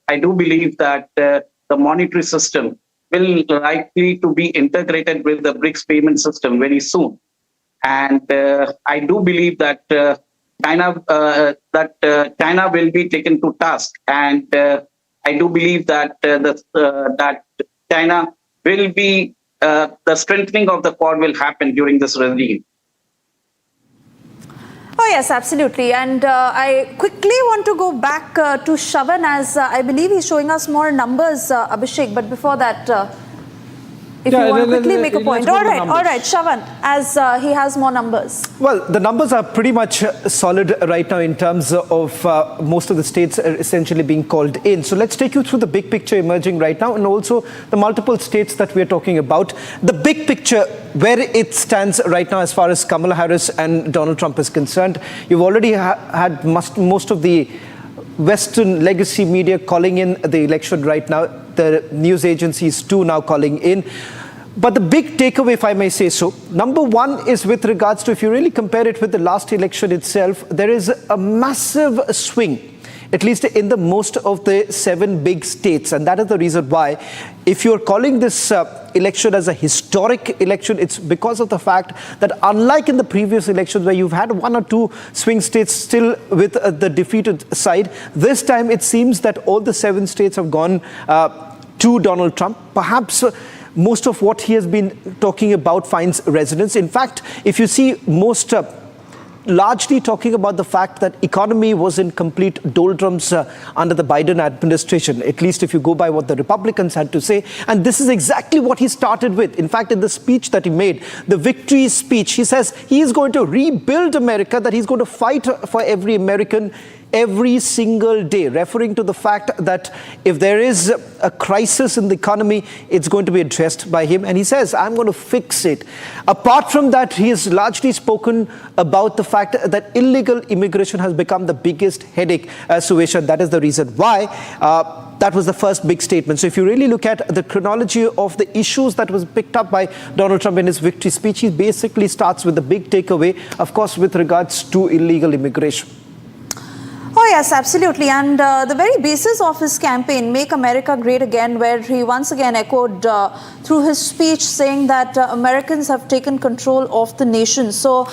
I do believe that the monetary system will likely to be integrated with the BRICS payment system very soon. And I do believe that China will be taken to task. And I do believe that that China will be the strengthening of the Quad will happen during this regime. Oh, yes, absolutely. And I quickly want to go back to Shravan, as I believe he's showing us more numbers, Abhishek. But before that, if you want to quickly make a point. All right, Shravan, as he has more numbers. Well, the numbers are pretty much solid right now in terms of most of the states essentially being called in. So let's take you through the big picture emerging right now and also the multiple states that we're talking about. The big picture, where it stands right now as far as Kamala Harris and Donald Trump is concerned. You've already had most of the Western legacy media calling in the election right now. The news agencies too now calling in. But the big takeaway, if I may say so, number one is with regards to, if you really compare it with the last election itself, there is a massive swing, at least in the most of the 7 big states. And that is the reason why, if you're calling this election as a historic election, it's because of the fact that unlike in the previous elections where you've had 1 or 2 swing states still with the defeated side, this time it seems that all the 7 states have gone to Donald Trump. Perhaps most of what he has been talking about finds resonance. In fact, if you see most largely talking about the fact that economy was in complete doldrums under the Biden administration, at least if you go by what the Republicans had to say. And this is exactly what he started with. In fact, in the speech that he made, the victory speech, he says he is going to rebuild America, that he's going to fight for every American every single day, referring to the fact that if there is a crisis in the economy, it's going to be addressed by him. And he says, I'm going to fix it. Apart from that, he has largely spoken about the fact that illegal immigration has become the biggest headache, Suesha. That is the reason why. That was the first big statement. So if you really look at the chronology of the issues that was picked up by Donald Trump in his victory speech, he basically starts with the big takeaway, of course, with regards to illegal immigration. Oh, yes, absolutely. And the very basis of his campaign, Make America Great Again, where he once again echoed through his speech saying that Americans have taken control of the nation. So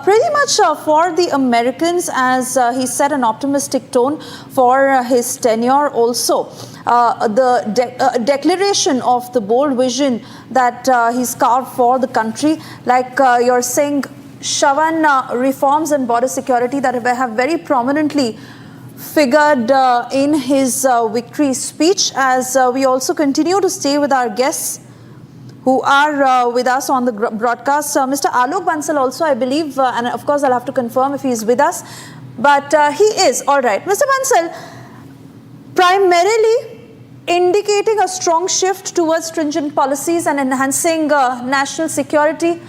pretty much for the Americans, as he set an optimistic tone for his tenure also. The declaration of the bold vision that he's carved for the country, like you're saying, Shravan, reforms and border security that have very prominently figured in his victory speech. As we also continue to stay with our guests who are with us on the broadcast. Mr. Alok Bansal also, I believe, and of course I'll have to confirm if he's with us, but he is. All right. Mr. Bansal, primarily indicating a strong shift towards stringent policies and enhancing national security,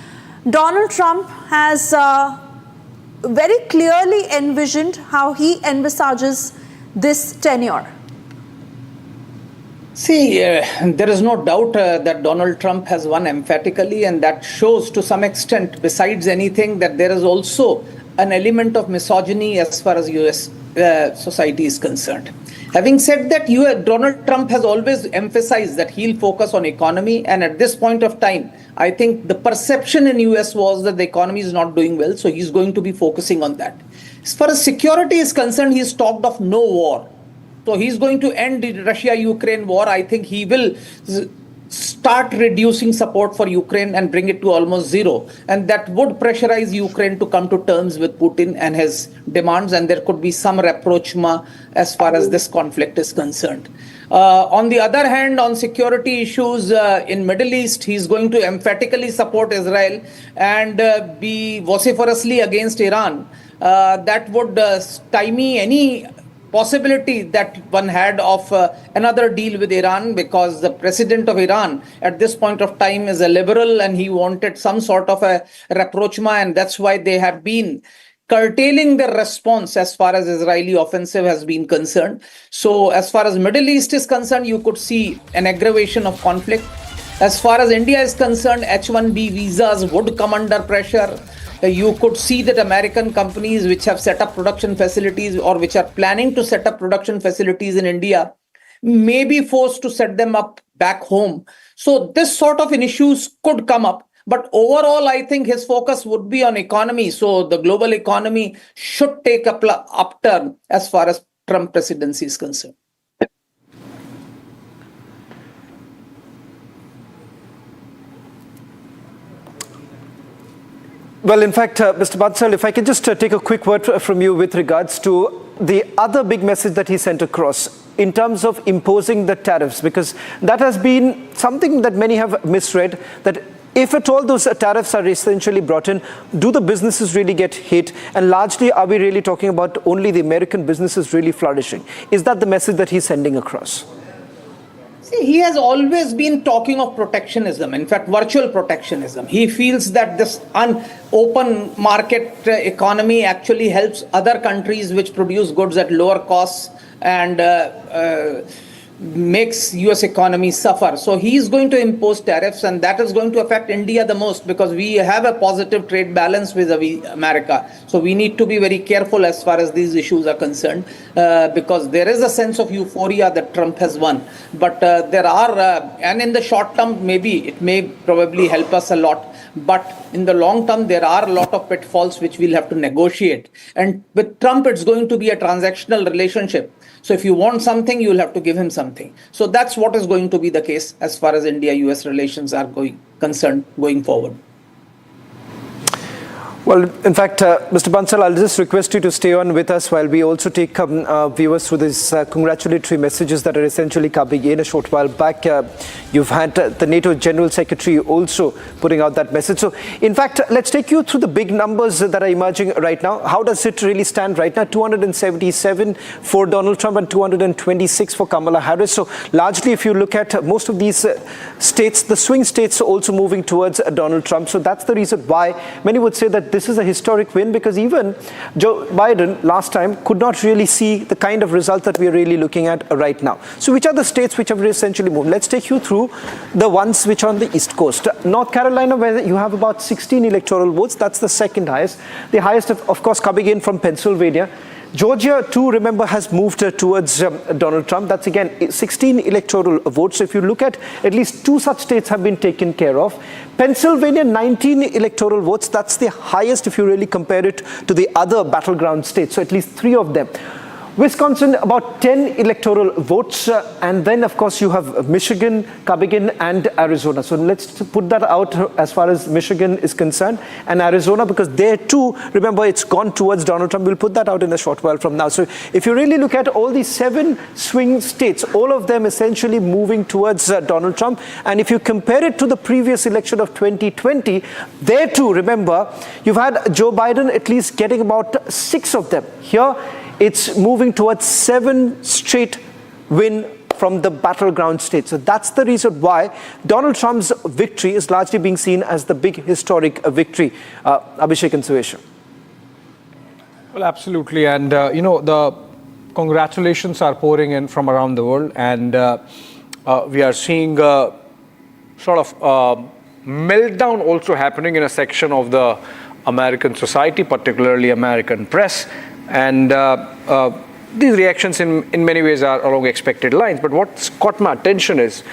Donald Trump has very clearly envisioned how he envisages this tenure. See, there is no doubt that Donald Trump has won emphatically, and that shows to some extent, besides anything, that there is also an element of misogyny as far as US society is concerned. Having said that, Donald Trump has always emphasized that he'll focus on economy, and at this point of time, I think the perception in US was that the economy is not doing well, so he's going to be focusing on that. As far as security is concerned, he's talked of no war. So he's going to end the Russia-Ukraine war. I think he will start reducing support for Ukraine and bring it to almost zero. And that would pressurize Ukraine to come to terms with Putin and his demands, and there could be some rapprochement as far as this conflict is concerned. On the other hand, on security issues in Middle East, he's going to emphatically support Israel and be vociferously against Iran. That would stymie any possibility that one had of another deal with Iran, because the president of Iran at this point of time is a liberal and he wanted some sort of a rapprochement, and that's why they have been curtailing their response as far as Israeli offensive has been concerned. So as far as Middle East is concerned, you could see an aggravation of conflict. As far as India is concerned, H-1B visas would come under pressure. You could see that American companies which have set up production facilities or which are planning to set up production facilities in India may be forced to set them up back home. So this sort of issues could come up. But overall, I think his focus would be on economy. So the global economy should take up upturn as far as Trump presidency is concerned. Well, in fact, Mr. Bansal, if I can just take a quick word from you with regards to the other big message that he sent across in terms of imposing the tariffs, because that has been something that many have misread, that if at all those tariffs are essentially brought in, do the businesses really get hit? And largely, are we really talking about only the American businesses really flourishing? Is that the message that he's sending across? See, he has always been talking of protectionism, in fact, virtual protectionism. He feels that this open market economy actually helps other countries which produce goods at lower costs and makes US economy suffer. So he is going to impose tariffs, and that is going to affect India the most because we have a positive trade balance with America. So we need to be very careful as far as these issues are concerned because there is a sense of euphoria that Trump has won. But there are, and in the short term, maybe it may probably help us a lot. But in the long term, there are a lot of pitfalls which we'll have to negotiate. And with Trump, it's going to be a transactional relationship. So if you want something, you'll have to give him something. So that's what is going to be the case as far as India-US relations are concerned going forward. Well, in fact, Mr. Bansal, I'll just request you to stay on with us while we also take viewers through these congratulatory messages that are essentially coming in. A short while back, you've had the NATO General Secretary also putting out that message. So, in fact, let's take you through the big numbers that are emerging right now. How does it really stand right now? 277 for Donald Trump and 226 for Kamala Harris. So, largely, if you look at most of these states, the swing states are also moving towards Donald Trump. So, that's the reason why many would say that this is a historic win, because even Joe Biden last time could not really see the kind of results that we are really looking at right now. So which are the states which have essentially moved? Let's take you through the ones which are on the East Coast. North Carolina, where you have about 16 electoral votes, that's the second highest. The highest, of course, coming in from Pennsylvania. Georgia, too, remember, has moved towards Donald Trump. That's, again, 16 electoral votes. So if you look at least 2 such states have been taken care of. Pennsylvania, 19 electoral votes. That's the highest if you really compare it to the other battleground states. So at least 3 of them. Wisconsin, about 10 electoral votes. And then, of course, you have Michigan, Michigan, and Arizona. So let's put that out as far as Michigan is concerned. And Arizona, because there too, remember, it's gone towards Donald Trump. We'll put that out in a short while from now. So if you really look at all these 7 swing states, all of them essentially moving towards Donald Trump. And if you compare it to the previous election of 2020, there too, remember, you've had Joe Biden at least getting about 6 of them. Here, it's moving towards 7 straight win from the battleground states. So that's the reason why Donald Trump's victory is largely being seen as the big historic victory. Abhishek and Suesha. Well, absolutely. And, the congratulations are pouring in from around the world. And we are seeing sort of meltdown also happening in a section of the American society, particularly American press. And these reactions in many ways are along expected lines. But what's caught my attention is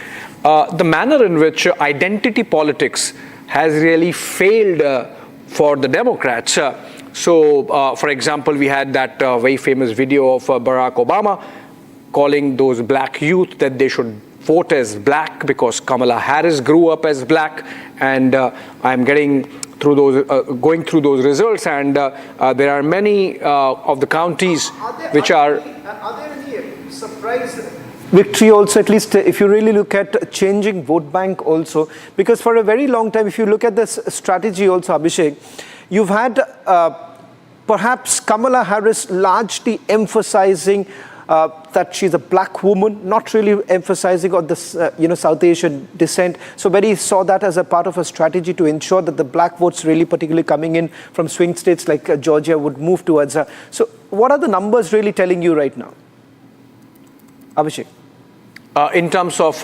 the manner in which identity politics has really failed for the Democrats. So, for example, we had that very famous video of Barack Obama calling those black youth that they should vote as black because Kamala Harris grew up as black. And I'm going through those results, and there are many of the counties which are there any surprise victory also, at least if you really look at changing vote bank also, because for a very long time, if you look at this strategy also, Abhishek, you've had perhaps Kamala Harris largely emphasizing that she's a black woman, not really emphasizing on this, South Asian descent. So Betty saw that as a part of a strategy to ensure that the black votes really particularly coming in from swing states like Georgia would move towards her. So what are the numbers really telling you right now? Abhishek? In terms of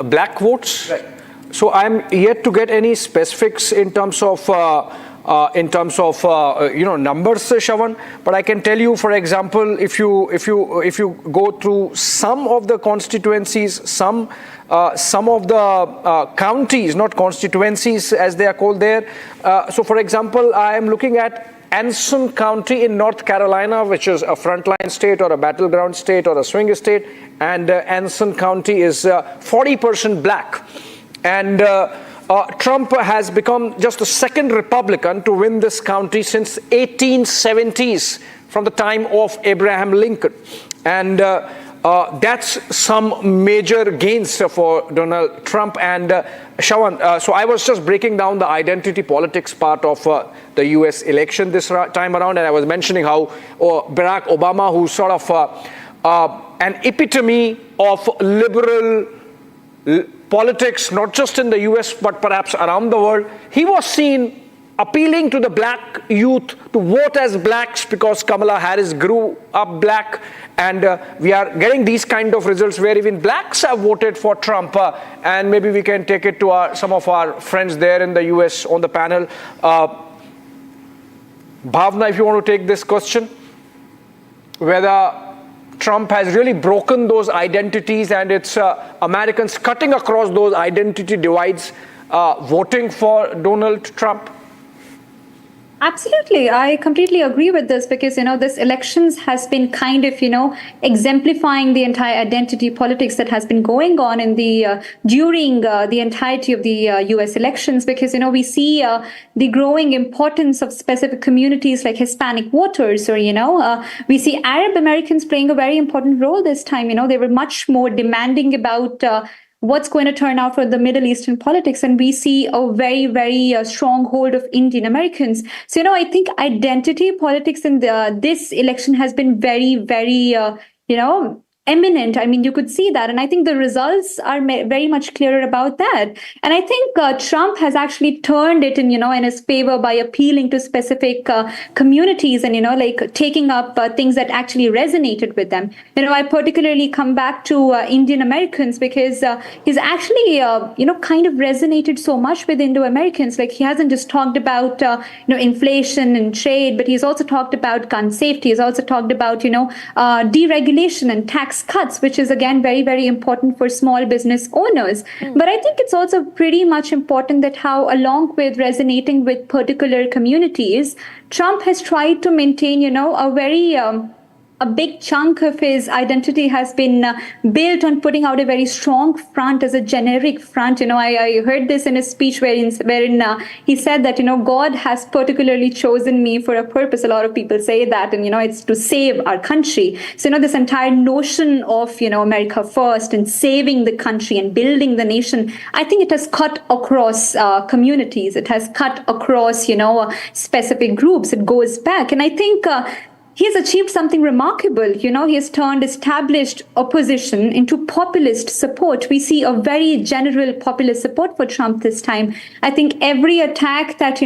black votes? Right. So I'm yet to get any specifics in terms of numbers, Shravan. But I can tell you, for example, if you go through some of the constituencies, some of the counties, not constituencies as they are called there. So, for example, I am looking at Anson County in North Carolina, which is a frontline state or a battleground state or a swing state, and Anson County is 40% black. And Trump has become just the second Republican to win this county since 1870s, from the time of Abraham Lincoln. And that's some major gains for Donald Trump. And Shravan, so I was just breaking down the identity politics part of the US election this time around, and I was mentioning how Barack Obama, who's sort of an epitome of liberal politics, not just in the US, but perhaps around the world, he was seen appealing to the black youth to vote as blacks because Kamala Harris grew up black. And we are getting these kind of results where even blacks have voted for Trump. And maybe we can take it to some of our friends there in the US on the panel. Bhavna, if you want to take this question, whether Trump has really broken those identities and it's Americans cutting across those identity divides, voting for Donald Trump? Absolutely. I completely agree with this because, this elections has been kind of, exemplifying the entire identity politics that has been going on in during the entirety of the US elections, because, we see the growing importance of specific communities like Hispanic voters, or, we see Arab Americans playing a very important role this time. They were much more demanding about what's going to turn out for the Middle Eastern politics. And we see a very, very strong hold of Indian Americans. So, I think identity politics in this election has been very, very, eminent. I mean, you could see that. And I think the results are very much clearer about that. And I think Trump has actually turned it in his favor by appealing to specific communities and, taking up things that actually resonated with them. I particularly come back to Indian Americans because he's actually, kind of resonated so much with Indo-Americans. Like, he hasn't just talked about, inflation and trade, but he's also talked about gun safety. He's also talked about, deregulation and tax cuts, which is again very, very important for small business owners. But I think it's also pretty much important that how, along with resonating with particular communities, Trump has tried to maintain, a very a big chunk of his identity has been built on putting out a very strong front as a generic front. I heard this in his speech wherein he said that, God has particularly chosen me for a purpose. A lot of people say that, and, it's to save our country. So, this entire notion of, America first and saving the country and building the nation, I think it has cut across communities. It has cut across, specific groups. It goes back. And I think he has achieved something remarkable. He has turned established opposition into populist support. We see a very general populist support for Trump this time. I think every attack that,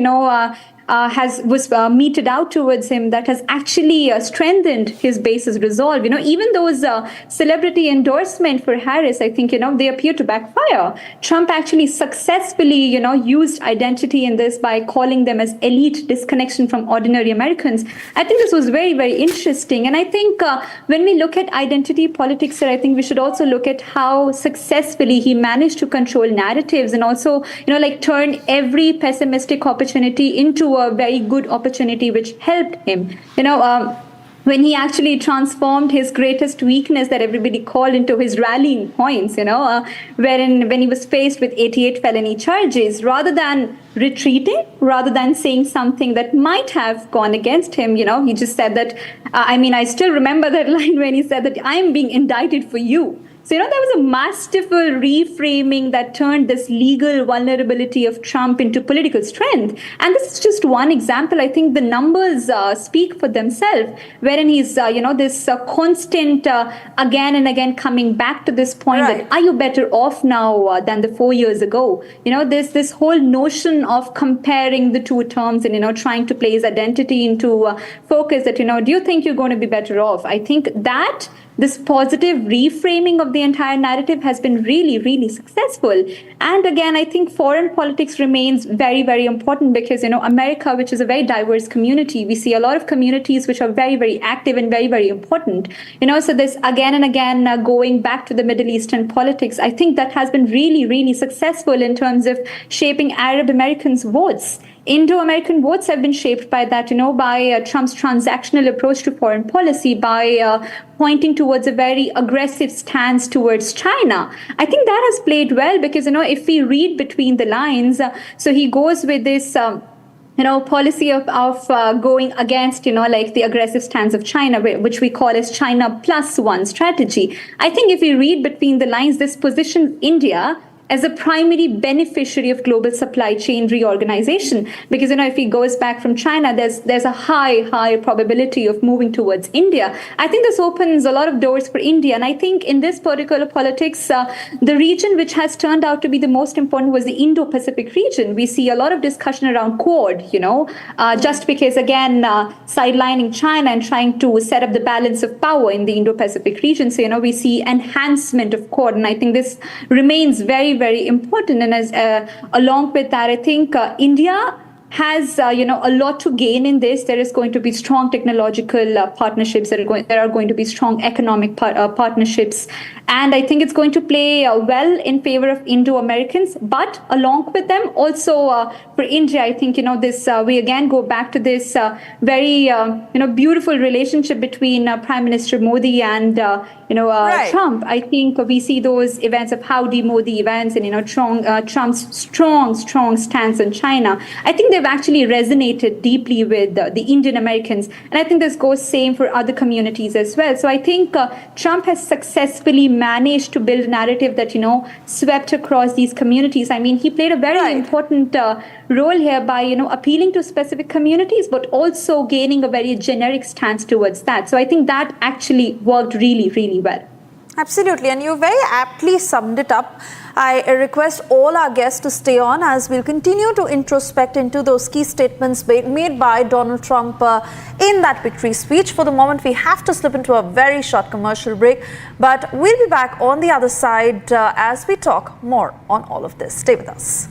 was meted out towards him, that has actually strengthened his base's resolve. Even those celebrity endorsement for Harris, I think, they appear to backfire. Trump actually successfully, used identity in this by calling them as elite disconnection from ordinary Americans. I think this was very, very interesting. And I think when we look at identity politics, I think we should also look at how successfully he managed to control narratives and also, turn every pessimistic opportunity into a very good opportunity, which helped him. When he actually transformed his greatest weakness that everybody called into his rallying points, when he was faced with 88 felony charges, rather than retreating, rather than saying something that might have gone against him, he just said that, I still remember that line when he said that I'm being indicted for you. So, there was a masterful reframing that turned this legal vulnerability of Trump into political strength. And this is just one example. I think the numbers speak for themselves, wherein he's, this constant again and again coming back to this point that are you better off now than the 4 years ago? There's this whole notion of comparing the two terms and, trying to place identity into focus that, do you think you're going to be better off? I think that this positive reframing of the entire narrative has been really, really successful. And again, I think foreign politics remains very, very important because, America, which is a very diverse community, we see a lot of communities which are very, very active and very, very important. So this again and again going back to the Middle Eastern politics, I think that has been really, really successful in terms of shaping Arab Americans' votes. Indo-American votes have been shaped by that, by Trump's transactional approach to foreign policy, by pointing towards a very aggressive stance towards China. I think that has played well because, if we read between the lines, so he goes with this policy of going against, like the aggressive stance of China, which we call as China plus one strategy. I think if we read between the lines, this positions India as a primary beneficiary of global supply chain reorganization. Because, if he goes back from China, there's a high probability of moving towards India. I think this opens a lot of doors for India. And I think in this particular politics, the region which has turned out to be the most important was the Indo-Pacific region. We see a lot of discussion around Quad, just because, again, sidelining China and trying to set up the balance of power in the Indo-Pacific region. So, we see enhancement of Quad. And I think this remains very, very important. And as along with that, I think India has a lot to gain in this. There is going to be strong technological partnerships. There are going to be strong economic partnerships. And I think it's going to play well in favor of Indo-Americans. But along with them, also for India, I think, this we again go back to this very, beautiful relationship between Prime Minister Modi and, Trump. I think we see those events of Howdy Modi events and, Trump's strong stance on China. I think they've actually resonated deeply with the Indian Americans. And I think this goes same for other communities as well. So I think Trump has successfully managed to build a narrative that, swept across these communities. I mean, he played a very important role here by, appealing to specific communities, but also gaining a very generic stance towards that. So I think that actually worked really, really well. Absolutely. And you very aptly summed it up. I request all our guests to stay on as we'll continue to introspect into those key statements made by Donald Trump in that victory speech. For the moment, we have to slip into a very short commercial break, but we'll be back on the other side as we talk more on all of this. Stay with us.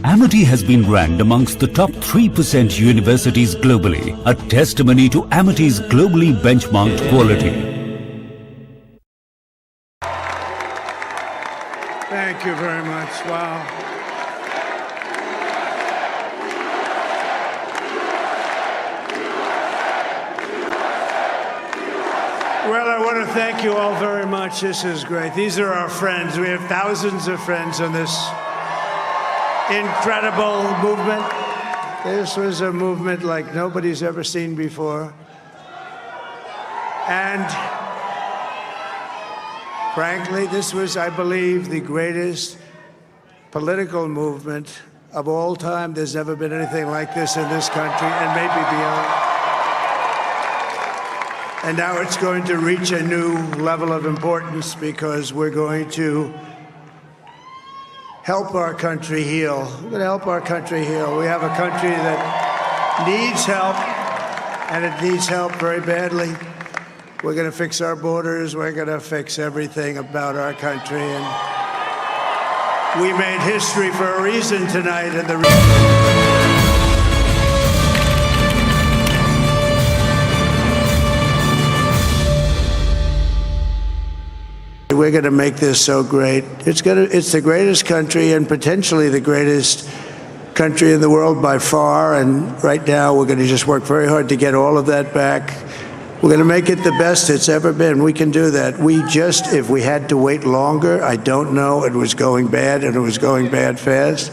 Amity has been ranked amongst the top 3% universities globally, a testimony to Amity's globally benchmarked quality. Thank you very much. Wow. Well, I want to thank you all very much. This is great. These are our friends. We have thousands of friends on this incredible movement. This was a movement like nobody's ever seen before. And frankly, this was, I believe, the greatest political movement of all time. There's never been anything like this in this country and maybe beyond. And now it's going to reach a new level of importance because we're going to help our country heal. We're going to help our country heal. We have a country that needs help, and it needs help very badly. We're going to fix our borders. We're going to fix everything about our country. And we made history for a reason tonight. And we're going to make this so great. It's the greatest country and potentially the greatest country in the world by far. And right now we're going to just work very hard to get all of that back. We're going to make it the best it's ever been. We can do that. If we had to wait longer, I don't know. It was going bad and it was going bad fast.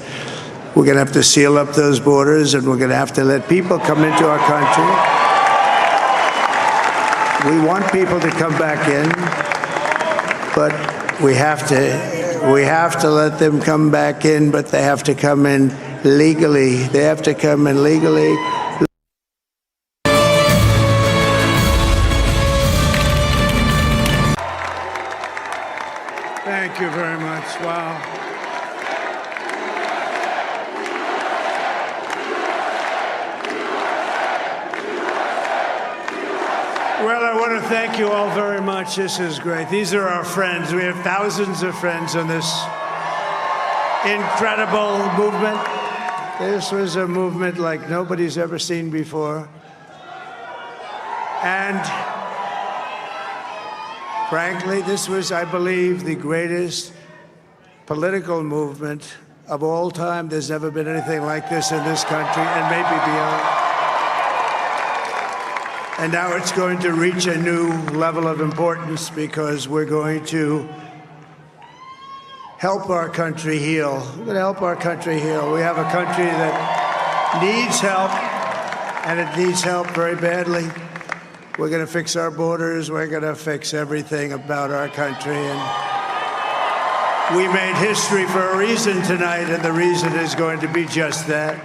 we're going to have to seal up those borders, and we're going to have to let people come into our country. We want people to come back in, but we have to let them come back in, but they have to come in legally. They have to come in legally. Thank you very much. Wow. Well, I want to thank you all very much. This is great. These are our friends. We have thousands of friends on this incredible movement. This was a movement like nobody's ever seen before. And frankly, this was, I believe, the greatest political movement of all time. There's never been anything like this in this country, and maybe beyond. And now it's going to reach a new level of importance because we're going to help our country heal. We're going to help our country heal. We have a country that needs help, and it needs help very badly. We're going to fix our borders. We're going to fix everything about our country. And we made history for a reason tonight, and the reason is going to be just that.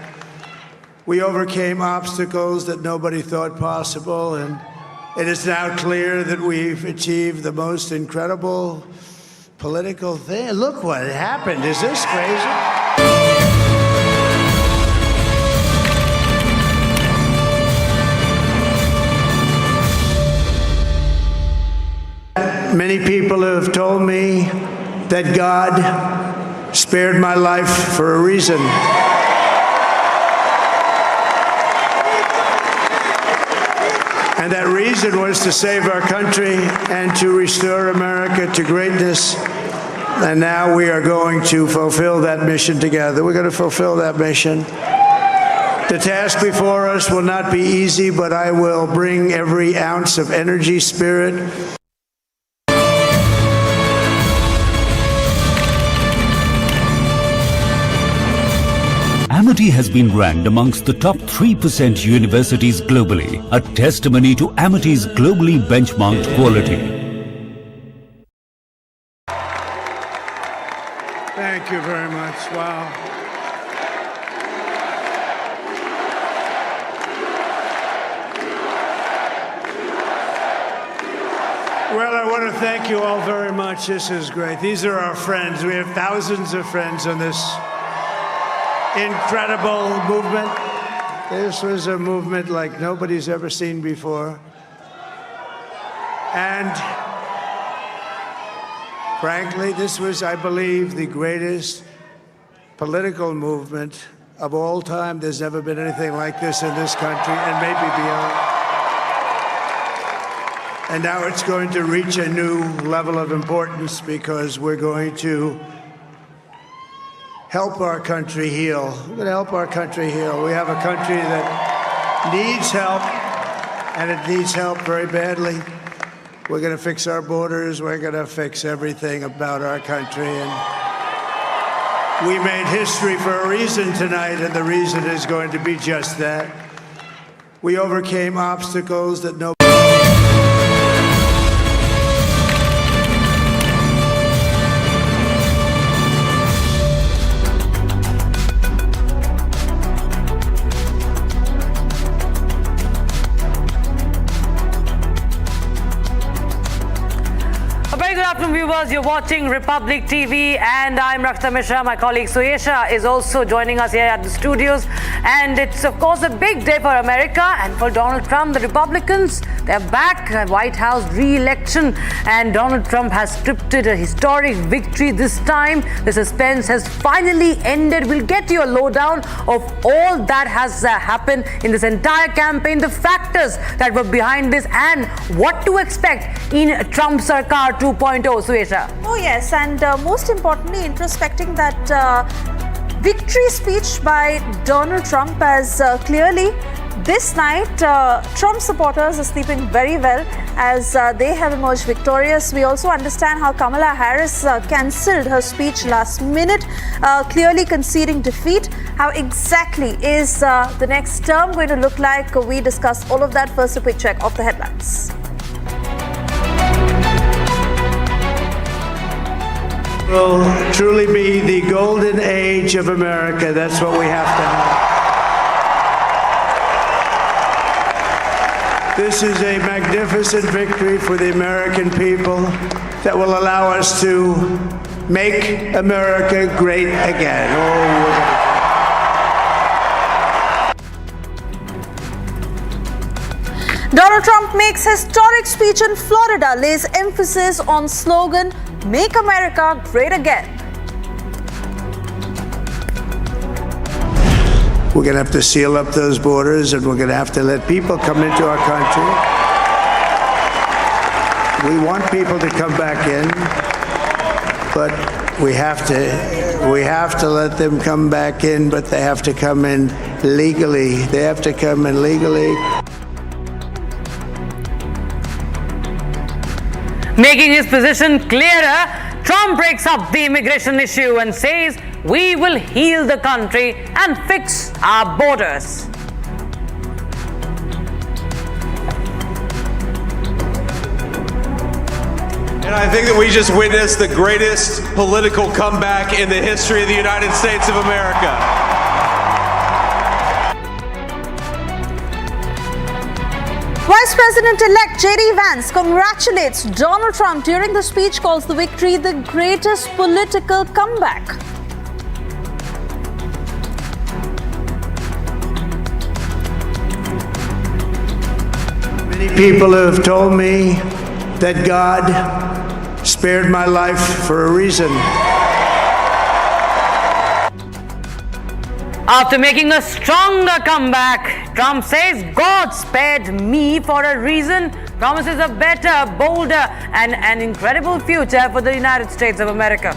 We overcame obstacles that nobody thought possible, and it is now clear that we've achieved the most incredible political thing. Look what happened. Is this crazy? Many people have told me that God spared my life for a reason. And that reason was to save our country and to restore America to greatness. And now we are going to fulfill that mission together. We're going to fulfill that mission. The task before us will not be easy, but I will bring every ounce of energy, spirit, Amity has been ranked amongst the top 3% universities globally, a testimony to Amity's globally benchmarked quality. Thank you very much. Wow. Well, I want to thank you all very much. This is great. These are our friends. We have thousands of friends on this incredible movement. This was a movement like nobody's ever seen before. And frankly, this was, I believe, the greatest political movement of all time. There's never been anything like this in this country, and maybe beyond. And now it's going to reach a new level of importance because we're going to help our country heal. We're going to help our country heal. We have a country that needs help, and it needs help very badly. We're going to fix our borders. We're going to fix everything about our country. And we made history for a reason tonight, and the reason is going to be just that. We overcame obstacles that nobody. Viewers, you're watching Republic TV, and I'm Rakshita Mishra. My colleague Suesha is also joining us here at the studios, and it's of course a big day for America and for Donald Trump. The Republicans, they're back at White House re-election, and Donald Trump has scripted a historic victory this time. The suspense has finally ended. We'll get you a lowdown of all that has happened in this entire campaign, the factors that were behind this, and what to expect in Trump Sarkar 2.0. Suesha. Oh yes, and most importantly, introspecting that victory speech by Donald Trump has clearly this night, Trump supporters are sleeping very well as they have emerged victorious. We also understand how Kamala Harris cancelled her speech last minute, clearly conceding defeat. How exactly is the next term going to look like? We discuss all of that. First, a quick check of the headlines. Will truly be the golden age of America. That's what we have to have. This is a magnificent victory for the American people that will allow us to make America great again. Donald Trump makes historic speech in Florida, lays emphasis on slogan, "Make America Great Again." We're going to have to seal up those borders, and we're going to have to let people come into our country. We want people to come back in, but we have to let them come back in, but they have to come in legally. They have to come in legally. Making his position clearer, Trump breaks up the immigration issue and says, "We will heal the country and fix our borders." And I think that we just witnessed the greatest political comeback in the history of the United States of America. Vice President-elect J.D. Vance congratulates Donald Trump during the speech, calls the victory the greatest political comeback. Many people have told me that God spared my life for a reason. After making a stronger comeback, Trump says, "God spared me for a reason," promises a better, bolder, and an incredible future for the United States of America.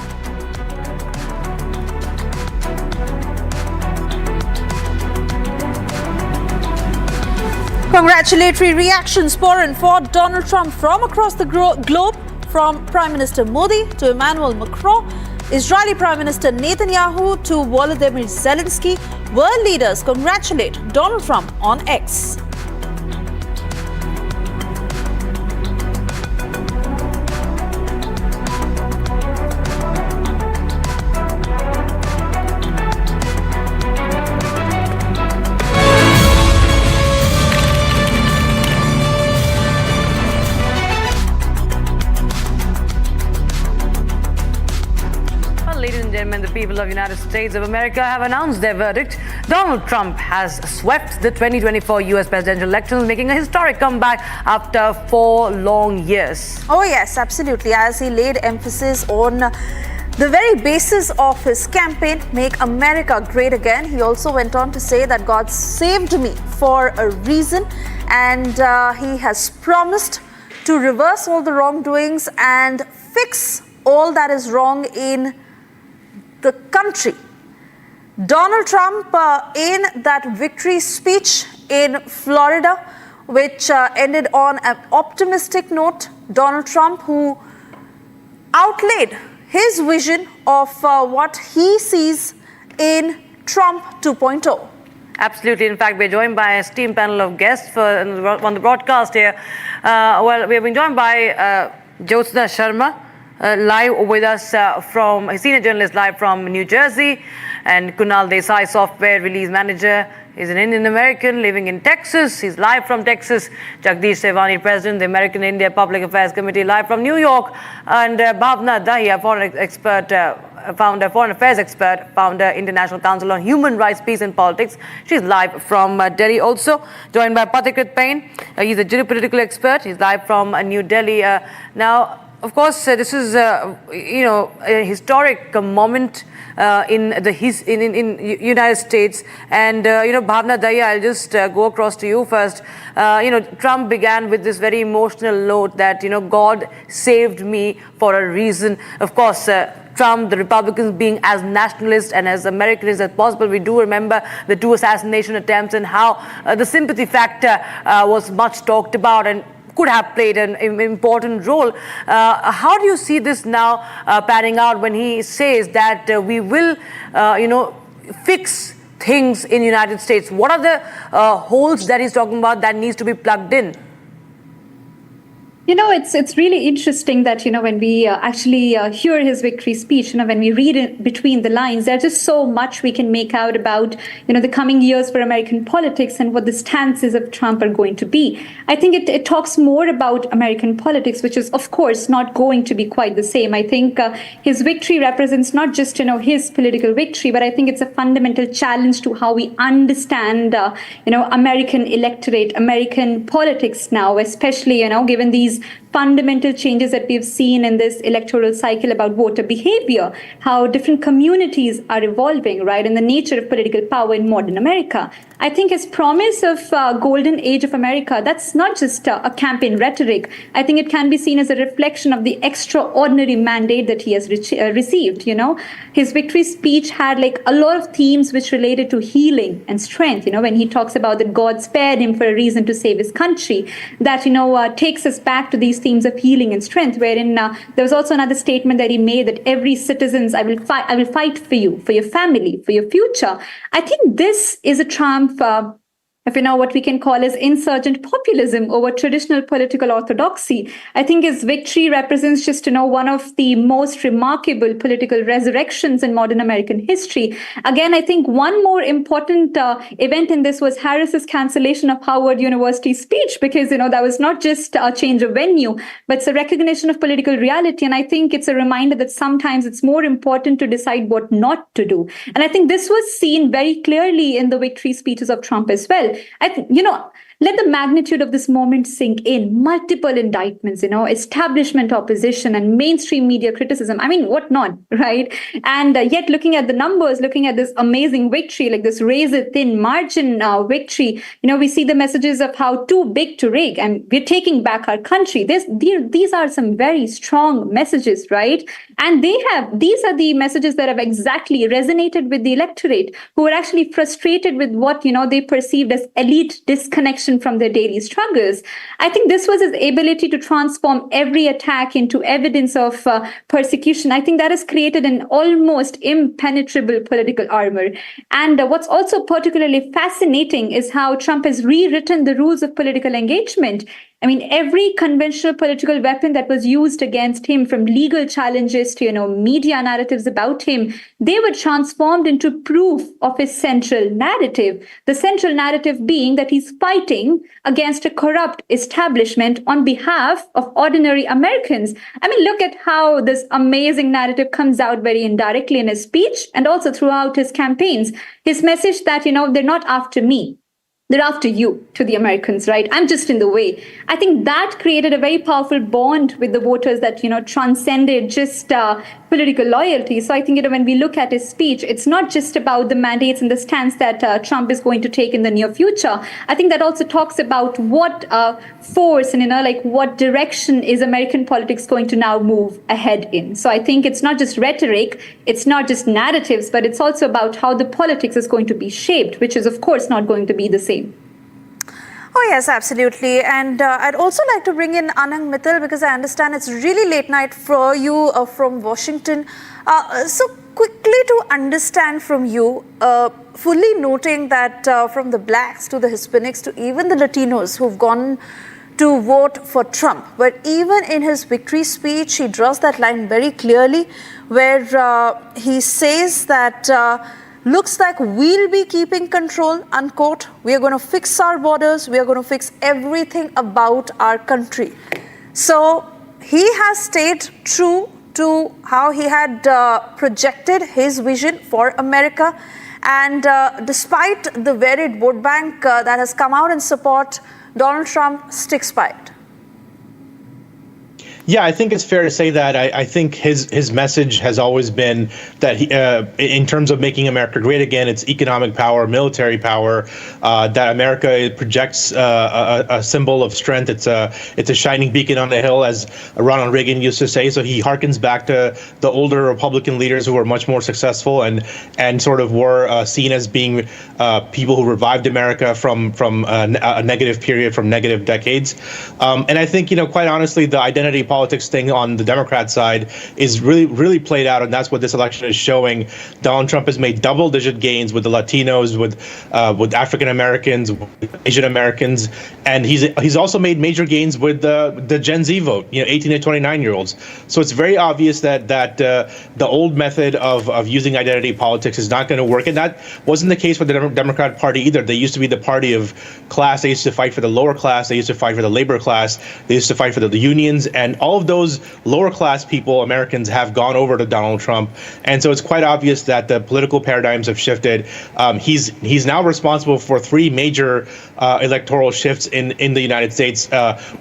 Congratulatory reactions pouring for Donald Trump from across the globe, from Prime Minister Modi to Emmanuel Macron, Israeli Prime Minister Netanyahu to Volodymyr Zelensky. World leaders congratulate Donald Trump on X. The people of the United States of America have announced their verdict. Donald Trump has swept the 2024 U.S. presidential elections, making a historic comeback after 4 long years. Oh yes, absolutely. As he laid emphasis on the very basis of his campaign, "Make America Great Again," he also went on to say that God saved me for a reason, and he has promised to reverse all the wrongdoings and fix all that is wrong in the country. Donald Trump, in that victory speech in Florida, which ended on an optimistic note, Donald Trump, who outlaid his vision of what he sees in Trump 2.0. Absolutely. In fact, we're joined by an esteemed panel of guests on the broadcast here. Well, we have been joined by Jyotsna Sharma, live with us from a senior journalist live from New Jersey, and Kunal Desai, software release manager. He's an Indian American living in Texas. He's live from Texas. Jagdish Sevani, president, the American India Public Affairs Committee, live from New York, and Bhavna Dahiya, foreign affairs expert, founder, International Council on Human Rights, Peace and Politics. She's live from Delhi also. Joined by Pathikrit Payne. He's a geopolitical expert. He's live from New Delhi. Now, of course, this is a historic moment in the United States, and Bhavna Dahiya, I'll just go across to you first. Trump began with this very emotional note that God saved me for a reason. Of course, Trump, the Republicans being as nationalist and as Americanist as possible. We do remember the 2 assassination attempts and how the sympathy factor was much talked about and could have played an important role. How do you see this now panning out when he says that we will, fix things in the United States? What are the holes that he's talking about that needs to be plugged in? It's really interesting that, when we actually hear his victory speech, when we read it between the lines, there's just so much we can make out about, the coming years for American politics and what the stances of Trump are going to be. I think it talks more about American politics, which is, of course, not going to be quite the same. I think his victory represents not just, his political victory, but I think it's a fundamental challenge to how we understand, American electorate, American politics now, especially, given these fundamental changes that we've seen in this electoral cycle about voter behavior, how different communities are evolving, right, and the nature of political power in modern America. I think his promise of golden age of America, that's not just a campaign rhetoric. I think it can be seen as a reflection of the extraordinary mandate that he has received. His victory speech had a lot of themes which related to healing and strength. When he talks about that God spared him for a reason to save his country, that takes us back to these themes of healing and strength. Wherein there was also another statement that he made that every citizens, I will fight for you, for your family, for your future. I think this is a triumph if what we can call as insurgent populism over traditional political orthodoxy. I think his victory represents just, one of the most remarkable political resurrections in modern American history. Again, I think one more important event in this was Harris's cancellation of Howard University speech, because, that was not just a change of venue, but it's a recognition of political reality. And I think it's a reminder that sometimes it's more important to decide what not to do. And I think this was seen very clearly in the victory speeches of Trump as well. Let the magnitude of this moment sink in. Multiple indictments, establishment opposition and mainstream media criticism. What not, right? And yet looking at the numbers, looking at this amazing victory, like this razor-thin margin victory, we see the messages of how too big to rig and we're taking back our country. These are some very strong messages, right? And these are the messages that have exactly resonated with the electorate, who are actually frustrated with what, they perceived as elite disconnection from their daily struggles. I think this was his ability to transform every attack into evidence of persecution. I think that has created an almost impenetrable political armor. And what's also particularly fascinating is how Trump has rewritten the rules of political engagement. Every conventional political weapon that was used against him, from legal challenges to, media narratives about him, they were transformed into proof of his central narrative. The central narrative being that he's fighting against a corrupt establishment on behalf of ordinary Americans. Look at how this amazing narrative comes out very indirectly in his speech and also throughout his campaigns. His message that, they're not after me. They're after you, to the Americans, right? I'm just in the way. I think that created a very powerful bond with the voters that, transcended just political loyalty. So I think, when we look at his speech, it's not just about the mandates and the stance that Trump is going to take in the near future. I think that also talks about what force and, what direction is American politics going to now move ahead in. So I think it's not just rhetoric, it's not just narratives, but it's also about how the politics is going to be shaped, which is, of course, not going to be the same. Oh, yes, absolutely. And I'd also like to bring in Anang Mittal, because I understand it's really late night for you from Washington. So quickly to understand from you, fully noting that from the blacks to the Hispanics to even the Latinos who've gone to vote for Trump. But even in his victory speech, he draws that line very clearly, where he says that looks like we'll be keeping control, unquote. We are going to fix our borders. We are going to fix everything about our country. So he has stayed true to how he had projected his vision for America. And despite the varied vote bank that has come out in support, Donald Trump sticks by it. Yeah, I think it's fair to say that. I think his message has always been that he, in terms of making America great again, it's economic power, military power, that America projects a symbol of strength. It's a shining beacon on the hill, as Ronald Reagan used to say. So he harkens back to the older Republican leaders who were much more successful and sort of were seen as being people who revived America from a negative period, from negative decades. And I think, quite honestly, the identity politics thing on the Democrat side is really played out, and that's what this election is showing. Donald Trump has made double-digit gains with the Latinos, with African Americans, with Asian Americans, and he's also made major gains with the Gen Z vote, 18 to 29-year-olds. So it's very obvious that the old method of using identity politics is not going to work, and that wasn't the case with the Democrat Party either. They used to be the party of class. They used to fight for the lower class. They used to fight for the labor class. They used to fight for the unions, and all of those lower class people, Americans, have gone over to Donald Trump. And so it's quite obvious that the political paradigms have shifted. He's now responsible for three major electoral shifts in the United States.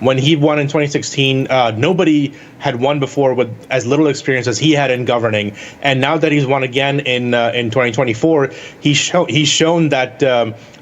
When he won in 2016, nobody had won before with as little experience as he had in governing. And now that he's won again in 2024, he's shown that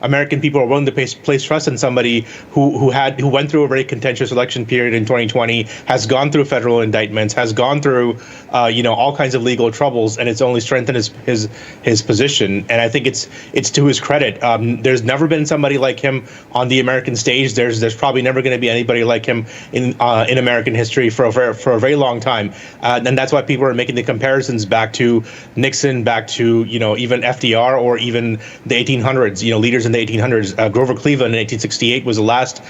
American people are willing to place trust in somebody who went through a very contentious election period in 2020, has gone through federal indictments, has gone through all kinds of legal troubles, and it's only strengthened his position. And I think it's to his credit. There's never been somebody like him on the American stage. There's probably never going to be anybody like him in American history for a very long time. And that's why people are making the comparisons back to Nixon, back to even FDR, or even the 1800s. Leaders in the 1800s. Grover Cleveland in 1868 was the last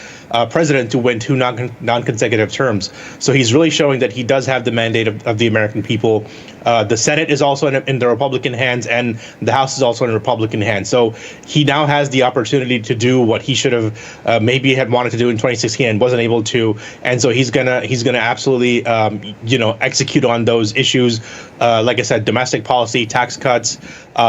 president to win two non-consecutive terms. So he's really showing that he does have the mandate of the American people. The Senate is also in the Republican hands, and the House is also in Republican hands. So he now has the opportunity to do what he should have maybe had wanted to do in 2016 and wasn't able to. And so he's gonna absolutely execute on those issues. Like I said, domestic policy, tax cuts,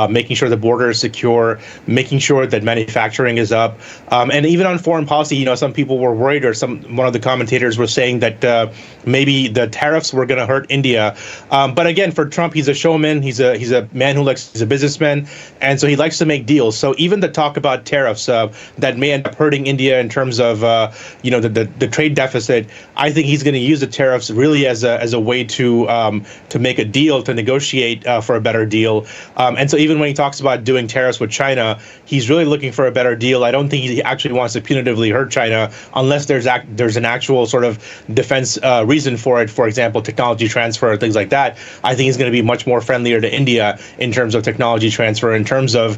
making sure the border is secure, making sure that manufacturing is up, and even on foreign policy. Some people were worried, or one of the commentators was saying that maybe the tariffs were going to hurt India. But again, for Trump, he's a showman. He's a man he's a businessman, and so he likes to make deals. So even the talk about tariffs that may end up hurting India in terms of the trade deficit, I think he's going to use the tariffs really as a way to make a deal, to negotiate for a better deal. And so even when he talks about doing tariffs with China, he's really looking for a better deal. I don't think he actually wants to punitively hurt China unless there's an actual sort of defense reason for it. For example, technology transfer or things like that. I think he's going to be much more friendlier to India in terms of technology transfer, in terms of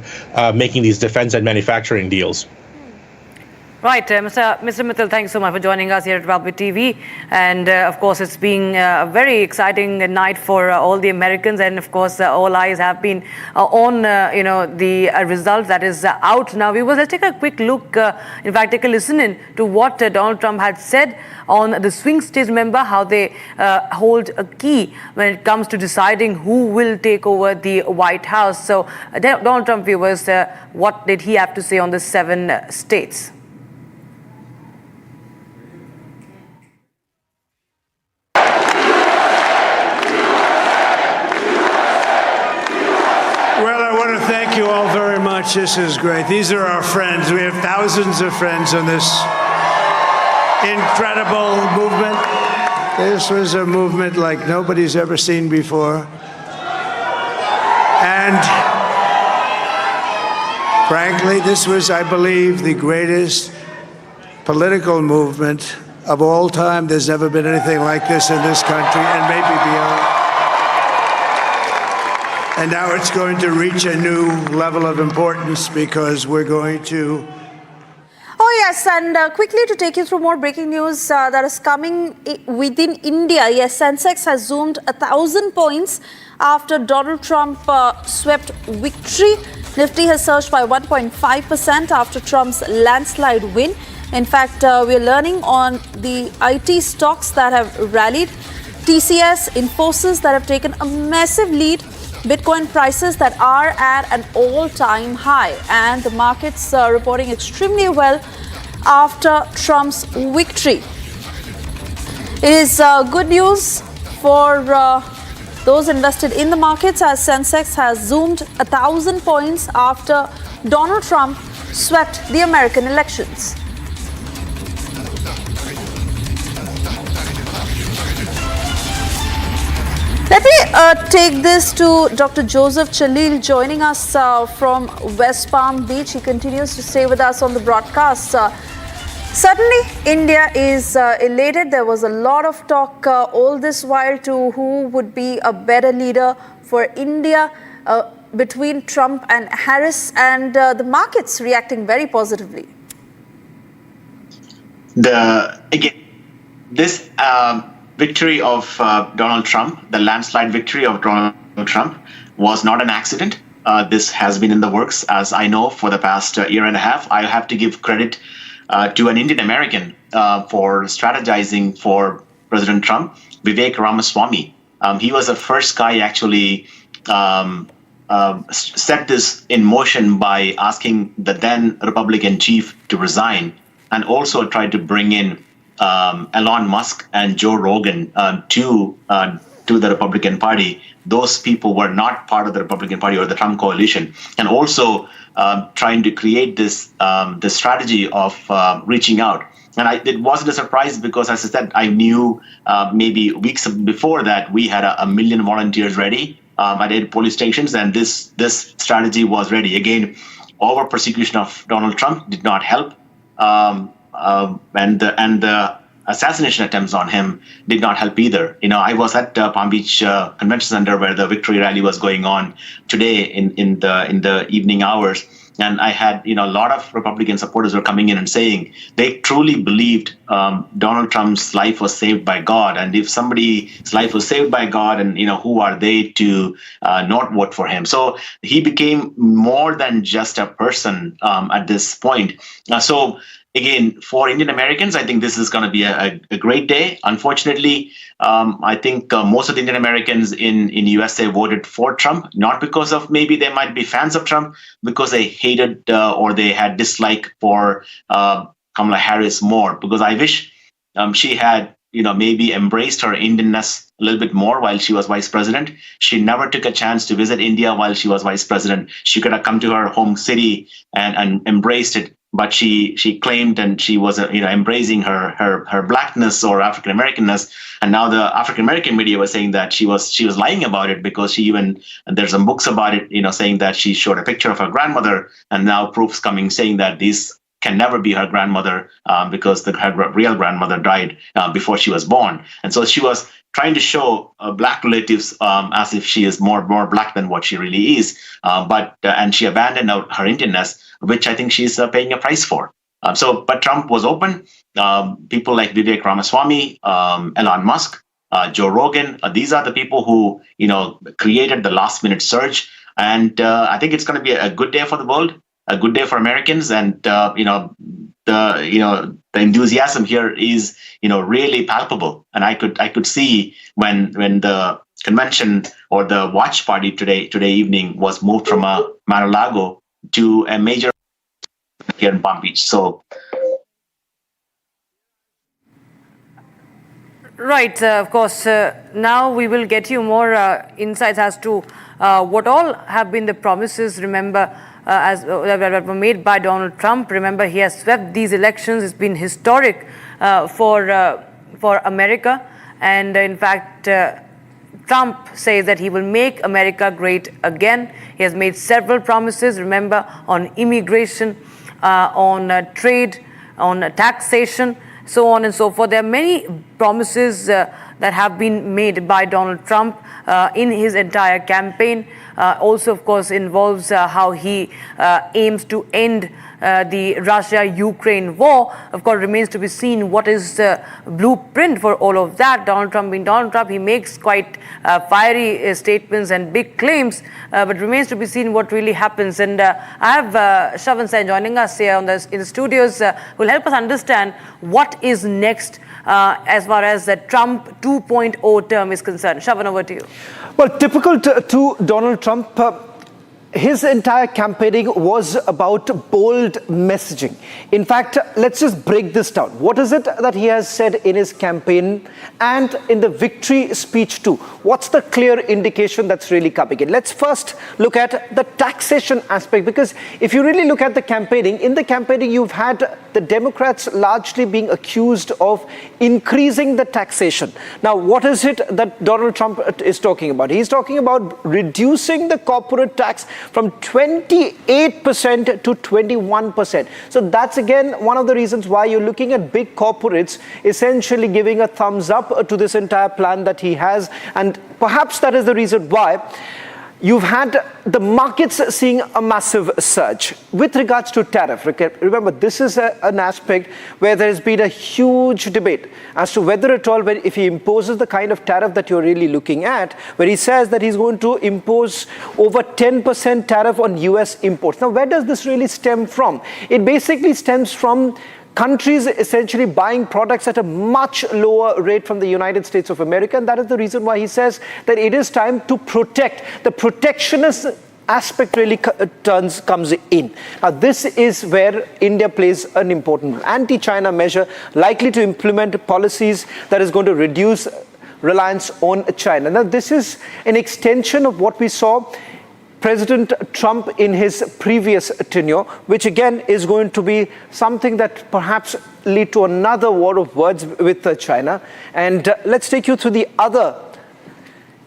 making these defense and manufacturing deals. Right, Mr. Mittal, thanks so much for joining us here at Republic TV. And of course, it's been a very exciting night for all the Americans. And of course, all eyes have been on, the result that is out now. Let's take a quick look, in fact, take a listen in to what Donald Trump had said on the swing states. Remember how they hold a key when it comes to deciding who will take over the White House. So, Donald Trump, viewers, what did he have to say on the 7 states? Thank you all very much. This is great. These are our friends. We have thousands of friends on this incredible movement. This was a movement like nobody's ever seen before. And frankly, this was, I believe, the greatest political movement of all time. There's never been anything like this in this country, and maybe beyond. And now it's going to reach a new level of importance because we're going to... Oh, yes, and quickly to take you through more breaking news that is coming within India. Yes, Sensex has zoomed 1,000 points after Donald Trump swept victory. Nifty has surged by 1.5% after Trump's landslide win. In fact, we're learning on the IT stocks that have rallied. TCS, Infosys that have taken a massive lead. Bitcoin prices that are at an all-time high, and the markets reporting extremely well after Trump's victory. It is good news for those invested in the markets as Sensex has zoomed 1,000 points after Donald Trump swept the American elections. Let me take this to Dr. Joseph Chalil joining us from West Palm Beach. He continues to stay with us on the broadcast. Certainly, India is elated. There was a lot of talk all this while to who would be a better leader for India between Trump and Harris, and the markets reacting very positively. This victory of Donald Trump, the landslide victory of Donald Trump, was not an accident. This has been in the works, as I know, for the past year and a half. I have to give credit to an Indian American for strategizing for President Trump, Vivek Ramaswamy. He was the first guy actually set this in motion by asking the then Republican chief to resign, and also tried to bring in Elon Musk and Joe Rogan to the Republican Party. Those people were not part of the Republican Party or the Trump coalition, and also trying to create this strategy of reaching out. And it wasn't a surprise because, as I said, I knew maybe weeks before that we had a million volunteers ready at 8 police stations, and this strategy was ready. Again, over persecution of Donald Trump did not help, and the assassination attempts on him did not help either. I was at Palm Beach Convention Center where the victory rally was going on today in the evening hours, and I had a lot of Republican supporters were coming in and saying they truly believed Donald Trump's life was saved by God, and if somebody's life was saved by God, and who are they to not vote for him? So he became more than just a person at this point. So again, for Indian Americans, I think this is going to be a great day. Unfortunately, I think most of the Indian Americans in USA voted for Trump, not because of maybe they might be fans of Trump, because they hated or they had dislike for Kamala Harris more. Because I wish she had maybe embraced her Indianness a little bit more while she was vice president. She never took a chance to visit India while she was vice president. She could have come to her home city and embraced it. But she claimed, and she was embracing her blackness or African Americanness, and now the African American media was saying that she was lying about it, because there's some books about it, saying that she showed a picture of her grandmother, and now proofs coming saying that these can never be her grandmother because her real grandmother died before she was born, and so she was trying to show black relatives as if she is more black than what she really is, and she abandoned her Indianness, which I think she's paying a price for. But Trump was open. People like Vivek Ramaswamy, Elon Musk, Joe Rogan, these are the people who created the last-minute surge, and I think it's going to be a good day for the world, a good day for Americans, and the enthusiasm here is really palpable, and I could see when the convention or the watch party today evening was moved from Mar-a-Lago to a major here in Palm Beach. So. Right, of course. Now we will get you more insights as to what all have been the promises. Remember, that were made by Donald Trump. Remember, he has swept these elections. It's been historic for America, and in fact, Trump says that he will make America great again. He has made several promises. Remember, on immigration, on trade, on taxation, so on and so forth. There are many promises that have been made by Donald Trump in his entire campaign. Also, of course, involves how he aims to end the Russia-Ukraine war. Of course, remains to be seen what is the blueprint for all of that. Donald Trump being Donald Trump, he makes quite fiery statements and big claims, but remains to be seen what really happens. And I have Shravan Sen joining us here in the studios, who will help us understand what is next as far as the Trump 2.0 term is concerned. Shravan, over to you. Well, typical to Donald Trump, his entire campaigning was about bold messaging. In fact, let's just break this down. What is it that he has said in his campaign and in the victory speech too? What's the clear indication that's really coming in? Let's first look at the taxation aspect, because if you really look at the campaigning, in the campaigning you've had the Democrats largely being accused of increasing the taxation. Now, what is it that Donald Trump is talking about? He's talking about reducing the corporate tax from 28% to 21%. So that's again one of the reasons why you're looking at big corporates essentially giving a thumbs up to this entire plan that he has. And perhaps that is the reason why you've had the markets seeing a massive surge. With regards to tariff, remember, this is an aspect where there has been a huge debate as to whether at all, if he imposes the kind of tariff that you're really looking at, where he says that he's going to impose over 10% tariff on US imports. Now, where does this really stem from? It basically stems from countries essentially buying products at a much lower rate from the United States of America. And that is the reason why he says that it is time to protect. The protectionist aspect really comes in. Now, this is where India plays an important role. Anti-China measure likely to implement policies that is going to reduce reliance on China. Now, this is an extension of what we saw President Trump in his previous tenure, which again is going to be something that perhaps lead to another war of words with China. And let's take you through the other.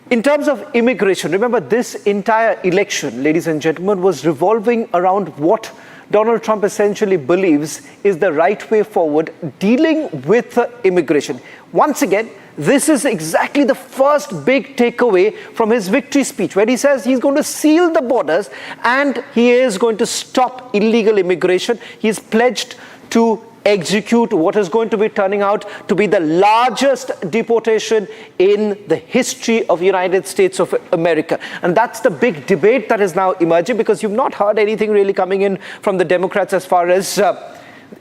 In terms of immigration, remember this entire election, ladies and gentlemen, was revolving around what Donald Trump essentially believes is the right way forward dealing with immigration. Once again, this is exactly the first big takeaway from his victory speech, where he says he's going to seal the borders and he is going to stop illegal immigration. He's pledged to execute what is going to be turning out to be the largest deportation in the history of the United States of America. And that's the big debate that is now emerging, because you've not heard anything really coming in from the Democrats as far as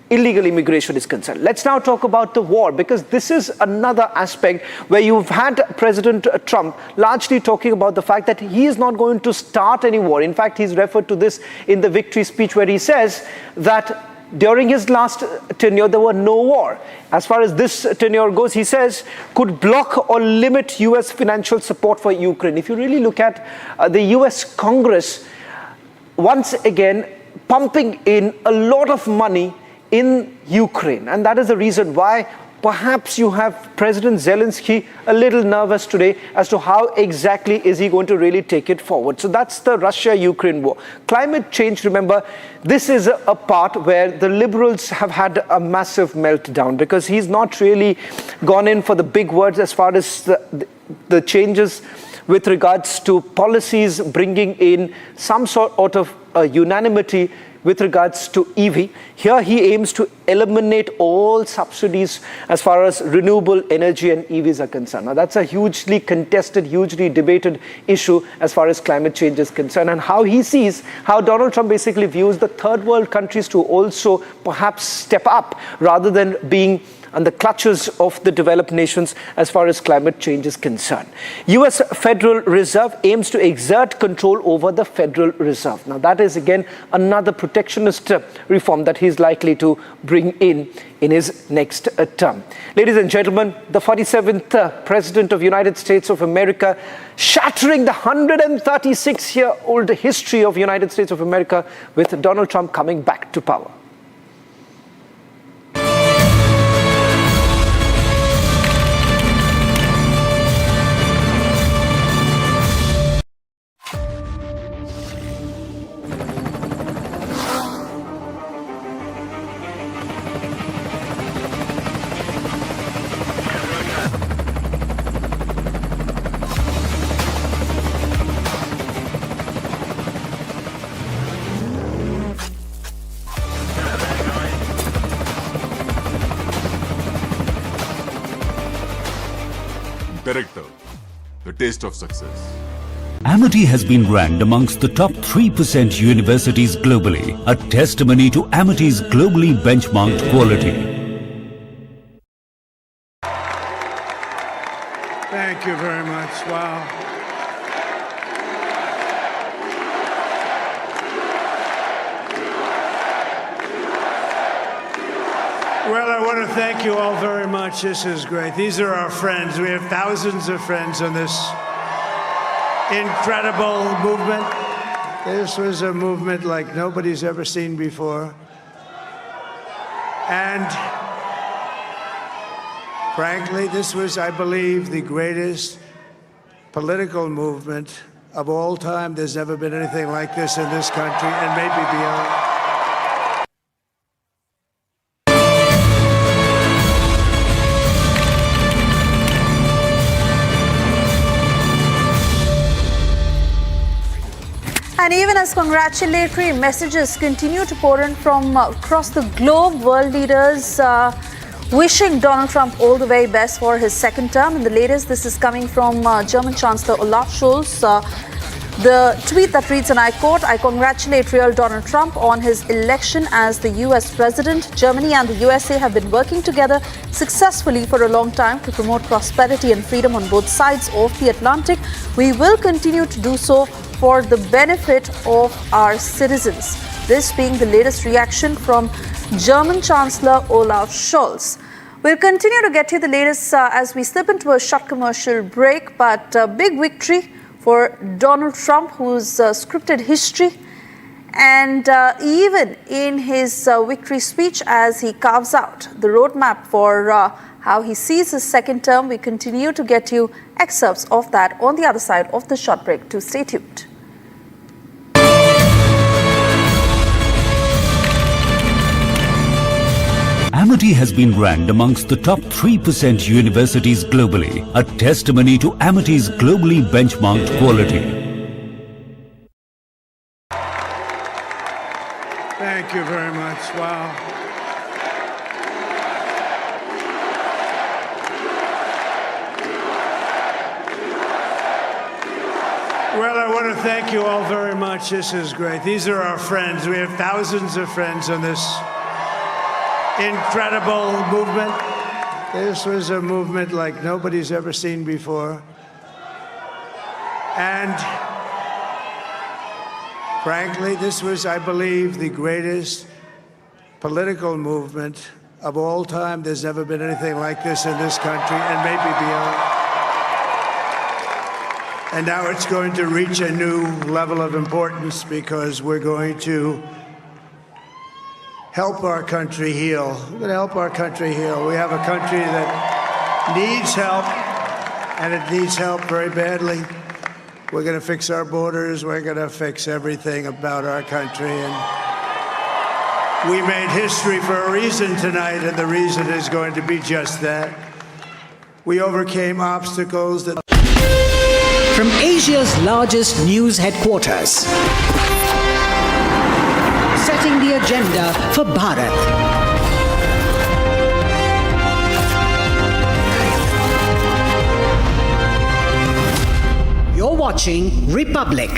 illegal immigration is concerned. Let's now talk about the war, because this is another aspect where you've had President Trump largely talking about the fact that he is not going to start any war. In fact, he's referred to this in the victory speech, where he says that during his last tenure, there were no war. As far as this tenure goes, he says, could block or limit US financial support for Ukraine. If you really look at the US Congress, once again, pumping in a lot of money in Ukraine. And that is the reason why perhaps you have President Zelensky a little nervous today as to how exactly is he going to really take it forward. So that's the Russia-Ukraine war. Climate change, remember, this is a part where the liberals have had a massive meltdown, because he's not really gone in for the big words as far as the changes with regards to policies bringing in some sort of unanimity with regards to EV. Here he aims to eliminate all subsidies as far as renewable energy and EVs are concerned. Now that's a hugely contested, hugely debated issue as far as climate change is concerned, and how he sees how Donald Trump basically views the third world countries to also perhaps step up rather than being on the clutches of the developed nations as far as climate change is concerned. US Federal Reserve aims to exert control over the Federal Reserve. Now that is again another protectionist reform that he's likely to bring in his next term. Ladies and gentlemen, the 47th President of the United States of America, shattering the 136-year-old history of the United States of America with Donald Trump coming back to power. Director, the taste of success. Amity has been ranked amongst the top 3% universities globally, a testimony to Amity's globally benchmarked quality. Thank you very much. Wow. Well, I want to thank you all very much. This is great. These are our friends. We have thousands of friends on this incredible movement. This was a movement like nobody's ever seen before. And frankly, this was, I believe, the greatest political movement of all time. There's never been anything like this in this country and maybe beyond. And even as congratulatory messages continue to pour in from across the globe, world leaders wishing Donald Trump all the very best for his second term. And the latest, this is coming from German Chancellor Olaf Scholz. The tweet that reads, and I quote, "I congratulate real Donald Trump on his election as the US president. Germany and the USA have been working together successfully for a long time to promote prosperity and freedom on both sides of the Atlantic. We will continue to do so for the benefit of our citizens." This being the latest reaction from German Chancellor Olaf Scholz. We'll continue to get you the latest as we slip into a short commercial break, but a big victory for Donald Trump, whose scripted history, and even in his victory speech as he carves out the roadmap for how he sees his second term, we continue to get you excerpts of that on the other side of the short break. To stay tuned. Amity has been ranked amongst the top 3% universities globally, a testimony to Amity's globally benchmarked quality. Thank you very much. Wow. Well, I want to thank you all very much. This is great. These are our friends. We have thousands of friends on this incredible movement. This was a movement like nobody's ever seen before. And frankly, this was, I believe, the greatest political movement of all time. There's never been anything like this in this country and maybe beyond. And now it's going to reach a new level of importance because we're going to help our country heal. We're going to help our country heal. We have a country that needs help, and it needs help very badly. We're going to fix our borders. We're going to fix everything about our country. And we made history for a reason tonight, and the reason is going to be just that. We overcame obstacles that... From Asia's largest news headquarters, setting the agenda for Bharat. You're watching Republic.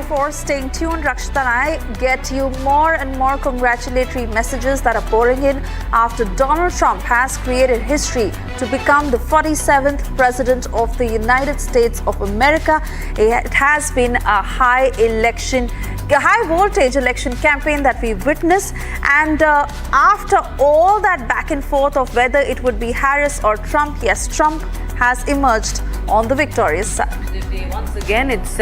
For staying tuned, Rakshita and I get you more and more congratulatory messages that are pouring in after Donald Trump has created history to become the 47th president of the United States of America. It has been a high voltage election campaign that we've witnessed, and after all that back and forth of whether it would be Harris or Trump, yes, Trump has emerged on the victorious side. Once again, it's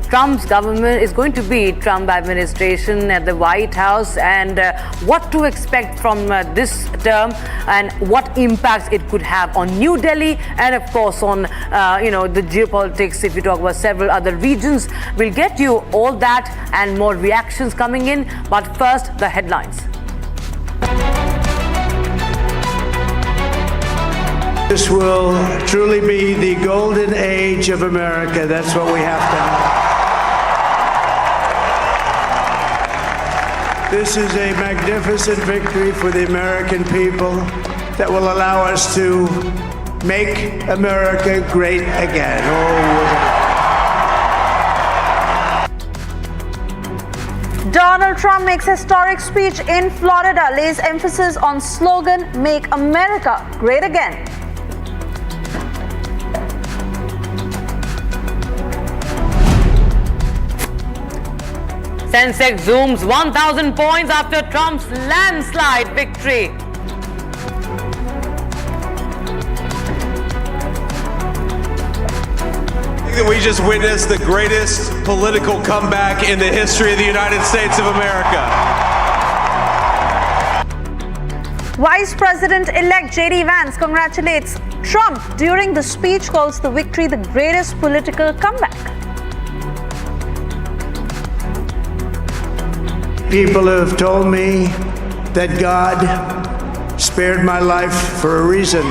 Trump's government, is going to be Trump administration at the White House, and what to expect from this term and what impacts it could have on New Delhi and of course on the geopolitics. If we talk about several other regions, we'll get you all that and more reactions coming in, but first the headlines. This will truly be the golden age of America. That's what we have to have. This is a magnificent victory for the American people that will allow us to make America great again. Oh, Donald Trump makes historic speech in Florida, lays emphasis on slogan, Make America Great Again. Sensex zooms 1,000 points after Trump's landslide victory. That we just witnessed the greatest political comeback in the history of the United States of America. Vice President-elect J.D. Vance congratulates Trump during the speech, calls the victory the greatest political comeback. People have told me that God spared my life for a reason.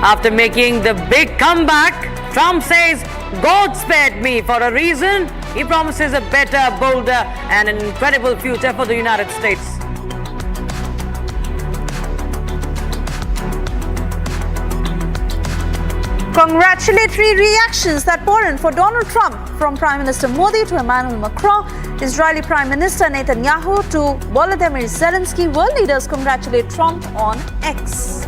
After making the big comeback, Trump says, God spared me for a reason. He promises a better, bolder, and an incredible future for the United States. Congratulatory reactions that pour in for Donald Trump, from Prime Minister Modi to Emmanuel Macron, Israeli Prime Minister Netanyahu to Volodymyr Zelensky. World leaders congratulate Trump on X.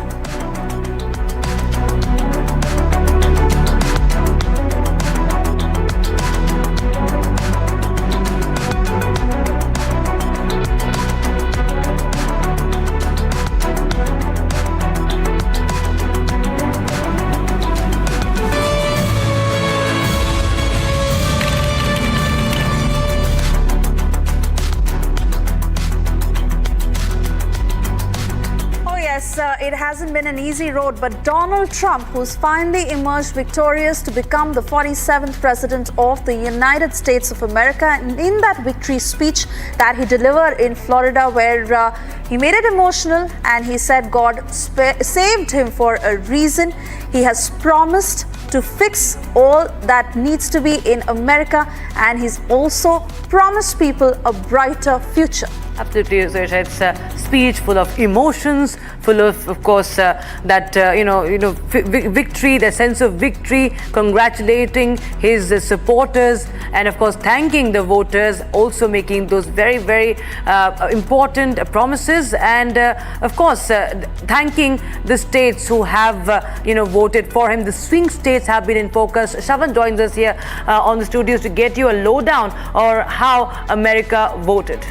It hasn't been an easy road, but Donald Trump, who's finally emerged victorious to become the 47th president of the United States of America, and in that victory speech that he delivered in Florida, where he made it emotional and he said God saved him for a reason. He has promised to fix all that needs to be in America, and he's also promised people a brighter future. Absolutely, Zoesha. It's a speech full of emotions, full of course, victory, the sense of victory, congratulating his supporters, and of course, thanking the voters, also making those very, very important promises, and of course, thanking the states who have, voted for him. The swing states have been in focus. Shavan joins us here on the studios to get you a lowdown on how America voted.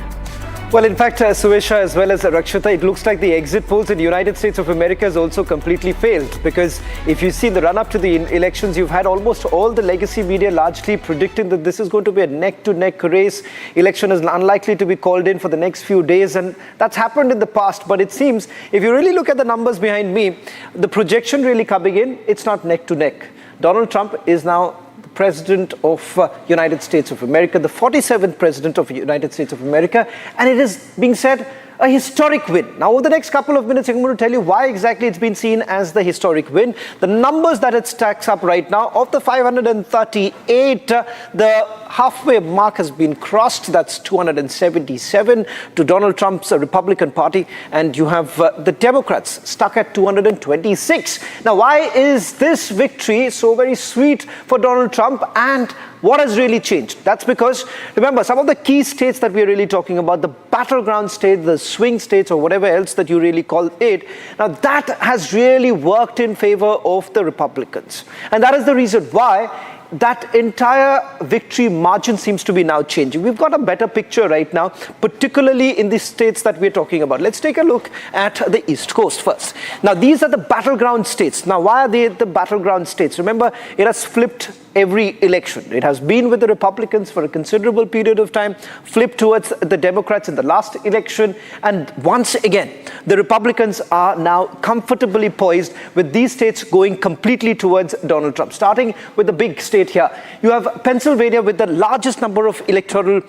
Well, in fact, Suesha as well as Rakshita, it looks like the exit polls in the United States of America has also completely failed, because if you see the run-up to the elections, you've had almost all the legacy media largely predicting that this is going to be a neck-to-neck race. Election is unlikely to be called in for the next few days, and that's happened in the past. But it seems, if you really look at the numbers behind me, the projection really coming in, it's not neck-to-neck. Donald Trump is now President of United States of America, the 47th President of the United States of America, and it is being said a historic win. Now, over the next couple of minutes, I'm going to tell you why exactly it's been seen as the historic win. The numbers that it stacks up right now, of the 538, the halfway mark has been crossed. That's 277 to Donald Trump's Republican Party, and you have the Democrats stuck at 226. Now, why is this victory so very sweet for Donald Trump, and what has really changed? That's because, remember, some of the key states that we're really talking about, the battleground states, the swing states, or whatever else that you really call it, now that has really worked in favor of the Republicans. And that is the reason why that entire victory margin seems to be now changing. We've got a better picture right now, particularly in the states that we're talking about. Let's take a look at the East Coast first. Now, these are the battleground states. Now, why are they the battleground states? Remember, it has flipped every election. It has been with the Republicans for a considerable period of time, flipped towards the Democrats in the last election, and once again, the Republicans are now comfortably poised with these states going completely towards Donald Trump. Starting with the big state here, you have Pennsylvania with the largest number of electoral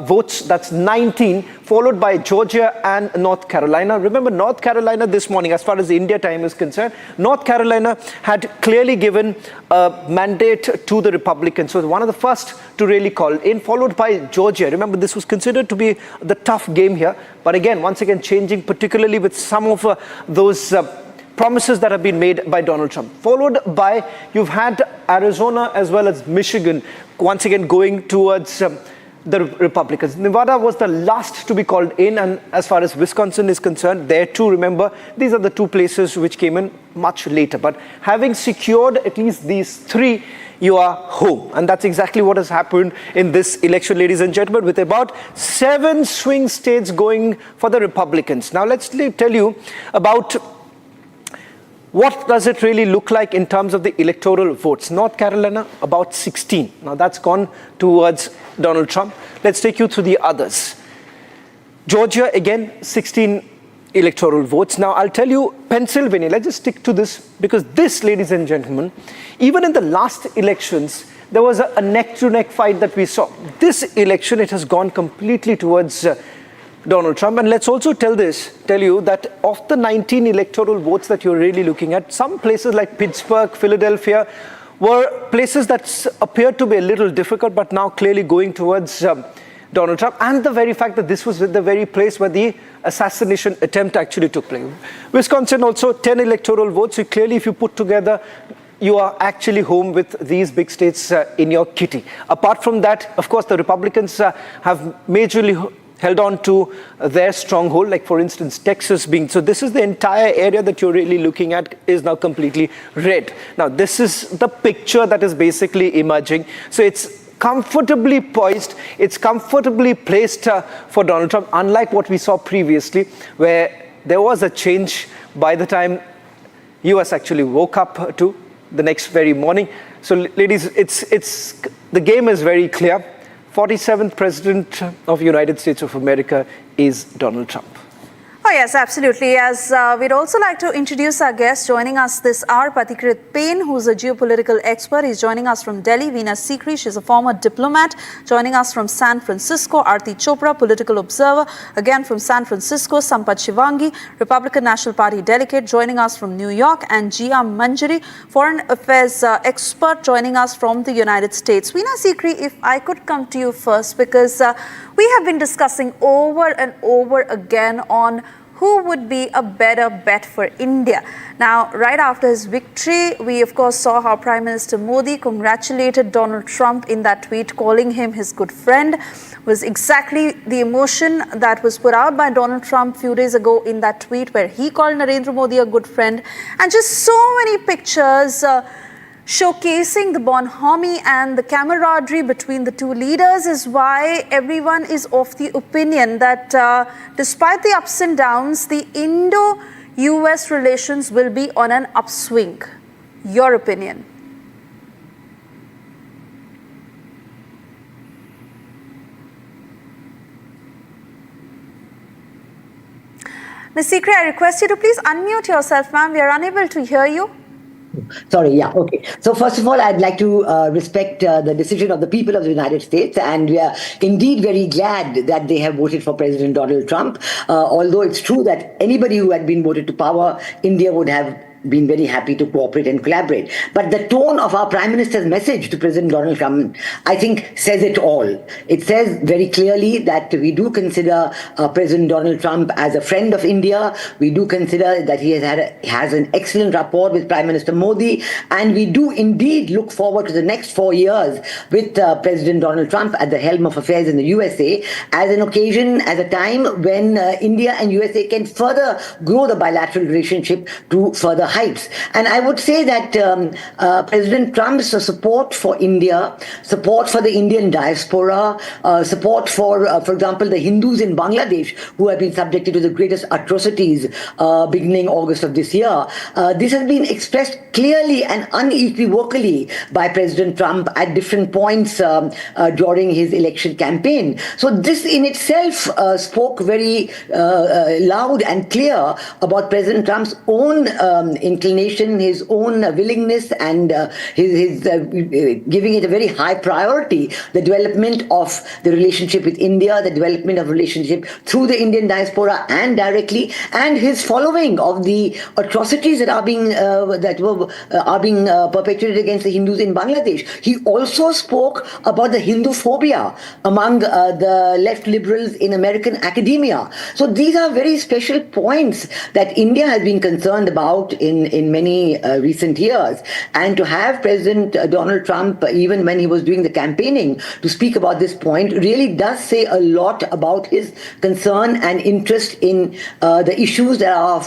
votes, that's 19, followed by Georgia and North Carolina. Remember, North Carolina this morning, as far as the India time is concerned, North Carolina had clearly given a mandate to the Republicans. So one of the first to really call in, followed by Georgia. Remember, this was considered to be the tough game here. But again, once again, changing, particularly with some of those promises that have been made by Donald Trump. Followed by, you've had Arizona as well as Michigan once again going towards the Republicans. Nevada was the last to be called in, and as far as Wisconsin is concerned, there too, remember, these are the two places which came in much later. But having secured at least these three, you are home. And that's exactly what has happened in this election, ladies and gentlemen, with about 7 swing states going for the Republicans. Now let's tell you about what does it really look like in terms of the electoral votes. North Carolina, about 16. Now that's gone towards Donald Trump. Let's take you through the others. Georgia, again, 16 electoral votes. Now I'll tell you, Pennsylvania, let's just stick to this, because this, ladies and gentlemen, even in the last elections, there was a neck-to-neck fight that we saw. This election, it has gone completely towards Donald Trump. And let's also tell you that of the 19 electoral votes that you're really looking at, some places like Pittsburgh, Philadelphia, were places that appeared to be a little difficult, but now clearly going towards Donald Trump. And the very fact that this was the very place where the assassination attempt actually took place. Wisconsin also 10 electoral votes. So clearly, if you put together, you are actually home with these big states in your kitty. Apart from that, of course, the Republicans have majorly held on to their stronghold, like for instance, Texas being. So this is the entire area that you're really looking at is now completely red. Now, this is the picture that is basically emerging. So it's comfortably poised, it's comfortably placed for Donald Trump, unlike what we saw previously, where there was a change by the time US actually woke up to the next very morning. So ladies, the game is very clear. 47th President of the United States of America is Donald Trump. Oh yes, absolutely. As we'd also like to introduce our guest joining us this hour, Pathikrit Pain, who's a geopolitical expert. He's joining us from Delhi. Veena Sikri, she's a former diplomat, joining us from San Francisco. Aarti Chopra, political observer, again from San Francisco. Sampath Shivangi, Republican National Party delegate, joining us from New York. And Jia Manjari, foreign affairs expert, joining us from the United States. Veena Sikri, if I could come to you first, because we have been discussing over and over again on who would be a better bet for India. Now, right after his victory, we of course saw how Prime Minister Modi congratulated Donald Trump in that tweet, calling him his good friend. Was exactly the emotion that was put out by Donald Trump a few days ago in that tweet, where he called Narendra Modi a good friend. And just so many pictures showcasing the bonhomie and the camaraderie between the two leaders is why everyone is of the opinion that despite the ups and downs, the Indo-US relations will be on an upswing. Your opinion? Ms. Sikri, I request you to please unmute yourself, ma'am. We are unable to hear you. Sorry, yeah, okay. So first of all, I'd like to respect the decision of the people of the United States, and we are indeed very glad that they have voted for President Donald Trump. Although it's true that anybody who had been voted to power, India would have been very happy to cooperate and collaborate. But the tone of our Prime Minister's message to President Donald Trump, I think, says it all. It says very clearly that we do consider President Donald Trump as a friend of India. We do consider that he has an excellent rapport with Prime Minister Modi. And we do indeed look forward to the next 4 years with President Donald Trump at the helm of affairs in the USA as an occasion, as a time when India and USA can further grow the bilateral relationship to further heights. And I would say that President Trump's support for India, support for the Indian diaspora, support for example, the Hindus in Bangladesh who have been subjected to the greatest atrocities beginning August of this year, this has been expressed clearly and unequivocally by President Trump at different points during his election campaign. So this in itself spoke very loud and clear about President Trump's own inclination, his own willingness, and his giving it a very high priority, the development of the relationship with India, the development of relationship through the Indian diaspora and directly, and his following of the atrocities that are being perpetrated against the Hindus in Bangladesh. He also spoke about the Hindu phobia among the left liberals in American academia. So these are very special points that India has been concerned about in many recent years. And to have President Donald Trump, even when he was doing the campaigning, to speak about this point really does say a lot about his concern and interest in the issues that are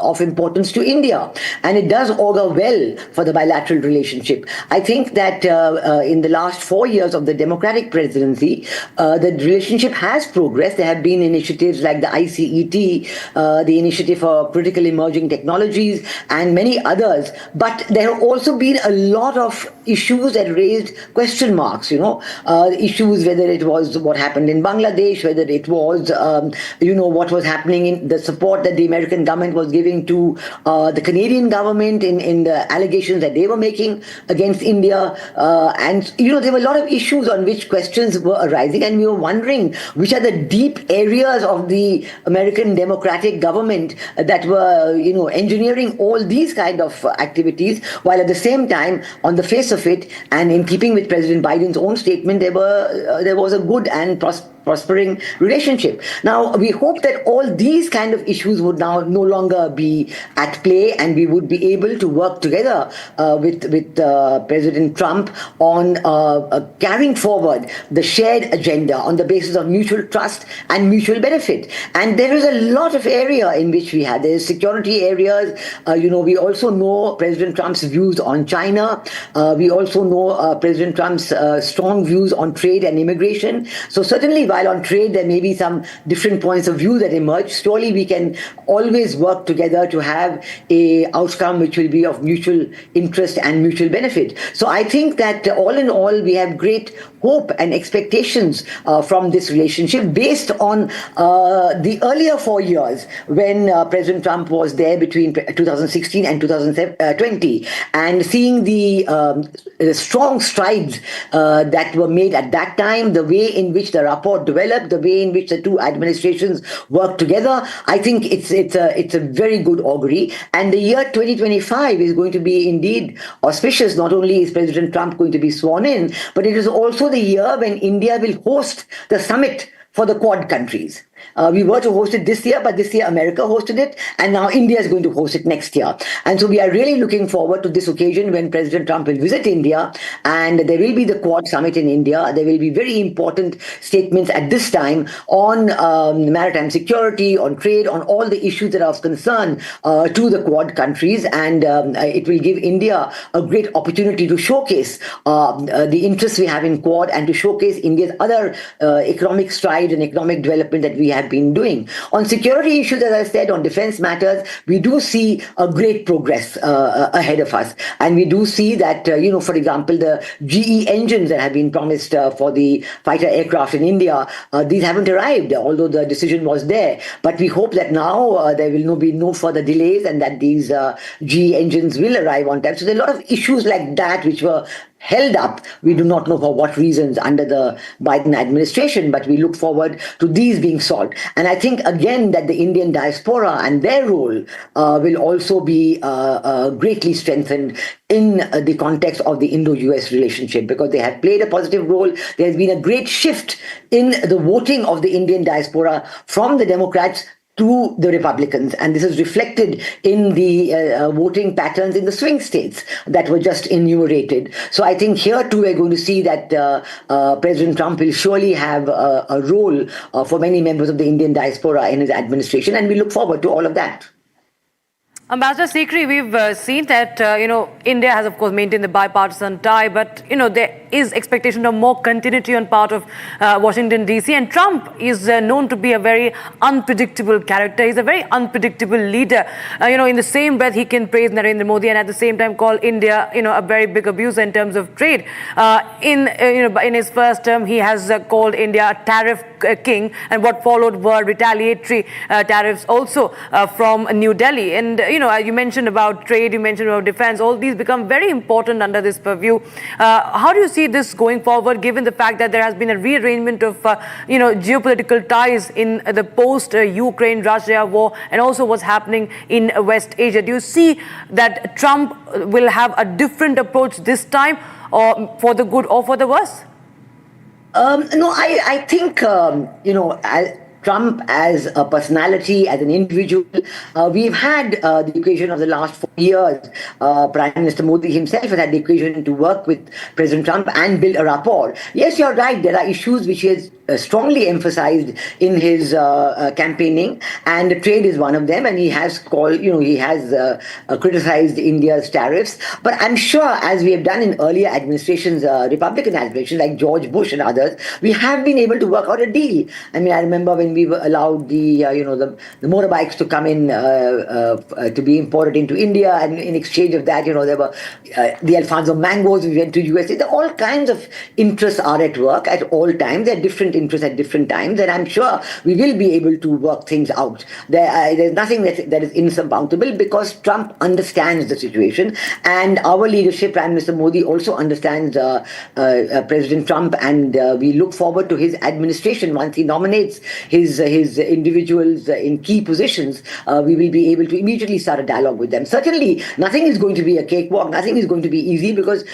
of importance to India. And it does augur well for the bilateral relationship. I think that in the last 4 years of the Democratic presidency, the relationship has progressed. There have been initiatives like the ICET, the Initiative for Critical Emerging Technologies, and many others. But there have also been a lot of issues that raised question marks, issues whether it was what happened in Bangladesh, whether it was, what was happening in the support that the American government was giving to the Canadian government in the allegations that they were making against India. And, there were a lot of issues on which questions were arising, and we were wondering which are the deep areas of the American democratic government that were, engineering all these kind of activities, while at the same time, on the face of it, and in keeping with President Biden's own statement, there was a good and prospering relationship. Now, we hope that all these kind of issues would now no longer be at play, and we would be able to work together with President Trump on carrying forward the shared agenda on the basis of mutual trust and mutual benefit. And there is a lot of area in which we have. There is security areas. We also know President Trump's views on China. We also know President Trump's strong views on trade and immigration. So certainly, while on trade there may be some different points of view that emerge, surely we can always work together to have a outcome which will be of mutual interest and mutual benefit. So I think that all in all, we have great hope and expectations from this relationship based on the earlier 4 years when President Trump was there between 2016 and 2020, and seeing the strong strides that were made at that time, the way in which the rapport developed, the way in which the two administrations worked together. I think it's a very good augury. And the year 2025 is going to be indeed auspicious. Not only is President Trump going to be sworn in, but it is also the year when India will host the summit for the Quad countries. We were to host it this year, but this year America hosted it, and now India is going to host it next year. And so we are really looking forward to this occasion when President Trump will visit India, and there will be the Quad summit in India. There will be very important statements at this time on maritime security, on trade, on all the issues that are of concern to the Quad countries, and it will give India a great opportunity to showcase the interests we have in Quad and to showcase India's other economic strides and economic development that we have been doing. On security issues, as I said, on defense matters, we do see a great progress ahead of us. And we do see that, for example, the GE engines that have been promised for the fighter aircraft in India, these haven't arrived, although the decision was there. But we hope that now there will be no further delays and that these GE engines will arrive on time. So there are a lot of issues like that which were held up. We do not know for what reasons under the Biden administration, but we look forward to these being solved. And I think, again, that the Indian diaspora and their role will also be greatly strengthened in the context of the Indo-US relationship, because they have played a positive role. There has been a great shift in the voting of the Indian diaspora from the Democrats to the Republicans. And this is reflected in the voting patterns in the swing states that were just enumerated. So I think here too we're going to see that President Trump will surely have a role for many members of the Indian diaspora in his administration, and we look forward to all of that. Ambassador Sikri, we've seen that, India has, of course, maintained the bipartisan tie, but, there is expectation of more continuity on part of Washington, D.C. And Trump is known to be a very unpredictable character. He's a very unpredictable leader. In the same breath, he can praise Narendra Modi and at the same time call India, a very big abuser in terms of trade. In his first term, he has called India a tariff king, and what followed were retaliatory tariffs also from New Delhi. And, you mentioned about trade, you mentioned about defense, all these become very important under this purview. How do you see this going forward, given the fact that there has been a rearrangement of, geopolitical ties in the post-Ukraine-Russia war and also what's happening in West Asia? Do you see that Trump will have a different approach this time, or for the good or for the worse? No, I think, Trump as a personality, as an individual, we've had the occasion of the last 4 years. Prime Minister Modi himself has had the occasion to work with President Trump and build a rapport. Yes, you're right. There are issues which he has strongly emphasized in his campaigning, and trade is one of them. And he has criticized India's tariffs. But I'm sure, as we have done in earlier administrations, Republican administrations like George Bush and others, we have been able to work out a deal. I mean, I remember when we were allowed the motorbikes to come in to be imported into India, and in exchange of that, there were the Alfonso mangoes. We went to USA. All kinds of interests are at work at all times. There are different interests at different times, and I'm sure we will be able to work things out. There's nothing that is insurmountable, because Trump understands the situation, and our leadership, Prime Minister Modi, also understands President Trump, and we look forward to his administration. Once he nominates his individuals in key positions, we will be able to immediately start a dialogue with them. Certainly, nothing is going to be a cakewalk. Nothing is going to be easy, because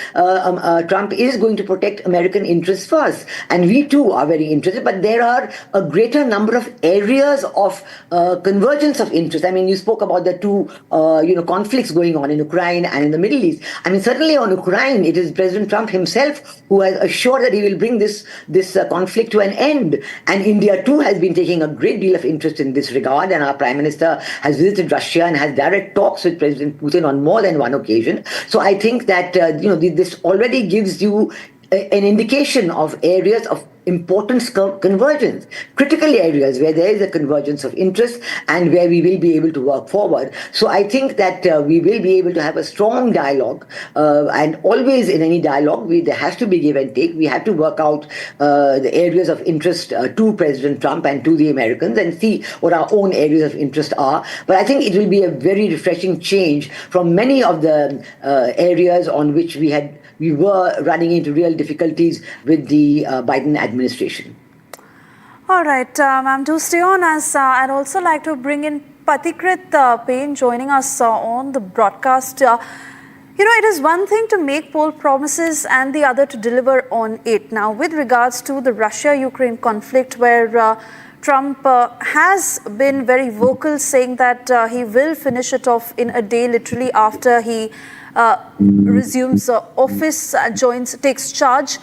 Trump is going to protect American interests first, and we too are very interested. But there are a greater number of areas of convergence of interest. I mean, you spoke about the two conflicts going on in Ukraine and in the Middle East. I mean, certainly on Ukraine, it is President Trump himself who has assured that he will bring this conflict to an end, and India too has been taking a great deal of interest in this regard, and our Prime Minister has visited Russia and has direct talks with President Putin on more than one occasion. So I think that this already gives you an indication of areas of important convergence, critical areas where there is a convergence of interest and where we will be able to work forward. So I think that we will be able to have a strong dialogue, and always in any dialogue, there has to be give and take. We have to work out the areas of interest to President Trump and to the Americans, and see what our own areas of interest are. But I think it will be a very refreshing change from many of the areas on which we were running into real difficulties with the Biden administration. All right, ma'am, to stay on, as I'd also like to bring in Patikrit Payne joining us on the broadcast. It is one thing to make poll promises and the other to deliver on it. Now, with regards to the Russia-Ukraine conflict, where Trump has been very vocal, saying that he will finish it off in a day, literally after he resumes office, takes charge.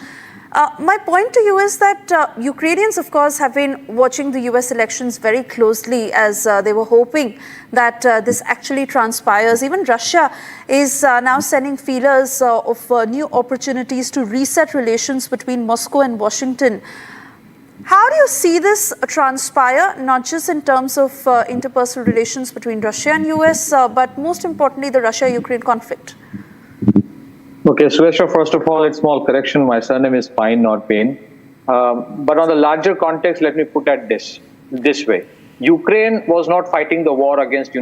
My point to you is that Ukrainians, of course, have been watching the US elections very closely, as they were hoping that this actually transpires. Even Russia is now sending feelers of new opportunities to reset relations between Moscow and Washington. How do you see this transpire, not just in terms of interpersonal relations between Russia and US, but most importantly, the Russia-Ukraine conflict? Okay, Suesha, first of all, a small correction. My surname is Pine, not Payne. But on the larger context, let me put it this way. Ukraine was not fighting the war against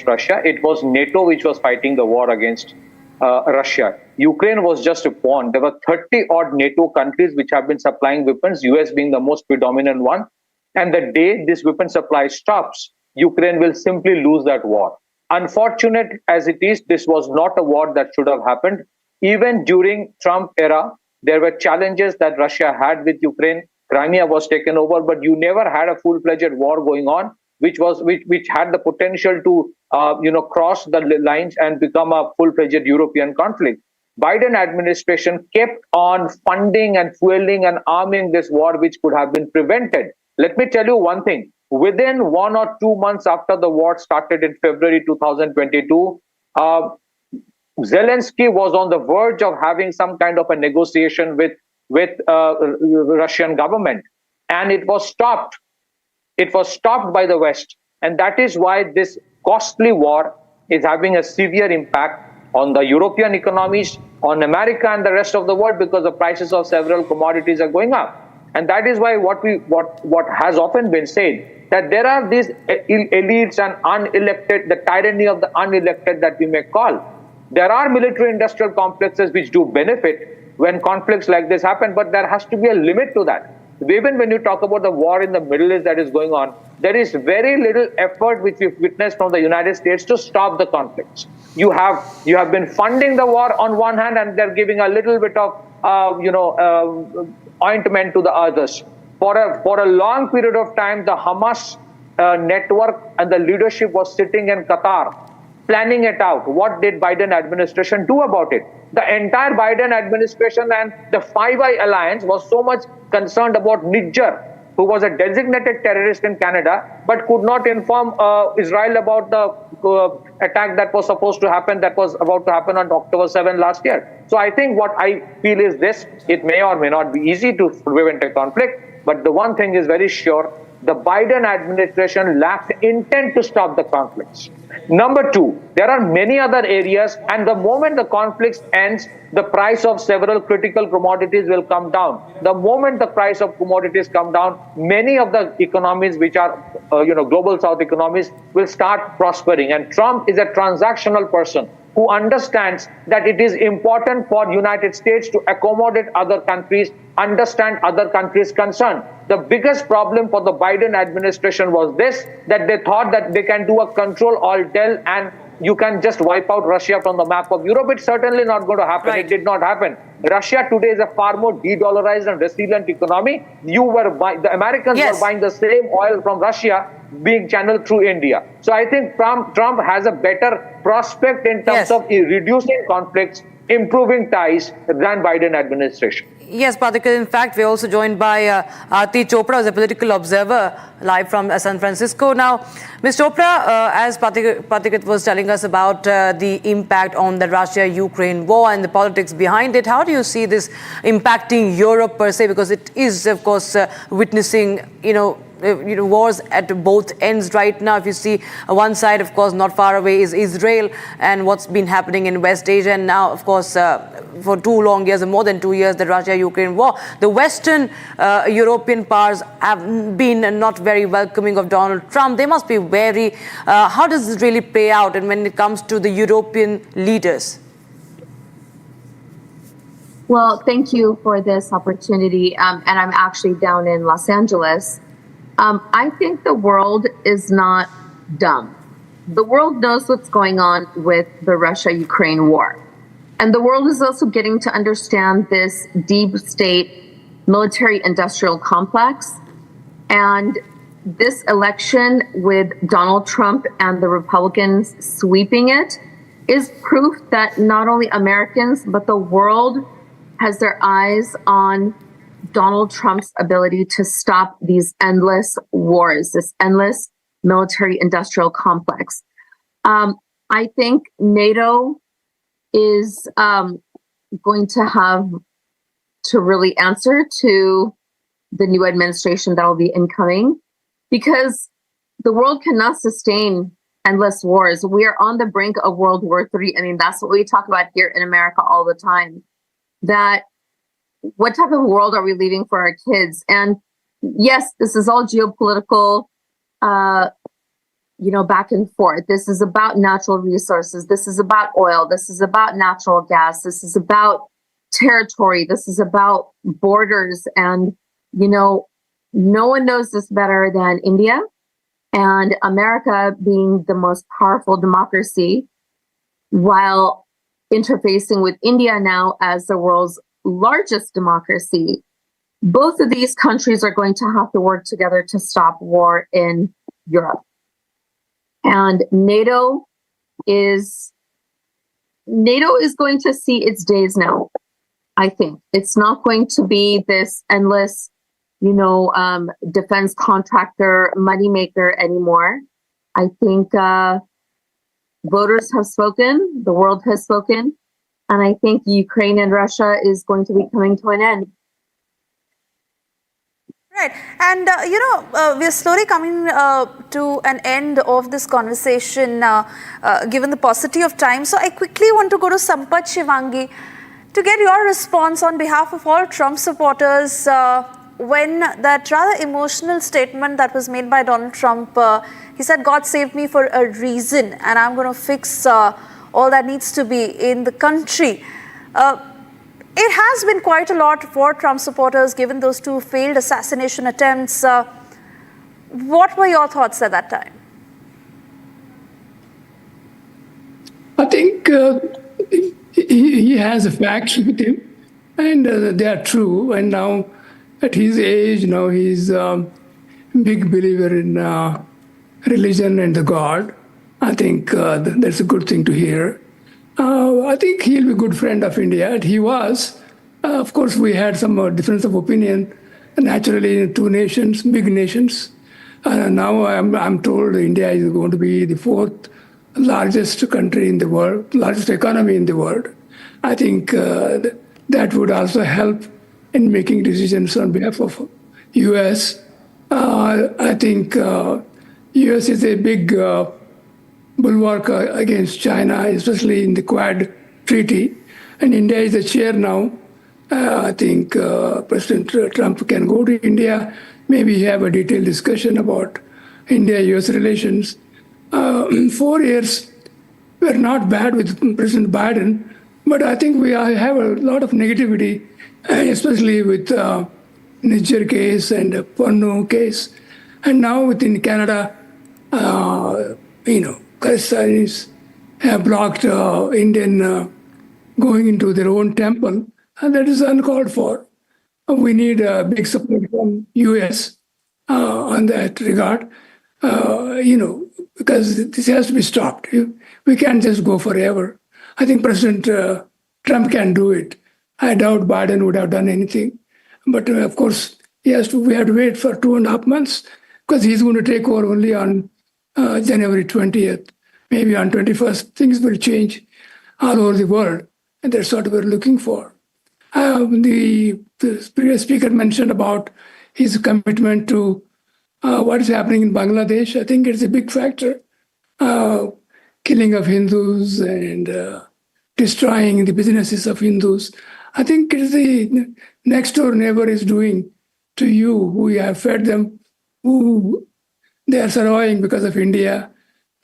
Russia. It was NATO which was fighting the war against Russia. Ukraine was just a pawn. There were 30-odd NATO countries which have been supplying weapons, US being the most predominant one. And the day this weapon supply stops, Ukraine will simply lose that war. Unfortunate as it is, this was not a war that should have happened. Even during Trump era, there were challenges that Russia had with Ukraine. Crimea was taken over, but you never had a full-fledged war going on, which had the potential to cross the lines and become a full-fledged European conflict. Biden administration kept on funding and fueling and arming this war, which could have been prevented. Let me tell you one thing. Within 1 or 2 months after the war started in February 2022, Zelensky was on the verge of having some kind of a negotiation with Russian government, and it was stopped. It was stopped by the West, and that is why this costly war is having a severe impact on the European economies, on America and the rest of the world, because the prices of several commodities are going up. And that is why what has often been said, that there are these elites and unelected, the tyranny of the unelected that we may call. There are military-industrial complexes which do benefit when conflicts like this happen, but there has to be a limit to that. Even when you talk about the war in the Middle East that is going on, there is very little effort which we've witnessed from the United States to stop the conflicts. You have been funding the war on one hand, and they're giving a little bit of ointment to the others. For a long period of time, the Hamas network and the leadership was sitting in Qatar, planning it out. What did Biden administration do about it? The entire Biden administration and the Five Eye Alliance was so much concerned about Niger, who was a designated terrorist in Canada, but could not inform Israel about the attack that was supposed to happen, that was about to happen on October 7 last year. So I think what I feel is this: it may or may not be easy to prevent a conflict, but the one thing is very sure: the Biden administration lacked intent to stop the conflicts. Number two, there are many other areas, and the moment the conflict ends, the price of several critical commodities will come down. The moment the price of commodities come down, many of the economies which are global south economies will start prospering. And Trump is a transactional person who understands that it is important for United States to accommodate other countries, understand other countries' concern. The biggest problem for the Biden administration was this, that they thought that they can do a control-alt-del and you can just wipe out Russia from the map of Europe. It's certainly not going to happen. Right. It did not happen. Russia today is a far more de-dollarized and resilient economy. The Americans were buying the same oil from Russia being channeled through India. So I think Trump has a better prospect in terms of reducing conflicts, improving ties than Biden administration. Yes, Pathik. In fact, we're also joined by Aarti Chopra, who's a political observer live from San Francisco. Now, Ms. Chopra, as Pathik was telling us about the impact on the Russia-Ukraine war and the politics behind it, how do you see this impacting Europe per se? Because it is, of course, witnessing, wars at both ends right now. If you see one side, of course, not far away is Israel and what's been happening in West Asia. And now, of course, for 2 long years, or more than 2 years, the Russia-Ukraine war. The Western European powers have been not very welcoming of Donald Trump. They must be wary. How does this really play out? And when it comes to the European leaders? Well, thank you for this opportunity. And I'm actually down in Los Angeles. I think the world is not dumb. The world knows what's going on with the Russia-Ukraine war. And the world is also getting to understand this deep state military-industrial complex. And this election with Donald Trump and the Republicans sweeping it is proof that not only Americans, but the world has their eyes on Donald Trump's ability to stop these endless wars, this endless military-industrial complex. I think NATO is going to have to really answer to the new administration that will be incoming, because the world cannot sustain endless wars. We are on the brink of World War III. I mean, that's what we talk about here in America all the time. That what type of world are we leaving for our kids? And yes, this is all geopolitical, back and forth. This is about natural resources. This is about oil. This is about natural gas. This is about territory. This is about borders. And, no one knows this better than India. And America, being the most powerful democracy, while interfacing with India now as the world's largest democracy, both of these countries are going to have to work together to stop war in Europe. And NATO is going to see its days now. I think it's not going to be this endless, defense contractor moneymaker anymore. I think voters have spoken, the world has spoken, and I think Ukraine and Russia is going to be coming to an end. Right. And, we're slowly coming to an end of this conversation, given the paucity of time. So I quickly want to go to Sampath Shivangi to get your response on behalf of all Trump supporters. when that rather emotional statement that was made by Donald Trump, he said, God saved me for a reason, and I'm going to fix all that needs to be in the country. It has been quite a lot for Trump supporters, given those two failed assassination attempts. What were your thoughts at that time? I think he has the facts with him, and they are true. And now, at his age, now he's a big believer in religion and the God. I think that's a good thing to hear. I think he'll be a good friend of India. And he was. Of course, we had some difference of opinion, naturally, two nations, big nations. Now I'm told India is going to be the fourth largest country in the world, largest economy in the world. I think that would also help in making decisions on behalf of U.S. I think U.S. is a big bulwark against China, especially in the Quad Treaty. And India is the chair now. I think President Trump can go to India, maybe have a detailed discussion about India-U.S. relations. 4 years were not bad with President Biden, but I think we have a lot of negativity, especially with Niger case and Porno case. And now within Canada, Christians have blocked Indian going into their own temple, and that is uncalled for. We need big support from U.S. On that regard, because this has to be stopped. We can't just go forever. I think President Trump can do it. I doubt Biden would have done anything. But of course, we have to wait for 2.5 months, because he's going to take over only on January 20th. Maybe on 21st, things will change all over the world. And that's what we're looking for. The previous speaker mentioned about his commitment to what is happening in Bangladesh. I think it's a big factor. Killing of Hindus and destroying the businesses of Hindus. I think it's the next door neighbor is doing to you, who you have fed them, who they are surviving because of India.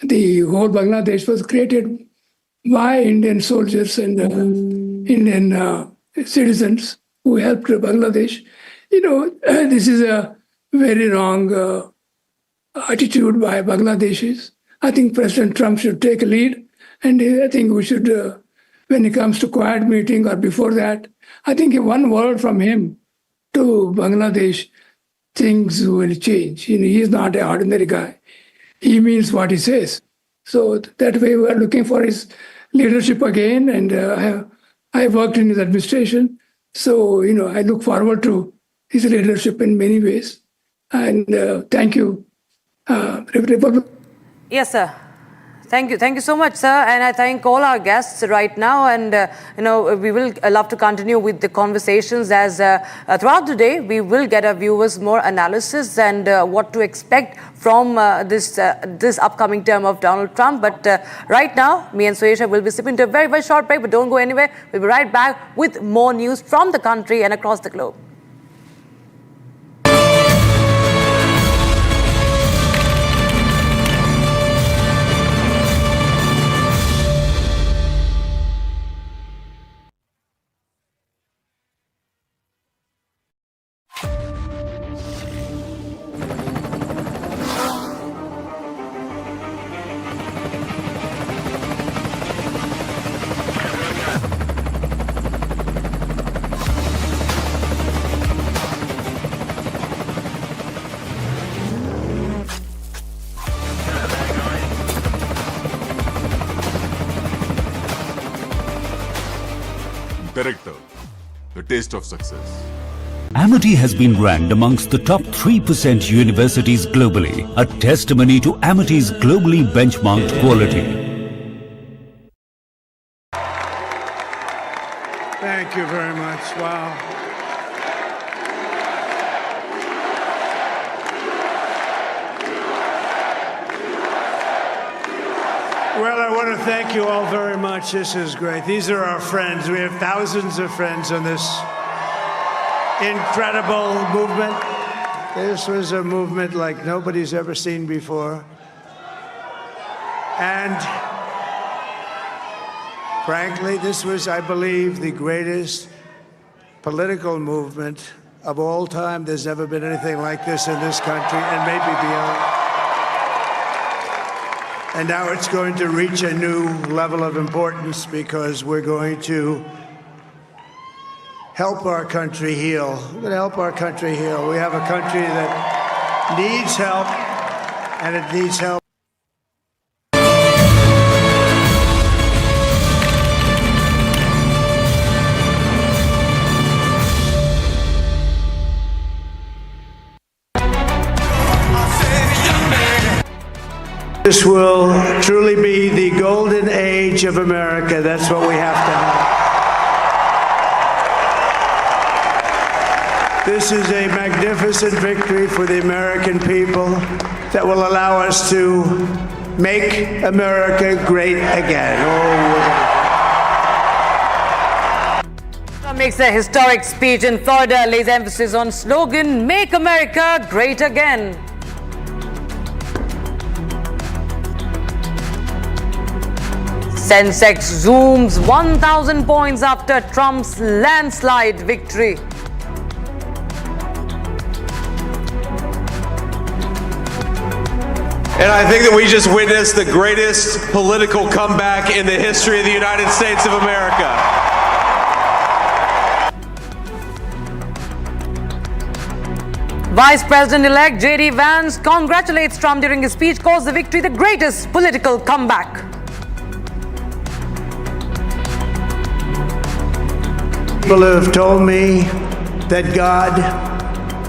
The whole Bangladesh was created by Indian soldiers and Indian citizens who helped Bangladesh. This is a very wrong attitude by Bangladeshis. I think President Trump should take a lead, and I think we should, when it comes to Quad meeting or before that, I think one word from him to Bangladesh, things will change. He's not an ordinary guy. He means what he says. So that way we are looking for his leadership again, and I worked in his administration. So, I look forward to his leadership in many ways. And thank you, Republic. Yes, sir. Thank you. Thank you so much, sir. And I thank all our guests right now. And, we will love to continue with the conversations as throughout the day, we will get our viewers more analysis and what to expect from this upcoming term of Donald Trump. But right now, me and Suesha will be sipping to a very, very short break, but don't go anywhere. We'll be right back with more news from the country and across the globe. Director, the taste of success. Amity has been ranked amongst the top 3% universities globally, a testimony to Amity's globally benchmarked quality. Thank you very much. Wow. Well, I want to thank you all very much. This is great. These are our friends. We have thousands of friends on this incredible movement. This was a movement like nobody's ever seen before. And frankly, this was, I believe, the greatest political movement of all time. There's never been anything like this in this country, and maybe beyond. And now it's going to reach a new level of importance because we're going to help our country heal. We're going to help our country heal. We have a country that needs help, and it needs help. This will truly be the golden age of America. That's what we have to have. This is a magnificent victory for the American people that will allow us to make America great again. Trump makes a historic speech in Florida, lays emphasis on slogan, "Make America Great Again." Sensex zooms 1,000 points after Trump's landslide victory. And I think that we just witnessed the greatest political comeback in the history of the United States of America. Vice President-elect J.D. Vance congratulates Trump during his speech, calls the victory the greatest political comeback. People have told me that God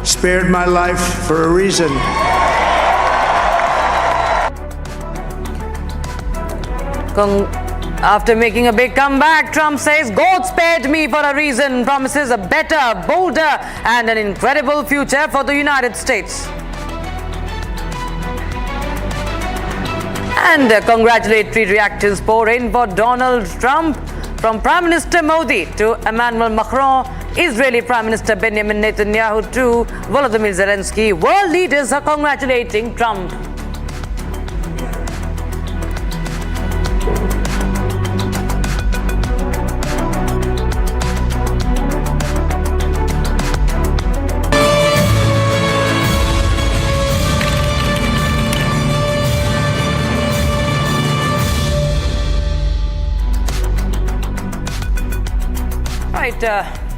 spared my life for a reason. After making a big comeback, Trump says, "God spared me for a reason," promises a better, bolder, and an incredible future for the United States. And congratulatory reactions pour in for Donald Trump. From Prime Minister Modi to Emmanuel Macron, Israeli Prime Minister Benjamin Netanyahu to Volodymyr Zelensky, world leaders are congratulating Trump.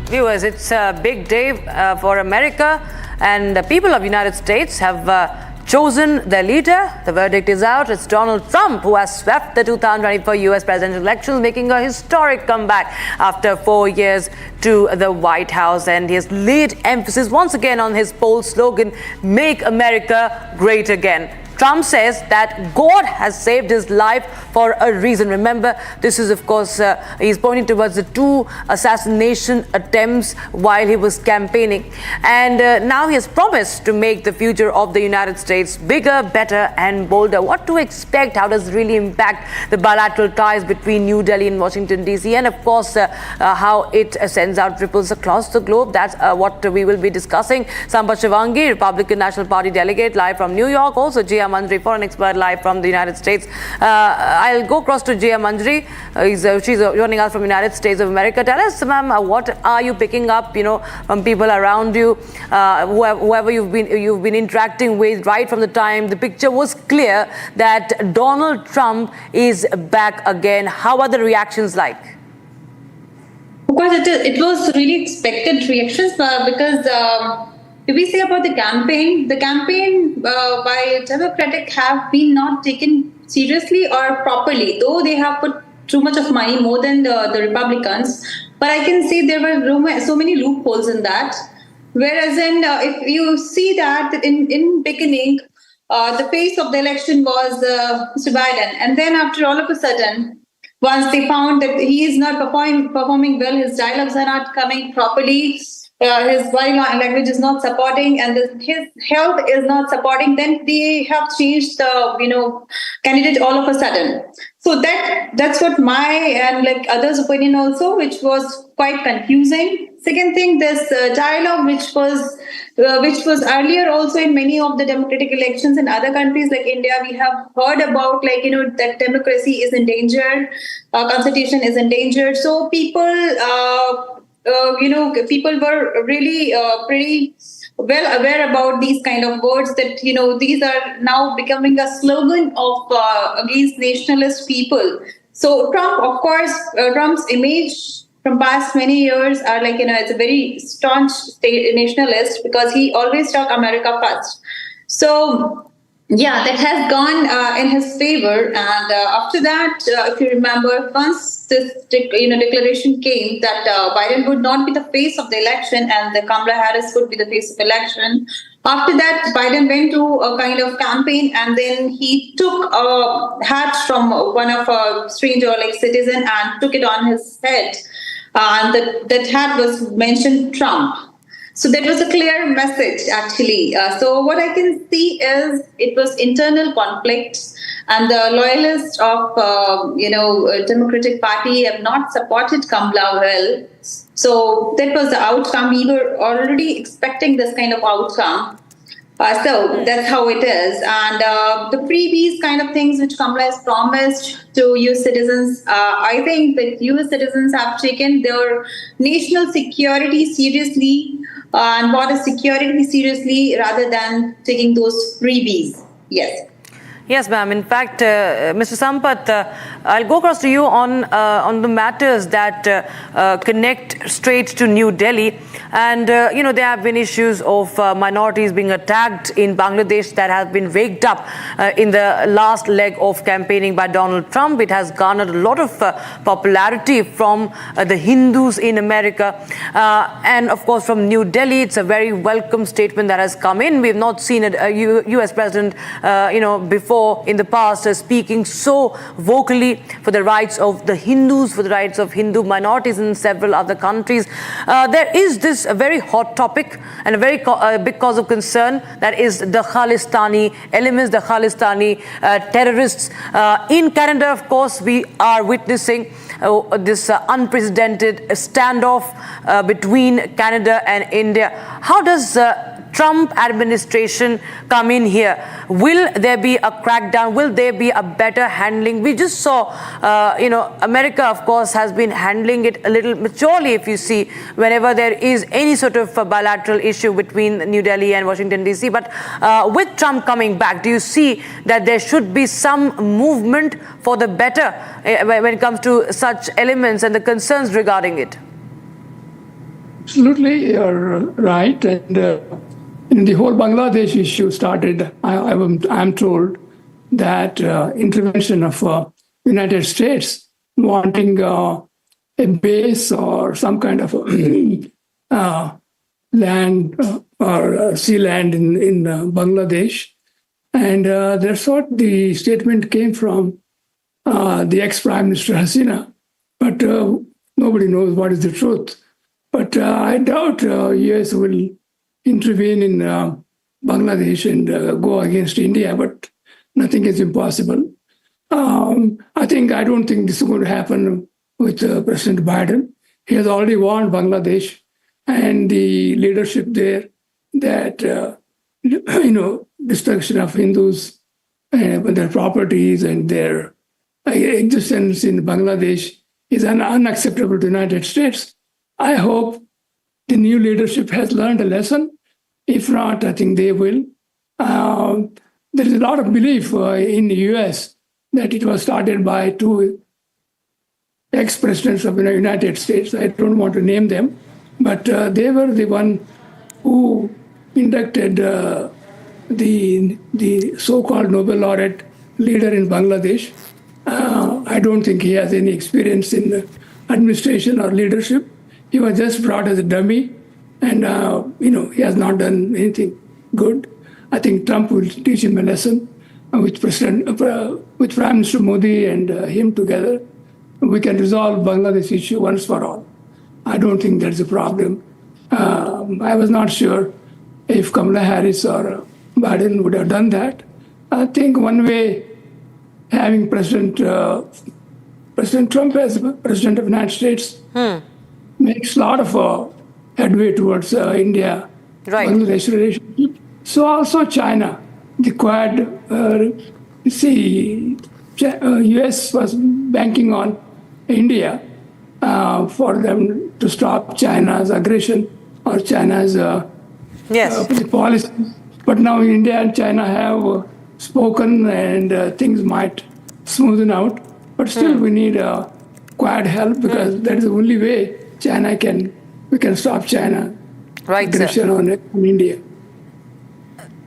Viewers, it's a big day for America, and the people of the United States have chosen their leader. The verdict is out. It's Donald Trump who has swept the 2024 U.S. presidential elections, making a historic comeback after 4 years to the White House. And he has laid emphasis once again on his poll slogan, "Make America Great Again." Trump says that God has saved his life for a reason. Remember, this is, of course, he's pointing towards the 2 assassination attempts while he was campaigning. And now he has promised to make the future of the United States bigger, better, and bolder. What to expect? How does it really impact the bilateral ties between New Delhi and Washington, D.C.? And, of course, how it sends out ripples across the globe. That's what we will be discussing. Sampath Shivangi, Republican National Party delegate, live from New York. Also, Jia Manjari, foreign expert, live from the United States. I'll go across to Jia Manjari. She's joining us from the United States of America. Tell us, ma'am, what are you picking up, from people around you, whoever you've been interacting with right from the time the picture was clear that Donald Trump is back again? How are the reactions like? Of course, it was really expected reactions because if we say about the campaign by Democratic have been not taken seriously or properly, though they have put too much of money, more than the Republicans. But I can say there were so many loopholes in that. Whereas if you see that in beginning, the pace of the election was Mr. Biden. And then after all of a sudden, once they found that he is not performing well, his dialogues are not coming properly, his body language is not supporting, and his health is not supporting, then they have changed the candidate all of a sudden. So that's what my and others' opinion also, which was quite confusing. Second thing, this dialogue, which was earlier also in many of the democratic elections in other countries like India, we have heard about that democracy is endangered, constitution is endangered. So people, people were really pretty well aware about these kind of words that these are now becoming a slogan of against nationalist people. So Trump, of course, Trump's image from past many years are it's a very staunch state nationalist because he always talk America first. So yeah, that has gone in his favor. And after that, if you remember, once this declaration came that Biden would not be the face of the election and the Kamala Harris would be the face of election. After that, Biden went to a kind of campaign, and then he took a hat from one of a stranger, citizen, and took it on his head. And that hat was mentioned Trump. So that was a clear message, actually. So what I can see is it was internal conflicts, and the loyalists of Democratic Party have not supported Kamala well. So that was the outcome. We were already expecting this kind of outcome. So that's how it is. And the freebies kind of things which Kamala has promised to US citizens, I think that US citizens have taken their national security seriously and bought security seriously rather than taking those freebies. Yes. Yes, ma'am. In fact, Mr. Sampath, I'll go across to you on the matters that connect straight to New Delhi. And, there have been issues of minorities being attacked in Bangladesh that have been waked up in the last leg of campaigning by Donald Trump. It has garnered a lot of popularity from the Hindus in America. And, of course, from New Delhi, it's a very welcome statement that has come in. We've not seen a U.S. president, before in the past speaking so vocally for the rights of the Hindus, for the rights of Hindu minorities in several other countries. There is this very hot topic and a very big cause of concern, that is the Khalistani elements, the Khalistani terrorists. In Canada, of course, we are witnessing this unprecedented standoff between Canada and India. How does Trump administration come in here? Will there be a crackdown? Will there be a better handling? We just saw, America, of course, has been handling it a little maturely, if you see, whenever there is any sort of bilateral issue between New Delhi and Washington, D.C. But with Trump coming back, do you see that there should be some movement for the better when it comes to such elements and the concerns regarding it? Absolutely, you're right. And the whole Bangladesh issue started, I'm told, that intervention of United States wanting a base or some kind of land or sea land in Bangladesh. And that's what the statement came from the ex-Prime Minister Hasina. But nobody knows what is the truth. But I doubt US will intervene in Bangladesh and go against India, but nothing is impossible. I don't think this is going to happen with President Biden. He has already warned Bangladesh and the leadership there that, destruction of Hindus, their properties and their existence in Bangladesh is unacceptable to the United States. I hope the new leadership has learned a lesson. If not, I think they will. There is a lot of belief in the US that it was started by two ex-presidents of the United States. I don't want to name them, but they were the one who inducted the so-called Nobel laureate leader in Bangladesh. I don't think he has any experience in administration or leadership. He was just brought as a dummy, and he has not done anything good. I think Trump will teach him a lesson with Prime Minister Modi and him together. We can resolve Bangladesh issue once for all. I don't think there's a problem. I was not sure if Kamala Harris or Biden would have done that. I think one way having President Trump as President of the United States makes a lot of headway towards India. Right. Bangladesh relationship. So also China, the Quad. U.S. was banking on India for them to stop China's aggression or China's policy. But now India and China have spoken and things might smoothen out. But still we need Quad help because that is the only way we can stop China aggression on India.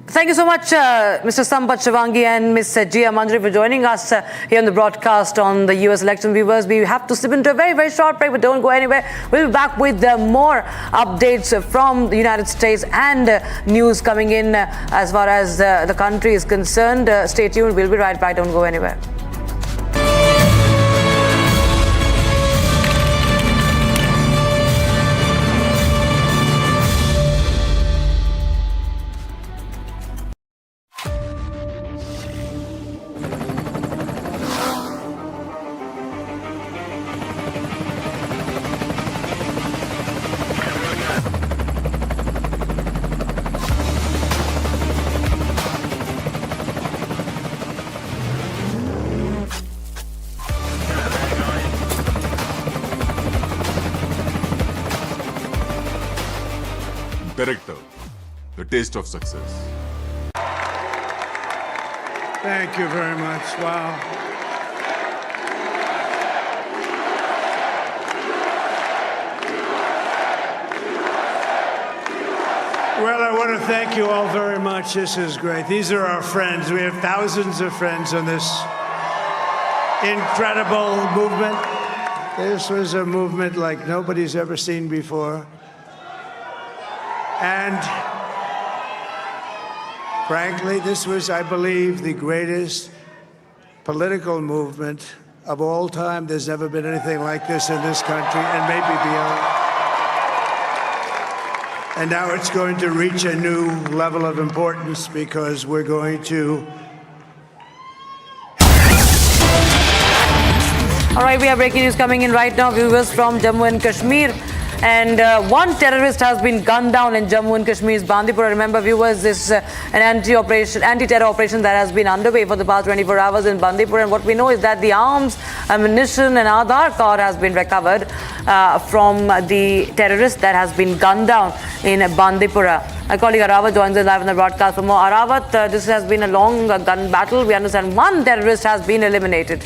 Thank you so much, Mr. Sampath Shivangi and Ms. Jia Manjari for joining us here on the broadcast on the U.S. election. Viewers, we have to slip into a very, very short break, but don't go anywhere. We'll be back with more updates from the United States and news coming in as far as the country is concerned. Stay tuned. We'll be right back. Don't go anywhere. Director, the taste of success. Thank you very much. Wow. Well, I want to thank you all very much. This is great. These are our friends. We have thousands of friends on this incredible movement. This was a movement like nobody's ever seen before. And frankly, this was, I believe, the greatest political movement of all time. There's never been anything like this in this country and maybe beyond. And now it's going to reach a new level of importance because we're going to... All right, we have breaking news coming in right now, viewers, from Jammu and Kashmir. And one terrorist has been gunned down in Jammu and Kashmir's Bandipora. Remember, viewers, this is an anti-terror operation that has been underway for the past 24 hours in Bandipora. And what we know is that the arms, ammunition and Aadhaar card has been recovered from the terrorist that has been gunned down in Bandipora. My colleague Arawat joins us live on the broadcast for more. Arawat, this has been a long gun battle. We understand one terrorist has been eliminated.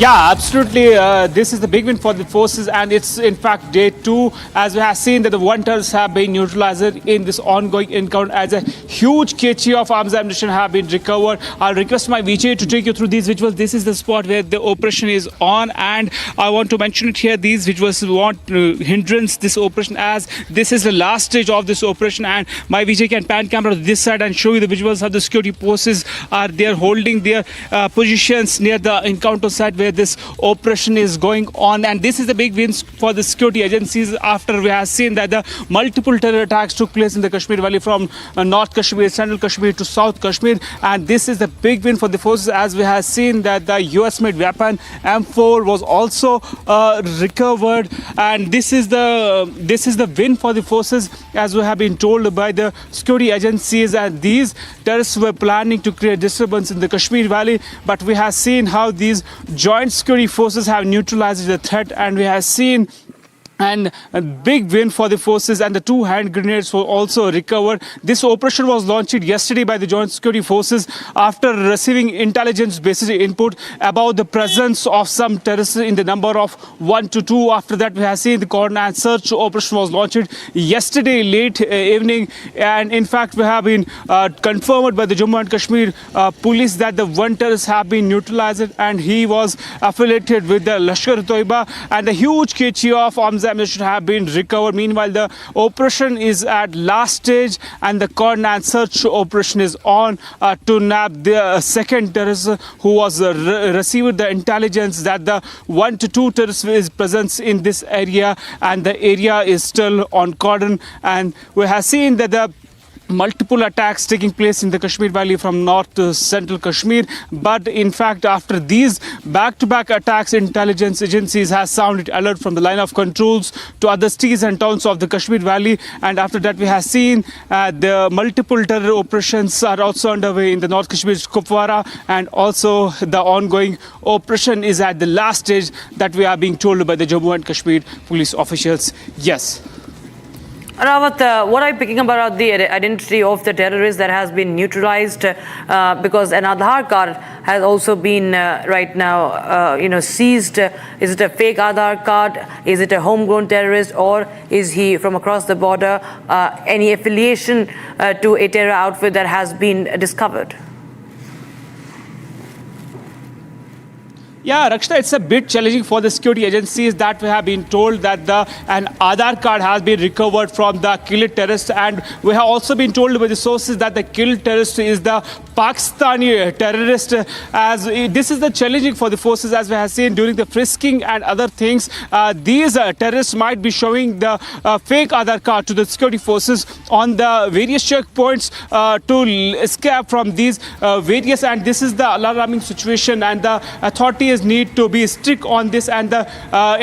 Yeah, absolutely. This is the big win for the forces, and it's in fact day 2, as we have seen that the one terrorists have been neutralized in this ongoing encounter, as a huge kg of arms ammunition have been recovered. I'll request my VJ to take you through these visuals. This is the spot where the operation is on, and I want to mention it here. These visuals won't hindrance this operation, as this is the last stage of this operation. And my VJ can pan camera to this side and show you the visuals of the security forces are there holding their positions near the encounter site where this operation is going on. And this is the big wins for the security agencies after we have seen that the multiple terror attacks took place in the Kashmir Valley from North Kashmir, Central Kashmir to South Kashmir. And this is the big win for the forces, as we have seen that the US-made weapon M4 was also recovered. And this is the win for the forces, as we have been told by the security agencies. And these terrorists were planning to create disturbance in the Kashmir Valley, but we have seen how these joint security forces have neutralized the threat, and we have seen and a big win for the forces, and the 2 hand grenades were also recovered. This operation was launched yesterday by the Joint Security Forces after receiving intelligence-based input about the presence of some terrorists in the number of 1 to 2. After that, we have seen the coordinated search operation was launched yesterday late evening, and in fact, we have been confirmed by the Jammu and Kashmir police that the one terrorist have been neutralized, and he was affiliated with the Lashkar-e-Toiba, and the huge kg of arms ammunition have been recovered. Meanwhile, the operation is at last stage, and the coordinated search operation is on to nab the second terrorist who was received the intelligence that the 1 to 2 terrorists is present in this area, and the area is still on cordon. And we have seen that the multiple attacks taking place in the Kashmir Valley from north to central Kashmir. But in fact, after these back-to-back attacks, intelligence agencies have sounded alert from the line of controls to other cities and towns of the Kashmir Valley. And after that, we have seen the multiple terror operations are also underway in the North Kashmir's Kupwara, and also the ongoing operation is at the last stage that we are being told by the Jammu and Kashmir police officials. Yes. Rawat, what are you picking about the identity of the terrorist that has been neutralized because an Aadhaar card has also been right now, seized? Is it a fake Aadhaar card? Is it a homegrown terrorist, or is he from across the border? Any affiliation to a terror outfit that has been discovered? Yeah, Rakshita, it's a bit challenging for the security agencies that we have been told that an Aadhaar card has been recovered from the killed terrorist, and we have also been told by the sources that the killed terrorist is the Pakistani terrorist. As this is the challenging for the forces, as we have seen during the frisking and other things. These terrorists might be showing the fake Aadhaar card to the security forces on the various checkpoints to escape from these various, and this is the alarming situation, and the authorities need to be strict on this, and the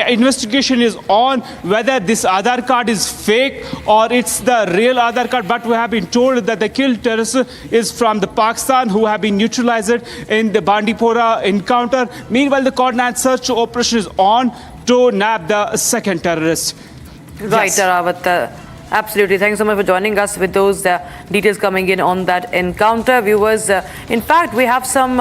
investigation is on whether this Aadhaar card is fake or it's the real Aadhaar card. But we have been told that the killed terrorist is from the Pakistan, who have been neutralized in the Bandipora encounter. Meanwhile, the coordinated search operation is on to nab the second terrorist. Right, Yes. Rawat. Absolutely. Thanks so much for joining us with those details coming in on that encounter. Viewers, in fact, we have some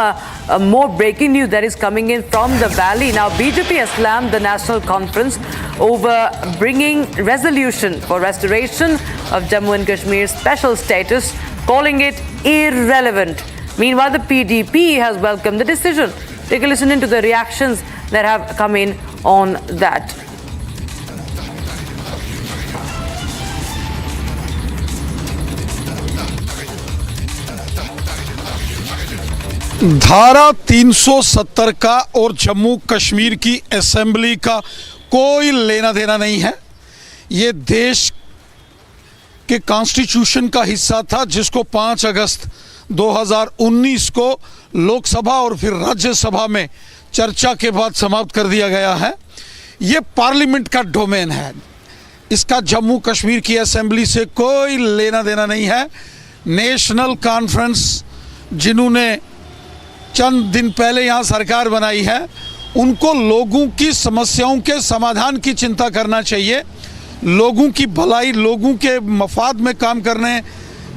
more breaking news that is coming in from the valley. Now, BJP has slammed the national conference over bringing resolution for restoration of Jammu and Kashmir's special status, calling it irrelevant. Meanwhile, the PDP has welcomed the decision. Take a listen into the reactions that have come in on that. धारा 370 का और जम्मू कश्मीर की assembly का कोई लेना देना नहीं है। ये देश के कॉन्स्टिट्यूशन का हिस्सा था, जिसको 5 अगस्त 2019 को लोकसभा और फिर राज्यसभा में चर्चा के बाद समाप्त कर दिया गया है। ये पार्लियामेंट का डोमेन है, इसका जम्मू कश्मीर की असेंबली से कोई लेना देना नहीं है। नेशनल कॉन्फ्रेंस जिन्होंने चंद दिन पहले यहाँ सरकार बनाई है, उनको लोगों की समस्याओं के समाधान की चिंता करना चाहिए, लोगों की भलाई, लोगों के मफाद में काम करने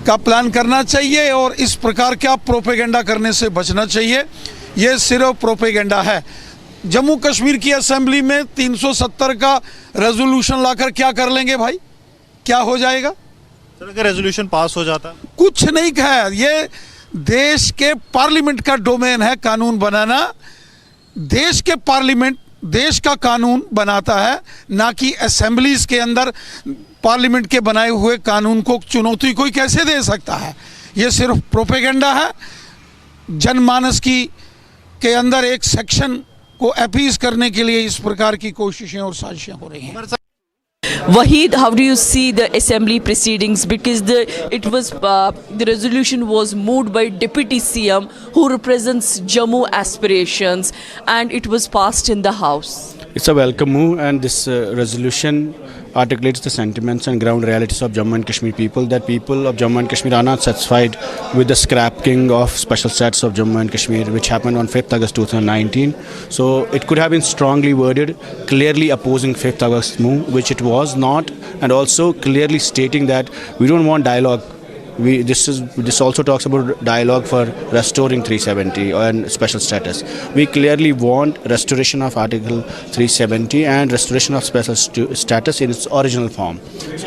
का प्लान करना चाहिए, और इस प्रकार का प्रोपेगेंडा करने से बचना चाहिए। ये सिर्फ प्रोपेगेंडा है। जम्मू कश्मीर की असेंबली में 370 का रेजोल्यूशन लाकर क्या कर लेंगे भाई? क्या हो जाएगा? सर, अगर रेजोल्यूशन पास हो जाता? कुछ नहीं है। ये देश के पार्लियामेंट का डोमेन है कानून बनाना। देश के पार्लियामेंट देश का कानून बनाता है, ना कि असेंबलीज के अंदर पार्लियामेंट के बनाए हुए कानून को चुनौती कोई कैसे दे सकता है? ये सिर्फ प्रोपेगेंडा है। जनमानस के अंदर एक सेक्शन को अपीज करने के लिए इस प्रकार की कोशिशें और साजिशें हो रही हैं। Wahid, how do you see the assembly proceedings? Because the resolution was moved by Deputy CM, who represents Jammu aspirations, and it was passed in the House. It's a welcome move, and this resolution articulates the sentiments and ground realities of Jammu and Kashmir people, that people of Jammu and Kashmir are not satisfied with the scrapping of special status of Jammu and Kashmir, which happened on 5th August 2019. So it could have been strongly worded, clearly opposing 5th August move, which it was not, and also clearly stating that we don't want dialogue. This also talks about dialogue for restoring 370 and special status. We clearly want restoration of Article 370 and restoration of special status in its original form.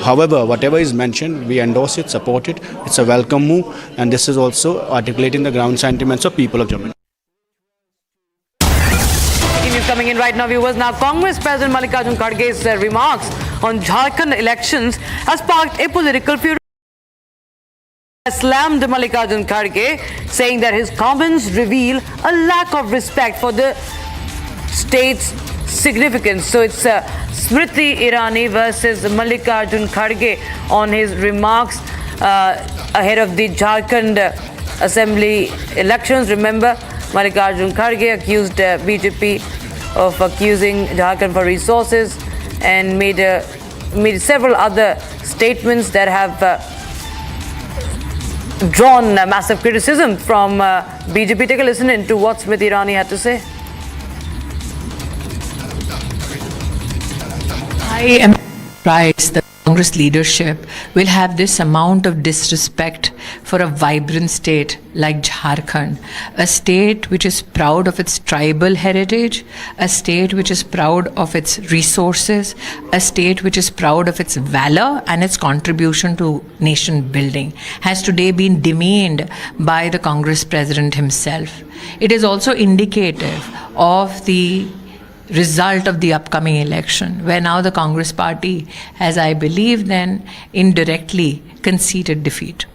However, whatever is mentioned, we endorse it, support it. It's a welcome move, and this is also articulating the ground sentiments of people of Jammu. News coming in right now, viewers. Now, Congress President Mallikarjun Kharge's remarks on Jharkhand elections has sparked a political fury. Slammed Mallikarjun Kharge, saying that his comments reveal a lack of respect for the state's significance. So it's Smriti Irani versus Mallikarjun Kharge on his remarks ahead of the Jharkhand Assembly elections. Remember, Mallikarjun Kharge accused BJP of accusing Jharkhand for resources and made several other statements that have drawn massive criticism from BJP. Take a listen into what Smriti Irani had to say. I am surprised that Congress leadership will have this amount of disrespect for a vibrant state like Jharkhand, a state which is proud of its tribal heritage, a state which is proud of its resources, a state which is proud of its valor and its contribution to nation building, has today been demeaned by the Congress president himself. It is also indicative of the result of the upcoming election, where now the Congress party has, I believe, then indirectly conceded defeat.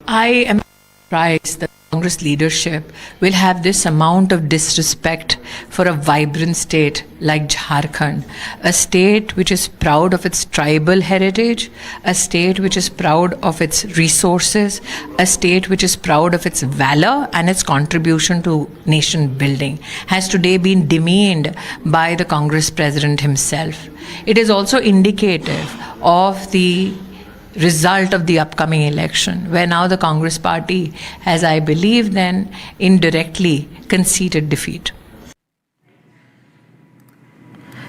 I am surprised that Congress leadership will have this amount of disrespect for a vibrant state like Jharkhand, a state which is proud of its tribal heritage, a state which is proud of its resources, a state which is proud of its valor and its contribution to nation building, has today been demeaned by the Congress president himself. It is also indicative of the result of the upcoming election, where now the Congress party has, I believe, then indirectly conceded defeat.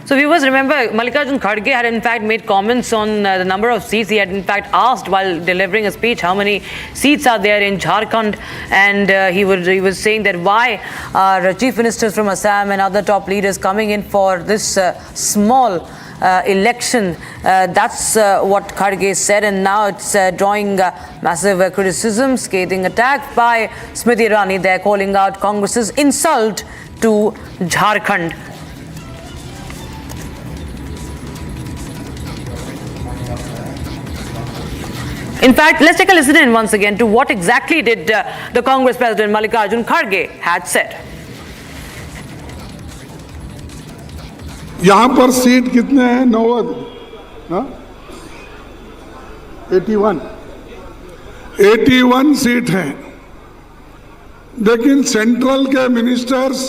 So viewers, remember, Mallikarjun Kharge had in fact made comments on the number of seats. He had in fact asked while delivering a speech how many seats are there in Jharkhand, and he was saying that why are chief ministers from Assam and other top leaders coming in for this small election. That's what Kharge said, and now it's drawing massive criticism, scathing attack by Smriti Irani. They're calling out Congress's insult to Jharkhand. In fact, let's take a listen in once again to what exactly did the Congress President Mallikarjun Kharge had said. यहाँ पर seat कितने हैं? 81 seat हैं, लेकिन central के ministers,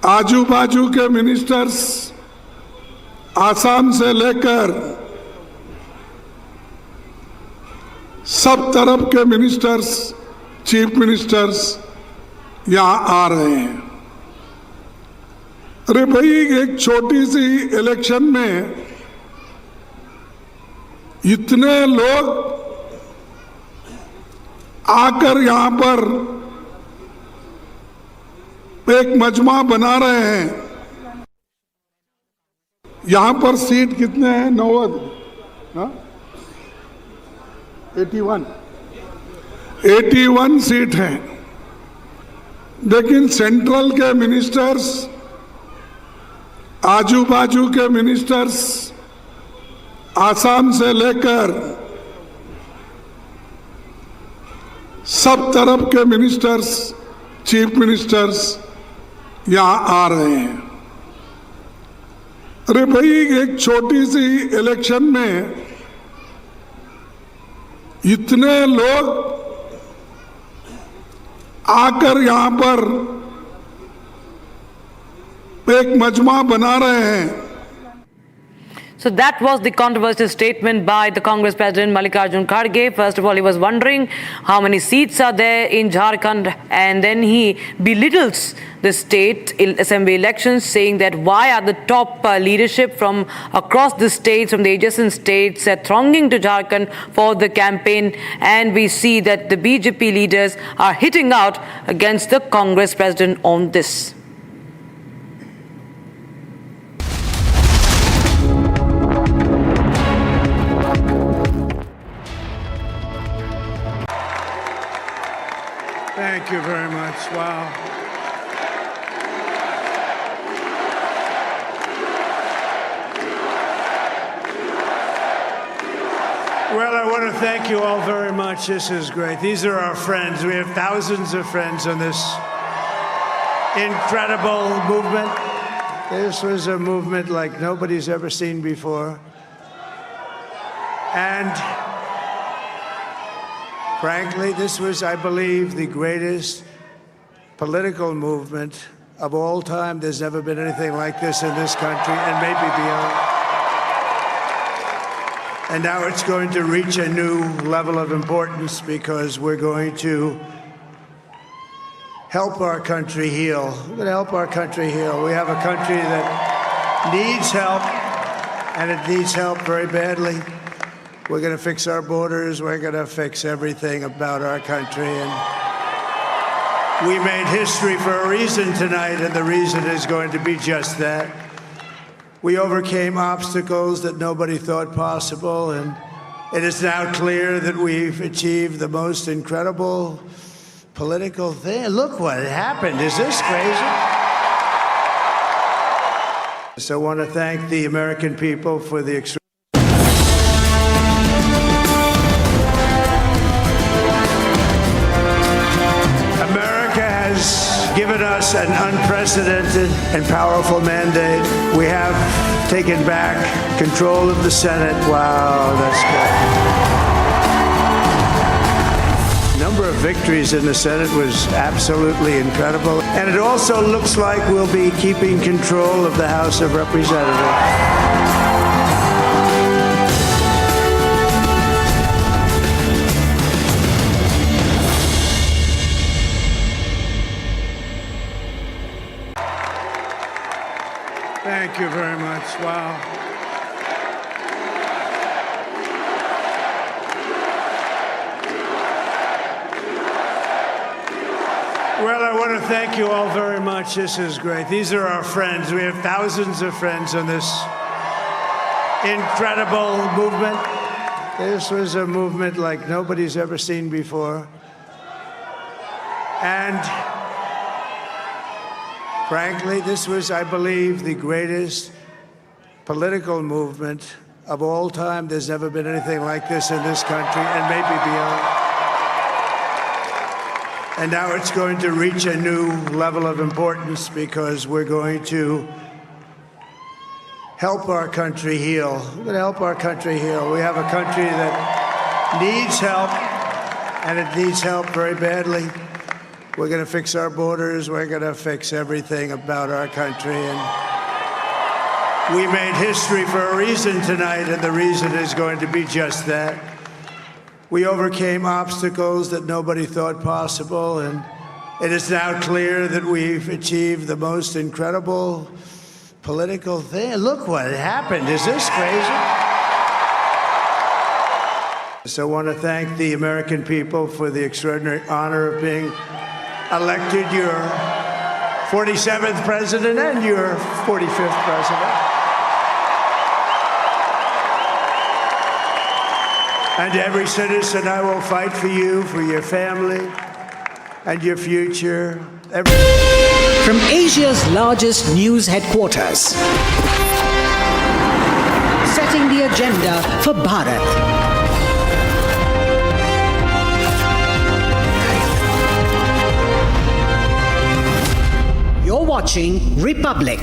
आजू बाजू के मिनिस्टर्स, आसाम से लेकर सब तरफ के मिनिस्टर्स, चीफ मिनिस्टर्स यहाँ आ रहे हैं। अरे भाई, एक छोटी सी इलेक्शन में इतने लोग आकर यहां पर एक मजमा बना रहे हैं। यहां पर सीट कितने हैं? 81 सीट हैं, लेकिन सेंट्रल के मिनिस्टर्स, आजू बाजू के मिनिस्टर्स, आसाम से लेकर सब तरफ के मिनिस्टर्स, चीफ मिनिस्टर्स यहां आ रहे हैं। अरे भाई, एक छोटी सी इलेक्शन में इतने लोग आकर यहां पर एक मजमा बना रहे हैं। So that was the controversial statement by the Congress President Mallikarjun Kharge. First of all, he was wondering how many seats are there in Jharkhand, and then he belittles the state assembly elections, saying that why are the top leadership from across the states, from the adjacent states, thronging to Jharkhand for the campaign, and we see that the BJP leaders are hitting out against the Congress President on this. Thank you very much. Wow. Well, I want to thank you all very much. This is great. These are our friends. We have thousands of friends on this incredible movement. This was a movement like nobody's ever seen before. And frankly, this was, I believe, the greatest political movement of all time. There's never been anything like this in this country, and maybe beyond. And now it's going to reach a new level of importance because we're going to help our country heal. We're going to help our country heal. We have a country that needs help, and it needs help very badly. We're going to fix our borders. We're going to fix everything about our country. And we made history for a reason tonight, and the reason is going to be just that. We overcame obstacles that nobody thought possible, and it is now clear that we've achieved the most incredible political thing. Look what happened. Is this crazy? So I want to thank the American people for the given us an unprecedented and powerful mandate. We have taken back control of the Senate. Wow, that's good. The number of victories in the Senate was absolutely incredible. And it also looks like we'll be keeping control of the House of Representatives. Thank you very much. Wow. Well, I want to thank you all very much. This is great. These are our friends. We have thousands of friends on this incredible movement. This was a movement like nobody's ever seen before. And frankly, this was, I believe, the greatest political movement of all time. There's never been anything like this in this country, and maybe beyond. And now it's going to reach a new level of importance because we're going to help our country heal. We're going to help our country heal. We have a country that needs help, and it needs help very badly. We're going to fix our borders. We're going to fix everything about our country. And we made history for a reason tonight, and the reason is going to be just that. We overcame obstacles that nobody thought possible, and it is now clear that we've achieved the most incredible political thing. Look what happened. Is this crazy? So I want to thank the American people for the extraordinary honor of being elected your 47th president and your 45th president. And every citizen, I will fight for you, for your family, and your future. From Asia's largest news headquarters, setting the agenda for Bharat. You're watching Republic.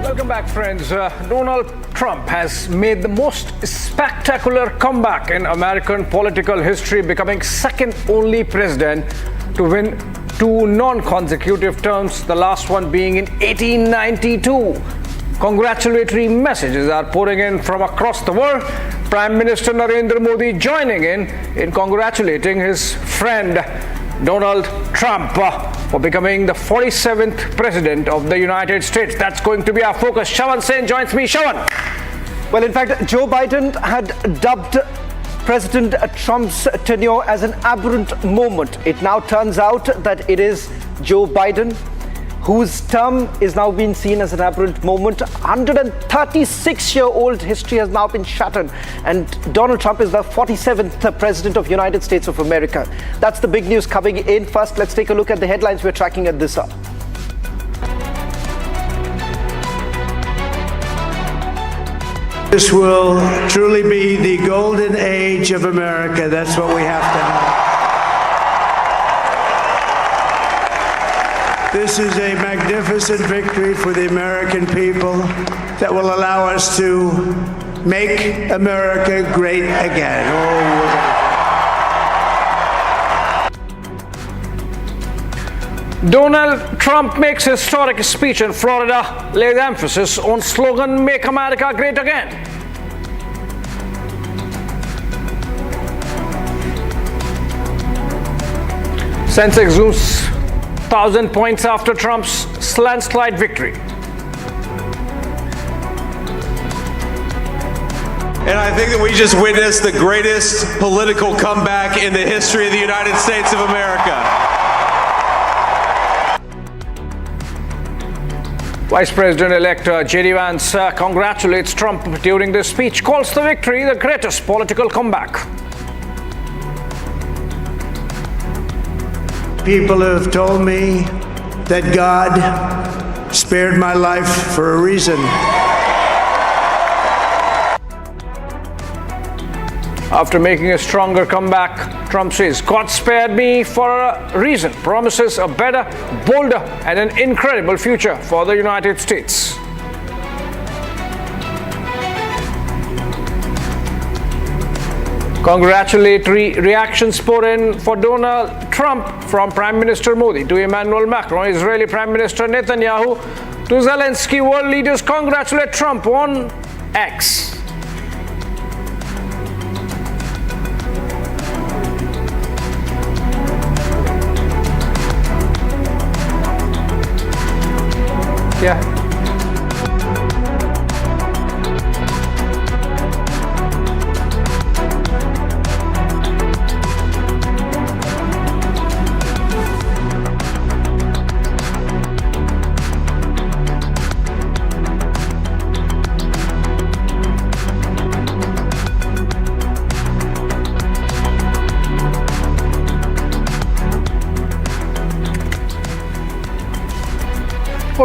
Welcome back, friends. Donald Trump has made the most spectacular comeback in American political history, becoming second only president to win 2 non-consecutive terms, the last one being in 1892. Congratulatory messages are pouring in from across the world. Prime Minister Narendra Modi joining in congratulating his friend Donald Trump for becoming the 47th president of the United States. That's going to be our focus. Shawan Sen joins me. Shawan. Well, in fact, Joe Biden had dubbed President Trump's tenure as an aberrant moment. It now turns out that it is Joe Biden whose term is now being seen as an aberrant moment. 136-year-old history has now been shattered, and Donald Trump is the 47th President of the United States of America. That's the big news coming in. First, let's take a look at the headlines we're tracking at this hour. This will truly be the golden age of America. That's what we have to have. This is a magnificent victory for the American people that will allow us to make America great again. Donald Trump makes historic speech in Florida, lays emphasis on slogan "Make America Great Again." Sensex zooms 1,000 points after Trump's landslide victory. And I think that we just witnessed the greatest political comeback in the history of the United States of America. Vice President-elect J.D. Vance congratulates Trump during this speech, calls the victory the greatest political comeback. People have told me that God spared my life for a reason. After making a stronger comeback, Trump says, God spared me for a reason, promises a better, bolder, and an incredible future for the United States. Congratulatory reactions pour in for Donald Trump, from Prime Minister Modi to Emmanuel Macron, Israeli Prime Minister Netanyahu to Zelensky. World leaders congratulate Trump on X. Yeah.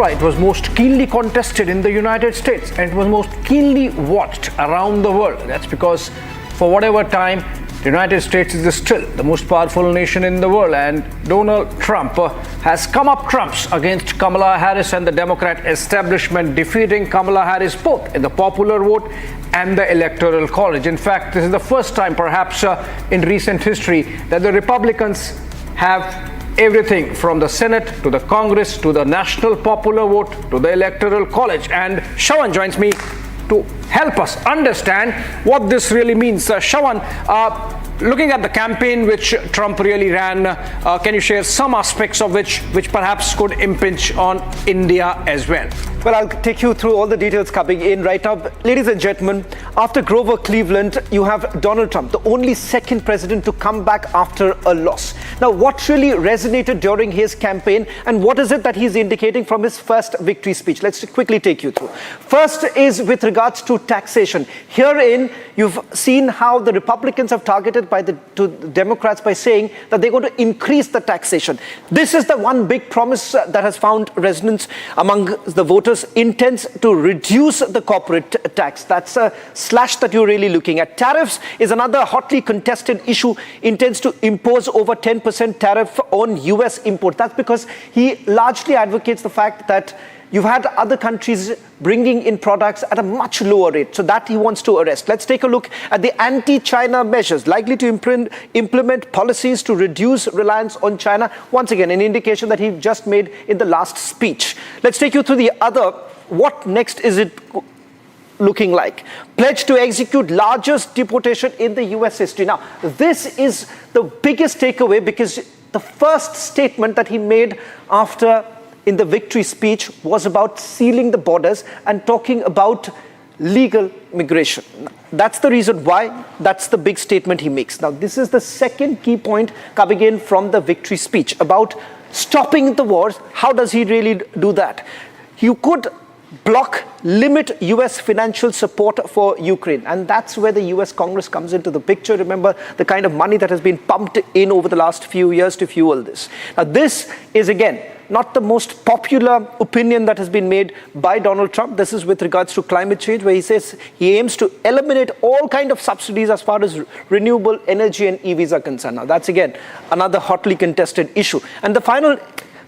It was most keenly contested in the United States, and it was most keenly watched around the world. That's because for whatever time, the United States is still the most powerful nation in the world, and Donald Trump has come up trumps against Kamala Harris and the Democrat establishment, defeating Kamala Harris both in the popular vote and the Electoral College. In fact, this is the first time perhaps in recent history that the Republicans have everything from the Senate to the Congress to the National Popular Vote to the Electoral College. And Shawan joins me to help us understand what this really means. Shawan, looking at the campaign which Trump really ran, can you share some aspects of which perhaps could impinge on India as well? Well, I'll take you through all the details coming in right now. Ladies and gentlemen, after Grover Cleveland, you have Donald Trump, the only second president to come back after a loss. Now, what really resonated during his campaign, and what is it that he's indicating from his first victory speech? Let's quickly take you through. First is with regards to taxation. Herein, you've seen how the Republicans have targeted to the Democrats by saying that they're going to increase the taxation. This is the one big promise that has found resonance among the voters. Intends to reduce the corporate tax. That's a slash that you're really looking at. Tariffs is another hotly contested issue. Intends to impose over 10% tariff on US imports. That's because he largely advocates the fact that you've had other countries bringing in products at a much lower rate. So that he wants to arrest. Let's take a look at the anti-China measures likely to implement policies to reduce reliance on China. Once again, an indication that he just made in the last speech. Let's take you through the other. What next is it looking like? Pledge to execute largest deportation in the US history. Now, this is the biggest takeaway because the first statement that he made after in the victory speech was about sealing the borders and talking about legal migration. That's the reason why. That's the big statement he makes. Now, this is the second key point coming in from the victory speech about stopping the wars. How does he really do that? You could limit US financial support for Ukraine. And that's where the US Congress comes into the picture. Remember the kind of money that has been pumped in over the last few years to fuel this. Now, this is, again, not the most popular opinion that has been made by Donald Trump. This is with regards to climate change, where he says he aims to eliminate all kind of subsidies as far as renewable energy and EVs are concerned. Now, that's, again, another hotly contested issue. And the final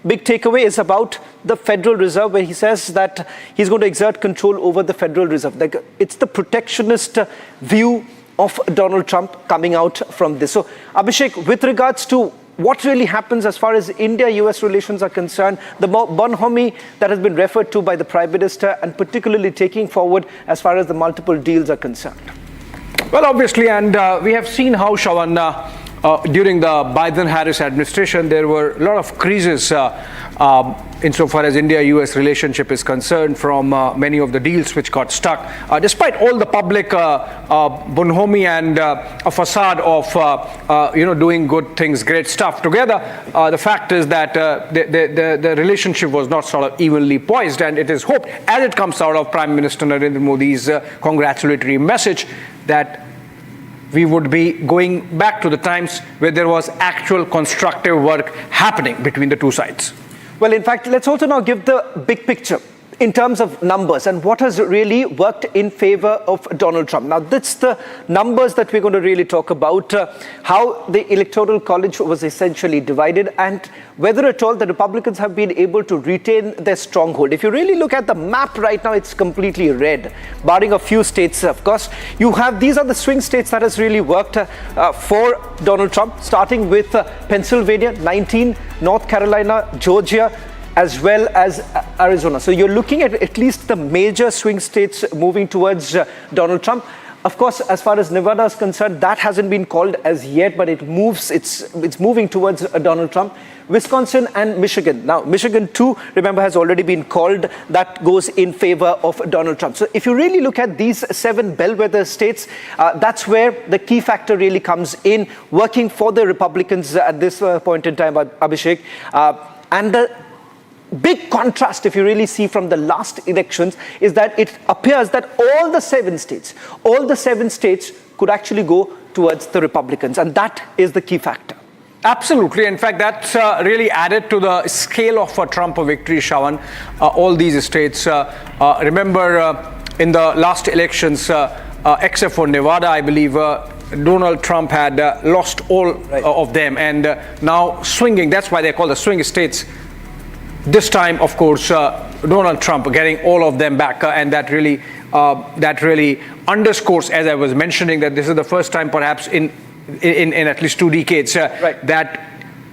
big takeaway is about the Federal Reserve, where he says that he's going to exert control over the Federal Reserve. Like, it's the protectionist view of Donald Trump coming out from this. So, Abhishek, with regards to what really happens as far as India-US relations are concerned, the bonhomie that has been referred to by the Prime Minister, and particularly taking forward as far as the multiple deals are concerned? Well, obviously, and we have seen how, Shawan, during the Biden-Harris administration, there were a lot of creases insofar as India-US relationship is concerned from many of the deals which got stuck. Despite all the public bonhomie and a facade of doing good things, great stuff together, the fact is that the relationship was not sort of evenly poised, and it is hoped, as it comes out of Prime Minister Narendra Modi's congratulatory message, that we would be going back to the times where there was actual constructive work happening between the two sides. Well, in fact, let's also now give the big picture in terms of numbers and what has really worked in favor of Donald Trump. Now, that's the numbers that we're going to really talk about, how the Electoral College was essentially divided and whether at all the Republicans have been able to retain their stronghold. If you really look at the map right now, it's completely red, barring a few states, of course. These are the swing states that has really worked for Donald Trump, starting with Pennsylvania, 19, North Carolina, Georgia, as well as Arizona. So you're looking at least the major swing states moving towards Donald Trump. Of course, as far as Nevada is concerned, that hasn't been called as yet, but it's moving towards Donald Trump. Wisconsin and Michigan. Now, Michigan too, remember, has already been called. That goes in favor of Donald Trump. So if you really look at these 7 bellwether states, that's where the key factor really comes in, working for the Republicans at this point in time, Abhishek. And the big contrast, if you really see from the last elections, is that it appears that all the 7 states could actually go towards the Republicans. And that is the key factor. Absolutely. In fact, that's really added to the scale of a Trump victory, Shawan. All these states, remember in the last elections, except for Nevada, I believe, Donald Trump had lost all of them, and now swinging. That's why they're called the swing states. This time, of course, Donald Trump getting all of them back, and that really underscores, as I was mentioning, that this is the first time, perhaps in at least 2 decades, that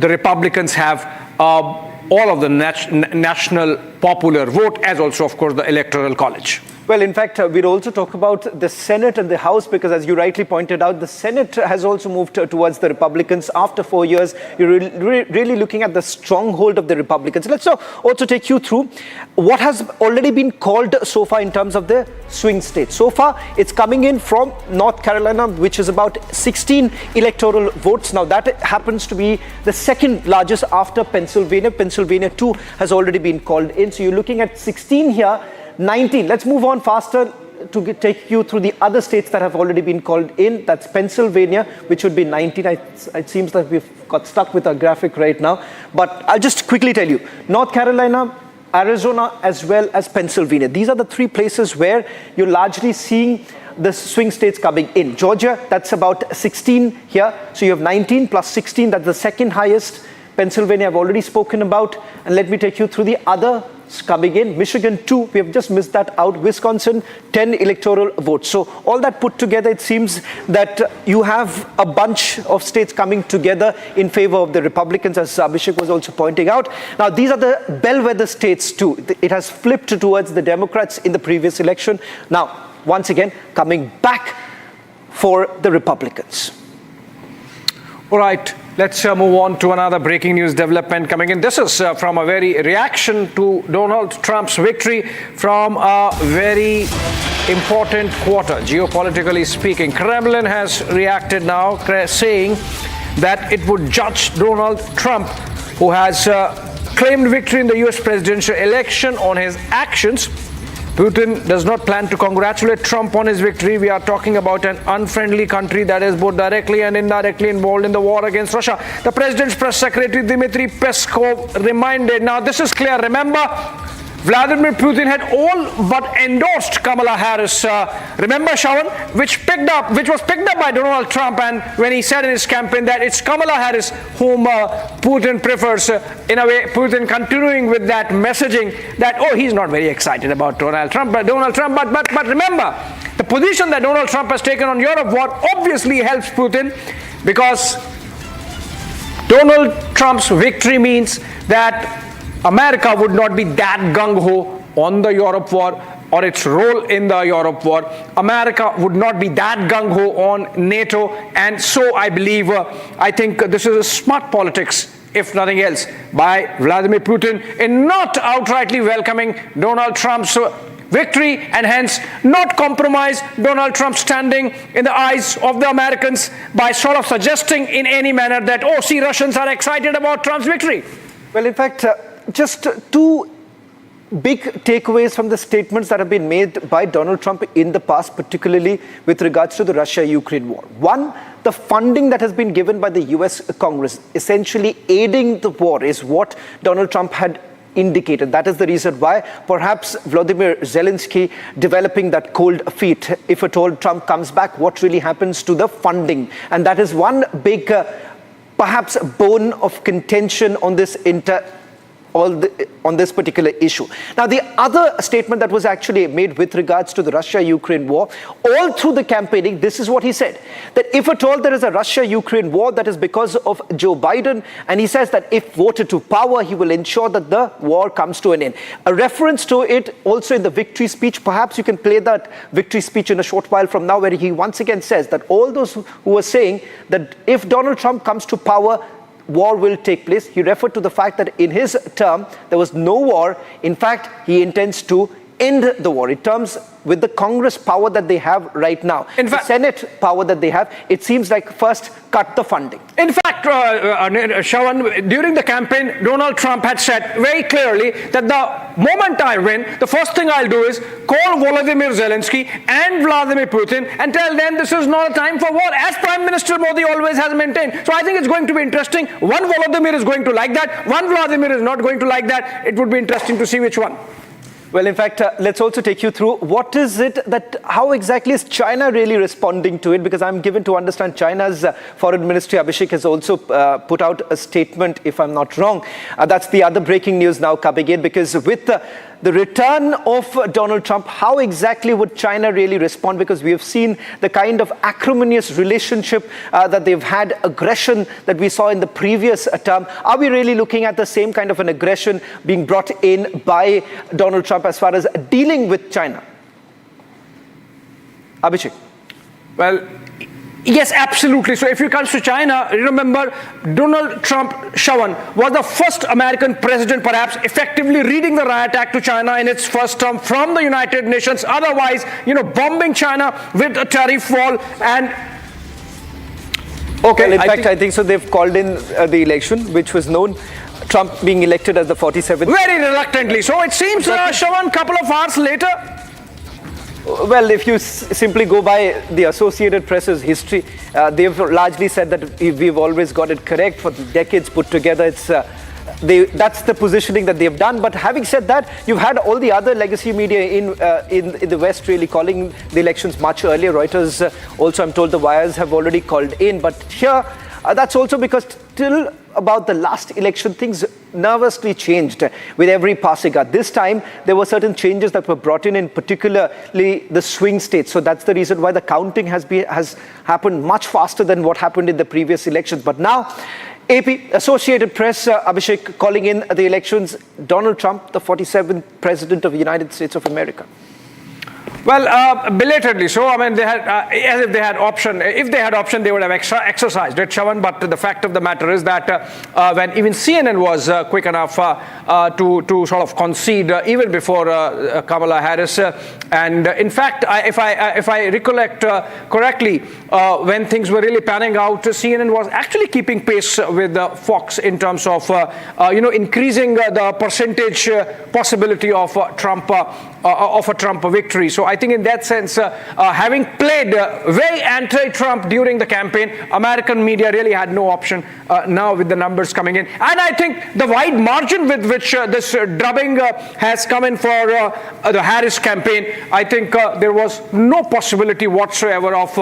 the Republicans have all of the national popular vote, as also, of course, the Electoral College. Well, in fact, we'll also talk about the Senate and the House, because as you rightly pointed out, the Senate has also moved towards the Republicans. After 4 years, you're really looking at the stronghold of the Republicans. Let's also take you through what has already been called so far in terms of the swing states. So far, it's coming in from North Carolina, which is about 16 electoral votes. Now, that happens to be the second largest after Pennsylvania. Pennsylvania, too, has already been called in. So you're looking at 16 here. 19. Let's move on faster to take you through the other states that have already been called in. That's Pennsylvania, which would be 19. It seems that we've got stuck with our graphic right now. But I'll just quickly tell you. North Carolina, Arizona, as well as Pennsylvania. These are the 3 places where you're largely seeing the swing states coming in. Georgia, that's about 16 here. So you have 19 plus 16. That's the second highest. Pennsylvania, I've already spoken about. And let me take you through the other coming in. Michigan 2, we have just missed that out. Wisconsin, 10 electoral votes. So all that put together, it seems that you have a bunch of states coming together in favor of the Republicans, as Abhishek was also pointing out. Now, these are the bellwether states too. It has flipped towards the Democrats in the previous election. Now, once again, coming back for the Republicans. All right. Let's move on to another breaking news development coming in. This is from a very reaction to Donald Trump's victory from a very important quarter, geopolitically speaking. Kremlin has reacted now, saying that it would judge Donald Trump who has claimed victory in the US presidential election on his actions. Putin does not plan to congratulate Trump on his victory. We are talking about an unfriendly country that is both directly and indirectly involved in the war against Russia. The president's press secretary, Dmitry Peskov, reminded. Now, this is clear. Remember, Vladimir Putin had all but endorsed Kamala Harris. Remember, Shawan, which was picked up by Donald Trump, and when he said in his campaign that it's Kamala Harris whom Putin prefers. In a way, Putin continuing with that messaging that, oh, he's not very excited about Donald Trump. But remember, the position that Donald Trump has taken on Europe war obviously helps Putin, because Donald Trump's victory means that America would not be that gung-ho on the Europe war or its role in the Europe war. America would not be that gung-ho on NATO. And so I believe, I think this is a smart politics, if nothing else, by Vladimir Putin in not outrightly welcoming Donald Trump's victory, and hence not compromise Donald Trump's standing in the eyes of the Americans by sort of suggesting in any manner that, oh, see, Russians are excited about Trump's victory. Well, in fact, just two big takeaways from the statements that have been made by Donald Trump in the past, particularly with regards to the Russia-Ukraine war. One, the funding that has been given by the US Congress, essentially aiding the war, is what Donald Trump had indicated. That is the reason why perhaps Volodymyr Zelensky developing that cold feet. If at all Trump comes back, what really happens to the funding? And that is one big, perhaps, bone of contention on this on this particular issue. Now, the other statement that was actually made with regards to the Russia-Ukraine war, all through the campaigning, this is what he said, that if at all there is a Russia-Ukraine war, that is because of Joe Biden, and he says that if voted to power, he will ensure that the war comes to an end. A reference to it also in the victory speech, perhaps you can play that victory speech in a short while from now, where he once again says that all those who were saying that if Donald Trump comes to power, war will take place. He referred to the fact that in his term, there was no war. In fact, he intends to end the war. In terms with the Congress power that they have right now, in fact, the Senate power that they have, it seems like first cut the funding. In fact, Shawan, during the campaign, Donald Trump had said very clearly that the moment I win, the first thing I'll do is call Volodymyr Zelensky and Vladimir Putin and tell them this is not a time for war, as Prime Minister Modi always has maintained. So I think it's going to be interesting. One Volodymyr is going to like that. One Vladimir is not going to like that. It would be interesting to see which one. Well, in fact, let's also take you through what is it that, how exactly is China really responding to it? Because I'm given to understand China's foreign ministry, Abhishek, has also put out a statement, if I'm not wrong. That's the other breaking news now coming in, because with the return of Donald Trump, how exactly would China really respond? Because we have seen the kind of acrimonious relationship that they've had, aggression that we saw in the previous term. Are we really looking at the same kind of an aggression being brought in by Donald Trump as far as dealing with China? Abhishek. Well, yes, absolutely. So if it comes to China, remember Donald Trump, Shawan, was the first American president perhaps effectively leading the riot act to China in its first term from the United Nations. Otherwise, bombing China with a tariff wall and... Okay, well, in fact, I think so they've called in the election, which was known, Trump being elected as the 47th. Very reluctantly. So it seems, Shawan, a couple of hours later... Well, if you simply go by the Associated Press's history, they've largely said that we've always got it correct for decades put together. It's that's the positioning that they've done. But having said that, you've had all the other legacy media in the West really calling the elections much earlier. Reuters also, I'm told, the wires have already called in. But here, that's also because till about the last election, things nervously changed with every passing hour. This time, there were certain changes that were brought in particularly the swing states. So that's the reason why the counting has happened much faster than what happened in the previous elections. But now, AP, Associated Press, Abhishek, calling in the elections, Donald Trump, the 47th President of the United States of America. Well, belatedly so. I mean, they had, as if they had option. If they had option, they would have exercised it, Shawan. But the fact of the matter is that when even CNN was quick enough to sort of concede even before Kamala Harris, and in fact, if I recollect correctly, when things were really panning out, CNN was actually keeping pace with Fox in terms of increasing the percentage possibility of Trump of a Trump victory. So I think in that sense, having played very anti-Trump during the campaign, American media really had no option now with the numbers coming in. And I think the wide margin with which this drubbing has come in for the Harris campaign, I think there was no possibility whatsoever of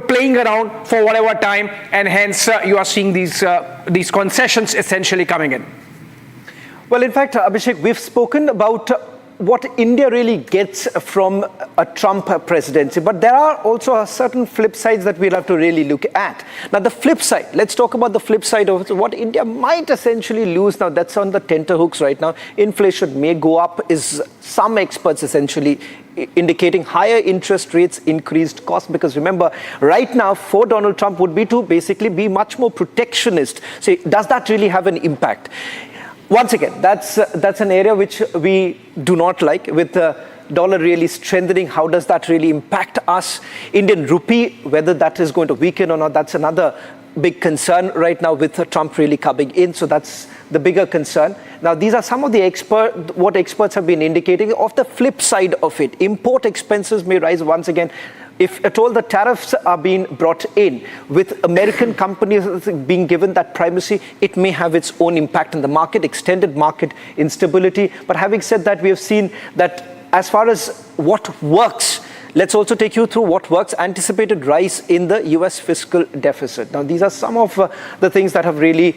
playing around for whatever time, and hence you are seeing these concessions essentially coming in. Well, in fact, Abhishek, we've spoken about what India really gets from a Trump presidency. But there are also certain flip sides that we'll have to really look at. Now, the flip side, let's talk about the flip side of what India might essentially lose. Now, that's on the tenterhooks right now. Inflation may go up, is some experts essentially indicating higher interest rates, increased costs. Because remember, right now, for Donald Trump would be to basically be much more protectionist. So does that really have an impact? Once again, that's an area which we do not like. With the dollar really strengthening, how does that really impact us? Indian rupee, whether that is going to weaken or not, that's another big concern right now with Trump really coming in. So that's the bigger concern. Now, these are some of the what experts have been indicating. Of the flip side of it, import expenses may rise once again. If at all the tariffs are being brought in, with American companies being given that primacy, it may have its own impact on the market, extended market instability. But having said that, we have seen that as far as what works, let's also take you through what works. Anticipated rise in the US fiscal deficit. Now, these are some of the things that have really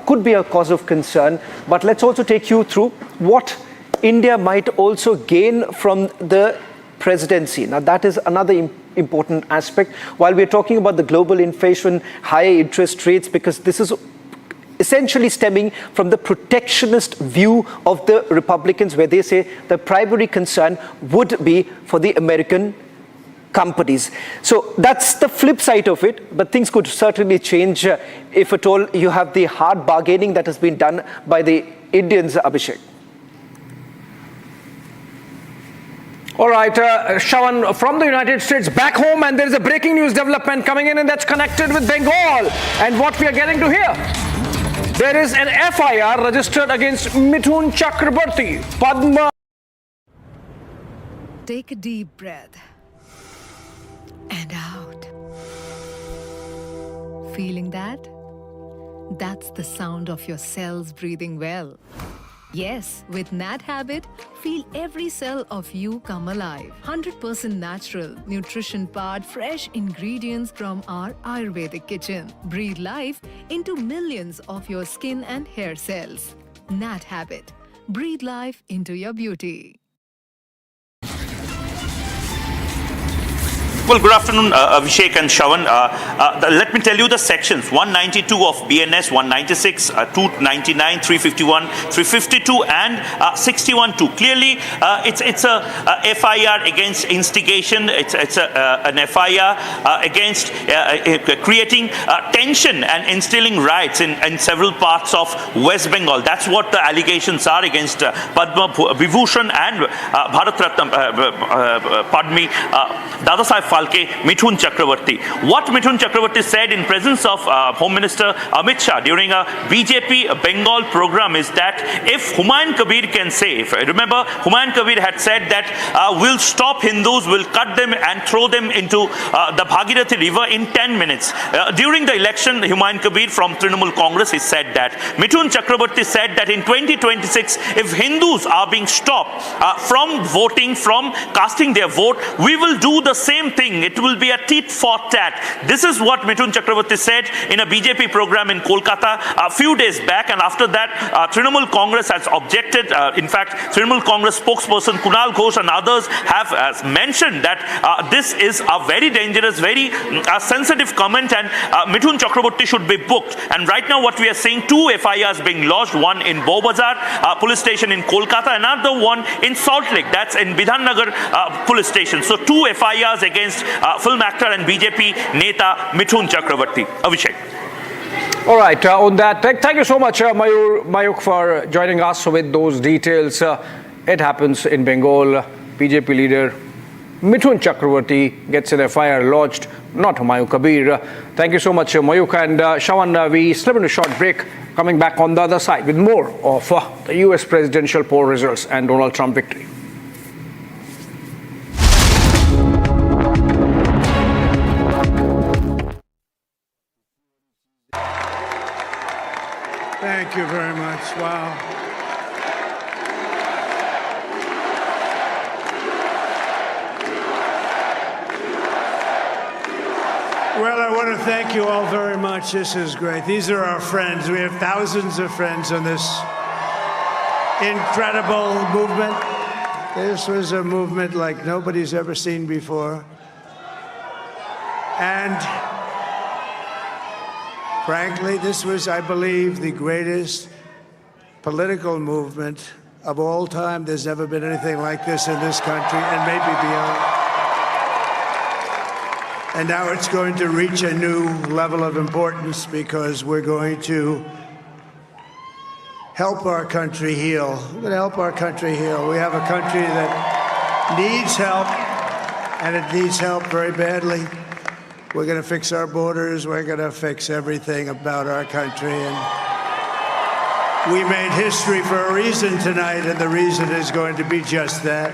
could be a cause of concern. But let's also take you through what India might also gain from the presidency. Now, that is another important aspect. While we're talking about the global inflation, higher interest rates, because this is essentially stemming from the protectionist view of the Republicans, where they say the primary concern would be for the American companies. So that's the flip side of it, but things could certainly change if at all you have the hard bargaining that has been done by the Indians, Abhishek. All right, Shawan, from the United States back home, and there is a breaking news development coming in, and that's connected with Bengal and what we are getting to hear. There is an FIR registered against Mithun Chakrabarti, Padma. Take a deep breath and out. Feeling that? That's the sound of your cells breathing well. Yes, with Nat Habit, feel every cell of you come alive. 100% natural, nutrition-powered, fresh ingredients from our Ayurvedic kitchen. Breathe life into millions of your skin and hair cells. Nat Habit. Breathe life into your beauty. Well, good afternoon, Abhishek and Shawan. Let me tell you the sections. 192 of BNS, 196, 299, 351, 352, and 61.2. Clearly, it's a FIR against instigation. It's an FIR against creating tension and instilling riots in several parts of West Bengal. That's what the allegations are against Padma Vibhushan and Bharat Ratna Padmi Dadasaheb Phalke, Mithun Chakrabarti. What Mithun Chakrabarti said in presence of Home Minister Amit Shah during a BJP Bengal program is that if Humayun Kabir can say, remember Humayun Kabir had said that we'll stop Hindus, we'll cut them and throw them into the Bhagirathi river in 10 minutes. During the election, Humayun Kabir from Trinamool Congress, he said that. Mithun Chakrabarti said that in 2026, if Hindus are being stopped from voting, from casting their vote, we will do the same thing thing. It will be a tit for tat. This is what Mithun Chakraborty said in a BJP program in Kolkata a few days back, and after that Trinamool Congress has objected. In fact, Trinamool Congress spokesperson Kunal Ghosh and others have mentioned that this is a very dangerous, very sensitive comment, and Mithun Chakraborty should be booked. And right now what we are seeing, 2 FIRs being lodged, one in Bowbazar police station in Kolkata, another one in Salt Lake, that's in Bidhannagar police station. So 2 FIRs against film actor and BJP Neta Mithun Chakraborty. Abhishek. All right, on that, thank you so much, Mayuk, for joining us with those details. It happens in Bengal. BJP leader Mithun Chakraborty gets an FIR lodged, not Humayun Kabir. Thank you so much, Mayuk. And Shawan, we slip into a short break, coming back on the other side with more of the US presidential poll results and Donald Trump victory. Thank you very much. Wow. Well, I want to thank you all very much. This is great. These are our friends. We have thousands of friends on this incredible movement. This was a movement like nobody's ever seen before. And frankly, this was, I believe, the greatest political movement of all time. There's never been anything like this in this country, and maybe beyond. And now it's going to reach a new level of importance because we're going to help our country heal. We're going to help our country heal. We have a country that needs help, and it needs help very badly. We're going to fix our borders. We're going to fix everything about our country. And we made history for a reason tonight, and the reason is going to be just that.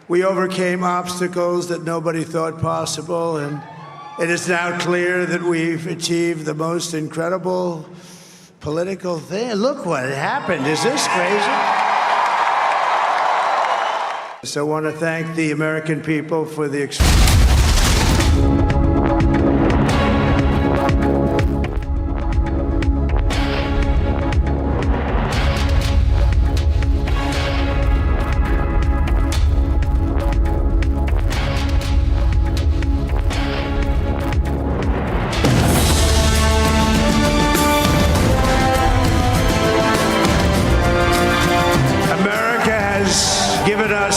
We overcame obstacles that nobody thought possible, and it is now clear that we've achieved the most incredible political thing. Look what happened. Is this crazy? So I want to thank the American people for the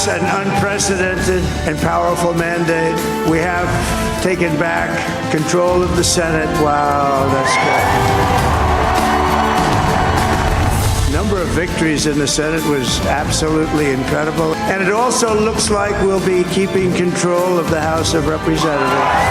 an unprecedented and powerful mandate. We have taken back control of the Senate. Wow, that's good. The number of victories in the Senate was absolutely incredible. And it also looks like we'll be keeping control of the House of Representatives.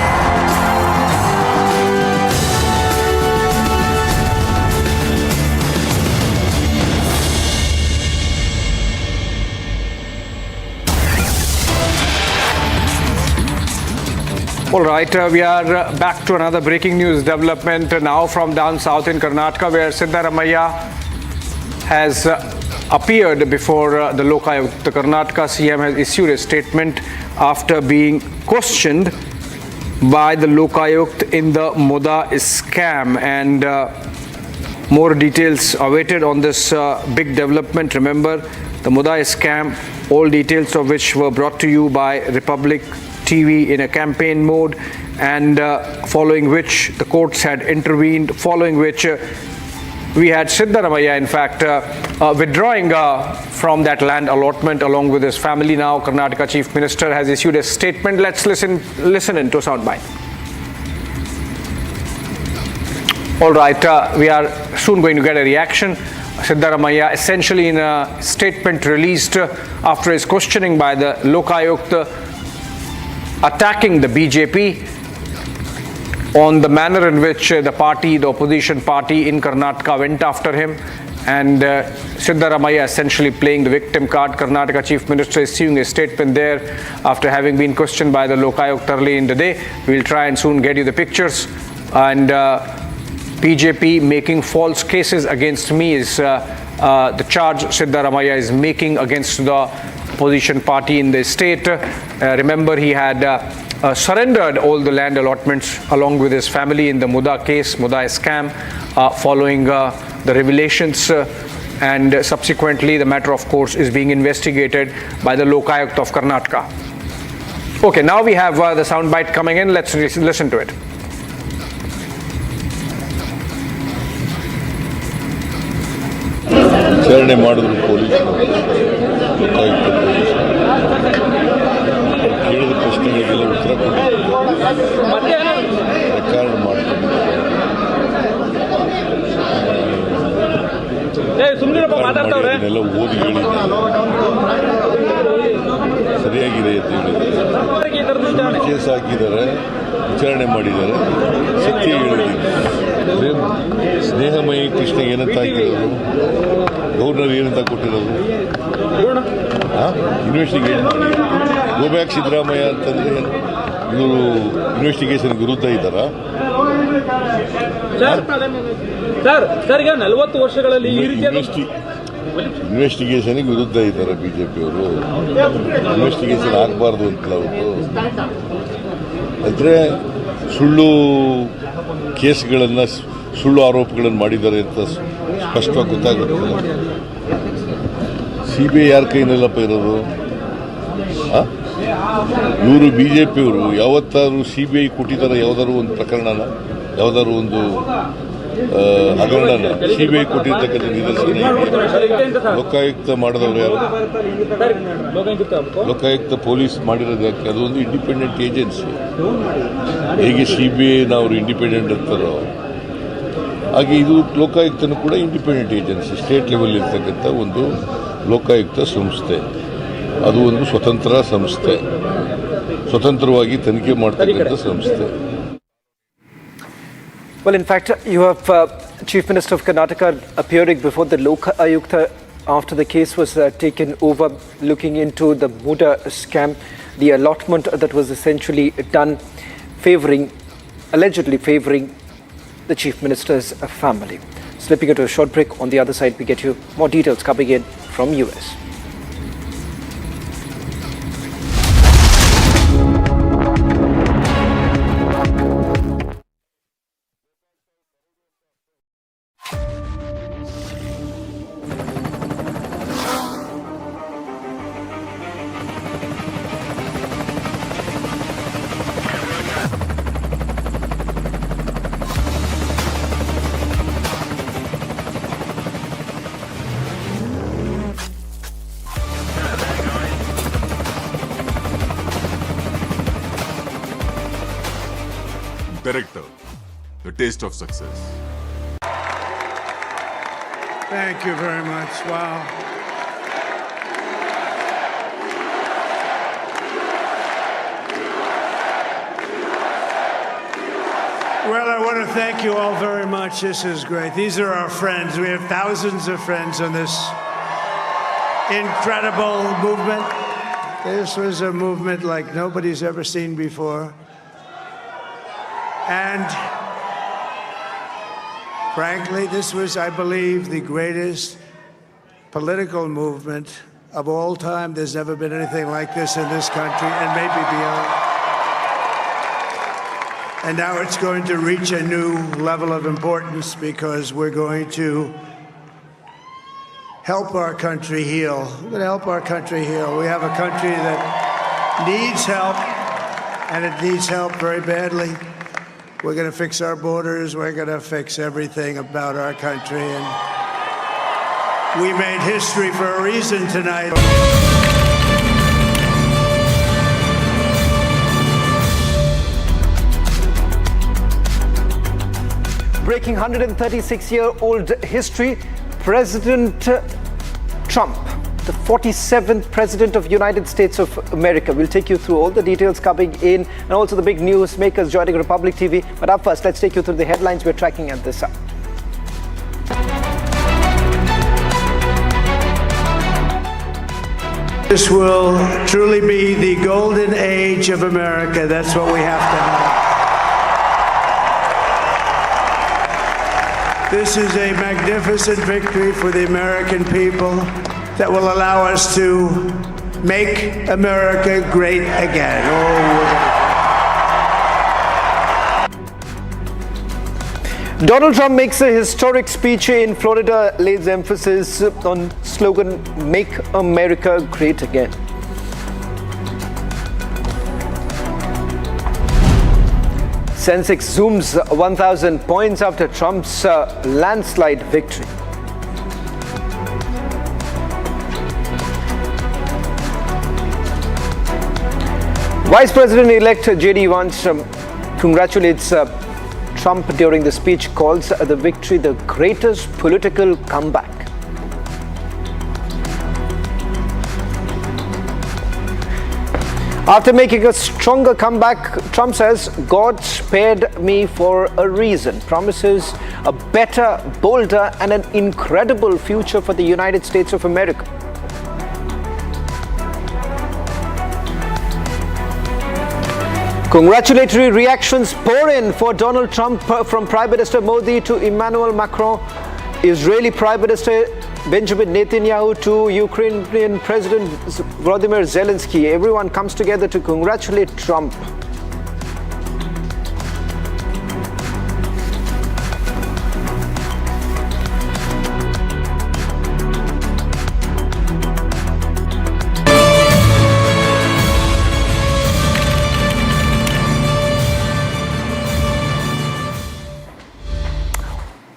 All right, we are back to another breaking news development now from down south in Karnataka, where Siddaramaiah has appeared before the Lokayukta. The Karnataka CM has issued a statement after being questioned by the Lokayukta in the muda scam, and more details awaited on this big development. Remember, the muda scam, all details of which were brought to you by Republic TV in a campaign mode, and following which the courts had intervened, following which we had Siddaramaiah, in fact, withdrawing from that land allotment along with his family. Now Karnataka Chief Minister has issued a statement. Let's listen into soundbite. All right, we are soon going to get a reaction. Siddaramaiah, essentially in a statement released after his questioning by the Lokayukta, attacking the BJP on the manner in which the opposition party in Karnataka went after him, and Siddaramaiah essentially playing the victim card. Karnataka Chief Minister is issuing a statement there after having been questioned by the Lokayukta early in the day. We'll try and soon get you the pictures. And BJP making false cases against me is the charge Siddaramaiah is making against the opposition party in the state. Remember, he had surrendered all the land allotments along with his family in the Muda case, Muda scam, following the revelations. And subsequently, the matter, of course, is being investigated by the Lokayukt of Karanataka. Okay, now we have the soundbite coming in. Let's listen to it. ವಿಚಾರಣೆ ಮಾಡಿದ್ರು ಪೊಲೀಸರು ಲೋಕಾಯುಕ್ತ ಪೊಲೀಸರು ಕೇಳಿದ ಪ್ರಶ್ನೆಗಳಿಗೆಲ್ಲ ಉತ್ತರ ಕೊಟ್ಟಿದ್ದಾರೆ, record ಮಾಡ್ಕೊಂಡಿದ್ದಾರೆ. ಇದನ್ನೆಲ್ಲ ಓದಿ ಹೇಳಿದ್ದಾರೆ, ಸರಿಯಾಗಿದೆ ಅಂತ ಹೇಳಿದ್ದಾರೆ. ಕೇಸ್ ಹಾಕಿದ್ದಾರೆ, ವಿಚಾರಣೆ ಮಾಡಿದ್ದಾರೆ, ಸತ್ಯ ಹೇಳಿದ್ದಾರೆ. ಸ್ನೇಹಮಯಿ ಕೃಷ್ಣ ಏನಂತ ಹಾಕಿರೋದು, ಗವರ್ನರ್ ಏನಂತ ಕೊಟ್ಟಿರೋದು, ಇನ್ವೆಸ್ಟಿಗೇಟ್ ಮಾಡಿ ಗೋ ಬ್ಯಾಕ್ ಸಿದ್ದರಾಮಯ್ಯ ಅಂತಂದ್ರೆ ಇವರು ಇನ್ವೆಸ್ಟಿಗೇಷನ್ ವಿರುದ್ಧ ಇದ್ದಾರಾ? 40 ವರ್ಷಗಳಲ್ಲಿ ಇನ್ವೆಸ್ಟಿಗೇಷನ್ಗೆ ವಿರುದ್ಧ ಇದ್ದಾರೆ ಬಿಜೆಪಿಯವರು. ಇನ್ವೆಸ್ಟಿಗೇಷನ್ ಆಗಬಾರ್ದು ಅಂತ ಅವತ್ತು ಆದರೆ ಸುಳ್ಳು ಕೇಸ್ಗಳನ್ನು, ಸುಳ್ಳು ಆರೋಪಗಳನ್ನು ಮಾಡಿದ್ದಾರೆ ಅಂತ ಸ್ಪಷ್ಟವಾಗಿ ಗೊತ್ತಾಗುತ್ತೆ. CBI ಯಾರ ಕೈನಲ್ಲಪ್ಪ ಇರೋದು? ಇವರು ಬಿಜೆಪಿಯವರು ಯಾವತ್ತಾದ್ರೂ CBI ಕೊಟ್ಟಿದ್ದಾರೆ ಯಾವ್ದಾದ್ರು ಒಂದು ಪ್ರಕರಣನ, ಯಾವ್ದಾದ್ರು ಒಂದು ಹಗರಣನ CBI ಕೊಟ್ಟಿರ್ತಕ್ಕಂಥ ನಿದರ್ಶನ ಲೋಕಾಯುಕ್ತ ಮಾಡಿದವರು ಯಾರು? ಲೋಕಾಯುಕ್ತ ಪೊಲೀಸ್ ಮಾಡಿರೋದು ಯಾಕೆ? ಅದೊಂದು ಇಂಡಿಪೆಂಡೆಂಟ್ ಏಜೆನ್ಸಿ. ಹೇಗೆ CBI ಅವರು ಇಂಡಿಪೆಂಡೆಂಟ್ ಇರ್ತಾರೋ ಹಾಗೆ ಇದು ಲೋಕಾಯುಕ್ತನೂ ಕೂಡ ಇಂಡಿಪೆಂಡೆಂಟ್ ಏಜೆನ್ಸಿ. ಸ್ಟೇಟ್ ಲೆವೆಲ್ ಇರ್ತಕ್ಕಂಥ ಒಂದು ಲೋಕಾಯುಕ್ತ ಸಂಸ್ಥೆ, ಅದು ಒಂದು ಸ್ವತಂತ್ರ ಸಂಸ್ಥೆ, ಸ್ವತಂತ್ರವಾಗಿ ತನಿಖೆ ಮಾಡ್ತಕ್ಕಂಥ ಸಂಸ್ಥೆ. Well, in fact, you have Chief Minister of Karnataka appearing before the Lokayukta after the case was taken over, looking into the Muda scam, the allotment that was essentially done, allegedly favouring the Chief Minister's family. Slipping into a short break. On the other side, we get you more details coming in from US. Director, the taste of success. Thank you very much. Wow. Well, I want to thank you all very much. This is great. These are our friends. We have thousands of friends on this incredible movement. This was a movement like nobody's ever seen before. And frankly, this was, I believe, the greatest political movement of all time. There's never been anything like this in this country and maybe beyond. And now it's going to reach a new level of importance because we're going to help our country heal. We're going to help our country heal. We have a country that needs help, and it needs help very badly. We're going to fix our borders. We're going to fix everything about our country. And we made history for a reason tonight. Breaking 136-year-old history, President Trump, the 47th President of United States of America. We'll take you through all the details coming in and also the big news makers joining Republic TV. But up first, let's take you through the headlines we're tracking at this hour. This will truly be the golden age of America. That's what we have to have. This is a magnificent victory for the American people that will allow us to make America great again. Oh, Donald Trump makes a historic speech in Florida, lays emphasis on slogan "Make America Great Again." Sensex zooms 1,000 points after Trump's landslide victory. Vice President-elect J.D. Vance congratulates Trump during the speech, calls the victory the greatest political comeback. After making a stronger comeback, Trump says, "God spared me for a reason," promises a better, bolder, and an incredible future for the United States of America. Congratulatory reactions pour in for Donald Trump, from Prime Minister Modi to Emmanuel Macron, Israeli Prime Minister Benjamin Netanyahu to Ukrainian President Volodymyr Zelensky. Everyone comes together to congratulate Trump.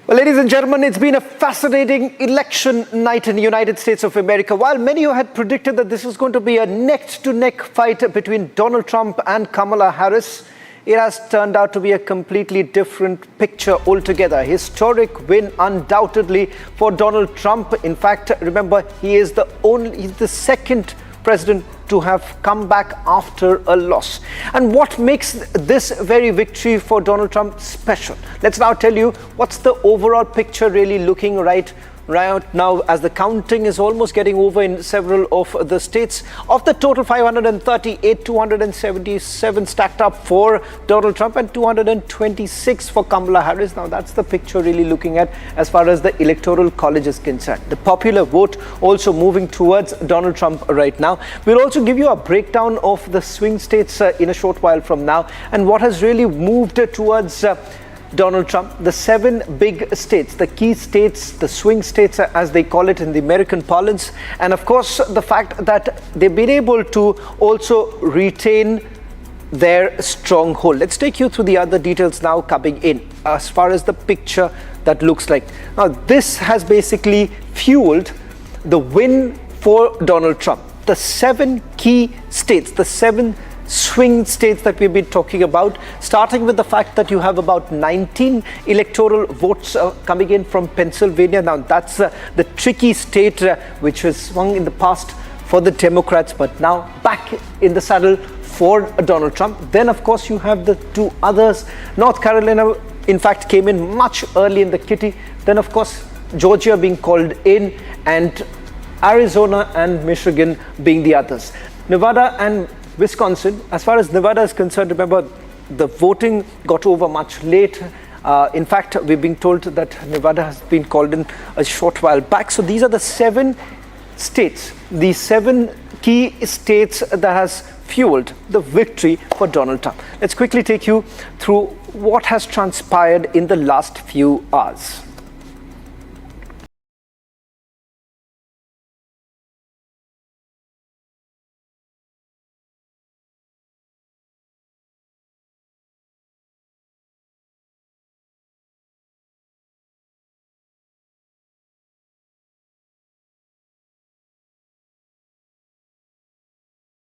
Well, ladies and gentlemen, it's been a fascinating election night in the United States of America. While many had predicted that this was going to be a neck-to-neck fight between Donald Trump and Kamala Harris, it has turned out to be a completely different picture altogether. Historic win, undoubtedly, for Donald Trump. In fact, remember, he's the second president to have come back after a loss. And what makes this very victory for Donald Trump special? Let's now tell you what's the overall picture really looking right now, as the counting is almost getting over in several of the states. Of the total 538, 277 stacked up for Donald Trump and 226 for Kamala Harris. Now that's the picture really looking at as far as the Electoral College is concerned. The popular vote also moving towards Donald Trump right now. We'll also give you a breakdown of the swing states in a short while from now, and what has really moved towards Donald Trump. The 7 big states, the key states, the swing states as they call it in the American parlance, and of course the fact that they've been able to also retain their stronghold. Let's take you through the other details now coming in as far as the picture that looks like. Now this has basically fueled the win for Donald Trump. The 7 key states, the 7 swing states that we've been talking about, starting with the fact that you have about 19 electoral votes coming in from Pennsylvania. Now that's the tricky state which was swung in the past for the Democrats, but now back in the saddle for Donald Trump. Then of course you have the 2 others. North Carolina in fact came in much early in the kitty. Then of course Georgia being called in, and Arizona and Michigan being the others. Nevada and Wisconsin, as far as Nevada is concerned, remember the voting got over much late. In fact, we've been told that Nevada has been called in a short while back. So these are the 7 states, the 7 key states that has fueled the victory for Donald Trump. Let's quickly take you through what has transpired in the last few hours.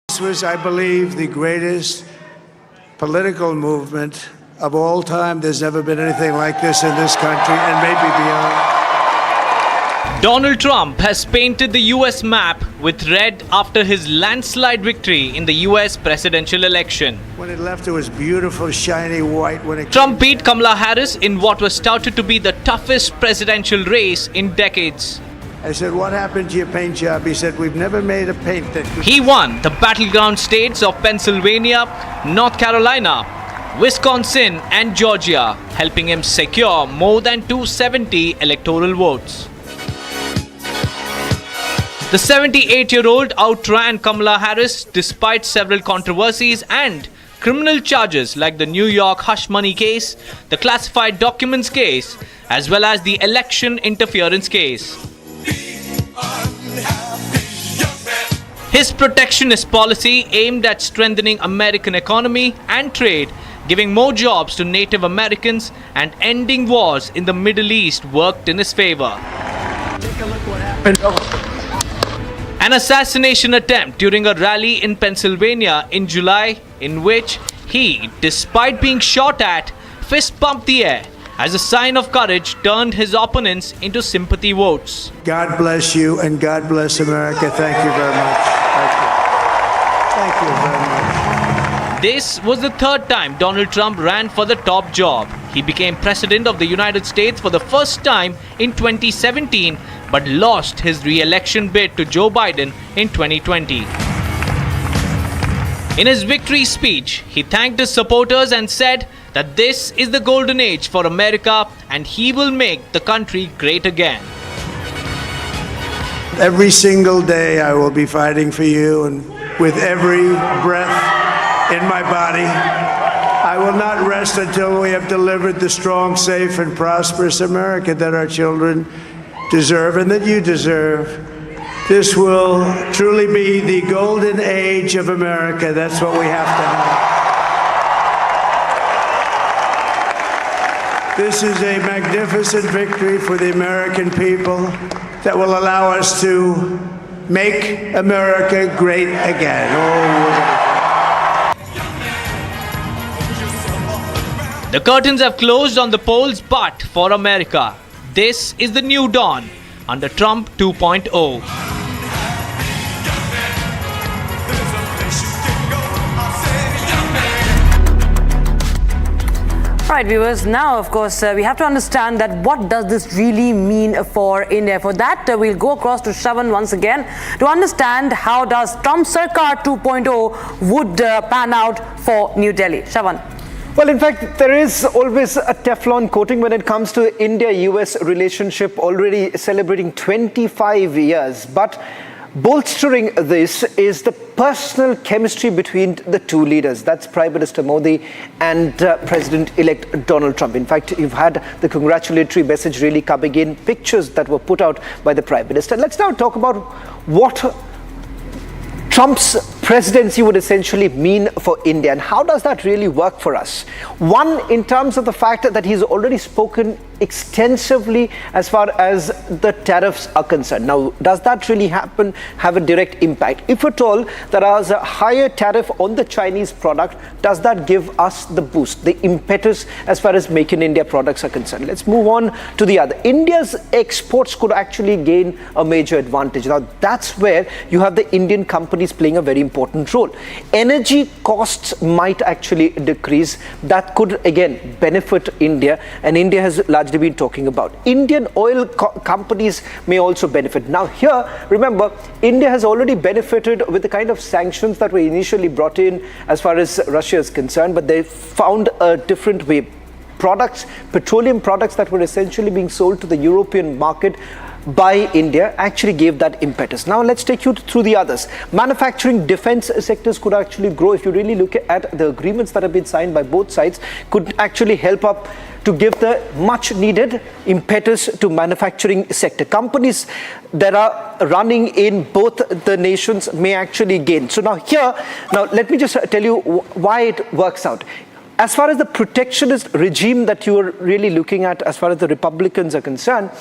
This was, I believe, the greatest political movement of all time. There's never been anything like this in this country and maybe beyond. Donald Trump has painted the US map with red after his landslide victory in the US presidential election. When it left, it was beautiful, shiny white. Trump beat Kamala Harris in what was touted to be the toughest presidential race in decades. I said, "What happened to your paint job?" He said, "We've never made a paint that could..." He won the battleground states of Pennsylvania, North Carolina, Wisconsin and Georgia, helping him secure more than 270 electoral votes. The 78-year-old outran Kamala Harris despite several controversies and criminal charges like the New York hush money case, the classified documents case, as well as the election interference case. His protectionist policy aimed at strengthening American economy and trade, giving more jobs to Native Americans and ending wars in the Middle East worked in his favor. Take a look what happened. An assassination attempt during a rally in Pennsylvania in July, in which he, despite being shot at, fist pumped the air as a sign of courage, turned his opponents into sympathy votes. God bless you and God bless America. Thank you very much. Thank you very much. This was the third time Donald Trump ran for the top job. He became president of the United States for the first time in 2017, but lost his re-election bid to Joe Biden in 2020. In his victory speech, he thanked his supporters and said that this is the golden age for America and he will make the country great again. Every single day I will be fighting for you, and with every breath in my body, I will not rest until we have delivered the strong, safe, and prosperous America that our children deserve and that you deserve. This will truly be the golden age of America. That's what we have to have. This is a magnificent victory for the American people that will allow us to make America great again. The curtains have closed on the polls, but for America, this is the new dawn under Trump 2.0. Right, viewers, now of course we have to understand that what does this really mean for India. For that we'll go across to Shravan once again to understand how does Trump Sarkar 2.0 would pan out for New Delhi. Shravan. Well, in fact, there is always a Teflon coating when it comes to India-US relationship, already celebrating 25 years. But bolstering this is the personal chemistry between the two leaders. That's Prime Minister Modi and President-elect Donald Trump. In fact, you've had the congratulatory message really coming in, pictures that were put out by the Prime Minister. Let's now talk about what Trump's presidency would essentially mean for India, and how does that really work for us? One, in terms of the fact that he's already spoken extensively as far as the tariffs are concerned. Now, does that really have a direct impact? If at all there is a higher tariff on the Chinese product, does that give us the boost, the impetus as far as Make in India products are concerned? Let's move on to the other. India's exports could actually gain a major advantage. Now, that's where you have the Indian companies playing a very important role. Energy costs might actually decrease. That could again benefit India, and India has largely been talking about. Indian oil companies may also benefit. Now here, remember, India has already benefited with the kind of sanctions that were initially brought in as far as Russia is concerned, but they found a different way. Products, petroleum products that were essentially being sold to the European market by India actually gave that impetus. Now let's take you through the others. Manufacturing, defense sectors could actually grow. If you really look at the agreements that have been signed by both sides, could actually help up to give the much needed impetus to manufacturing sector. Companies that are running in both the nations may actually gain. So now let me just tell you why it works out. As far as the protectionist regime that you are really looking at, as far as the Republicans are concerned,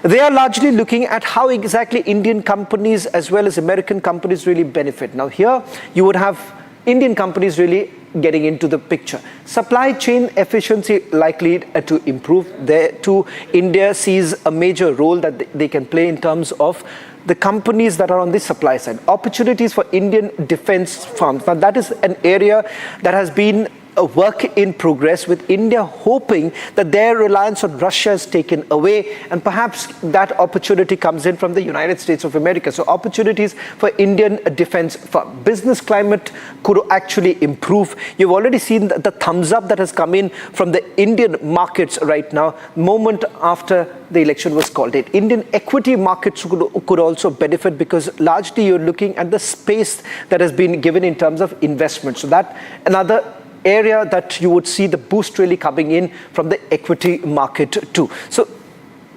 they are largely looking at how exactly Indian companies as well as American companies really benefit. Now here, you would have Indian companies really getting into the picture. Supply chain efficiency likely to improve. There too, India sees a major role that they can play in terms of the companies that are on the supply side. Opportunities for Indian defense firms. Now that is an area that has been a work in progress, with India hoping that their reliance on Russia is taken away, and perhaps that opportunity comes in from the United States of America. So opportunities for Indian defense firm. Business climate could actually improve. You've already seen the thumbs up that has come in from the Indian markets right now, moment after the election was called in. Indian equity markets could also benefit, because largely you're looking at the space that has been given in terms of investment. So that another area that you would see the boost really coming in from the equity market too. So,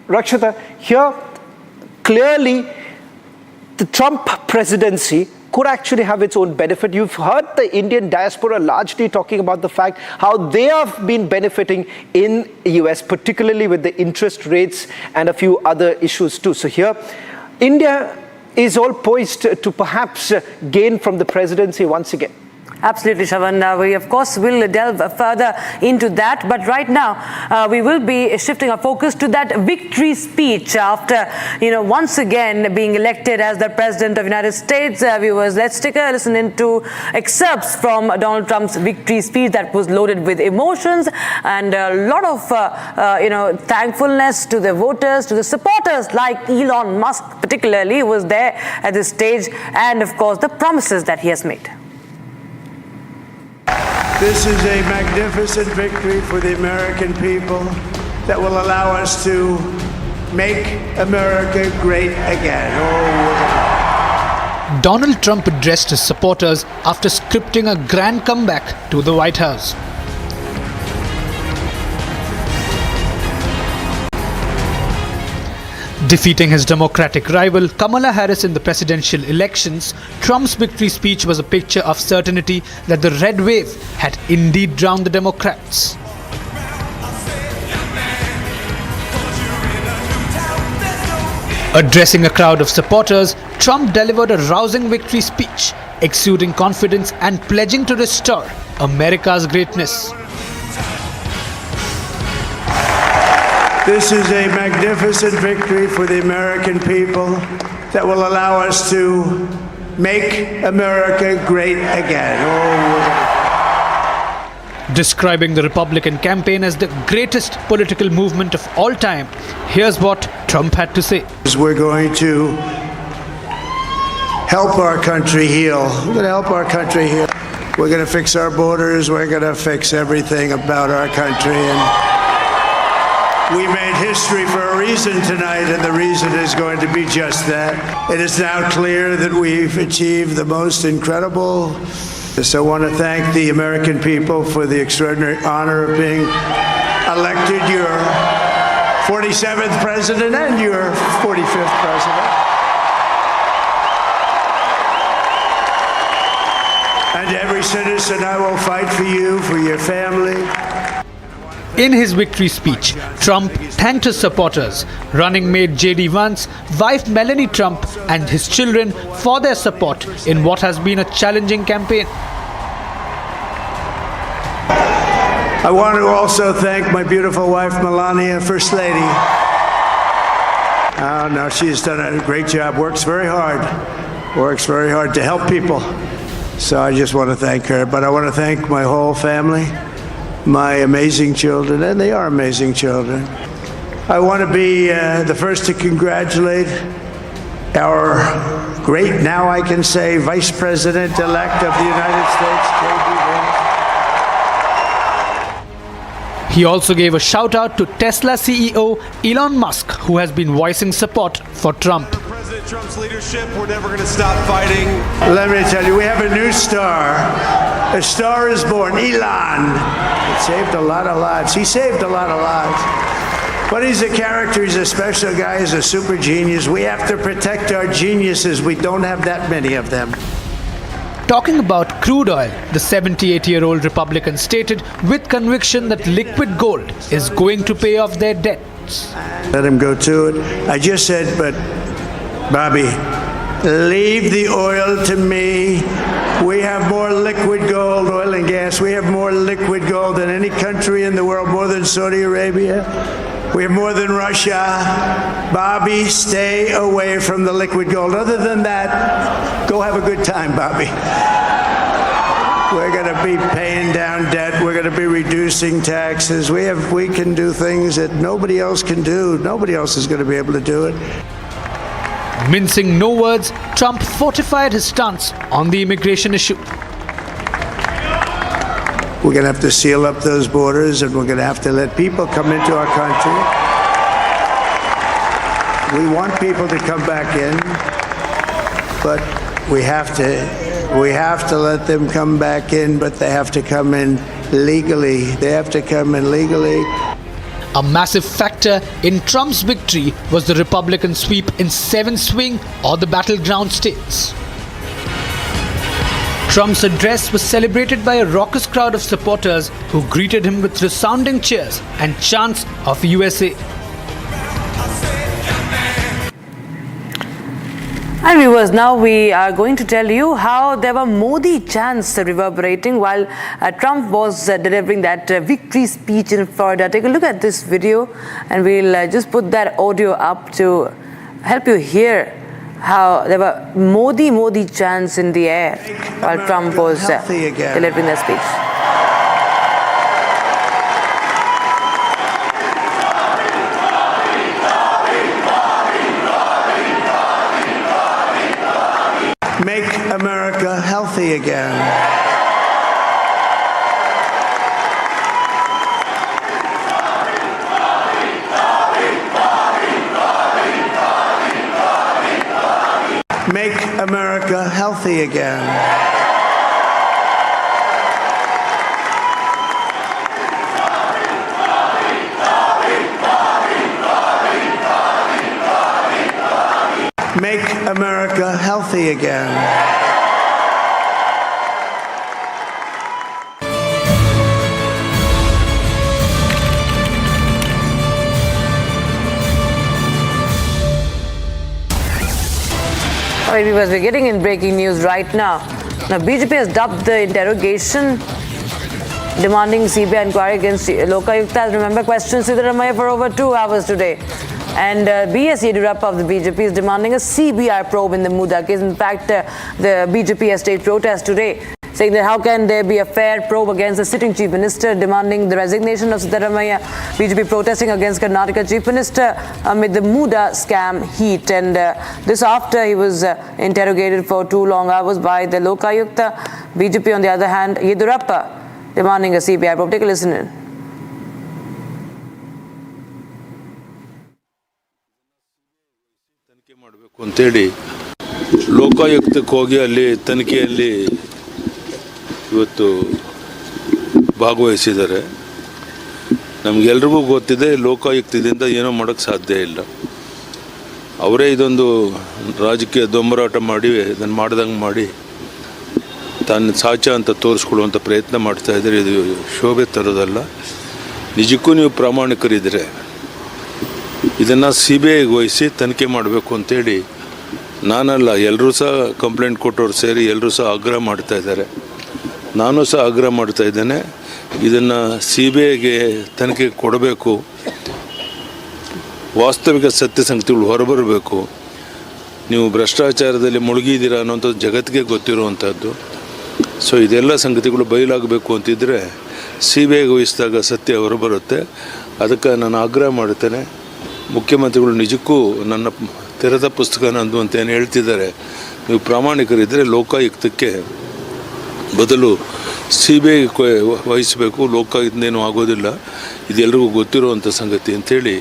Rakshita, here clearly the Trump presidency could actually have its own benefit. You've heard the Indian diaspora largely talking about the fact how they have been benefiting in the US, particularly with the interest rates and a few other issues too. So here, India is all poised to perhaps gain from the presidency once again. Absolutely, Shravan. We, of course, will delve further into that. But right now, we will be shifting our focus to that victory speech after, once again being elected as the President of the United States. Viewers, let's take a listen into excerpts from Donald Trump's victory speech that was loaded with emotions and a lot of, thankfulness to the voters, to the supporters like Elon Musk particularly, who was there at this stage, and, of course, the promises that he has made. This is a magnificent victory for the American people that will allow us to make America great again. Donald Trump addressed his supporters after scripting a grand comeback to the White House. Defeating his Democratic rival Kamala Harris in the presidential elections, Trump's victory speech was a picture of certainty that the red wave had indeed drowned the Democrats. Addressing a crowd of supporters, Trump delivered a rousing victory speech, exuding confidence and pledging to restore America's greatness. This is a magnificent victory for the American people that will allow us to make America great again. Describing the Republican campaign as the greatest political movement of all time, here's what Trump had to say. We're going to help our country heal. We're going to help our country heal. We're going to fix our borders. We're going to fix everything about our country. And we made history for a reason tonight, and the reason is going to be just that. It is now clear that we've achieved the most incredible. So I want to thank the American people for the extraordinary honor of being elected your 47th president and your 45th president. And every citizen, I will fight for you, for your family. In his victory speech, Trump thanked his supporters, running mate J.D. Vance, wife Melania Trump and his children for their support in what has been a challenging campaign. I want to also thank my beautiful wife Melania, First Lady. Oh, no, she's done a great job, works very hard to help people. So I just want to thank her, but I want to thank my whole family, my amazing children, and they are amazing children. I want to be the first to congratulate our great, now I can say, Vice President-elect of the United States, J.D. Vance. He also gave a shout out to Tesla CEO Elon Musk, who has been voicing support for Trump. President Trump's leadership, we're never going to stop fighting. Let me tell you, we have a new star. A star is born, Elon. It saved a lot of lives. He saved a lot of lives. But he's a character, he's a special guy, he's a super genius. We have to protect our geniuses. We don't have that many of them. Talking about crude oil, the 78-year-old Republican stated with conviction that liquid gold is going to pay off their debts. Let him go to it. I just said, but Bobby, leave the oil to me. We have more liquid gold, oil and gas. We have more liquid gold than any country in the world, more than Saudi Arabia. We have more than Russia. Bobby, stay away from the liquid gold. Other than that, go have a good time, Bobby. We're going to be paying down debt. We're going to be reducing taxes. We can do things that nobody else can do. Nobody else is going to be able to do it. Mincing no words, Trump fortified his stance on the immigration issue. We're going to have to seal up those borders, and we're going to have to let people come into our country. We want people to come back in, but we have to let them come back in, but they have to come in legally. They have to come in legally. A massive factor in Trump's victory was the Republican sweep in 7 swing or the battleground states. Trump's address was celebrated by a raucous crowd of supporters who greeted him with resounding cheers and chants of USA. And viewers, now we are going to tell you how there were Modi chants reverberating while Trump was delivering that victory speech in Florida. Take a look at this video and we'll just put that audio up to help you hear how there were Modi chants in the air while Trump was delivering that speech. Make America healthy again. Make America healthy again. Make America healthy again. All right, viewers, we're getting in breaking news right now. Now, BJP has dubbed the interrogation demanding CBI inquiry against Lokayukta. Remember, questioned Siddaramaiah for over 2 hours today. And B.S. Yediyurappa of the BJP is demanding a CBI probe in the Muda case. In fact, the BJP has staged protest today, saying that how can there be a fair probe against the sitting chief minister, demanding the resignation of Siddaramaiah. BJP protesting against Karanataka chief minister amid the Muda scam heat. And this after he was interrogated for 2 long hours by the Lokayukta. BJP, on the other hand, Yediyurappa demanding a CBI probe. Take a listen in. ಅಂತೇಳಿ ಲೋಕಾಯುಕ್ತಕ್ಕೆ ಹೋಗಿ ಅಲ್ಲಿ ತನಿಖೆಯಲ್ಲಿ ಇವತ್ತು ಭಾಗವಹಿಸಿದ್ದಾರೆ. ನಮಗೆಲ್ರಿಗೂ ಗೊತ್ತಿದೆ ಲೋಕಾಯುಕ್ತದಿಂದ ಏನೋ ಮಾಡೋಕ್ಕೆ ಸಾಧ್ಯ ಇಲ್ಲ. ಅವರೇ ಇದೊಂದು ರಾಜಕೀಯ ದೊಂಬರಾಟ ಮಾಡಿ ಇದನ್ನು ಮಾಡ್ದಂಗೆ ಮಾಡಿ ತಾನು ಸಾಚ ಅಂತ ತೋರಿಸ್ಕೊಳ್ಳುವಂಥ ಪ್ರಯತ್ನ ಮಾಡ್ತಾಯಿದ್ದಾರೆ. ಇದು ಶೋಭೆ ತರೋದಲ್ಲ. ನಿಜಕ್ಕೂ ನೀವು ಪ್ರಾಮಾಣಿಕರಿದ್ದರೆ ಇದನ್ನು CBIಗೆ ವಹಿಸಿ ತನಿಖೆ ಮಾಡಬೇಕು ಅಂತೇಳಿ ನಾನಲ್ಲ, ಎಲ್ಲರೂ ಸಹ ಕಂಪ್ಲೇಂಟ್ ಕೊಟ್ಟವ್ರು ಸೇರಿ ಎಲ್ಲರೂ ಸಹ ಆಗ್ರಹ ಮಾಡ್ತಾಯಿದ್ದಾರೆ. ನಾನು ಸಹ ಆಗ್ರಹ ಮಾಡ್ತಾಯಿದ್ದೇನೆ. ಇದನ್ನು CBIಗೆ ತನಿಖೆ ಕೊಡಬೇಕು. ವಾಸ್ತವಿಕ ಸತ್ಯಸಂಗತಿಗಳು ಹೊರಬರಬೇಕು. ನೀವು ಭ್ರಷ್ಟಾಚಾರದಲ್ಲಿ ಮುಳುಗಿದ್ದೀರಾ ಅನ್ನೋಂಥದ್ದು ಜಗತ್ತಿಗೆ ಗೊತ್ತಿರುವಂಥದ್ದು. ಸೊ ಇದೆಲ್ಲ ಸಂಗತಿಗಳು ಬಯಲಾಗಬೇಕು ಅಂತಿದ್ದರೆ CBIಗೆ ವಹಿಸಿದಾಗ ಸತ್ಯ ಹೊರಬರುತ್ತೆ. ಅದಕ್ಕೆ ನಾನು ಆಗ್ರಹ ಮಾಡುತ್ತೇನೆ. ಮುಖ್ಯಮಂತ್ರಿಗಳು ನಿಜಕ್ಕೂ ನನ್ನ ತೆರೆದ ಪುಸ್ತಕ ನಂದು ಅಂತ ಏನು ಹೇಳ್ತಿದ್ದಾರೆ. ನೀವು ಪ್ರಾಮಾಣಿಕರಿದ್ದರೆ ಲೋಕಾಯುಕ್ತಕ್ಕೆ ಬದಲು CBIಗೆ ವಹಿಸಬೇಕು. ಲೋಕಾಯುಕ್ತನೇನೂ ಆಗೋದಿಲ್ಲ. ಇದೆಲ್ಲರಿಗೂ ಗೊತ್ತಿರುವಂಥ ಸಂಗತಿ ಅಂತೇಳಿ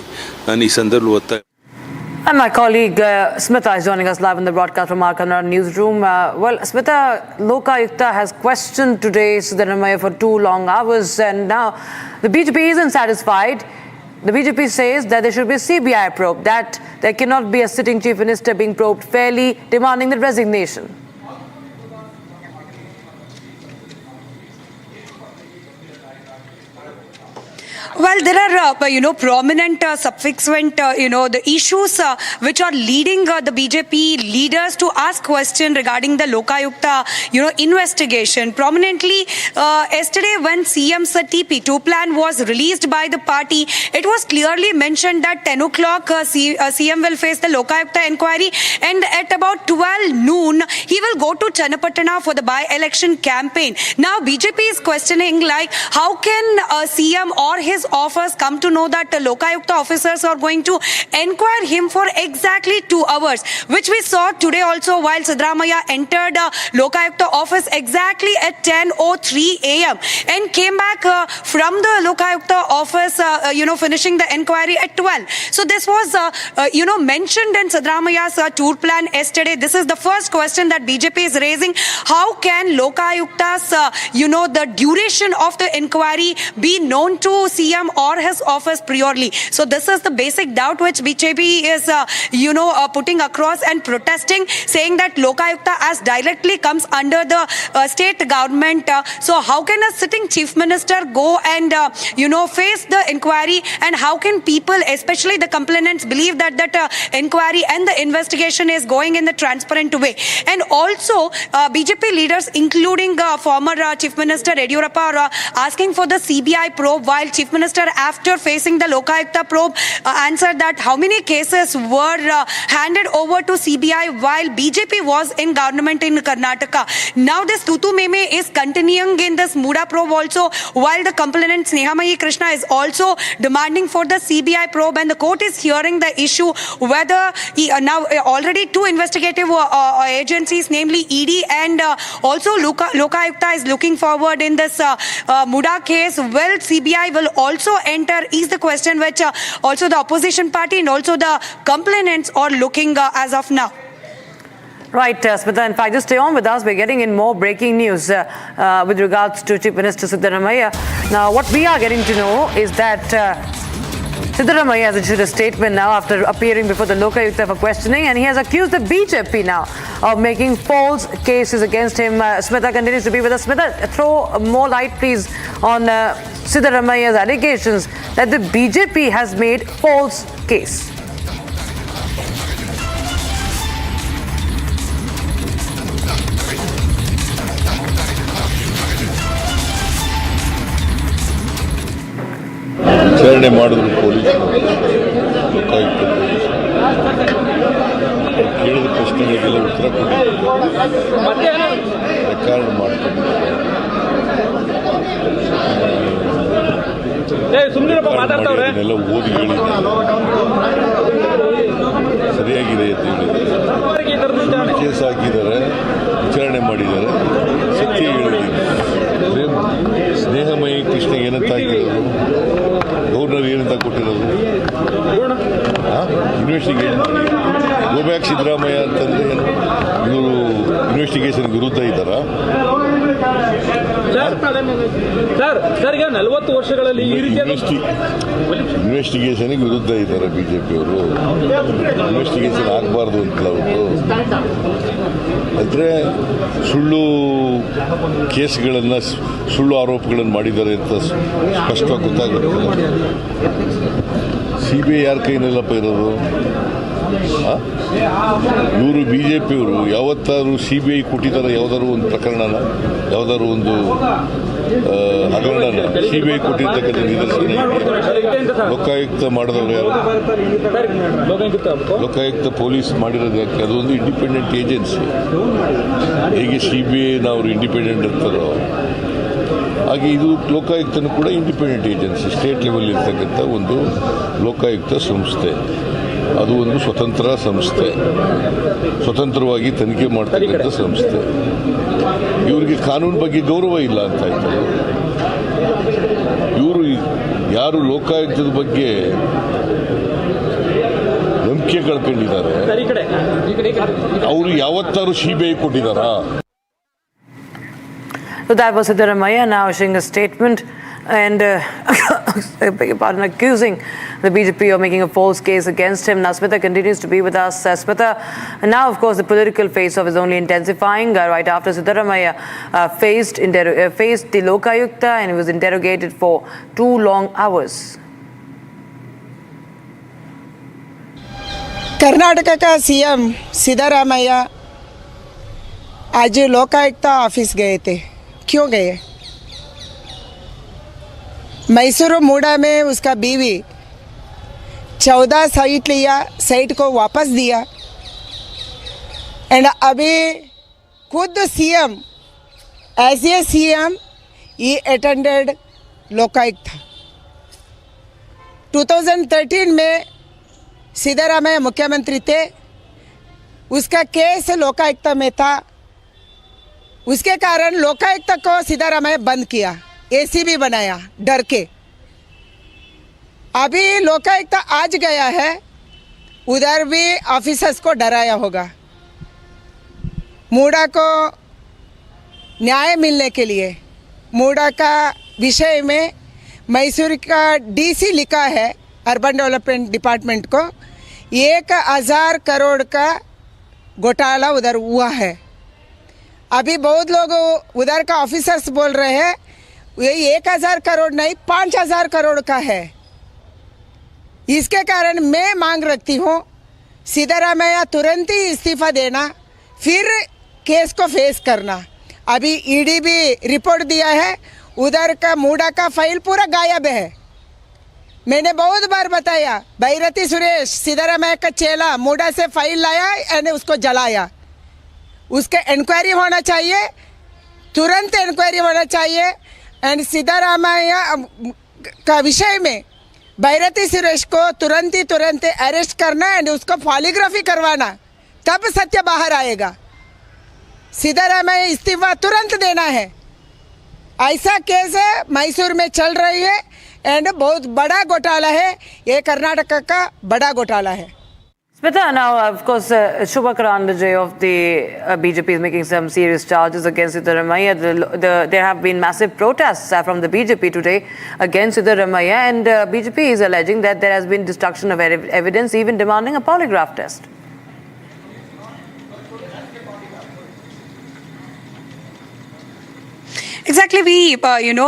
ನಾನು ಈ ಸಂದರ್ಭದಲ್ಲಿ ಒತ್ತಾಯ. And my colleague Smita is joining us live in the broadcast from our Kannada newsroom. Well, Smita, Lokayukta has questioned today Siddaramaiah for 2 long hours, and now the BJP isn't satisfied. The BJP says that there should be a CBI probe, that there cannot be a sitting chief minister being probed fairly, demanding the resignation. Well, there are, prominent subsequent, the issues which are leading the BJP leaders to ask question regarding the Lokayukta, investigation. Prominently, yesterday when CM's TP2 plan was released by the party, it was clearly mentioned that 10 o'clock CM will face the Lokayukta inquiry, and at about 12 noon, he will go to Channapatna for the by-election campaign. Now, BJP is questioning, like, how can CM or his office, come to know that Lokayukta officers are going to inquire him for exactly 2 hours, which we saw today also while Siddaramaiah entered Lokayukta office exactly at 10:03 a.m. and came back from the Lokayukta office, finishing the inquiry at 12. So this was, mentioned in Siddaramaiah's tour plan yesterday. This is the first question that BJP is raising. How can Lokayukta's, the duration of the inquiry be known to CM or his office priorly? So this is the basic doubt which BJP is, putting across and protesting, saying that Lokayukta as directly comes under the state government. So how can a sitting chief minister go and, face the inquiry, and how can people, especially the complainants, believe that inquiry and the investigation is going in the transparent way? And also, BJP leaders, including former Chief Minister Yediyurappa, are asking for the CBI probe, while Chief Minister, after facing the Lokayukta probe, answered that how many cases were handed over to CBI while BJP was in government in Karnataka. Now this tutu meme is continuing in this muda probe also, while the complainant Snehamayi Krishna is also demanding for the CBI probe, and the court is hearing the issue whether now already 2 investigative agencies, namely ED and also Lokayukta, is looking forward in this muda case. Will CBI will also enter is the question which also the opposition party and also the complainants are looking as of now. Right, Smita. In fact, just stay on with us. We're getting in more breaking news with regards to Chief Minister Siddaramaiah. Now, what we are getting to know is that Siddaramaiah has issued a statement now after appearing before the Lokayukta for questioning, and he has accused the BJP now of making false cases against him. Smita continues to be with us. Smita, throw more light, please, on Siddaramaiah's allegations that the BJP has made false case. ವಿಚಾರಣೆ ಮಾಡಿದ್ರು ಪೊಲೀಸರು, ಲೋಕಾಯುಕ್ತ ಪೊಲೀಸರು ಕೇಳಿದ ಪ್ರಶ್ನೆಗಳಿಗೆಲ್ಲ ಉತ್ತರ ಕೊಟ್ಟಿದ್ದಾರೆ, record ಮಾಡ್ಕೊಂಡಿದ್ದಾರೆ. ಇದನ್ನೆಲ್ಲ ಓದಿ ಹೇಳಿದ್ದಾರೆ, ಸರಿಯಾಗಿದೆ ಅಂತ ಹೇಳಿದ್ದಾರೆ. ಕೇಸ್ ಹಾಕಿದ್ದಾರೆ, ವಿಚಾರಣೆ ಮಾಡಿದ್ದಾರೆ, ಸತ್ಯ ಹೇಳಿದ್ದಾರೆ. ಸ್ನೇಹಮಯಿ ಕೃಷ್ಣ ಏನಂತ ಹಾಕಿರೋದು, ಗವರ್ನರ್ ಏನಂತ ಕೊಟ್ಟಿರೋದು, ಇನ್ವೆಸ್ಟಿಗೇಷನ್ ಗೋ ಬ್ಯಾಕ್ ಸಿದ್ದರಾಮಯ್ಯ ಅಂತಂದ್ರೆ ಇವರು ಇನ್ವೆಸ್ಟಿಗೇಷನ್ ವಿರುದ್ಧ ಇದ್ದಾರಾ? ಸರ್, ಈಗ 40 ವರ್ಷಗಳಲ್ಲಿ ಈ ರೀತಿ ಇನ್ವೆಸ್ಟಿಗೇಷನ್ಗೆ ವಿರುದ್ಧ ಇದ್ದಾರೆ ಬಿಜೆಪಿಯವರು. ಇನ್ವೆಸ್ಟಿಗೇಷನ್ ಆಗಬಾರ್ದು ಅಂತಲ್ಲ ಅವರು. ಅಂದರೆ ಸುಳ್ಳು ಕೇಸ್ಗಳನ್ನು, ಸುಳ್ಳು ಆರೋಪಗಳನ್ನು ಮಾಡಿದ್ದಾರೆ ಅಂತ ಸ್ಪಷ್ಟವಾಗಿ ಗೊತ್ತಾಗುತ್ತೆ. CBI ಯಾರ ಕೈನಲ್ಲಪ್ಪ ಇರೋದು? ಇವರು ಬಿಜೆಪಿಯವರು ಯಾವತ್ತಾದ್ರೂ CBI ಕೊಟ್ಟಿದ್ದಾರೆ ಯಾವ್ದಾದ್ರು ಒಂದು ಪ್ರಕರಣನ, ಯಾವ್ದಾದ್ರು ಒಂದು ಹಗರಣನ CBI ಕೊಟ್ಟಿರ್ತಕ್ಕಂಥ ನಿದರ್ಶನ ಲೋಕಾಯುಕ್ತ ಮಾಡಿದವರು ಯಾರು? ಲೋಕಾಯುಕ್ತ ಪೊಲೀಸ್ ಮಾಡಿರೋದು ಯಾಕೆ? ಅದೊಂದು ಇಂಡಿಪೆಂಡೆಂಟ್ ಏಜೆನ್ಸಿ. ಹೇಗೆ CBI ಅವರು ಇಂಡಿಪೆಂಡೆಂಟ್ ಇರ್ತಾರೋ ಹಾಗೆ ಇದು ಲೋಕಾಯುಕ್ತನೂ ಕೂಡ ಇಂಡಿಪೆಂಡೆಂಟ್ ಏಜೆನ್ಸಿ. ಸ್ಟೇಟ್ ಲೆವೆಲ್ ಇರ್ತಕ್ಕಂಥ ಒಂದು ಲೋಕಾಯುಕ್ತ ಸಂಸ್ಥೆ. ಅದು ಒಂದು ಸ್ವತಂತ್ರ ಸಂಸ್ಥೆ, ಸ್ವತಂತ್ರವಾಗಿ ತನಿಖೆ ಮಾಡ್ತಕ್ಕಂಥ ಸಂಸ್ಥೆ. ಇವರಿಗೆ ಕಾನೂನು ಬಗ್ಗೆ ಗೌರವ ಇಲ್ಲ ಅಂತ ಆಯ್ತಲ್ಲ. ಇವರು ಯಾರು ಲೋಕಾಯುಕ್ತದ ಬಗ್ಗೆ ನಂಬಿಕೆ ಕಳ್ಕೊಂಡಿದ್ದಾರೆ, ಅವರು ಯಾವತ್ತಾರು CBI ಕೊಟ್ಟಿದ್ದಾರಾ? So that was Siddaramaiah now issuing a statement and accusing the BJP of making a false case against him. Now Smita continues to be with us. Smita, now of course the political face-off is only intensifying right after Siddaramaiah faced the Lokayukta and he was interrogated for 2 long hours. Karnataka का CM Siddaramaiah आज Lokayukta office गए थे. क्यों गए? मैसूरू मूडा में उसका बीवी 14 site लिया, साइट को वापस दिया एंड अभी खुद CM as a CM he attended Lokayukta. 2013 में सिद्धरामैया मुख्यमंत्री थे, उसका केस लोकायुक्त में था, उसके कारण लोकायुक्त को सिद्धरामैया बंद किया, एसीबी बनाया डर के। अभी लोकायुक्त आज गया है, उधर भी ऑफिसर्स को डराया होगा। मुडा को न्याय मिलने के लिए मुडा का विषय में मैसूर का डीसी लिखा है अर्बन डेवलपमेंट डिपार्टमेंट को 1000 करोड़ का घोटाला उधर हुआ है। अभी बहुत लोग उधर का ऑफिसर्स बोल रहे हैं ये 1000 करोड़ नहीं 5000 करोड़ का है। इसके कारण मैं मांग रखती हूँ सिद्धरामैया तुरंत ही इस्तीफा देना, फिर केस को फेस करना। अभी ईडी भी रिपोर्ट दिया है, उधर का मुडा का फाइल पूरा गायब है। मैंने बहुत बार बताया, भैरती सुरेश सिद्धरामैया का चेला मुडा से फाइल लाया और उसको जलाया। उसके इंक्वायरी होना चाहिए, तुरंत इंक्वायरी होना चाहिए। एंड सिद्धरामैया का विषय में भैरती सुरेश को तुरंत अरेस्ट करना एंड उसको पॉलीग्राफी करवाना, तब सत्य बाहर आएगा। सिद्धरामैया इस्तीफा तुरंत देना है। ऐसा केस है मैसूर में चल रही है एंड बहुत बड़ा घोटाला है, ये कर्नाटक का बड़ा घोटाला है। Smita, now of course Shubha Karanataka of the BJP is making some serious charges against Siddaramaiah. There have been massive protests from the BJP today against Siddaramaiah, and BJP is alleging that there has been destruction of evidence, even demanding a polygraph test. Exactly, we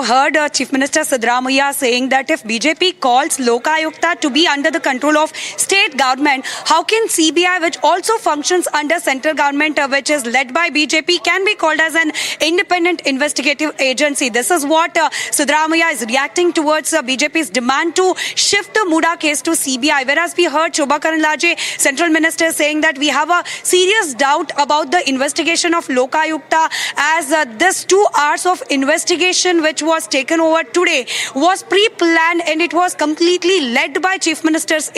heard Chief Minister Siddaramaiah saying that if BJP calls Lokayukta to be under the control of state government, how can CBI, which also functions under central government, which is led by BJP, can be called as an independent investigative agency? This is what Siddaramaiah is reacting towards BJP's demand to shift the Muda case to CBI. Whereas we heard Shobha Karanlajee, Central Minister, saying that we have a serious doubt about the investigation of Lokayukta, as this 2 hours of investigation which was taken over today was pre-planned and it was completely led by Chief Minister's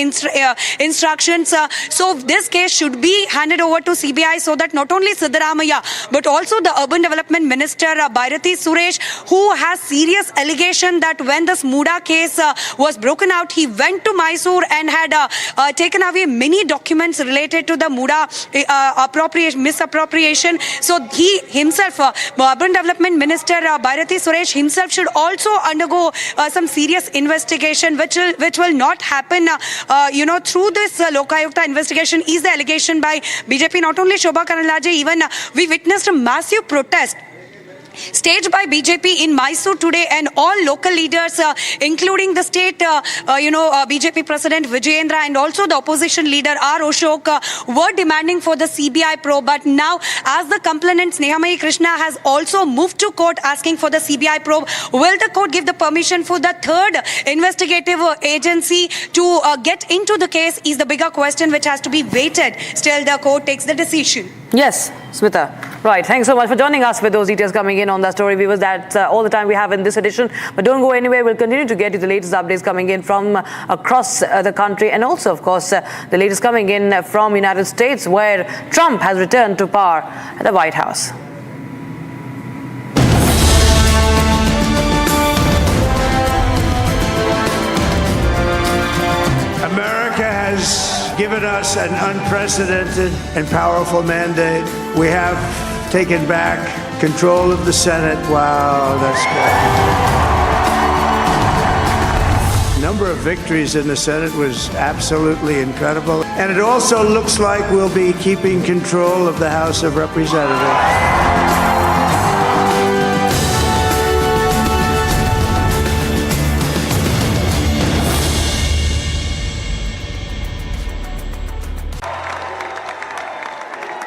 instructions. So this case should be handed over to CBI so that not only Siddaramaiah but also the Urban Development Minister Bairati Suresh, who has serious allegation that when this Muda case was broken out, he went to Mysore and had taken away many documents related to the Muda misappropriation. So he himself, Urban Development Minister Bairati Suresh himself, should also undergo some serious investigation, which will not happen through this Lokayukta investigation, is the allegation by BJP. Not only Shobha Karanlajee, even we witnessed a massive protest staged by BJP in Mysore today, and all local leaders, including the state, BJP President Vijayendra and also the opposition leader R. Ashok, were demanding for the CBI probe. But now, as the complainant Snehamayi Krishna has also moved to court asking for the CBI probe, will the court give the permission for the third investigative agency to get into the case is the bigger question which has to be waited till the court takes the decision. Yes, Smita. Right. Thanks so much for joining us with those details coming in on the story. Viewers, that's all the time we have in this edition. But don't go anywhere. We'll continue to get you the latest updates coming in from across the country, and also, of course, the latest coming in from United States, where Trump has returned to power at the White House. America has given us an unprecedented and powerful mandate. We have taken back control of the Senate. Wow, that's good. Number of victories in the Senate was absolutely incredible. And it also looks like we'll be keeping control of the House of Representatives.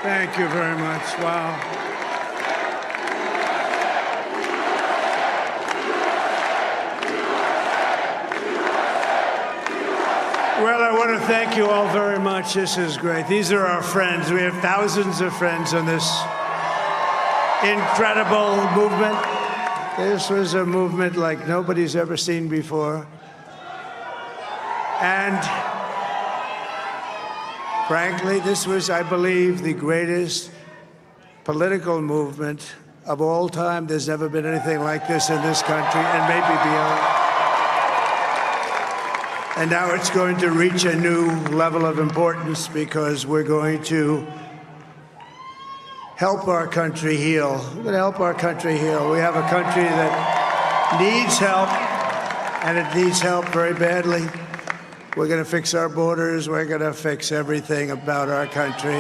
Thank you very much. Wow. Well, I want to thank you all very much. This is great. These are our friends. We have thousands of friends on this incredible movement. This was a movement like nobody's ever seen before. And frankly, this was, I believe, the greatest political movement of all time. There's never been anything like this in this country, and maybe beyond. And now it's going to reach a new level of importance because we're going to help our country heal. We're going to help our country heal. We have a country that needs help, and it needs help very badly. We're going to fix our borders. We're going to fix everything about our country.